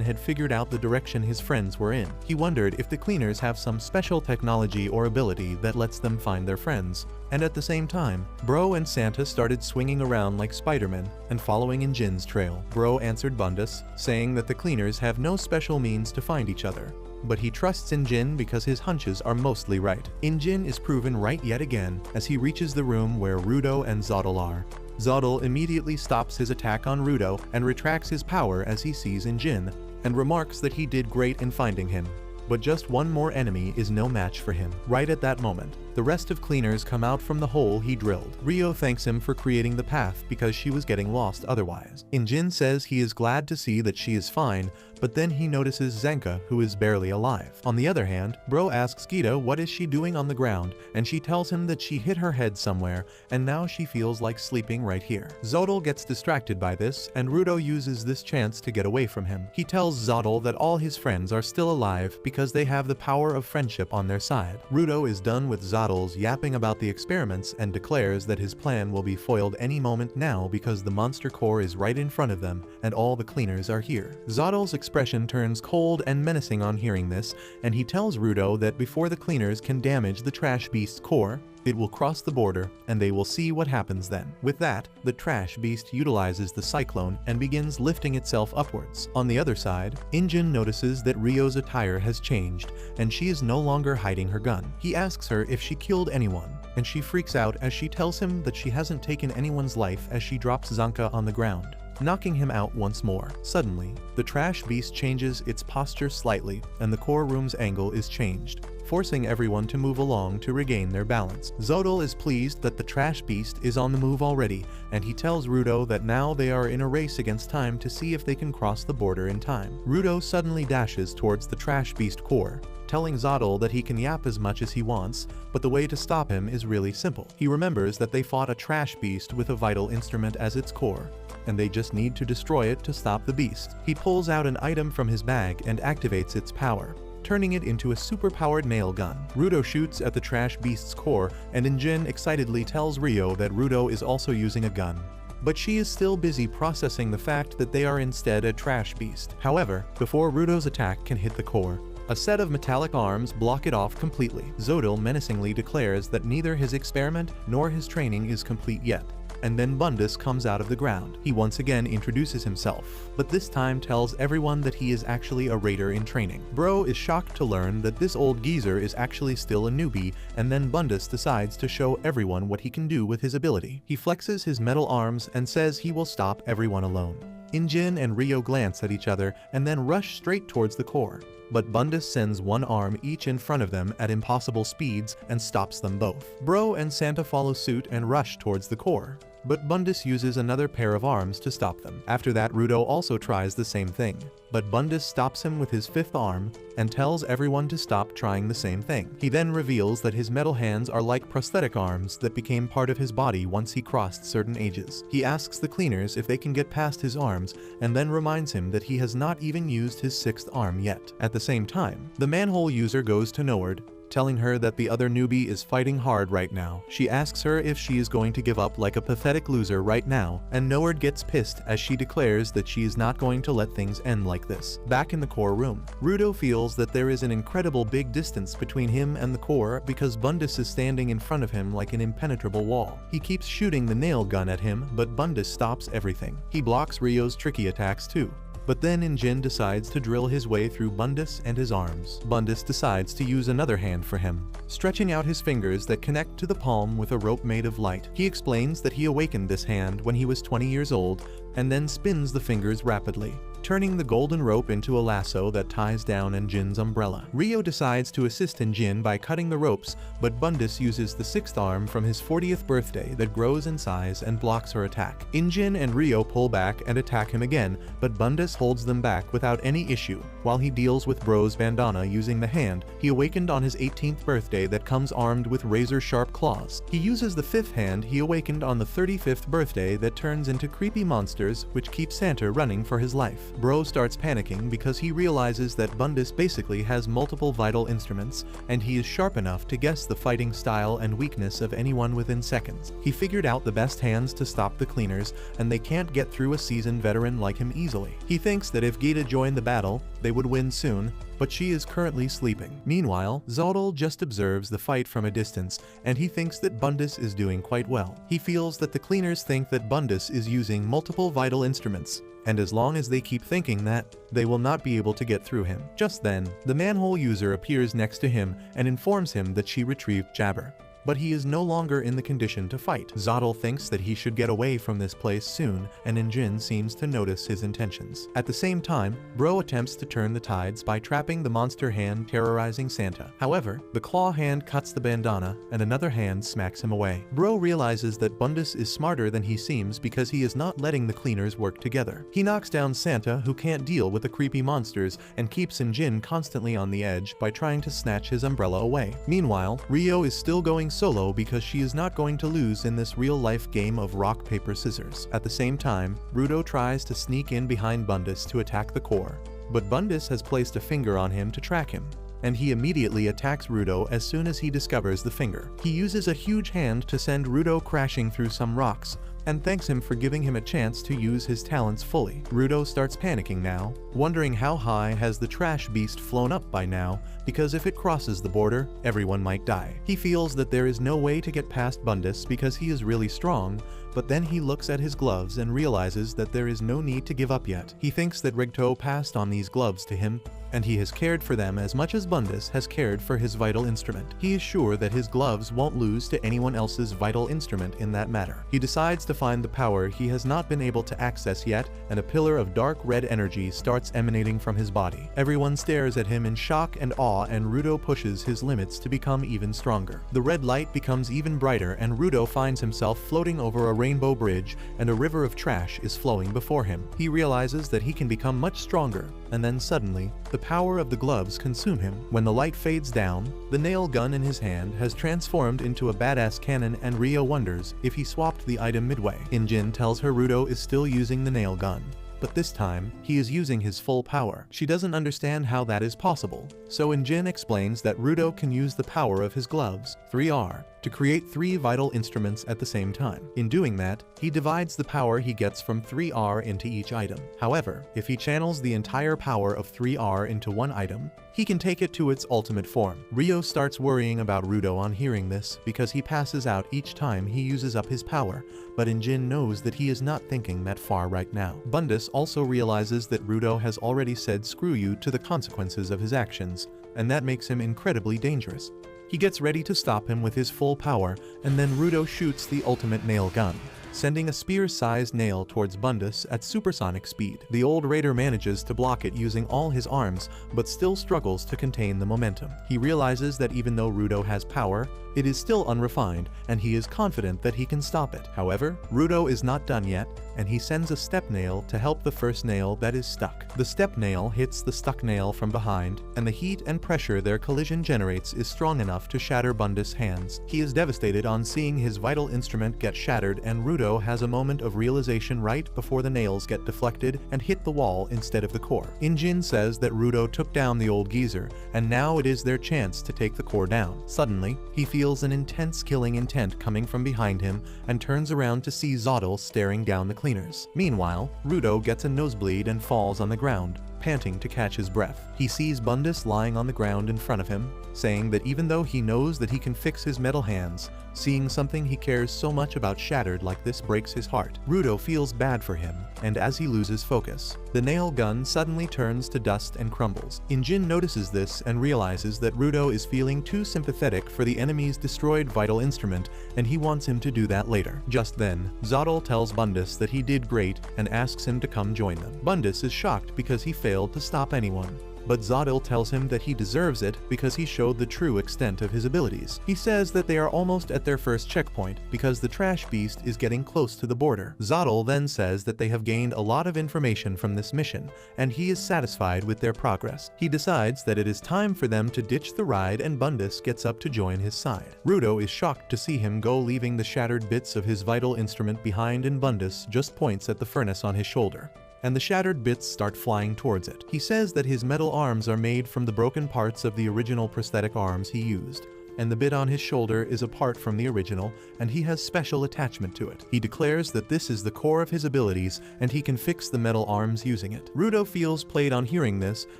had figured out the direction his friends were in. He wondered if the cleaners have some special technology or ability that lets them find their friends, and at the same time, Bro and Santa started swinging around like Spider-Man and following Injin's trail. Bro answered Bundus, saying that the cleaners have no special means to find each other, but he trusts Injin because his hunches are mostly right. Injin is proven right yet again as he reaches the room where Rudo and Zodl are. Zodl immediately stops his attack on Rudo and retracts his power as he sees Injin, and remarks that he did great in finding him, but just one more enemy is no match for him. Right at that moment, the rest of cleaners come out from the hole he drilled. Rio thanks him for creating the path because she was getting lost otherwise. Injin says he is glad to see that she is fine, but then he notices Zenka, who is barely alive. On the other hand, Bro asks Gita what is she doing on the ground, and she tells him that she hit her head somewhere, and now she feels like sleeping right here. Zodl gets distracted by this, and Rudo uses this chance to get away from him. He tells Zodl that all his friends are still alive because they have the power of friendship on their side. Rudo is done with Zodl's yapping about the experiments and declares that his plan will be foiled any moment now because the monster core is right in front of them and all the cleaners are here. Zodl's expression turns cold and menacing on hearing this, and he tells Rudo that before the cleaners can damage the trash beast's core, it will cross the border, and they will see what happens then. With that, the trash beast utilizes the cyclone and begins lifting itself upwards. On the other side, Injin notices that Rio's attire has changed, and she is no longer hiding her gun. He asks her if she killed anyone, and she freaks out as she tells him that she hasn't taken anyone's life as she drops Zanka on the ground, knocking him out once more. Suddenly, the trash beast changes its posture slightly, and the core room's angle is changed, forcing everyone to move along to regain their balance. Zodl is pleased that the trash beast is on the move already, and he tells Rudo that now they are in a race against time to see if they can cross the border in time. Rudo suddenly dashes towards the trash beast core, telling Zodl that he can yap as much as he wants, but the way to stop him is really simple. He remembers that they fought a trash beast with a vital instrument as its core, and they just need to destroy it to stop the beast. He pulls out an item from his bag and activates its power, turning it into a super-powered nail gun. Rudo shoots at the trash beast's core, and Injin excitedly tells Rio that Rudo is also using a gun, but she is still busy processing the fact that they are instead a trash beast. However, before Rudo's attack can hit the core, a set of metallic arms block it off completely. Zodl menacingly declares that neither his experiment nor his training is complete yet, and then Bundus comes out of the ground. He once again introduces himself, but this time tells everyone that he is actually a raider in training. Bro is shocked to learn that this old geezer is actually still a newbie, and then Bundus decides to show everyone what he can do with his ability. He flexes his metal arms and says he will stop everyone alone. Injin and Rio glance at each other and then rush straight towards the core. But Bundus sends one arm each in front of them at impossible speeds and stops them both. Bro and Santa follow suit and rush towards the core, but Bundus uses another pair of arms to stop them. After that, Rudo also tries the same thing, but Bundus stops him with his fifth arm and tells everyone to stop trying the same thing. He then reveals that his metal hands are like prosthetic arms that became part of his body once he crossed certain ages. He asks the cleaners if they can get past his arms and then reminds him that he has not even used his sixth arm yet. At the same time, the manhole user goes to Noward, telling her that the other newbie is fighting hard right now. She asks her if she is going to give up like a pathetic loser right now, and Noward gets pissed as she declares that she is not going to let things end like this. Back in the core room, Rudo feels that there is an incredible big distance between him and the core because Bundus is standing in front of him like an impenetrable wall. He keeps shooting the nail gun at him, but Bundus stops everything. He blocks Rio's tricky attacks too. But then Injin decides to drill his way through Bundus and his arms. Bundus decides to use another hand for him, stretching out his fingers that connect to the palm with a rope made of light. He explains that he awakened this hand when he was 20 years old and then spins the fingers rapidly, turning the golden rope into a lasso that ties down Injin's umbrella. Rio decides to assist Injin by cutting the ropes, but Bundus uses the sixth arm from his 40th birthday that grows in size and blocks her attack. Injin and Rio pull back and attack him again, but Bundus holds them back without any issue while he deals with Bro's bandana using the hand he awakened on his 18th birthday that comes armed with razor-sharp claws. He uses the fifth hand he awakened on the 35th birthday that turns into creepy monsters which keep Santa running for his life. Bro starts panicking because he realizes that Bundus basically has multiple vital instruments, and he is sharp enough to guess the fighting style and weakness of anyone within seconds. He figured out the best hands to stop the cleaners, and they can't get through a seasoned veteran like him easily. He thinks that if Gita joined the battle, they would win soon, but she is currently sleeping. Meanwhile, Zodal just observes the fight from a distance, and he thinks that Bundus is doing quite well. He feels that the cleaners think that Bundus is using multiple vital instruments, and as long as they keep thinking that, they will not be able to get through him. Just then, the manhole user appears next to him and informs him that she retrieved Jabber, but he is no longer in the condition to fight. Zodal thinks that he should get away from this place soon, and Injin seems to notice his intentions. At the same time, Bro attempts to turn the tides by trapping the monster hand terrorizing Santa. However, the claw hand cuts the bandana, and another hand smacks him away. Bro realizes that Bundus is smarter than he seems because he is not letting the cleaners work together. He knocks down Santa, who can't deal with the creepy monsters, and keeps Injin constantly on the edge by trying to snatch his umbrella away. Meanwhile, Rio is still going solo because she is not going to lose in this real-life game of rock, paper, scissors. At the same time, Rudo tries to sneak in behind Bundus to attack the core, but Bundus has placed a finger on him to track him, and he immediately attacks Rudo as soon as he discovers the finger. He uses a huge hand to send Rudo crashing through some rocks, and thanks him for giving him a chance to use his talents fully. Rudo starts panicking now, wondering how high has the trash beast flown up by now, because if it crosses the border, everyone might die. He feels that there is no way to get past Bundus because he is really strong, but then he looks at his gloves and realizes that there is no need to give up yet. He thinks that Rigto passed on these gloves to him, and he has cared for them as much as Bundus has cared for his vital instrument. He is sure that his gloves won't lose to anyone else's vital instrument in that matter. He decides to find the power he has not been able to access yet, and a pillar of dark red energy starts emanating from his body. Everyone stares at him in shock and awe, and Rudo pushes his limits to become even stronger. The red light becomes even brighter, and Rudo finds himself floating over a rainbow bridge, and a river of trash is flowing before him. He realizes that he can become much stronger, and then suddenly, the power of the gloves consume him. When the light fades down, the nail gun in his hand has transformed into a badass cannon, and Rio wonders if he swapped the item midway. Injin tells her Rudo is still using the nail gun, but this time, he is using his full power. She doesn't understand how that is possible, so Injin explains that Rudo can use the power of his gloves, 3R, to create 3 vital instruments at the same time. In doing that, he divides the power he gets from 3R into each item. However, if he channels the entire power of 3R into one item, he can take it to its ultimate form. Rio starts worrying about Rudo on hearing this because he passes out each time he uses up his power, but Injin knows that he is not thinking that far right now. Bundus also realizes that Rudo has already said screw you to the consequences of his actions, and that makes him incredibly dangerous. He gets ready to stop him with his full power, and then Rudo shoots the ultimate nail gun, sending a spear-sized nail towards Bundus at supersonic speed. The old raider manages to block it using all his arms, but still struggles to contain the momentum. He realizes that even though Rudo has power, it is still unrefined, and he is confident that he can stop it. However, Rudo is not done yet, and he sends a step nail to help the first nail that is stuck. The step nail hits the stuck nail from behind, and the heat and pressure their collision generates is strong enough to shatter Bundus' hands. He is devastated on seeing his vital instrument get shattered, and Rudo has a moment of realization right before the nails get deflected and hit the wall instead of the core. Injin says that Rudo took down the old geezer, and now it is their chance to take the core down. Suddenly, he feels an intense killing intent coming from behind him and turns around to see Zotl staring down the cleaners. Meanwhile, Rudo gets a nosebleed and falls on the ground, panting to catch his breath. He sees Bundus lying on the ground in front of him, saying that even though he knows that he can fix his metal hands, seeing something he cares so much about shattered like this breaks his heart. Rudo feels bad for him, and as he loses focus, the nail gun suddenly turns to dust and crumbles. Injin notices this and realizes that Rudo is feeling too sympathetic for the enemy's destroyed vital instrument, and he wants him to do that later. Just then, Zotl tells Bundus that he did great and asks him to come join them. Bundus is shocked because he failed to stop anyone, but Zotl tells him that he deserves it because he showed the true extent of his abilities. He says that they are almost at their first checkpoint because the trash beast is getting close to the border. Zotl then says that they have gained a lot of information from this mission, and he is satisfied with their progress. He decides that it is time for them to ditch the ride, and Bundus gets up to join his side. Rudo is shocked to see him go, leaving the shattered bits of his vital instrument behind, and Bundus just points at the furnace on his shoulder, and the shattered bits start flying towards it. He says that his metal arms are made from the broken parts of the original prosthetic arms he used, and the bit on his shoulder is apart from the original, and he has special attachment to it. He declares that this is the core of his abilities, and he can fix the metal arms using it. Rudo feels played on hearing this,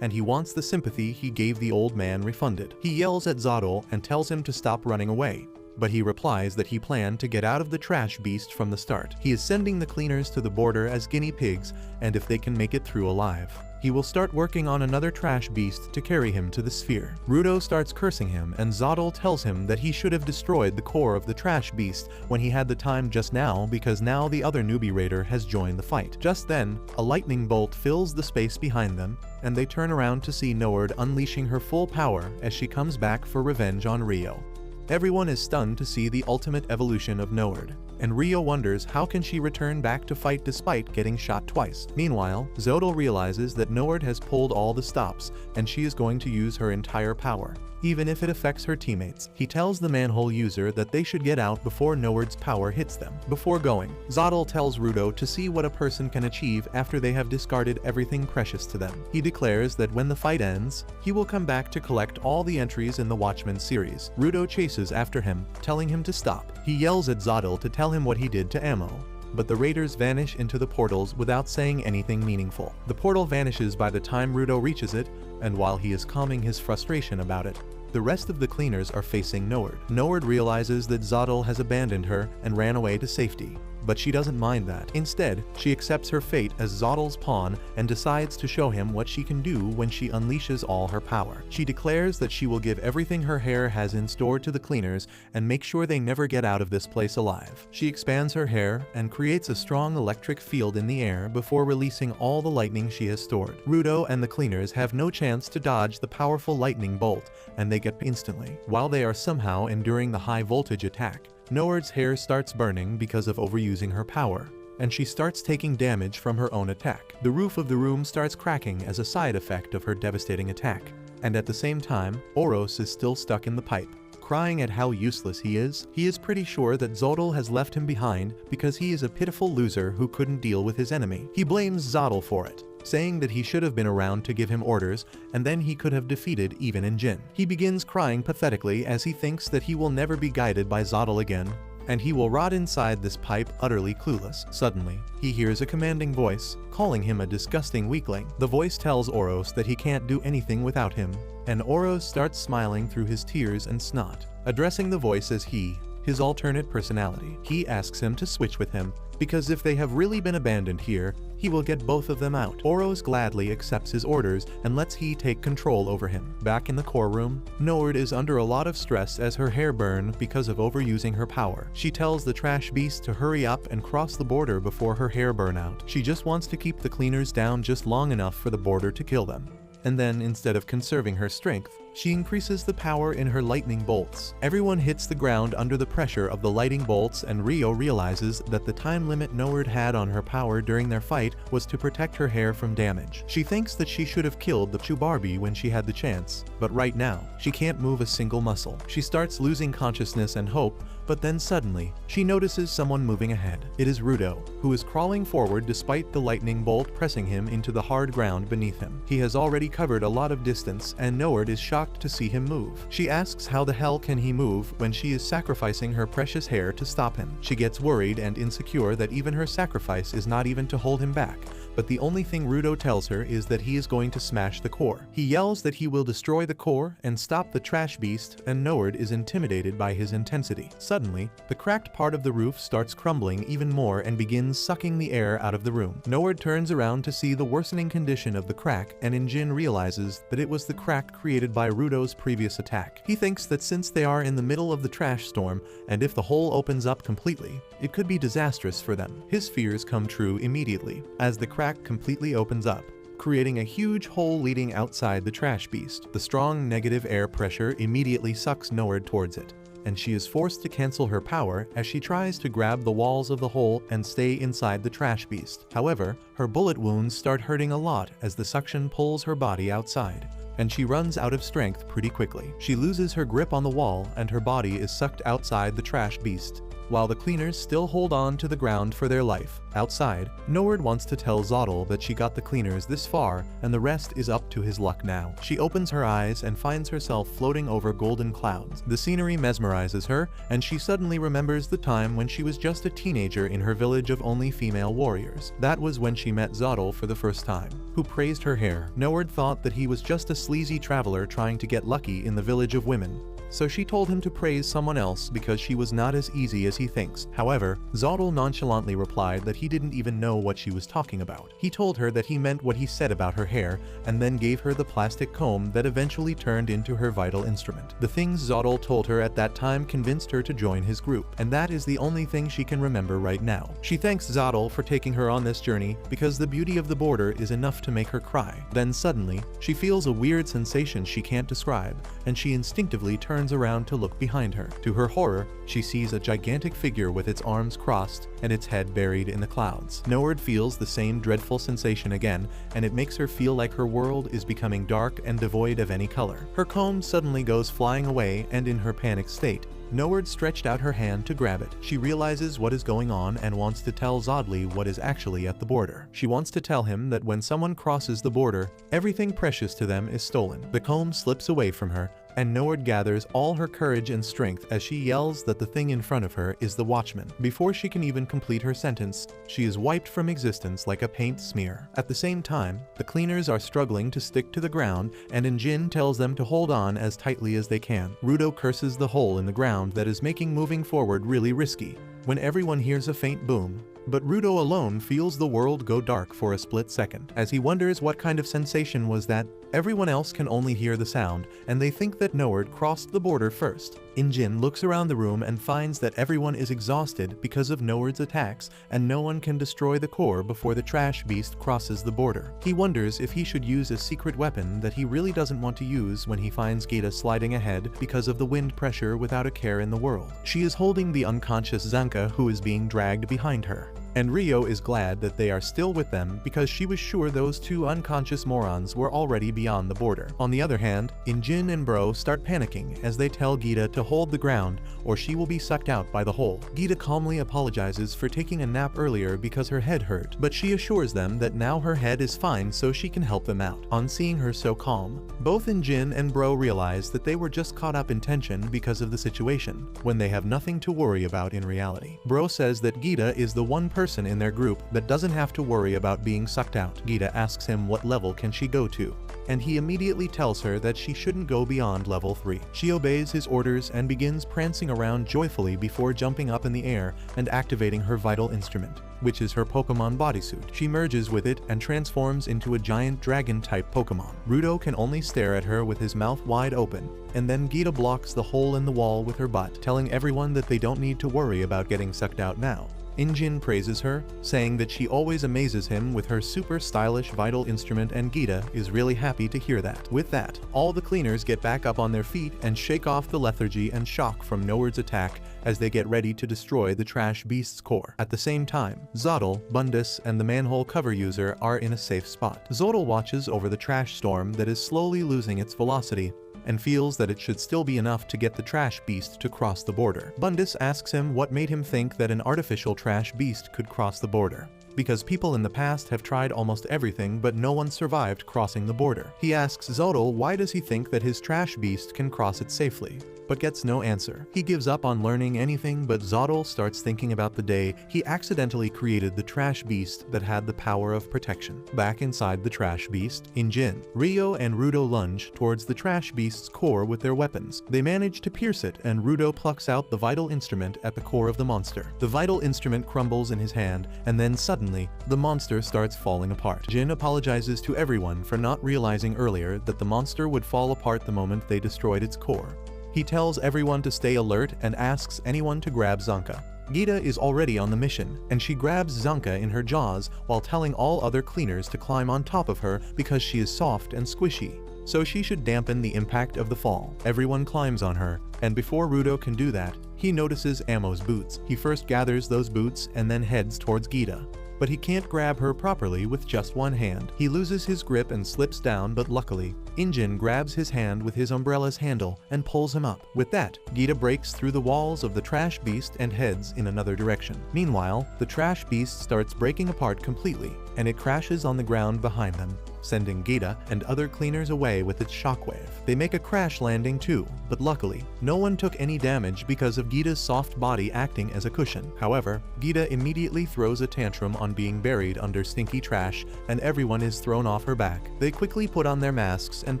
and he wants the sympathy he gave the old man refunded. He yells at Zotl and tells him to stop running away, but he replies that he planned to get out of the trash beast from the start. He is sending the cleaners to the border as guinea pigs, and if they can make it through alive, he will start working on another trash beast to carry him to the sphere. Rudo starts cursing him, and Zotl tells him that he should have destroyed the core of the trash beast when he had the time just now, because now the other newbie raider has joined the fight. Just then, a lightning bolt fills the space behind them, and they turn around to see Nord unleashing her full power as she comes back for revenge on Rio. Everyone is stunned to see the ultimate evolution of Nord, and Rio wonders how can she return back to fight despite getting shot twice. Meanwhile, Zotl realizes that Nord has pulled all the stops, and she is going to use her entire power, even if it affects her teammates. He tells the manhole user that they should get out before Nord's power hits them. Before going, Zotl tells Rudo to see what a person can achieve after they have discarded everything precious to them. He declares that when the fight ends, he will come back to collect all the entries in the Watchmen series. Rudo chases after him, telling him to stop. He yells at Zotl to tell him what he did to Ammo, but the raiders vanish into the portals without saying anything meaningful. The portal vanishes by the time Rudo reaches it, and while he is calming his frustration about it, the rest of the cleaners are facing Nord. Nord realizes that Zotl has abandoned her and ran away to safety, but she doesn't mind that. Instead, she accepts her fate as Zotl's pawn and decides to show him what she can do when she unleashes all her power. She declares that she will give everything her hair has in store to the cleaners and make sure they never get out of this place alive. She expands her hair and creates a strong electric field in the air before releasing all the lightning she has stored. Rudo and the cleaners have no chance to dodge the powerful lightning bolt, and they get instantly. While they are somehow enduring the high voltage attack, Nord's hair starts burning because of overusing her power, and she starts taking damage from her own attack. The roof of the room starts cracking as a side effect of her devastating attack, and at the same time, Oros is still stuck in the pipe, crying at how useless he is. He is pretty sure that Zotl has left him behind because he is a pitiful loser who couldn't deal with his enemy. He blames Zotl for it, saying that he should have been around to give him orders, and then he could have defeated even Injin. He begins crying pathetically as he thinks that he will never be guided by Zotl again, and he will rot inside this pipe utterly clueless. Suddenly, he hears a commanding voice, calling him a disgusting weakling. The voice tells Oros that he can't do anything without him, and Oros starts smiling through his tears and snot. Addressing the voice as he, his alternate personality. He asks him to switch with him, because if they have really been abandoned here, he will get both of them out. Oros gladly accepts his orders and lets he take control over him. Back in the core room, Nord is under a lot of stress as her hair burn because of overusing her power. She tells the trash beast to hurry up and cross the border before her hair burn out. She just wants to keep the cleaners down just long enough for the border to kill them. And then, instead of conserving her strength, she increases the power in her lightning bolts. Everyone hits the ground under the pressure of the lightning bolts, and Rio realizes that the time limit Nord had on her power during their fight was to protect her hair from damage. She thinks that she should have killed the Chubarbi when she had the chance, but right now, she can't move a single muscle. She starts losing consciousness and hope, but then suddenly, she notices someone moving ahead. It is Rudo, who is crawling forward despite the lightning bolt pressing him into the hard ground beneath him. He has already covered a lot of distance, and Nord is shocked to see him move. She asks how the hell can he move when she is sacrificing her precious hair to stop him. She gets worried and insecure that even her sacrifice is not even to hold him back, but the only thing Rudo tells her is that he is going to smash the core. He yells that he will destroy the core and stop the trash beast, and Nord is intimidated by his intensity. Suddenly, the cracked part of the roof starts crumbling even more and begins sucking the air out of the room. Nord turns around to see the worsening condition of the crack, and Injin realizes that it was the crack created by Rudo's previous attack. He thinks that since they are in the middle of the trash storm, and if the hole opens up completely, it could be disastrous for them. His fears come true immediately, as the crack completely opens up, creating a huge hole leading outside the trash beast. The strong negative air pressure immediately sucks Nord towards it, and she is forced to cancel her power as she tries to grab the walls of the hole and stay inside the trash beast. However, her bullet wounds start hurting a lot as the suction pulls her body outside, and she runs out of strength pretty quickly. She loses her grip on the wall, and her body is sucked outside the trash beast, while the cleaners still hold on to the ground for their life. Outside, Nord wants to tell Zottel that she got the cleaners this far, and the rest is up to his luck now. She opens her eyes and finds herself floating over golden clouds. The scenery mesmerizes her, and she suddenly remembers the time when she was just a teenager in her village of only female warriors. That was when she met Zottel for the first time, who praised her hair. Nord thought that he was just a sleazy traveler trying to get lucky in the village of women, so she told him to praise someone else because she was not as easy as he thinks. However, Zottel nonchalantly replied that he didn't even know what she was talking about. He told her that he meant what he said about her hair, and then gave her the plastic comb that eventually turned into her vital instrument. The things Zottel told her at that time convinced her to join his group, and that is the only thing she can remember right now. She thanks Zottel for taking her on this journey because the beauty of the border is enough to make her cry. Then suddenly, she feels a weird sensation she can't describe, and she instinctively turns around to look behind her. To her horror, she sees a gigantic figure with its arms crossed and its head buried in the clouds. Nord feels the same dreadful sensation again, and it makes her feel like her world is becoming dark and devoid of any color. Her comb suddenly goes flying away, and in her panicked state, Nord stretched out her hand to grab it. She realizes what is going on and wants to tell Zodli what is actually at the border. She wants to tell him that when someone crosses the border, everything precious to them is stolen. The comb slips away from her, and Nord gathers all her courage and strength as she yells that the thing in front of her is the watchman. Before she can even complete her sentence, she is wiped from existence like a paint smear. At the same time, the cleaners are struggling to stick to the ground, and Injin tells them to hold on as tightly as they can. Rudo curses the hole in the ground that is making moving forward really risky, when everyone hears a faint boom. But Rudo alone feels the world go dark for a split second. As he wonders what kind of sensation was that, everyone else can only hear the sound, and they think that Nord crossed the border first. Injin looks around the room and finds that everyone is exhausted because of Nord's attacks, and no one can destroy the core before the trash beast crosses the border. He wonders if he should use a secret weapon that he really doesn't want to use when he finds Gita sliding ahead because of the wind pressure without a care in the world. She is holding the unconscious Zanka, who is being dragged behind her, and Rio is glad that they are still with them because she was sure those two unconscious morons were already beyond the border. On the other hand, Injin and Bro start panicking as they tell Gita to hold the ground or she will be sucked out by the hole. Gita calmly apologizes for taking a nap earlier because her head hurt, but she assures them that now her head is fine so she can help them out. On seeing her so calm, both Injin and Bro realize that they were just caught up in tension because of the situation, when they have nothing to worry about in reality. Bro says that Gita is the one person in their group that doesn't have to worry about being sucked out. Gita asks him what level can she go to, and he immediately tells her that she shouldn't go beyond level 3. She obeys his orders and begins prancing around joyfully before jumping up in the air and activating her vital instrument, which is her Pokemon bodysuit. She merges with it and transforms into a giant dragon-type Pokemon. Rudo can only stare at her with his mouth wide open, and then Gita blocks the hole in the wall with her butt, telling everyone that they don't need to worry about getting sucked out now. Injin praises her, saying that she always amazes him with her super stylish vital instrument, and Gita is really happy to hear that. With that, all the cleaners get back up on their feet and shake off the lethargy and shock from Nowhere's attack as they get ready to destroy the trash beast's core. At the same time, Zotl, Bundus, and the manhole cover user are in a safe spot. Zotl watches over the trash storm that is slowly losing its velocity and feels that it should still be enough to get the trash beast to cross the border. Bundus asks him what made him think that an artificial trash beast could cross the border, because people in the past have tried almost everything but no one survived crossing the border. He asks Zotl why does he think that his trash beast can cross it safely, but gets no answer. He gives up on learning anything, but Zotl starts thinking about the day he accidentally created the trash beast that had the power of protection. Back inside the trash beast, Injin, Rio and Rudo lunge towards the trash beast's core with their weapons. They manage to pierce it, and Rudo plucks out the vital instrument at the core of the monster. The vital instrument crumbles in his hand, and then suddenly, the monster starts falling apart. Jin apologizes to everyone for not realizing earlier that the monster would fall apart the moment they destroyed its core. He tells everyone to stay alert and asks anyone to grab Zanka. Gita is already on the mission, and she grabs Zanka in her jaws while telling all other cleaners to climb on top of her because she is soft and squishy, so she should dampen the impact of the fall. Everyone climbs on her, and before Rudo can do that, he notices Ammo's boots. He first gathers those boots and then heads towards Gita, but he can't grab her properly with just one hand. He loses his grip and slips down, but luckily, Injin grabs his hand with his umbrella's handle and pulls him up. With that, Gita breaks through the walls of the trash beast and heads in another direction. Meanwhile, the trash beast starts breaking apart completely, and it crashes on the ground behind them, sending Gita and other cleaners away with its shockwave. They make a crash landing too, but luckily, no one took any damage because of Gita's soft body acting as a cushion. However, Gita immediately throws a tantrum on being buried under stinky trash, and everyone is thrown off her back. They quickly put on their masks and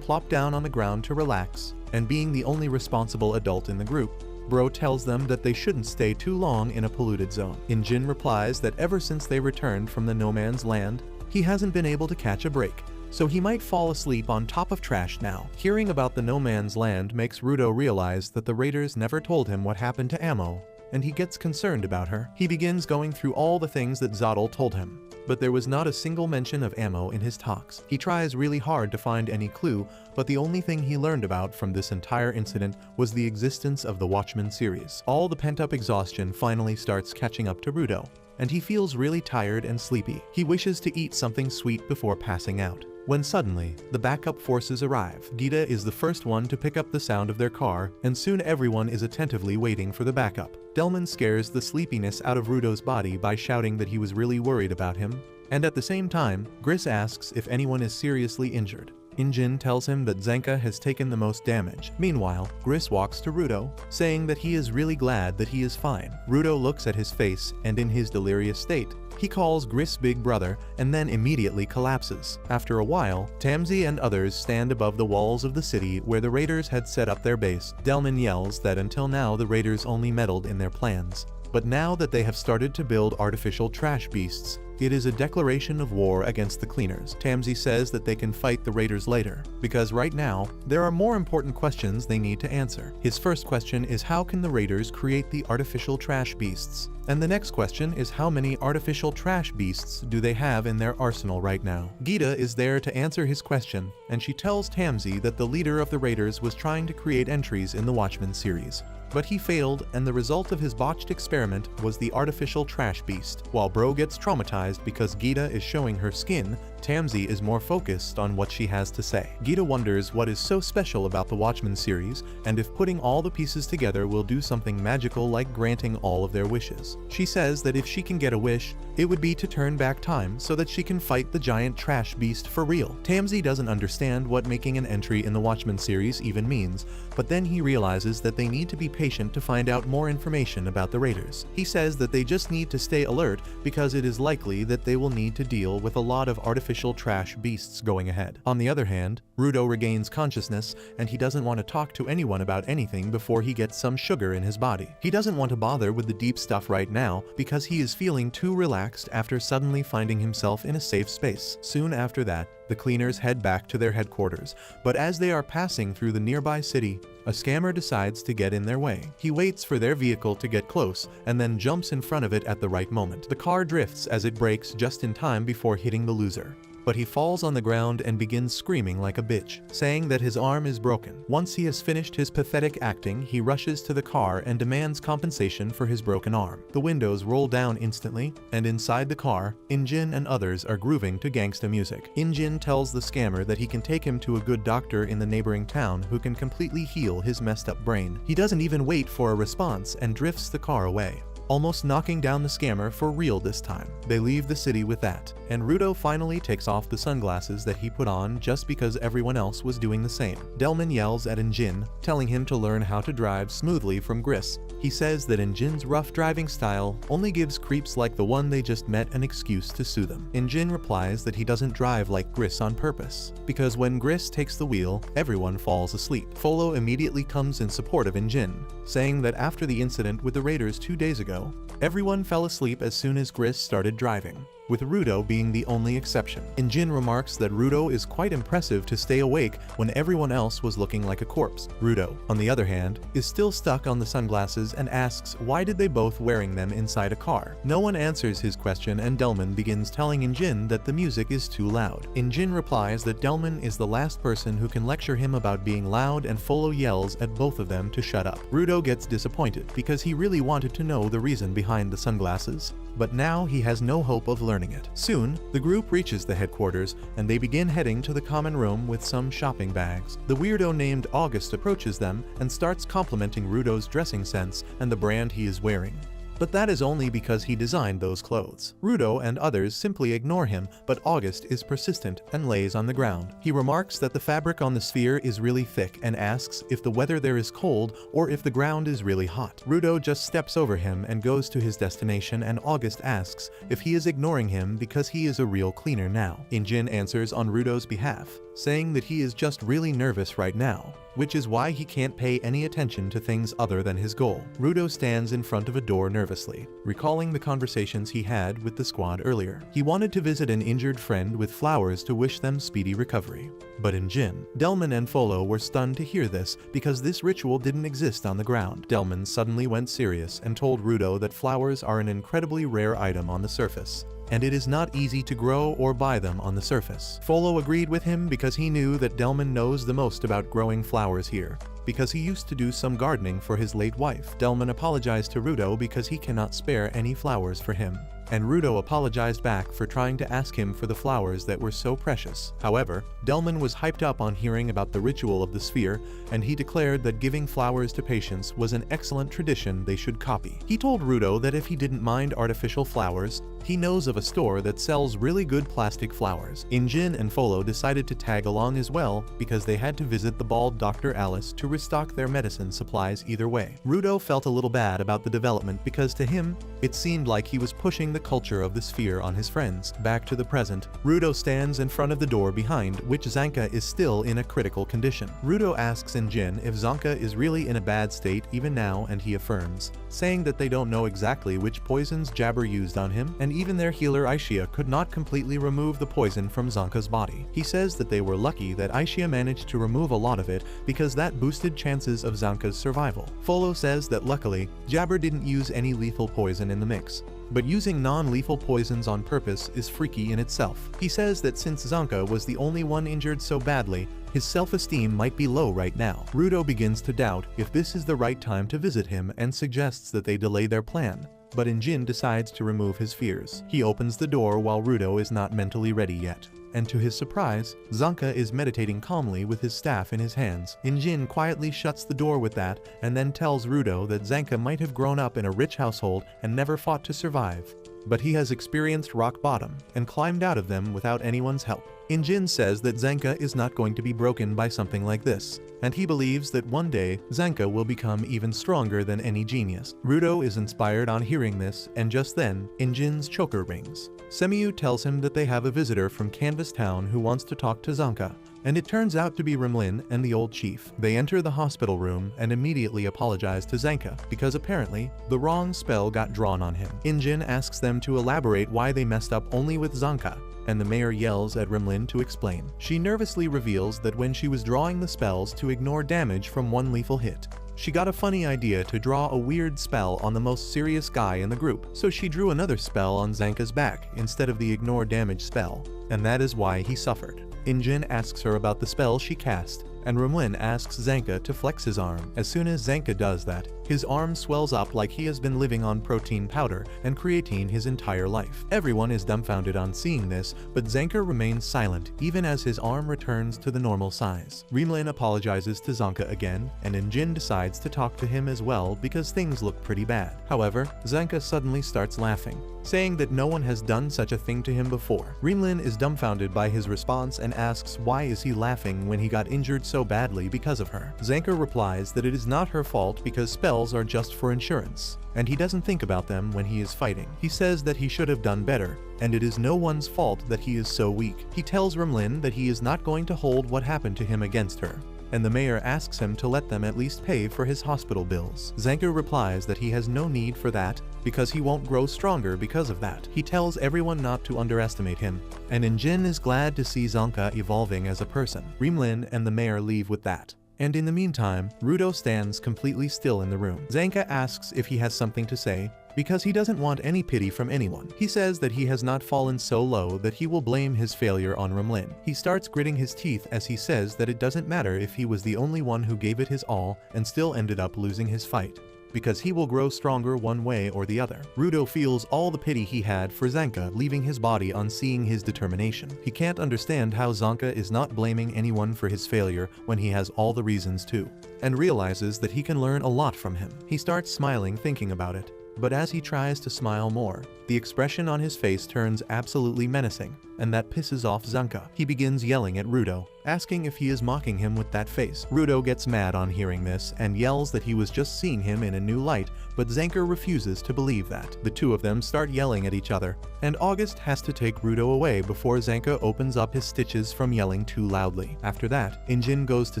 plop down on the ground to relax, and being the only responsible adult in the group, Bro tells them that they shouldn't stay too long in a polluted zone. Injin replies that ever since they returned from the no man's land, he hasn't been able to catch a break, so he might fall asleep on top of trash now. Hearing about the no man's land makes Rudo realize that the raiders never told him what happened to Ammo, and he gets concerned about her. He begins going through all the things that Zotl told him, but there was not a single mention of Ammo in his talks. He tries really hard to find any clue, but the only thing he learned about from this entire incident was the existence of the Watchmen series. All the pent-up exhaustion finally starts catching up to Rudo, and he feels really tired and sleepy. He wishes to eat something sweet before passing out, when suddenly, the backup forces arrive. Gita is the first one to pick up the sound of their car, and soon everyone is attentively waiting for the backup. Delman scares the sleepiness out of Rudo's body by shouting that he was really worried about him, and at the same time, Gris asks if anyone is seriously injured. Injin tells him that Zanka has taken the most damage. Meanwhile, Gris walks to Rudo, saying that he is really glad that he is fine. Rudo looks at his face, and in his delirious state, he calls Gris Big Brother and then immediately collapses. After a while, Tamsi and others stand above the walls of the city where the raiders had set up their base. Delman yells that until now the raiders only meddled in their plans, but now that they have started to build artificial trash beasts, it is a declaration of war against the cleaners. Tamsi says that they can fight the raiders later, because right now, there are more important questions they need to answer. His first question is how can the raiders create the artificial trash beasts? And the next question is how many artificial trash beasts do they have in their arsenal right now? Gita is there to answer his question, and she tells Tamsi that the leader of the raiders was trying to create entries in the Watchmen series, but he failed, and the result of his botched experiment was the artificial trash beast. While Bro gets traumatized because Gita is showing her skin, Tamsi is more focused on what she has to say. Gita wonders what is so special about the Watchmen series, and if putting all the pieces together will do something magical like granting all of their wishes. She says that if she can get a wish, it would be to turn back time so that she can fight the giant trash beast for real. Tamsi doesn't understand what making an entry in the Watchmen series even means, but then he realizes that they need to be patient to find out more information about the raiders. He says that they just need to stay alert because it is likely that they will need to deal with a lot of artificial trash beasts going ahead. On the other hand, Rudo regains consciousness and he doesn't want to talk to anyone about anything before he gets some sugar in his body. He doesn't want to bother with the deep stuff right now because he is feeling too relaxed after suddenly finding himself in a safe space. Soon after that, the cleaners head back to their headquarters, but as they are passing through the nearby city, a scammer decides to get in their way. He waits for their vehicle to get close and then jumps in front of it at the right moment. The car drifts as it brakes just in time before hitting the loser. But he falls on the ground and begins screaming like a bitch, saying that his arm is broken. Once he has finished his pathetic acting, he rushes to the car and demands compensation for his broken arm. The windows roll down instantly, and inside the car, Injin and others are grooving to gangsta music. Injin tells the scammer that he can take him to a good doctor in the neighboring town who can completely heal his messed up brain. He doesn't even wait for a response and drifts the car away, almost knocking down the scammer for real this time. They leave the city with that, and Rudo finally takes off the sunglasses that he put on just because everyone else was doing the same. Delman yells at Injin, telling him to learn how to drive smoothly from Gris. He says that Injin's rough driving style only gives creeps like the one they just met an excuse to sue them. Injin replies that he doesn't drive like Gris on purpose, because when Gris takes the wheel, everyone falls asleep. Folo immediately comes in support of Injin, saying that after the incident with the raiders 2 days ago, everyone fell asleep as soon as Gris started driving, with Rudo being the only exception. Injin remarks that Rudo is quite impressive to stay awake when everyone else was looking like a corpse. Rudo, on the other hand, is still stuck on the sunglasses and asks why did they both wearing them inside a car. No one answers his question and Delman begins telling Injin that the music is too loud. Injin replies that Delman is the last person who can lecture him about being loud and Folo yells at both of them to shut up. Rudo gets disappointed because he really wanted to know the reason behind the sunglasses, but now he has no hope of learning it. Soon, the group reaches the headquarters and they begin heading to the common room with some shopping bags. The weirdo named August approaches them and starts complimenting Rudo's dressing sense and the brand he is wearing. But that is only because he designed those clothes. Rudo and others simply ignore him, but August is persistent and lays on the ground. He remarks that the fabric on the sphere is really thick and asks if the weather there is cold or if the ground is really hot. Rudo just steps over him and goes to his destination, and August asks if he is ignoring him because he is a real cleaner now. Injin answers on Rudo's behalf, saying that he is just really nervous right now, which is why he can't pay any attention to things other than his goal. Rudo stands in front of a door nervously, recalling the conversations he had with the squad earlier. He wanted to visit an injured friend with flowers to wish them speedy recovery. But Injin, Delman and Folo were stunned to hear this because this ritual didn't exist on the ground. Delman suddenly went serious and told Rudo that flowers are an incredibly rare item on the surface, and it is not easy to grow or buy them on the surface. Folo agreed with him because he knew that Delman knows the most about growing flowers here, because he used to do some gardening for his late wife. Delman apologized to Rudo because he cannot spare any flowers for him, and Rudo apologized back for trying to ask him for the flowers that were so precious. However, Delman was hyped up on hearing about the ritual of the sphere, and he declared that giving flowers to patients was an excellent tradition they should copy. He told Rudo that if he didn't mind artificial flowers, he knows of a store that sells really good plastic flowers. Injin and Folo decided to tag along as well because they had to visit the bald Dr. Alice to restock their medicine supplies either way. Rudo felt a little bad about the development because to him, it seemed like he was pushing the culture of the sphere on his friends. Back to the present, Rudo stands in front of the door behind which Zanka is still in a critical condition. Rudo asks Injin if Zanka is really in a bad state even now, and he affirms, saying that they don't know exactly which poisons Jabber used on him, and even their healer Aishia could not completely remove the poison from Zanka's body. He says that they were lucky that Aishia managed to remove a lot of it because that boosted chances of Zanka's survival. Folo says that luckily, Jabber didn't use any lethal poison in the mix, but using non-lethal poisons on purpose is freaky in itself. He says that since Zanka was the only one injured so badly, his self-esteem might be low right now. Rudo begins to doubt if this is the right time to visit him and suggests that they delay their plan, but Injin decides to remove his fears. He opens the door while Rudo is not mentally ready yet, and to his surprise, Zanka is meditating calmly with his staff in his hands. Injin quietly shuts the door with that and then tells Rudo that Zanka might have grown up in a rich household and never fought to survive, but he has experienced rock bottom and climbed out of them without anyone's help. Injin says that Zanka is not going to be broken by something like this, and he believes that one day Zanka will become even stronger than any genius. Rudo is inspired on hearing this, and just then, Injin's choker rings. Semiyu tells him that they have a visitor from Canvas Town who wants to talk to Zanka, and it turns out to be Rimlin and the old chief. They enter the hospital room and immediately apologize to Zanka because apparently the wrong spell got drawn on him. Injin asks them to elaborate why they messed up only with Zanka, and the mayor yells at Rimlin to explain. She nervously reveals that when she was drawing the spells to ignore damage from one lethal hit, she got a funny idea to draw a weird spell on the most serious guy in the group, so she drew another spell on Zanka's back instead of the ignore damage spell, and that is why he suffered. Injin asks her about the spell she cast, and Rimlin asks Zanka to flex his arm. As soon as Zanka does that, his arm swells up like he has been living on protein powder and creatine his entire life. Everyone is dumbfounded on seeing this, but Zanka remains silent even as his arm returns to the normal size. Rimlin apologizes to Zanka again, and Injin decides to talk to him as well because things look pretty bad. However, Zanka suddenly starts laughing, saying that no one has done such a thing to him before. Rimlin is dumbfounded by his response and asks why is he laughing when he got injured so badly because of her. Zanka replies that it is not her fault because spells are just for insurance, and he doesn't think about them when he is fighting. He says that he should have done better, and it is no one's fault that he is so weak. He tells Rimlin that he is not going to hold what happened to him against her, and the mayor asks him to let them at least pay for his hospital bills. Zanka replies that he has no need for that because he won't grow stronger because of that. He tells everyone not to underestimate him, and Injin is glad to see Zanka evolving as a person. Rimlin and the mayor leave with that. And in the meantime, Rudo stands completely still in the room. Zanka asks if he has something to say, because he doesn't want any pity from anyone. He says that he has not fallen so low that he will blame his failure on Rimlin. He starts gritting his teeth as he says that it doesn't matter if he was the only one who gave it his all and still ended up losing his fight, because he will grow stronger one way or the other. Rudo feels all the pity he had for Zanka leaving his body on seeing his determination. He can't understand how Zanka is not blaming anyone for his failure when he has all the reasons to, and realizes that he can learn a lot from him. He starts smiling thinking about it, but as he tries to smile more, the expression on his face turns absolutely menacing, and that pisses off Zanka. He begins yelling at Rudo, asking if he is mocking him with that face. Rudo gets mad on hearing this and yells that he was just seeing him in a new light, but Zanka refuses to believe that. The two of them start yelling at each other, and August has to take Rudo away before Zanka opens up his stitches from yelling too loudly. After that, Injin goes to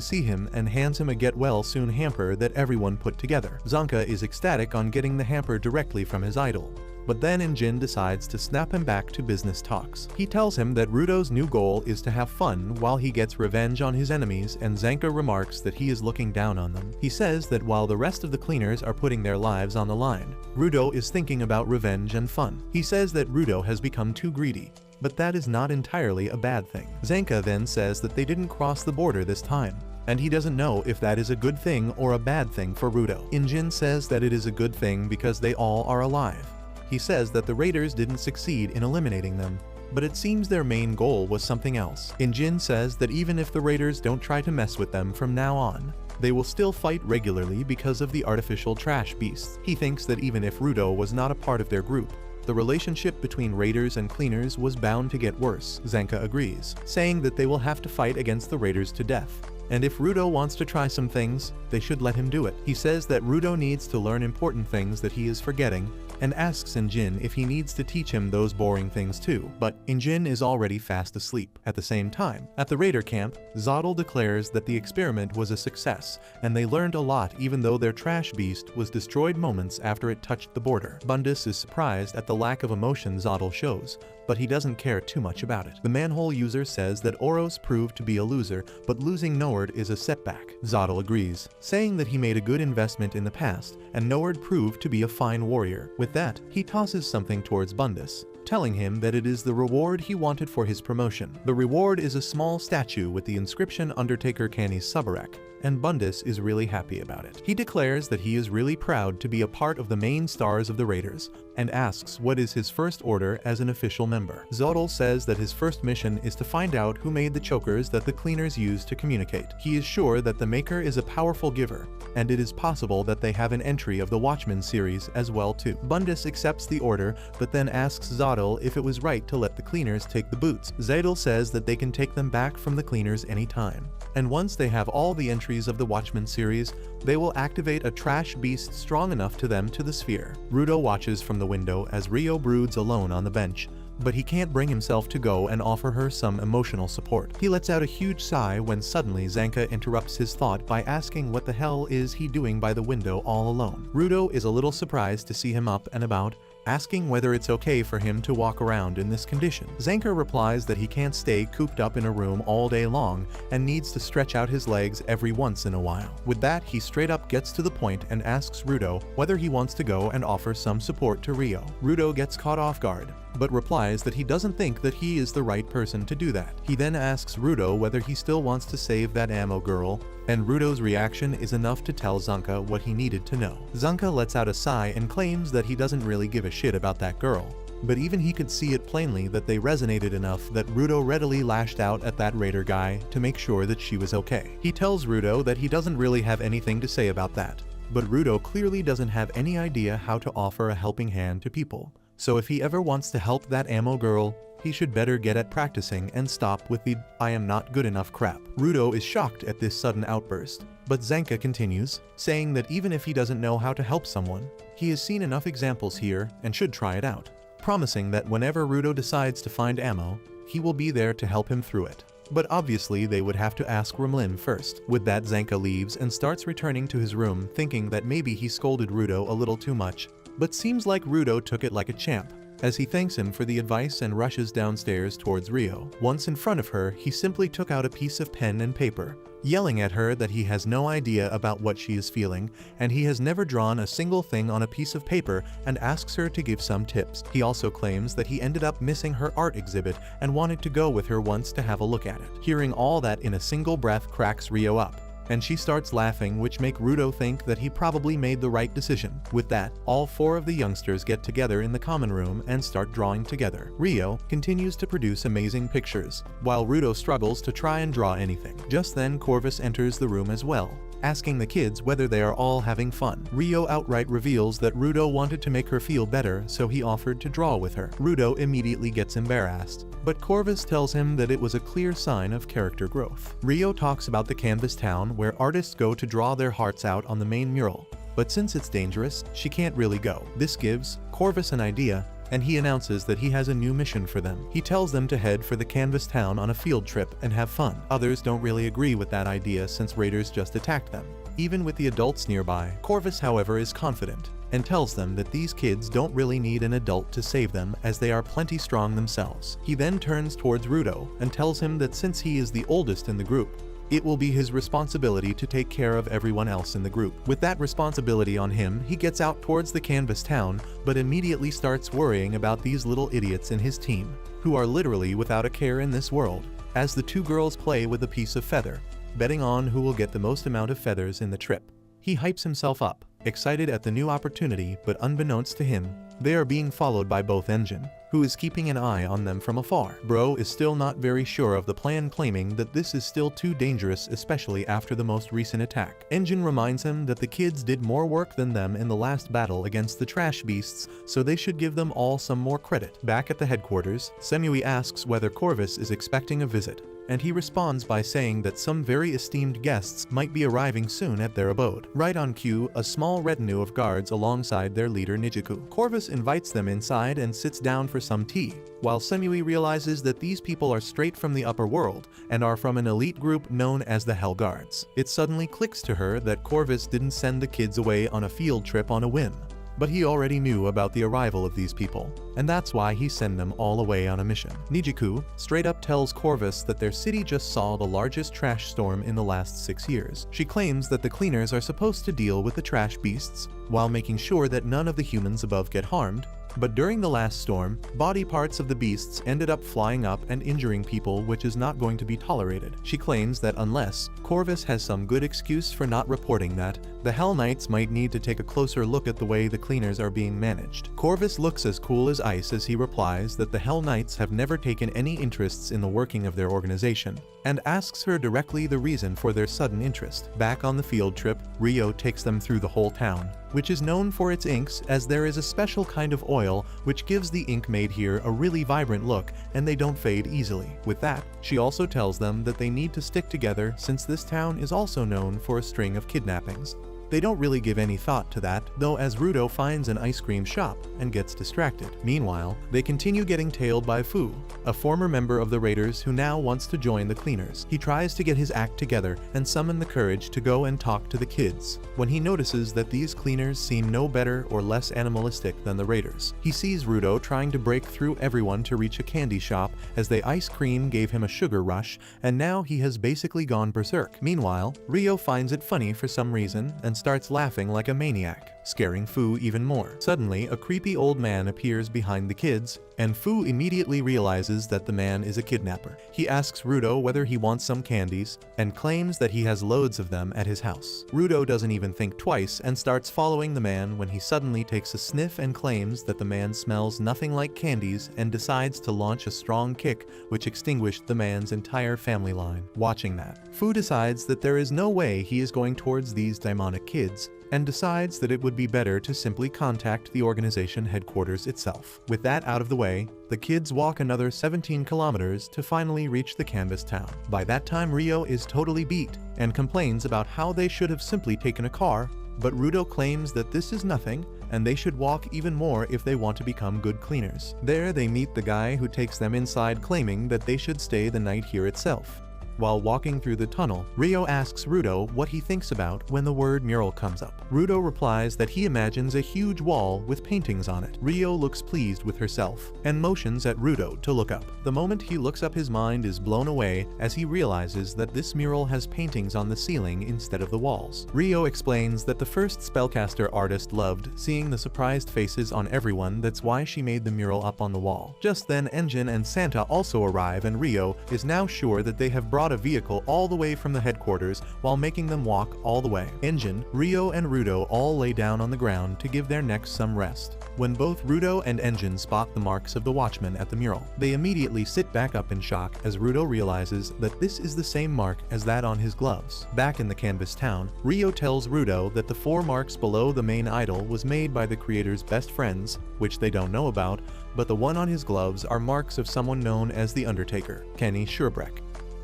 see him and hands him a get-well-soon hamper that everyone put together. Zanka is ecstatic on getting the hamper directly from his idol, but then Injin decides to snap him back to business talks. He tells him that Rudo's new goal is to have fun while he gets revenge on his enemies, and Zanka remarks that he is looking down on them. He says that while the rest of the cleaners are putting their lives on the line, Rudo is thinking about revenge and fun. He says that Rudo has become too greedy, but that is not entirely a bad thing. Zanka then says that they didn't cross the border this time, and he doesn't know if that is a good thing or a bad thing for Rudo. Injin says that it is a good thing because they all are alive. He says that the raiders didn't succeed in eliminating them, but it seems their main goal was something else. Injin says that even if the raiders don't try to mess with them from now on, they will still fight regularly because of the artificial trash beasts. He thinks that even if Rudo was not a part of their group, the relationship between raiders and cleaners was bound to get worse. Zanka agrees, saying that they will have to fight against the raiders to death, and if Rudo wants to try some things, they should let him do it. He says that Rudo needs to learn important things that he is forgetting, and asks Injin if he needs to teach him those boring things too, but Injin is already fast asleep. At the same time, at the raider camp, Zotl declares that the experiment was a success, and they learned a lot even though their trash beast was destroyed moments after it touched the border. Bundus is surprised at the lack of emotion Zotl shows, but he doesn't care too much about it. The manhole user says that Oros proved to be a loser, but losing Nord is a setback. Zotl agrees, saying that he made a good investment in the past, and Nord proved to be a fine warrior. With that, he tosses something towards Bundus, telling him that it is the reward he wanted for his promotion. The reward is a small statue with the inscription Undertaker Canny's Subarek, and Bundus is really happy about it. He declares that he is really proud to be a part of the main stars of the Raiders, and asks what is his first order as an official member. Zodl says that his first mission is to find out who made the chokers that the cleaners use to communicate. He is sure that the maker is a powerful giver, and it is possible that they have an entry of the Watchmen series as well too. Bundus accepts the order, but then asks Zodl if it was right to let the cleaners take the boots. Zodl says that they can take them back from the cleaners anytime. And once they have all the entries of the Watchmen series, they will activate a trash beast strong enough to them to the sphere. Rudo watches from the window as Rio broods alone on the bench, but he can't bring himself to go and offer her some emotional support. He lets out a huge sigh when suddenly Zanka interrupts his thought by asking what the hell is he doing by the window all alone. Rudo is a little surprised to see him up and about, asking whether it's okay for him to walk around in this condition. Zanka replies that he can't stay cooped up in a room all day long and needs to stretch out his legs every once in a while. With that, he straight up gets to the point and asks Rudo whether he wants to go and offer some support to Rio. Rudo gets caught off guard, but replies that he doesn't think that he is the right person to do that. He then asks Rudo whether he still wants to save that ammo girl, and Rudo's reaction is enough to tell Zanka what he needed to know. Zanka lets out a sigh and claims that he doesn't really give a shit about that girl, but even he could see it plainly that they resonated enough that Rudo readily lashed out at that raider guy to make sure that she was okay. He tells Rudo that he doesn't really have anything to say about that, but Rudo clearly doesn't have any idea how to offer a helping hand to people. So if he ever wants to help that ammo girl, he should better get at practicing and stop with the "I am not good enough" crap. Rudo is shocked at this sudden outburst, but Zanka continues, saying that even if he doesn't know how to help someone, he has seen enough examples here and should try it out, promising that whenever Rudo decides to find ammo, he will be there to help him through it. But obviously they would have to ask Rumlin first. With that, Zanka leaves and starts returning to his room, thinking that maybe he scolded Rudo a little too much, but seems like Rudo took it like a champ, as he thanks him for the advice and rushes downstairs towards Rio. Once in front of her, he simply took out a piece of pen and paper, yelling at her that he has no idea about what she is feeling, and he has never drawn a single thing on a piece of paper, and asks her to give some tips. He also claims that he ended up missing her art exhibit and wanted to go with her once to have a look at it. Hearing all that in a single breath cracks Rio up, and she starts laughing, which make Rudo think that he probably made the right decision. With that, all four of the youngsters get together in the common room and start drawing together. Rio continues to produce amazing pictures, while Rudo struggles to try and draw anything. Just then Corvus enters the room as well, asking the kids whether they are all having fun. Rio outright reveals that Rudo wanted to make her feel better, so he offered to draw with her. Rudo immediately gets embarrassed, but Corvus tells him that it was a clear sign of character growth. Rio talks about the canvas town where artists go to draw their hearts out on the main mural, but since it's dangerous, she can't really go. This gives Corvus an idea, and he announces that he has a new mission for them. He tells them to head for the canvas town on a field trip and have fun. Others don't really agree with that idea since raiders just attacked them, even with the adults nearby. Corvus, however, is confident and tells them that these kids don't really need an adult to save them, as they are plenty strong themselves. He then turns towards Rudo and tells him that since he is the oldest in the group, it will be his responsibility to take care of everyone else in the group. With that responsibility on him, he gets out towards the canvas town, but immediately starts worrying about these little idiots in his team, who are literally without a care in this world, as the two girls play with a piece of feather, betting on who will get the most amount of feathers in the trip. He hypes himself up, excited at the new opportunity, but unbeknownst to him, they are being followed by both Engine, who is keeping an eye on them from afar. Bro is still not very sure of the plan, claiming that this is still too dangerous, especially after the most recent attack. Engine reminds him that the kids did more work than them in the last battle against the trash beasts, so they should give them all some more credit. Back at the headquarters, Semui asks whether Corvus is expecting a visit, and he responds by saying that some very esteemed guests might be arriving soon at their abode. Right on cue, a small retinue of guards alongside their leader Nijiku. Corvus invites them inside and sits down for some tea, while Semui realizes that these people are straight from the upper world and are from an elite group known as the Hell Guards. It suddenly clicks to her that Corvus didn't send the kids away on a field trip on a whim, but he already knew about the arrival of these people, and that's why he sent them all away on a mission. Nijiku straight up tells Corvus that their city just saw the largest trash storm in the last 6 years. She claims that the cleaners are supposed to deal with the trash beasts while making sure that none of the humans above get harmed, But during the last storm, body parts of the beasts ended up flying up and injuring people, which is not going to be tolerated. She claims that unless Corvus has some good excuse for not reporting that, the Hell Knights might need to take a closer look at the way the cleaners are being managed. Corvus looks as cool as ice as he replies that the Hell Knights have never taken any interests in the working of their organization, and asks her directly the reason for their sudden interest. Back on the field trip, Rio takes them through the whole town, which is known for its inks, as there is a special kind of oil which gives the ink made here a really vibrant look and they don't fade easily. With that, she also tells them that they need to stick together since this town is also known for a string of kidnappings. They don't really give any thought to that, though, as Rudo finds an ice cream shop and gets distracted. Meanwhile, they continue getting tailed by Fu, a former member of the Raiders who now wants to join the cleaners. He tries to get his act together and summon the courage to go and talk to the kids, when he notices that these cleaners seem no better or less animalistic than the Raiders. He sees Rudo trying to break through everyone to reach a candy shop, as the ice cream gave him a sugar rush, and now he has basically gone berserk. Meanwhile, Rio finds it funny for some reason and starts laughing like a maniac, scaring Fu even more. Suddenly, a creepy old man appears behind the kids, and Fu immediately realizes that the man is a kidnapper. He asks Rudo whether he wants some candies, and claims that he has loads of them at his house. Rudo doesn't even think twice and starts following the man when he suddenly takes a sniff and claims that the man smells nothing like candies and decides to launch a strong kick which extinguished the man's entire family line. Watching that, Fu decides that there is no way he is going towards these demonic kids, and decides that it would be better to simply contact the organization headquarters itself. With that out of the way, the kids walk another 17 kilometers to finally reach the canvas town. By that time, Rio is totally beat and complains about how they should have simply taken a car, but Rudo claims that this is nothing and they should walk even more if they want to become good cleaners. There they meet the guy who takes them inside, claiming that they should stay the night here itself. While walking through the tunnel, Rio asks Rudo what he thinks about when the word mural comes up. Rudo replies that he imagines a huge wall with paintings on it. Rio looks pleased with herself and motions at Rudo to look up. The moment he looks up, his mind is blown away as he realizes that this mural has paintings on the ceiling instead of the walls. Rio explains that the first spellcaster artist loved seeing the surprised faces on everyone, that's why she made the mural up on the wall. Just then, Engine and Santa also arrive, and Rio is now sure that they have brought a vehicle all the way from the headquarters while making them walk all the way. Engine, Rio, and Rudo all lay down on the ground to give their necks some rest, when both Rudo and Engine spot the marks of the watchman at the mural. They immediately sit back up in shock as Rudo realizes that this is the same mark as that on his gloves. Back in the canvas town, Rio tells Rudo that the 4 marks below the main idol was made by the creator's best friends, which they don't know about, but the one on his gloves are marks of someone known as the Undertaker, Kenny Schurbreck.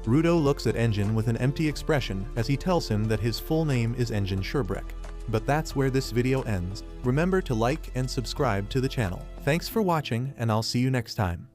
Rudo looks at Engine with an empty expression as he tells him that his full name is Engine Schurbreck. But that's where this video ends. Remember to like and subscribe to the channel. Thanks for watching, and I'll see you next time.